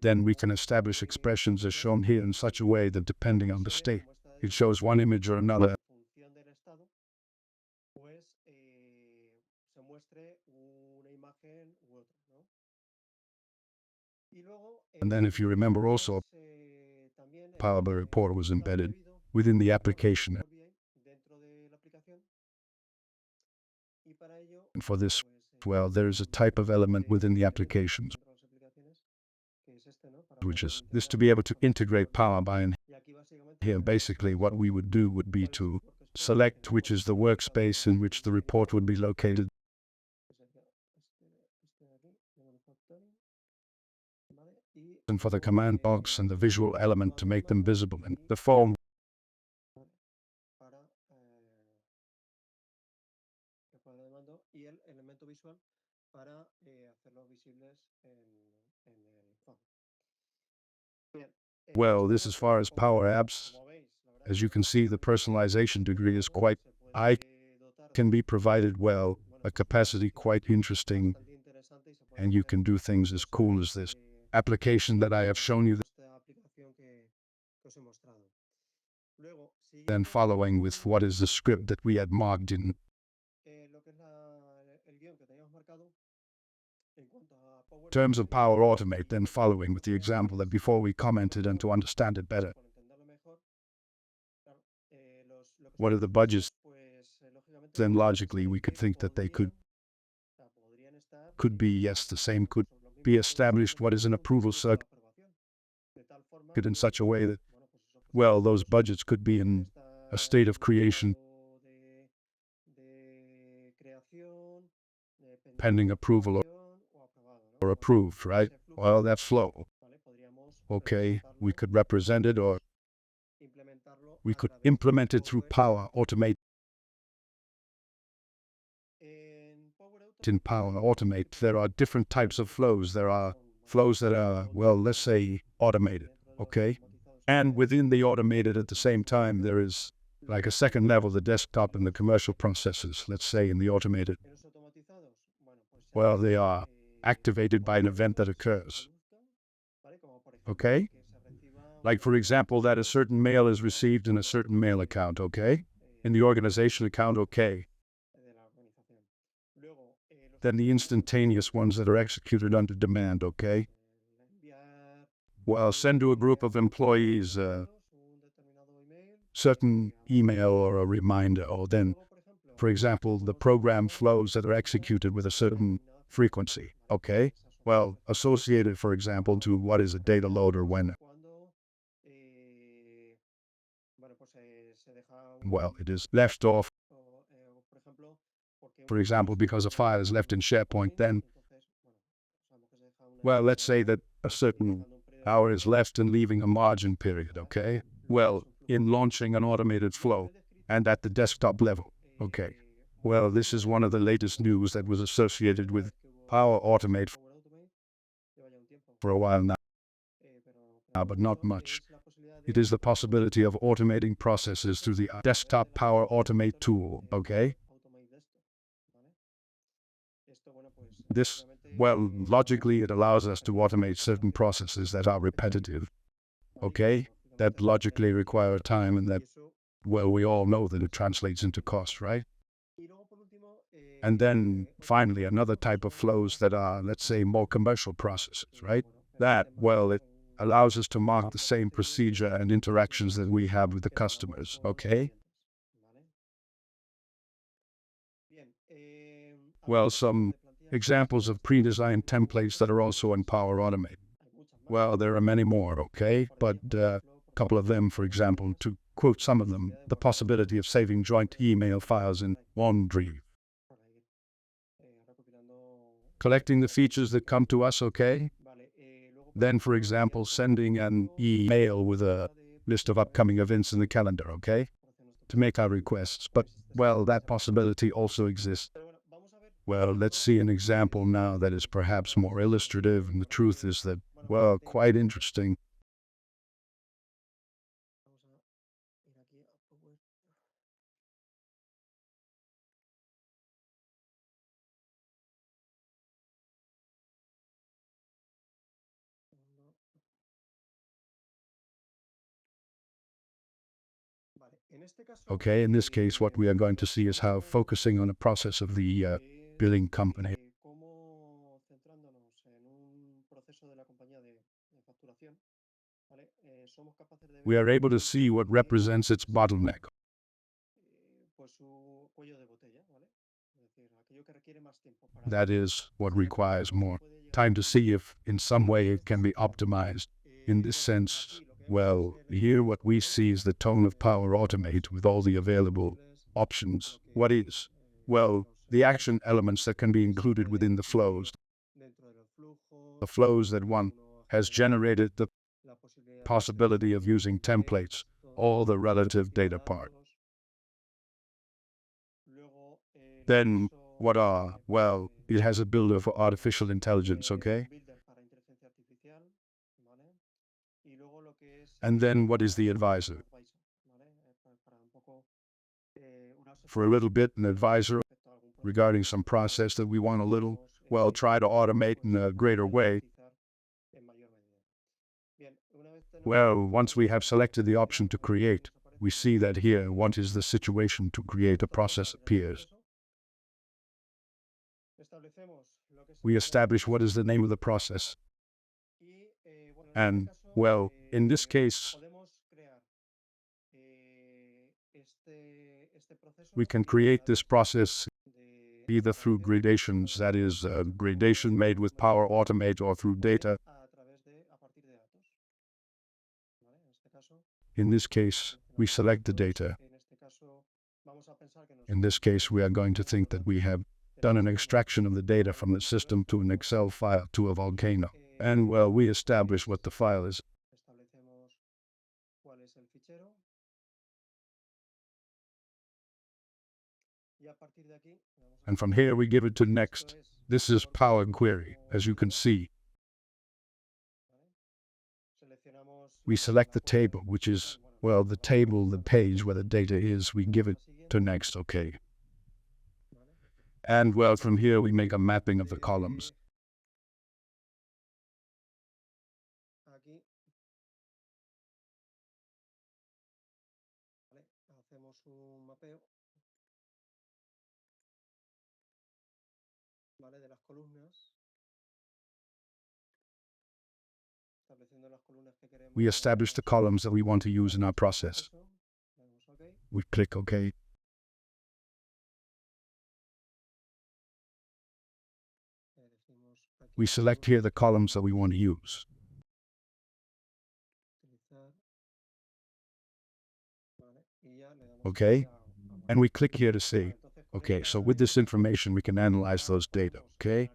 then we can establish expressions as shown here in such a way that depending on the state, it shows one image or another. And then if you remember also, PowerBI report was embedded within the application. And for this, well, there is a type of element within the applications, which is this to be able to integrate PowerBI. And here, basically, what we would do would be to select which is the workspace in which the report would be located. And for the command box and the visual element to make them visible in the form. Well, this as far as PowerApps. As you can see, the personalization degree is quite high, can be provided well, a capacity quite interesting, and you can do things as cool as this application that I have shown you, then following with what is the script that we had marked in terms of Power Automate, then following with the example that before we commented, and to understand it better. What are the budgets? Then logically we could think that they could be, yes, the same could be established. What is an approval circuit in such a way that, well, those budgets could be in a state of creation pending approval or approved, right? Well, that's flow. Okay, we could represent it, or we could implement it through Power Automate. In Power Automate, there are different types of flows. There are flows that are, well, let's say automated, okay? And within the automated at the same time, there is like a second level, the desktop and the commercial processes, let's say in the automated. Well, they are activated by an event that occurs, okay? Like, for example, that a certain mail is received in a certain mail account, okay? In the organization account, okay. Then the instantaneous ones that are executed under demand, okay? Well, send to a group of employees a certain email or a reminder, or then, for example, the program flows that are executed with a certain frequency, okay? Well, associated, for example, to what is a data load or when. Well, it is left off, for example, because a file is left in SharePoint, then, well, let's say that a certain hour is left and leaving a margin period, okay? Well, in launching an automated flow and at the desktop level, okay? Well, this is one of the latest news that was associated with Power Automate for a while now, but not much. It is the possibility of automating processes through the desktop Power Automate tool, okay? This, well, logically, it allows us to automate certain processes that are repetitive, okay? That logically require time, and that, well, we all know that it translates into cost, right? And then, finally, another type of flows that are, let's say, more commercial processes, right? That, well, it allows us to mark the same procedure and interactions that we have with the customers, okay? Well, some examples of pre-designed templates that are also in Power Automate. Well, there are many more, okay? But a couple of them, for example, to quote some of them, the possibility of saving joint email files in OneDrive. Collecting the features that come to us, okay? Then, for example, sending an email with a list of upcoming events in the calendar, okay? To make our requests. But, well, that possibility also exists. Well, let's see an example now that is perhaps more illustrative, and the truth is that, well, quite interesting. Okay, in this case, what we are going to see is how focusing on a process of the billing company. We are able to see what represents its bottleneck. That is what requires more time to see if in some way it can be optimized. In this sense, well, here what we see is the tone of Power Automate with all the available options. What is? Well, the action elements that can be included within the flows. The flows that one has generated, the possibility of using templates, all the relative data part. Then what are? Well, it has a builder for artificial intelligence, okay? And then what is the advisor? for a little bit an advisor regarding some process that we want a little, well, try to automate in a greater way. Well, once we have selected the option to create, we see that here what is the situation to create a process appears. We establish what is the name of the process. And, well, in this case, we can create this process either through gradations, that is, a gradation made with Power Automate, or through data. In this case, we select the data. In this case, we are going to think that we have done an extraction of the data from the system to an Excel file to a volcano. And, well, we establish what the file is. And from here we give it to next. This is Power Query, as you can see. We select the table, which is, well, the table, the page where the data is. We give it to next, okay. And, well, from here we make a mapping of the columns. We establish the columns that we want to use in our process. We click OK. We select here the columns that we want to use. Okay, and we click here to see. Okay, so with this information we can analyze those data, okay?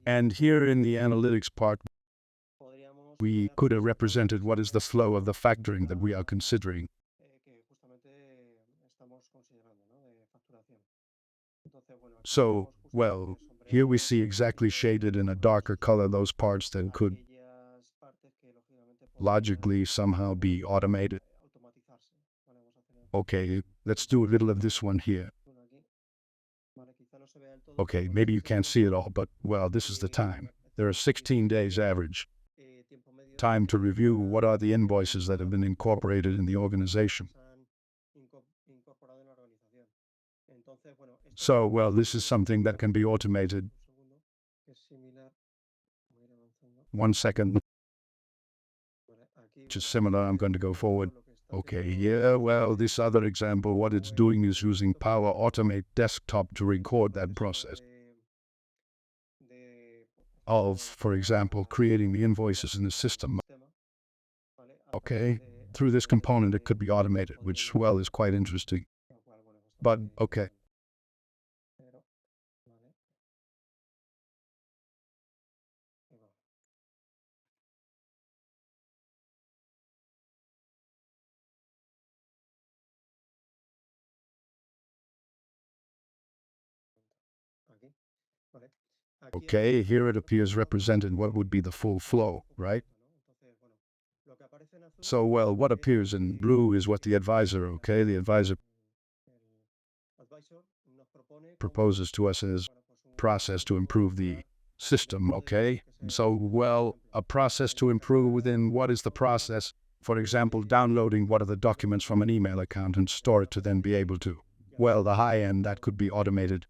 And here in the analytics part, we could have represented what is the flow of the factoring that we are considering. So, well, here we see exactly shaded in a darker color those parts that could logically somehow be automated. Okay, let's do a little of this one here. Okay, maybe you can't see it all, but, well, this is the time. There are 16 days average. Time to review what are the invoices that have been incorporated in the organization. So, well, this is something that can be automated. 1 second. Which is similar, I'm going to go forward. Okay, yeah, well, this other example, what it's doing is using Power Automate Desktop to record that process of, for example, creating the invoices in the system. Okay, through this component it could be automated, which, well, is quite interesting. But, okay. Okay, here it appears represented what would be the full flow, right? So, well, what appears in blue is what the advisor, okay? The advisor proposes to us as a process to improve the system, okay? So, well, a process to improve within what is the process? For example, downloading what are the documents from an email account and store it to then be able to, well, the high end, that could be automated.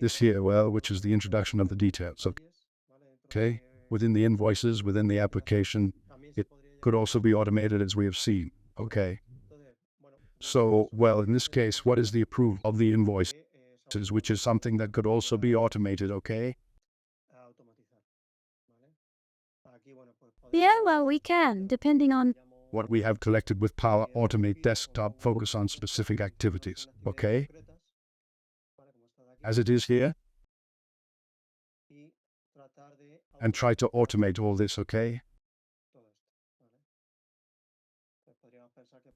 This here, well, which is the introduction of the details, okay? Within the invoices, within the application, it could also be automated as we have seen, okay? So, well, in this case, what is the approval of the invoices, which is something that could also be automated, okay? Yeah, well, we can, depending on What we have collected with Power Automate Desktop focus on specific activities, okay? As it is here. And try to automate all this, okay?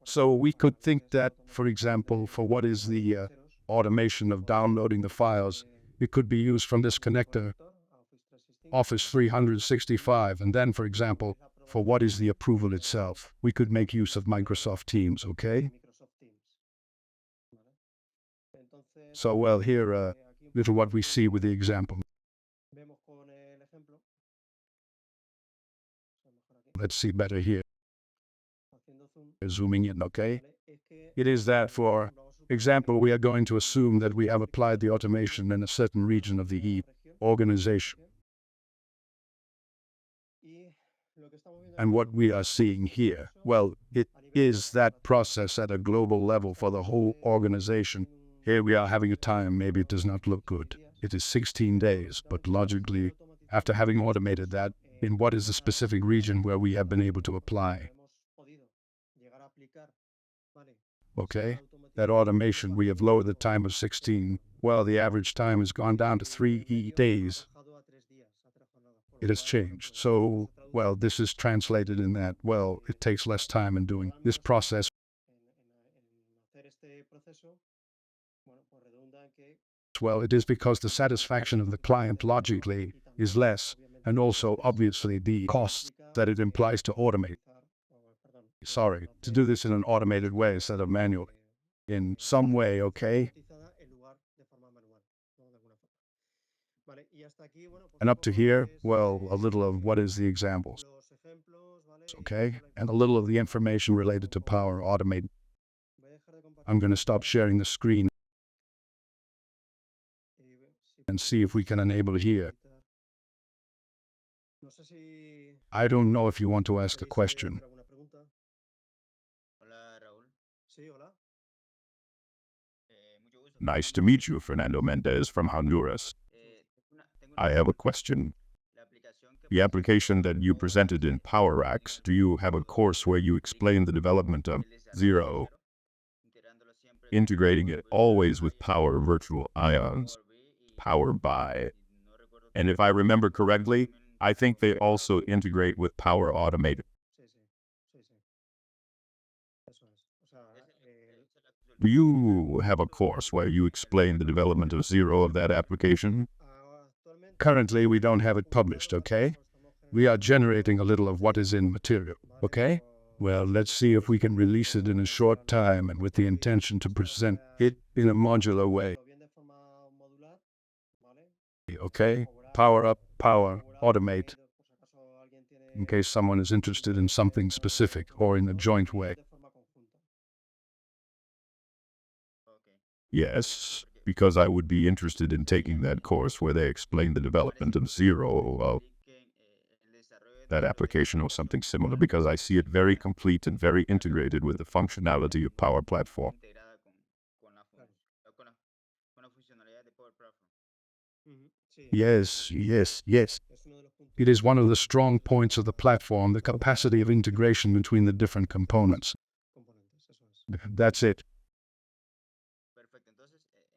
So we could think that, for example, for what is the automation of downloading the files, it could be used from this connector, Office 365, and then, for example, for what is the approval itself, we could make use of Microsoft Teams, okay? So, well, here, little what we see with the example. Let's see better here. Zooming in, okay? It is that, for example, we are going to assume that we have applied the automation in a certain region of the organization. And what we are seeing here, well, it is that process at a global level for the whole organization. Here we are having a time, maybe it does not look good. It is 16 days, but logically, after having automated that, in what is the specific region where we have been able to apply? Okay, that automation, we have lowered the time of 16. Well, the average time has gone down to 3 days. It has changed. So, well, this is translated in that, well, it takes less time in doing this process. Well, it is because the satisfaction of the client logically is less, and also, obviously, the cost that it implies to automate. To do this in an automated way instead of manually. In some way, okay? And up to here, well, a little of what is the examples, okay? And a little of the information related to Power Automate. I'm going to stop sharing the screen and see if we can enable here. I don't know if you want to ask a question. Nice to meet you, Fernando Mendez from Honduras. I have a question. The application that you presented in PowerApps, do you have a course where you explain the development of Zero, integrating it always with Power Virtual Ions, PowerBI? And if I remember correctly, I think they also integrate with Power Automate. Do you have a course where you explain the development of Zero of that application? Currently, we don't have it published, okay? We are generating a little of what is in material, okay? Well, let's see if we can release it in a short time and with the intention to present it in a modular way. Okay? Power up, power, automate, in case someone is interested in something specific or in a joint way. Yes, because I would be interested in taking that course where they explain the development of Zero of that application or something similar, because I see it very complete and very integrated with the functionality of Power Platform. Yes. It is one of the strong points of the platform, the capacity of integration between the different components. That's it.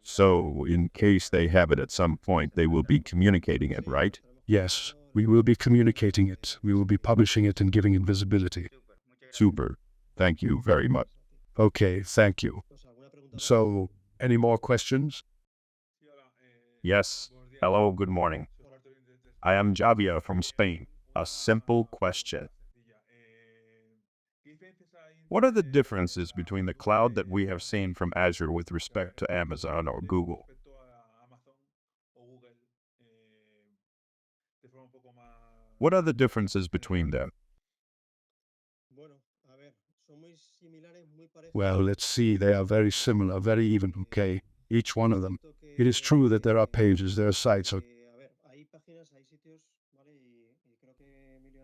So, in case they have it at some point, they will be communicating it, right? Yes, we will be communicating it. We will be publishing it and giving it visibility. Super. Thank you very much. Okay, thank you. So, any more questions? Yes. Hello, good morning. I am Javier from Spain. A simple question. What are the differences between the cloud that we have seen from Azure with respect to Amazon or Google? What are the differences between them? Well, let's see. They are very similar, very even, okay? Each one of them. It is true that there are pages, there are sites,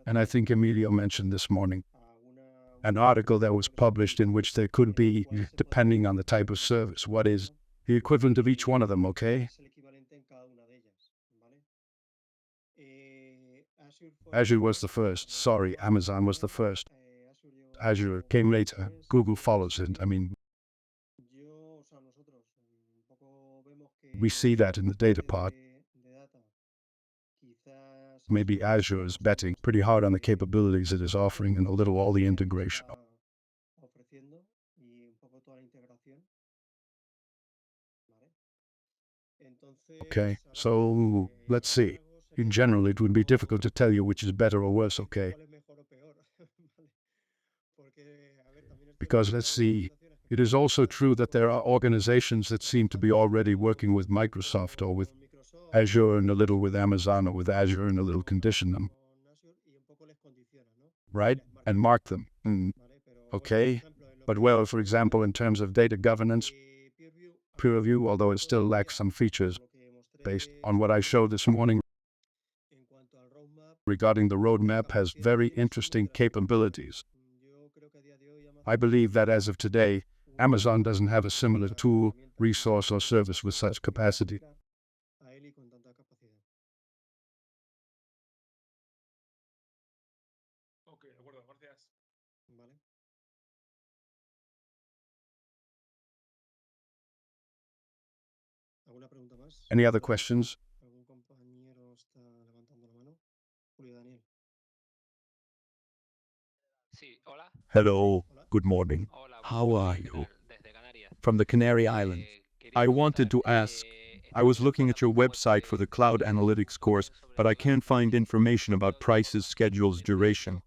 and I think Emilio mentioned this morning an article that was published in which there could be, depending on the type of service, what is the equivalent of each one of them, okay? Azure was the first. Sorry, Amazon was the first. Azure came later. Google follows it. I mean, we see that in the data part. Maybe Azure is betting pretty hard on the capabilities it is offering and a little all the integration. Okay, so let's see. In general, it would be difficult to tell you which is better or worse, okay? Because let's see, it is also true that there are organizations that seem to be already working with Microsoft or with Azure and a little with Amazon or with Azure and a little condition them, right? And mark them. Okay, but well, for example, in terms of data governance, peer review, although it still lacks some features based on what I showed this morning regarding the roadmap, has very interesting capabilities. I believe that as of today, Amazon doesn't have a similar tool, resource, or service with such capacity. Any other questions? Hello, good morning. How are you? From the Canary Islands. I wanted to ask, I was looking at your website for the Cloud Analytics course, but I can't find information about prices, schedules, duration.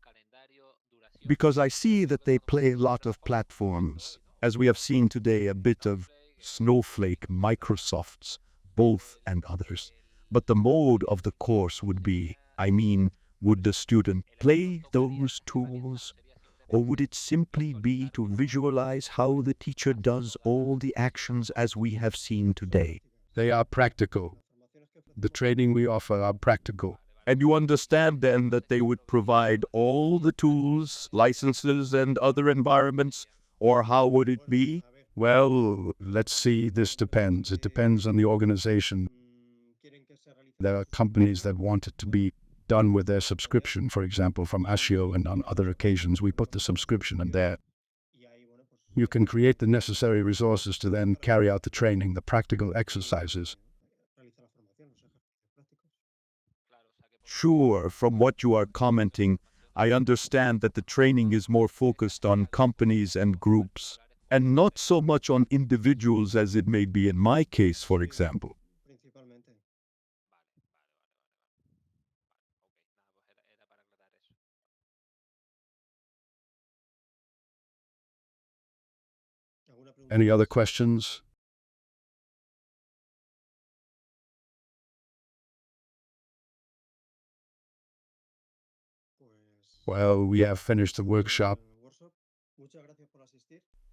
Because I see that they play a lot of platforms. As we have seen today, a bit of Snowflake, Microsoft's, both and others. But the mode of the course would be, would the student play those tools? Or would it simply be to visualize how the teacher does all the actions as we have seen today? They are practical. The training we offer are practical. And you understand then that they would provide all the tools, licenses, and other environments? Or how would it be? Well, let's see, this depends. It depends on the organization. There are companies that want it to be done with their subscription, for example, from Azure, and on other occasions we put the subscription in there. You can create the necessary resources to then carry out the training, the practical exercises. Sure, from what you are commenting, I understand that the training is more focused on companies and groups, and not so much on individuals as it may be in my case, for example. Any other questions? Well, we have finished the workshop.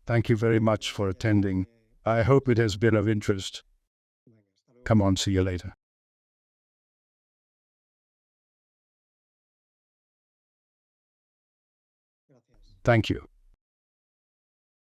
Thank you very much for attending. I hope it has been of interest. Come on, see you later. Thank you.